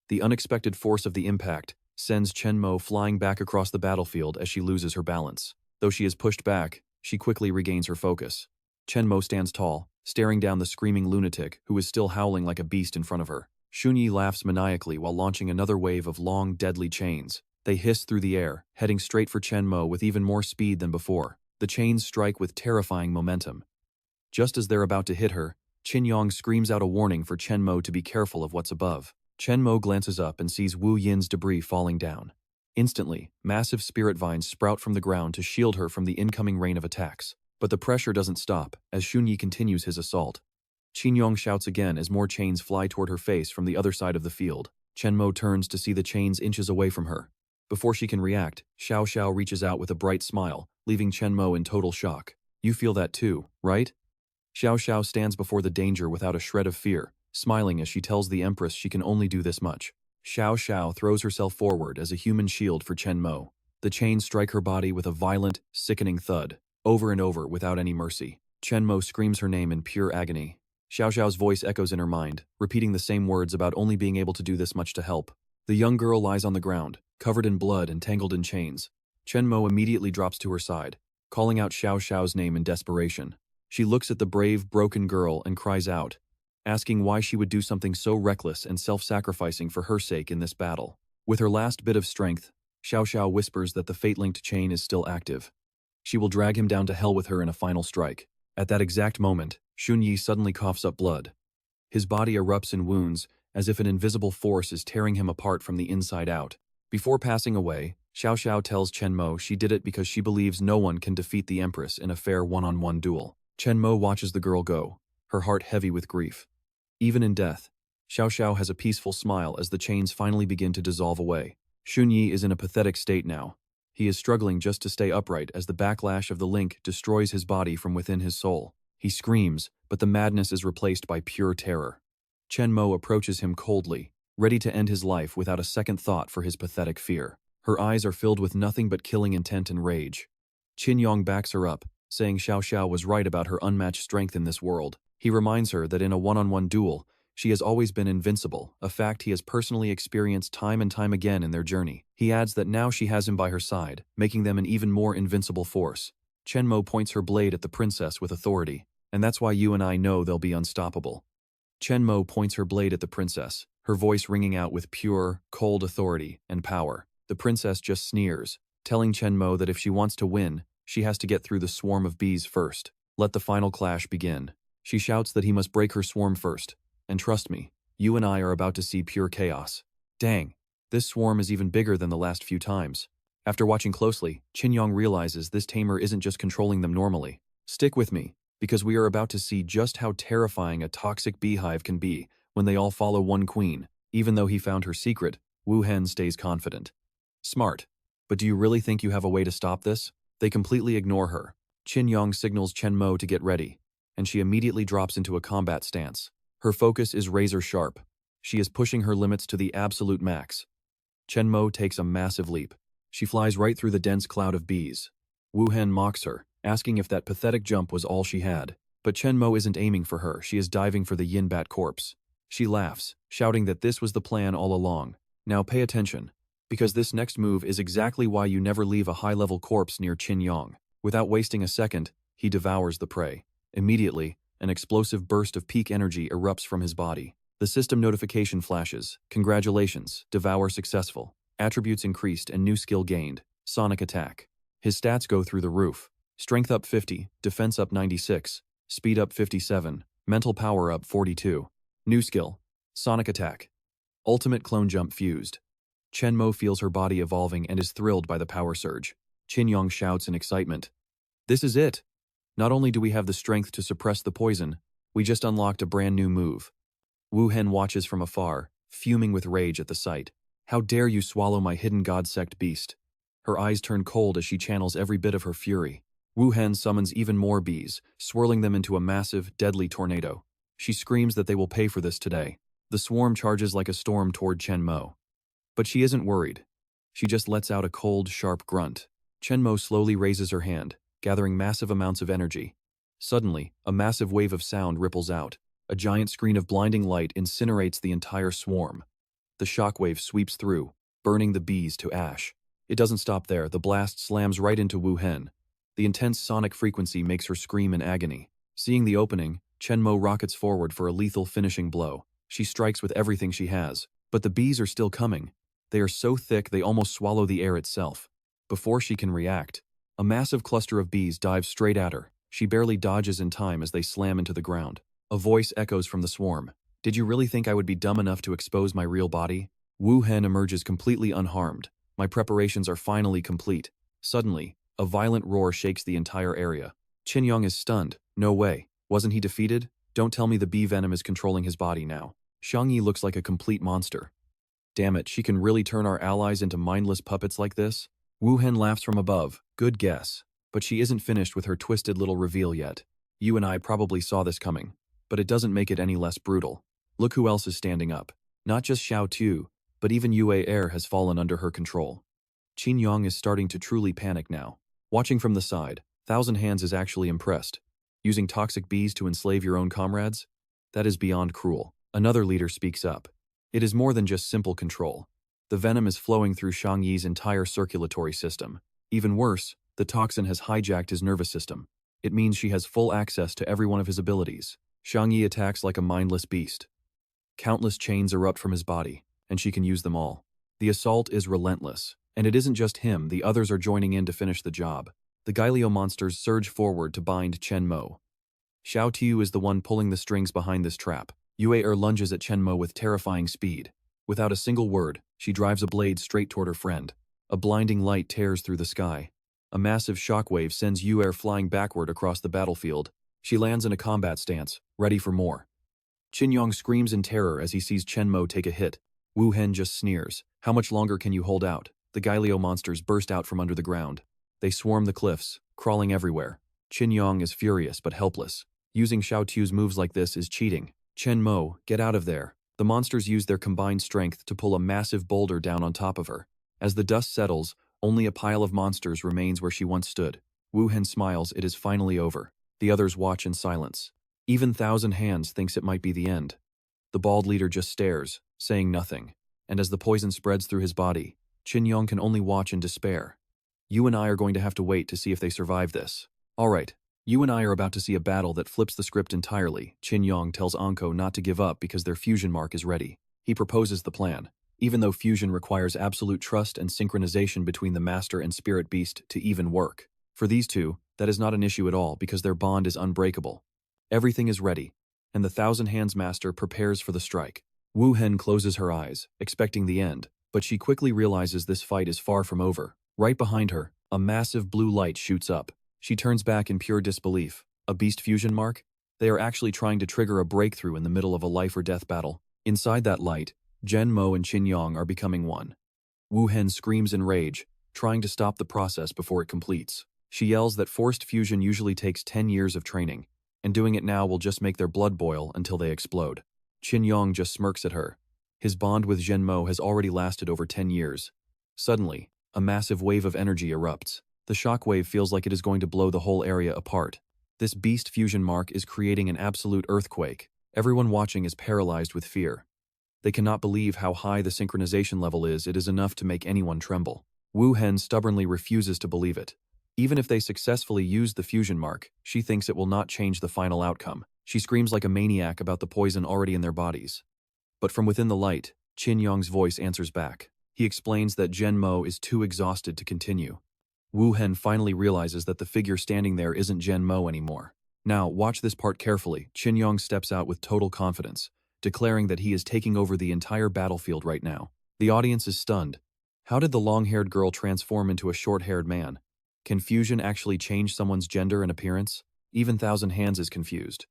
Speaker 1: The unexpected force of the impact sends Chen Mo flying back across the battlefield as she loses her balance. Though she is pushed back, she quickly regains her focus. Chen Mo stands tall, staring down the screaming lunatic who is still howling like a beast in front of her. Xun Yi laughs maniacally while launching another wave of long, deadly chains. They hiss through the air, heading straight for Chen Mo with even more speed than before. The chains strike with terrifying momentum. Just as they're about to hit her, Qin Yong screams out a warning for Chen Mo to be careful of what's above. Chen Mo glances up and sees Wu Yin's debris falling down. Instantly, massive spirit vines sprout from the ground to shield her from the incoming rain of attacks. But the pressure doesn't stop, as Xun Yi continues his assault. Qin Yong shouts again as more chains fly toward her face from the other side of the field. Chen Mo turns to see the chains inches away from her. Before she can react, Xiao Xiao reaches out with a bright smile, leaving Chen Mo in total shock. You feel that too, right? Xiao Xiao stands before the danger without a shred of fear, smiling as she tells the Empress she can only do this much. Xiao Xiao throws herself forward as a human shield for Chen Mo. The chains strike her body with a violent, sickening thud, over and over without any mercy. Chen Mo screams her name in pure agony. Xiao Xiao's voice echoes in her mind, repeating the same words about only being able to do this much to help. The young girl lies on the ground, covered in blood and tangled in chains. Chen Mo immediately drops to her side, calling out Xiao Xiao's name in desperation. She looks at the brave, broken girl and cries out, asking why she would do something so reckless and self-sacrificing for her sake in this battle. With her last bit of strength, Xiao Xiao whispers that the fate-linked chain is still active. She will drag him down to hell with her in a final strike. At that exact moment, Xunyi suddenly coughs up blood. His body erupts in wounds, as if an invisible force is tearing him apart from the inside out. Before passing away, Xiao Xiao tells Chen Mo she did it because she believes no one can defeat the Empress in a fair one-on-one duel. Chen Mo watches the girl go, her heart heavy with grief. Even in death, Xiao Xiao has a peaceful smile as the chains finally begin to dissolve away. Xunyi is in a pathetic state now. He is struggling just to stay upright as the backlash of the link destroys his body from within his soul. He screams, but the madness is replaced by pure terror. Chen Mo approaches him coldly, ready to end his life without a second thought for his pathetic fear. Her eyes are filled with nothing but killing intent and rage. Qin Yong backs her up, saying Xiao Xiao was right about her unmatched strength in this world. He reminds her that in a one-on-one duel, she has always been invincible, a fact he has personally experienced time and time again in their journey. He adds that now she has him by her side, making them an even more invincible force. Chen Mo points her blade at the princess with authority, and that's why you and I know they'll be unstoppable. Chen Mo points her blade at the princess, her voice ringing out with pure, cold authority and power. The princess just sneers, telling Chen Mo that if she wants to win, she has to get through the swarm of bees first. Let the final clash begin. She shouts that he must break her swarm first. And trust me, you and I are about to see pure chaos. Dang, this swarm is even bigger than the last few times. After watching closely, Qin Yong realizes this tamer isn't just controlling them normally. Stick with me, because we are about to see just how terrifying a toxic beehive can be when they all follow one queen. Even though he found her secret, Wu Hen stays confident. Smart. But do you really think you have a way to stop this? They completely ignore her. Qin Yong signals Chen Mo to get ready, and she immediately drops into a combat stance. Her focus is razor sharp. She is pushing her limits to the absolute max. Chen Mo takes a massive leap. She flies right through the dense cloud of bees. Wu Hen mocks her, asking if that pathetic jump was all she had. But Chen Mo isn't aiming for her, she is diving for the yin bat corpse. She laughs, shouting that this was the plan all along. Now pay attention, because this next move is exactly why you never leave a high-level corpse near Qin Yong. Without wasting a second, he devours the prey. Immediately, an explosive burst of peak energy erupts from his body. The system notification flashes. Congratulations, Devour successful. Attributes increased and new skill gained. Sonic attack. His stats go through the roof. Strength up 50, defense up 96, speed up 57, mental power up 42. New skill. Sonic attack. Ultimate clone jump fused. Chen Mo feels her body evolving and is thrilled by the power surge. Qin Yong shouts in excitement. This is it! Not only do we have the strength to suppress the poison, we just unlocked a brand new move. Wu Hen watches from afar, fuming with rage at the sight. How dare you swallow my hidden god sect beast? Her eyes turn cold as she channels every bit of her fury. Wu Hen summons even more bees, swirling them into a massive, deadly tornado. She screams that they will pay for this today. The swarm charges like a storm toward Chen Mo. But she isn't worried. She just lets out a cold, sharp grunt. Chen Mo slowly raises her hand, gathering massive amounts of energy. Suddenly, a massive wave of sound ripples out. A giant screen of blinding light incinerates the entire swarm. The shockwave sweeps through, burning the bees to ash. It doesn't stop there. The blast slams right into Wu Hen. The intense sonic frequency makes her scream in agony. Seeing the opening, Chen Mo rockets forward for a lethal finishing blow. She strikes with everything she has. But the bees are still coming. They are so thick they almost swallow the air itself. Before she can react, a massive cluster of bees dives straight at her. She barely dodges in time as they slam into the ground. A voice echoes from the swarm. Did you really think I would be dumb enough to expose my real body? Wu Hen emerges completely unharmed. My preparations are finally complete. Suddenly, a violent roar shakes the entire area. Qin Yong is stunned. No way. Wasn't he defeated? Don't tell me the bee venom is controlling his body now. Shangyi looks like a complete monster. Damn it, she can really turn our allies into mindless puppets like this? Wu Hen laughs from above. Good guess. But she isn't finished with her twisted little reveal yet. You and I probably saw this coming, but it doesn't make it any less brutal. Look who else is standing up. Not just Xiao Tu, but even Yue Air has fallen under her control. Qin Yong is starting to truly panic now. Watching from the side, Thousand Hands is actually impressed. Using toxic bees to enslave your own comrades? That is beyond cruel. Another leader speaks up. It is more than just simple control. The venom is flowing through Shang Yi's entire circulatory system. Even worse, the toxin has hijacked his nervous system. It means she has full access to every one of his abilities. Shang Yi attacks like a mindless beast. Countless chains erupt from his body, and she can use them all. The assault is relentless, and it isn't just him, the others are joining in to finish the job. The Gailio monsters surge forward to bind Chen Mo. Xiao Tiu is the one pulling the strings behind this trap. Yue lunges at Chen Mo with terrifying speed. Without a single word, she drives a blade straight toward her friend. A blinding light tears through the sky. A massive shockwave sends Yue flying backward across the battlefield. She lands in a combat stance, ready for more. Qin Yong screams in terror as he sees Chen Mo take a hit. Wu Hen just sneers. How much longer can you hold out? The Gailio monsters burst out from under the ground. They swarm the cliffs, crawling everywhere. Qin Yong is furious but helpless. Using Xiao Tu's moves like this is cheating. Chen Mo, get out of there. The monsters use their combined strength to pull a massive boulder down on top of her. As the dust settles, only a pile of monsters remains where she once stood. Wu Hen smiles, it is finally over. The others watch in silence. Even Thousand Hands thinks it might be the end. The bald leader just stares, saying nothing. And as the poison spreads through his body, Qin Yong can only watch in despair. You and I are going to have to wait to see if they survive this. Alright, you and I are about to see a battle that flips the script entirely. Qin Yong tells Anko not to give up because their fusion mark is ready. He proposes the plan. Even though fusion requires absolute trust and synchronization between the master and spirit beast to even work. For these two, that is not an issue at all because their bond is unbreakable. Everything is ready, and the Thousand Hands master prepares for the strike. Wu Hen closes her eyes, expecting the end, but she quickly realizes this fight is far from over. Right behind her, a massive blue light shoots up. She turns back in pure disbelief. A beast fusion mark? They are actually trying to trigger a breakthrough in the middle of a life or death battle. Inside that light, Chen Mo and Qin Yong are becoming one. Wu Hen screams in rage, trying to stop the process before it completes. She yells that forced fusion usually takes 10 years of training, and doing it now will just make their blood boil until they explode. Qin Yong just smirks at her. His bond with Chen Mo has already lasted over 10 years. Suddenly, a massive wave of energy erupts. The shockwave feels like it is going to blow the whole area apart. This beast fusion mark is creating an absolute earthquake. Everyone watching is paralyzed with fear. They cannot believe how high the synchronization level is. It is enough to make anyone tremble. Wu Hen stubbornly refuses to believe it. Even if they successfully use the fusion mark, she thinks it will not change the final outcome. She screams like a maniac about the poison already in their bodies. But from within the light, Qin Yong's voice answers back. He explains that Chen Mo is too exhausted to continue. Wu Hen finally realizes that the figure standing there isn't Chen Mo anymore. Now, watch this part carefully. Qin Yong steps out with total confidence, declaring that he is taking over the entire battlefield right now. The audience is stunned. How did the long-haired girl transform into a short-haired man? Can fusion actually change someone's gender and appearance? Even Thousand Hands is confused.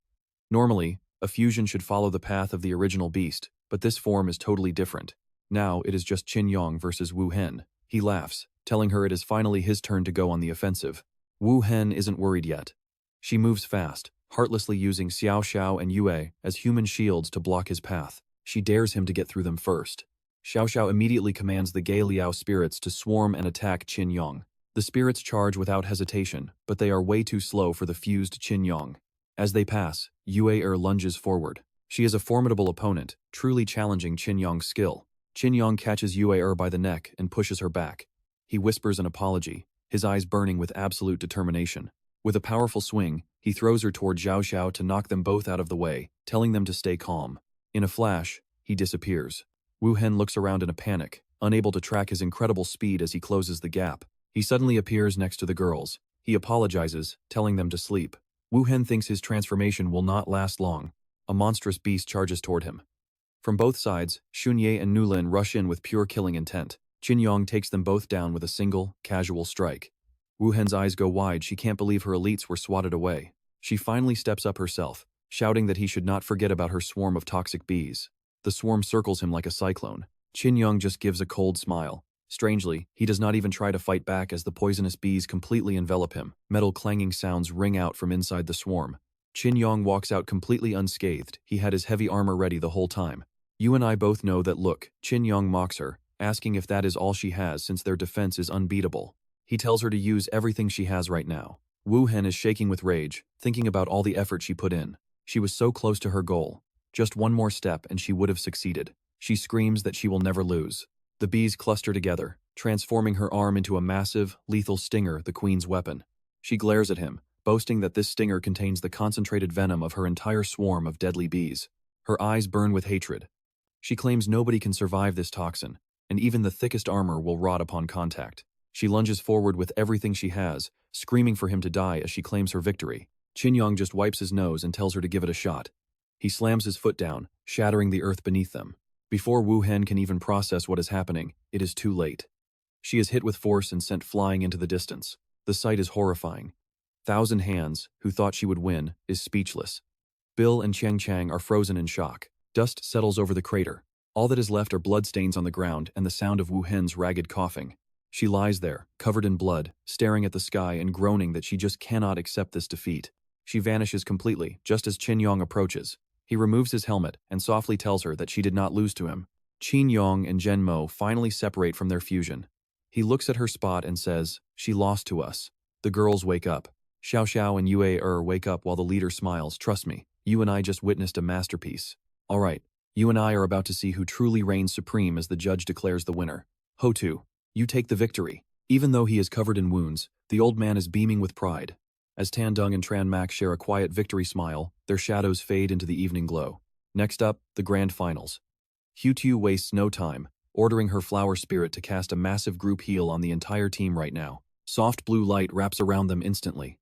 Speaker 1: Normally, a fusion should follow the path of the original beast, but this form is totally different. Now, it is just Qin Yong versus Wu Hen. He laughs, telling her it is finally his turn to go on the offensive. Wu Hen isn't worried yet. She moves fast, heartlessly using Xiao Xiao and Yue as human shields to block his path. She dares him to get through them first. Xiao Xiao immediately commands the Gei Liao spirits to swarm and attack Qin Yong. The spirits charge without hesitation, but they are way too slow for the fused Qin Yong. As they pass, Yue lunges forward. She is a formidable opponent, truly challenging Qin Yong's skill. Qin Yong catches Yue by the neck and pushes her back. He whispers an apology, his eyes burning with absolute determination. With a powerful swing, he throws her toward Xiao Xiao to knock them both out of the way, telling them to stay calm. In a flash, he disappears. Wu Hen looks around in a panic, unable to track his incredible speed as he closes the gap. He suddenly appears next to the girls. He apologizes, telling them to sleep. Wu Hen thinks his transformation will not last long. A monstrous beast charges toward him. From both sides, Xunye and Nulin rush in with pure killing intent. Qin Yong takes them both down with a single, casual strike. Wu Hen's eyes go wide. She can't believe her elites were swatted away. She finally steps up herself, shouting that he should not forget about her swarm of toxic bees. The swarm circles him like a cyclone. Qin Yong just gives a cold smile. Strangely, he does not even try to fight back as the poisonous bees completely envelop him. Metal clanging sounds ring out from inside the swarm. Qin Yong walks out completely unscathed. He had his heavy armor ready the whole time. You and I both know that. Look, Qin Yong mocks her, asking if that is all she has since their defense is unbeatable. He tells her to use everything she has right now. Wu Hen is shaking with rage, thinking about all the effort she put in. She was so close to her goal. Just one more step and she would have succeeded. She screams that she will never lose. The bees cluster together, transforming her arm into a massive, lethal stinger, the queen's weapon. She glares at him, boasting that this stinger contains the concentrated venom of her entire swarm of deadly bees. Her eyes burn with hatred. She claims nobody can survive this toxin, and even the thickest armor will rot upon contact. She lunges forward with everything she has, screaming for him to die as she claims her victory. Yong just wipes his nose and tells her to give it a shot. He slams his foot down, shattering the earth beneath them. Before Wu Hen can even process what is happening, it is too late. She is hit with force and sent flying into the distance. The sight is horrifying. Thousand Hands, who thought she would win, is speechless. Bill and Chang are frozen in shock. Dust settles over the crater. All that is left are bloodstains on the ground and the sound of Wu Hen's ragged coughing. She lies there, covered in blood, staring at the sky and groaning that she just cannot accept this defeat. She vanishes completely, just as Yong approaches. He removes his helmet and softly tells her that she did not lose to him. Yong and Chen Mo finally separate from their fusion. He looks at her spot and says, "She lost to us." The girls wake up. Xiao Xiao and Yue wake up while the leader smiles. "Trust me, you and I just witnessed a masterpiece. All right, you and I are about to see who truly reigns supreme as the judge declares the winner. Ho-Tu, you take the victory." Even though he is covered in wounds, the old man is beaming with pride. As Tandung and Tran Mak share a quiet victory smile, their shadows fade into the evening glow. Next up, the grand finals. Hu-Tu wastes no time, ordering her flower spirit to cast a massive group heal on the entire team right now. Soft blue light wraps around them instantly.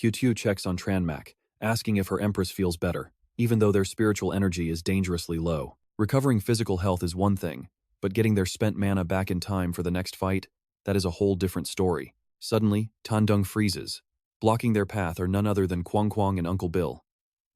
Speaker 1: Hu-Tu checks on Tran Mak, asking if her empress feels better, even though their spiritual energy is dangerously low. Recovering physical health is one thing, but getting their spent mana back in time for the next fight, that is a whole different story. Suddenly, Tandung freezes. Blocking their path are none other than Kwang and Uncle Bill.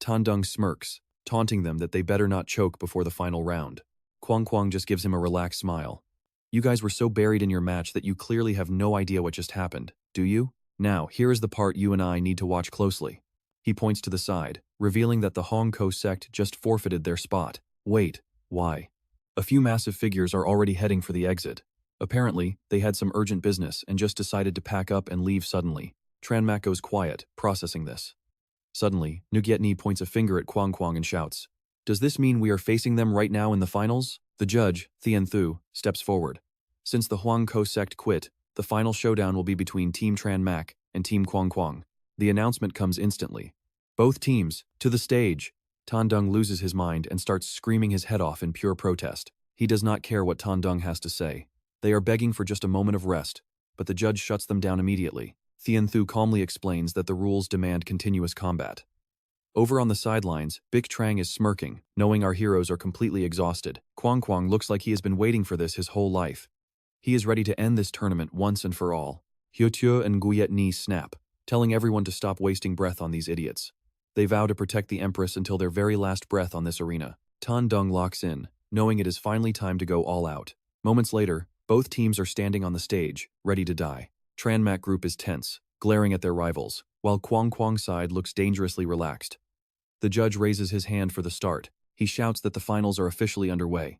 Speaker 1: Tandung smirks, taunting them that they better not choke before the final round. Kwang just gives him a relaxed smile. "You guys were so buried in your match that you clearly have no idea what just happened, do you? Now, here is the part you and I need to watch closely." He points to the side, revealing that the Hong Ko sect just forfeited their spot. Wait, why? A few massive figures are already heading for the exit. Apparently, they had some urgent business and just decided to pack up and leave suddenly. Tran Mak goes quiet, processing this. Suddenly, Nguyen points a finger at Kwang and shouts, "Does this mean we are facing them right now in the finals?" The judge, Thien Thu, steps forward. Since the Hong Ko sect quit, the final showdown will be between Team Tran Mak and Team Kwang. The announcement comes instantly. "Both teams, to the stage!" Tandung loses his mind and starts screaming his head off in pure protest. He does not care what Tandung has to say. They are begging for just a moment of rest, but the judge shuts them down immediately. Thien Thu calmly explains that the rules demand continuous combat. Over on the sidelines, Bic Trang is smirking, knowing our heroes are completely exhausted. Kwang looks like he has been waiting for this his whole life. He is ready to end this tournament once and for all. Hu-Tu and Nguyen snap, telling everyone to stop wasting breath on these idiots. They vow to protect the Empress until their very last breath on this arena. Tandung locks in, knowing it is finally time to go all out. Moments later, both teams are standing on the stage, ready to die. Tran Mak group is tense, glaring at their rivals, while Kwang side looks dangerously relaxed. The judge raises his hand for the start. He shouts that the finals are officially underway.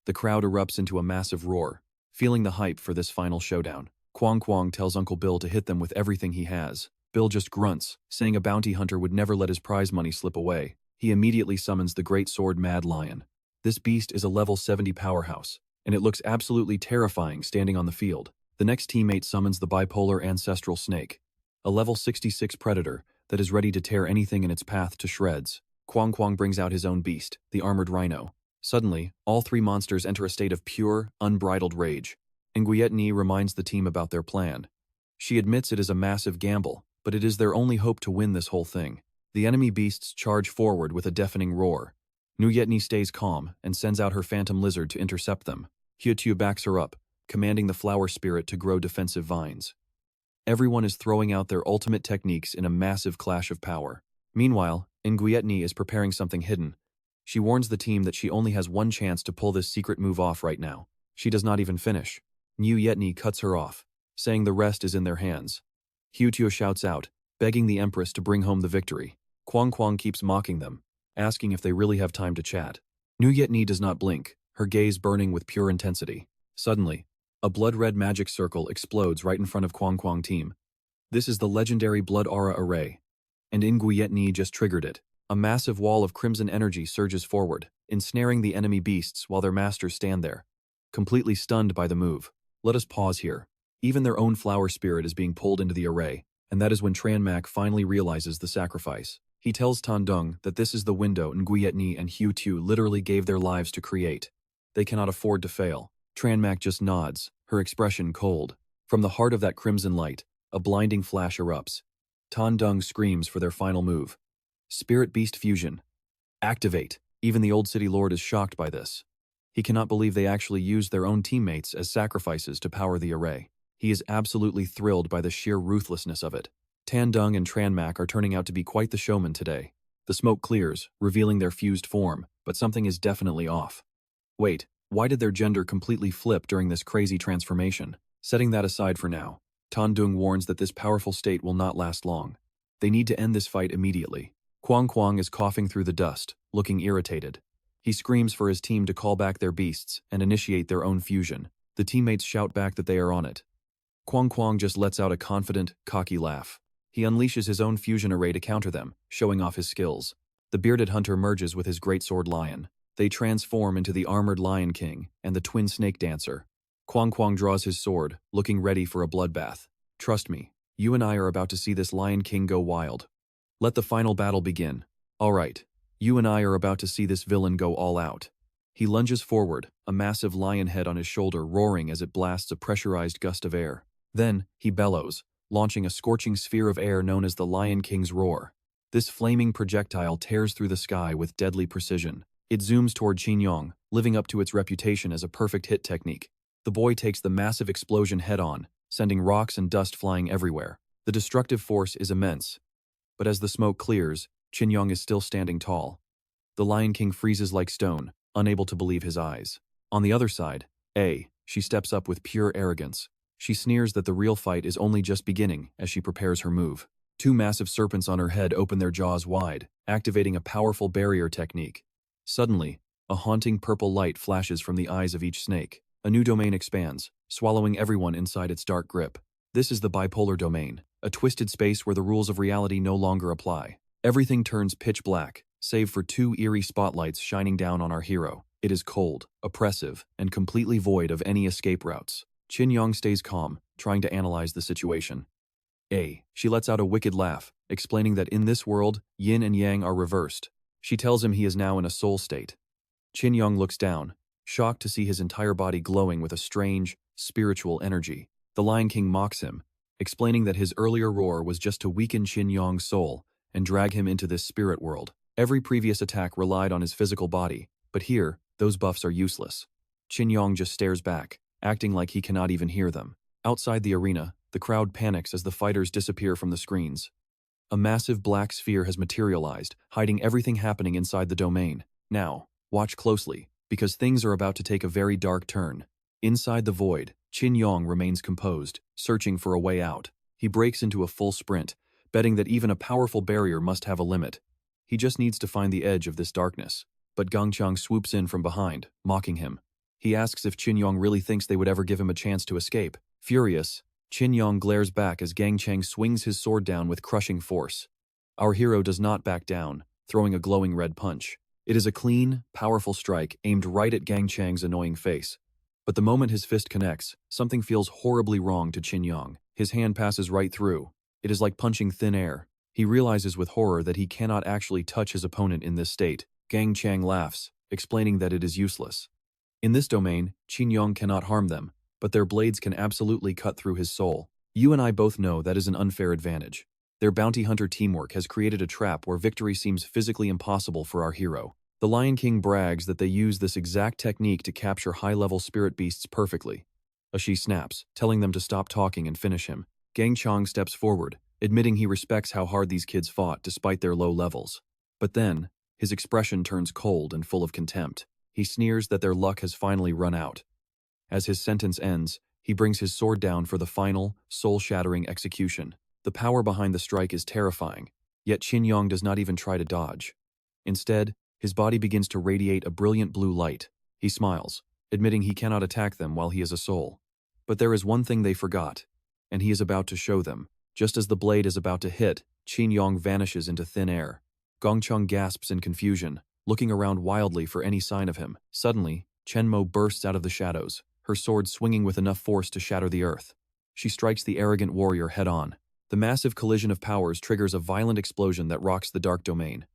Speaker 1: The crowd erupts into a massive roar, feeling the hype for this final showdown. Kwang tells Uncle Bill to hit them with everything he has. Bill just grunts, saying a bounty hunter would never let his prize money slip away. He immediately summons the great sword Mad Lion. This beast is a level 70 powerhouse, and it looks absolutely terrifying standing on the field. The next teammate summons the bipolar ancestral snake, a level 66 predator that is ready to tear anything in its path to shreds. Kwang brings out his own beast, the armored rhino. Suddenly, all three monsters enter a state of pure, unbridled rage. Nguyen reminds the team about their plan. She admits it is a massive gamble, but it is their only hope to win this whole thing. The enemy beasts charge forward with a deafening roar. Nguyen stays calm and sends out her phantom lizard to intercept them. Hu-Tu backs her up, commanding the flower spirit to grow defensive vines. Everyone is throwing out their ultimate techniques in a massive clash of power. Meanwhile, Nguyen is preparing something hidden. She warns the team that she only has one chance to pull this secret move off right now. She does not even finish. Nguyen cuts her off, saying the rest is in their hands. Hu-Tu shouts out, begging the Empress to bring home the victory. Kwang keeps mocking them, asking if they really have time to chat. Nguyen does not blink, her gaze burning with pure intensity. Suddenly, a blood-red magic circle explodes right in front of Kwang Kwang team. This is the legendary Blood Aura Array, and Nguyen just triggered it. A massive wall of crimson energy surges forward, ensnaring the enemy beasts while their masters stand there, completely stunned by the move. Let us pause here. Even their own flower spirit is being pulled into the array, and that is when Tran Mak finally realizes the sacrifice. He tells Tan Dung that this is the window Nguyen and Hu Tu literally gave their lives to create. They cannot afford to fail. Tran Mak just nods, her expression cold. From the heart of that crimson light, a blinding flash erupts. Tan Dung screams for their final move. Spirit Beast Fusion. Activate. Even the Old City Lord is shocked by this. He cannot believe they actually used their own teammates as sacrifices to power the array. He is absolutely thrilled by the sheer ruthlessness of it. Tan Dung and Tran Mak are turning out to be quite the showmen today. The smoke clears, revealing their fused form, but something is definitely off. Wait, why did their gender completely flip during this crazy transformation? Setting that aside for now, Tan Dung warns that this powerful state will not last long. They need to end this fight immediately. Kwang Kwang is coughing through the dust, looking irritated. He screams for his team to call back their beasts and initiate their own fusion. The teammates shout back that they are on it. Kwang Kwang just lets out a confident, cocky laugh. He unleashes his own fusion array to counter them, showing off his skills. The bearded hunter merges with his greatsword lion. They transform into the armored Lion King and the twin snake dancer. Kwang Kwang draws his sword, looking ready for a bloodbath. Trust me, you and I are about to see this Lion King go wild. Let the final battle begin. All right, you and I are about to see this villain go all out. He lunges forward, a massive lion head on his shoulder roaring as it blasts a pressurized gust of air. Then, he bellows, launching a scorching sphere of air known as the Lion King's Roar. This flaming projectile tears through the sky with deadly precision. It zooms toward Qin Yong, living up to its reputation as a perfect hit technique. The boy takes the massive explosion head-on, sending rocks and dust flying everywhere. The destructive force is immense. But as the smoke clears, Qin Yong is still standing tall. The Lion King freezes like stone, unable to believe his eyes. On the other side, she steps up with pure arrogance. She sneers that the real fight is only just beginning as she prepares her move. Two massive serpents on her head open their jaws wide, activating a powerful barrier technique. Suddenly, a haunting purple light flashes from the eyes of each snake. A new domain expands, swallowing everyone inside its dark grip. This is the bipolar domain, a twisted space where the rules of reality no longer apply. Everything turns pitch black, save for two eerie spotlights shining down on our hero. It is cold, oppressive, and completely void of any escape routes. Qin Yong stays calm, trying to analyze the situation. She lets out a wicked laugh, explaining that in this world, yin and yang are reversed. She tells him he is now in a soul state. Qin Yong looks down, shocked to see his entire body glowing with a strange, spiritual energy. The Lion King mocks him, explaining that his earlier roar was just to weaken Qin Yong's soul and drag him into this spirit world. Every previous attack relied on his physical body, but here, those buffs are useless. Qin Yong just stares back, acting like he cannot even hear them. Outside the arena, the crowd panics as the fighters disappear from the screens. A massive black sphere has materialized, hiding everything happening inside the domain. Now, watch closely, because things are about to take a very dark turn. Inside the void, Qin Yong remains composed, searching for a way out. He breaks into a full sprint, betting that even a powerful barrier must have a limit. He just needs to find the edge of this darkness. But Gangqiang swoops in from behind, mocking him. He asks if Qin Yong really thinks they would ever give him a chance to escape. Furious, Qin Yong glares back as Gangqiang swings his sword down with crushing force. Our hero does not back down, throwing a glowing red punch. It is a clean, powerful strike aimed right at Gangqiang's annoying face. But the moment his fist connects, something feels horribly wrong to Qin Yong. His hand passes right through. It is like punching thin air. He realizes with horror that he cannot actually touch his opponent in this state. Gangqiang laughs, explaining that it is useless. In this domain, Qin Yong cannot harm them, but their blades can absolutely cut through his soul. You and I both know that is an unfair advantage. Their bounty hunter teamwork has created a trap where victory seems physically impossible for our hero. The Lion King brags that they use this exact technique to capture high-level spirit beasts perfectly. She snaps, telling them to stop talking and finish him. Gangqiang steps forward, admitting he respects how hard these kids fought despite their low levels. But then, his expression turns cold and full of contempt. He sneers that their luck has finally run out. As his sentence ends, he brings his sword down for the final, soul-shattering execution. The power behind the strike is terrifying, yet Qin Yong does not even try to dodge. Instead, his body begins to radiate a brilliant blue light. He smiles, admitting he cannot attack them while he is a soul. But there is one thing they forgot, and he is about to show them. Just as the blade is about to hit, Qin Yong vanishes into thin air. Gongcheng gasps in confusion, looking around wildly for any sign of him. Suddenly, Chen Mo bursts out of the shadows, her sword swinging with enough force to shatter the earth. She strikes the arrogant warrior head-on. The massive collision of powers triggers a violent explosion that rocks the dark domain.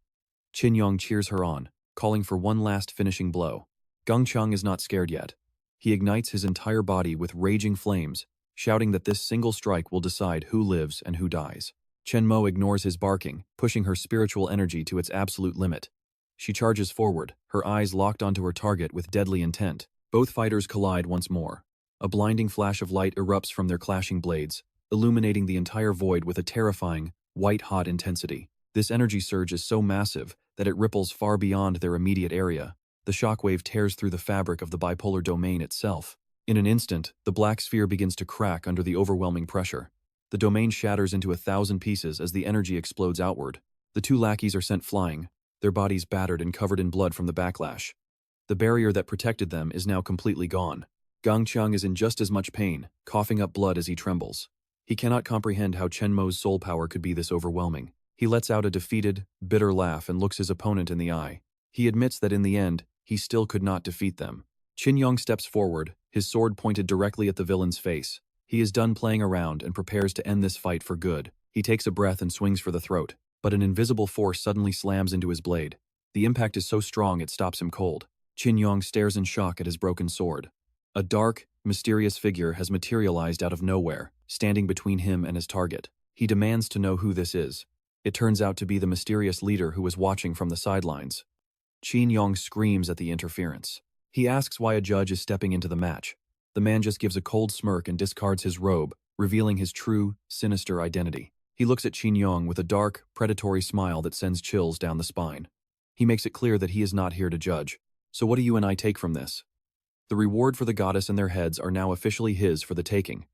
Speaker 1: Qin Yong cheers her on, calling for one last finishing blow. Gongcheng is not scared yet. He ignites his entire body with raging flames, shouting that this single strike will decide who lives and who dies. Chen Mo ignores his barking, pushing her spiritual energy to its absolute limit. She charges forward, her eyes locked onto her target with deadly intent. Both fighters collide once more. A blinding flash of light erupts from their clashing blades, illuminating the entire void with a terrifying, white-hot intensity. This energy surge is so massive that it ripples far beyond their immediate area. The shockwave tears through the fabric of the bipolar domain itself. In an instant, the black sphere begins to crack under the overwhelming pressure. The domain shatters into 1,000 pieces as the energy explodes outward. The two lackeys are sent flying, their bodies battered and covered in blood from the backlash. The barrier that protected them is now completely gone. Gongcheng is in just as much pain, coughing up blood as he trembles. He cannot comprehend how Chen Mo's soul power could be this overwhelming. He lets out a defeated, bitter laugh and looks his opponent in the eye. He admits that in the end, he still could not defeat them. Qin Yong steps forward, his sword pointed directly at the villain's face. He is done playing around and prepares to end this fight for good. He takes a breath and swings for the throat, but an invisible force suddenly slams into his blade. The impact is so strong it stops him cold. Qin Yong stares in shock at his broken sword. A dark, mysterious figure has materialized out of nowhere, standing between him and his target. He demands to know who this is. It turns out to be the mysterious leader who was watching from the sidelines. Qin Yong screams at the interference. He asks why a judge is stepping into the match. The man just gives a cold smirk and discards his robe, revealing his true, sinister identity. He looks at Qin Yong with a dark, predatory smile that sends chills down the spine. He makes it clear that he is not here to judge. So what do you and I take from this? The reward for the goddess and their heads are now officially his for the taking.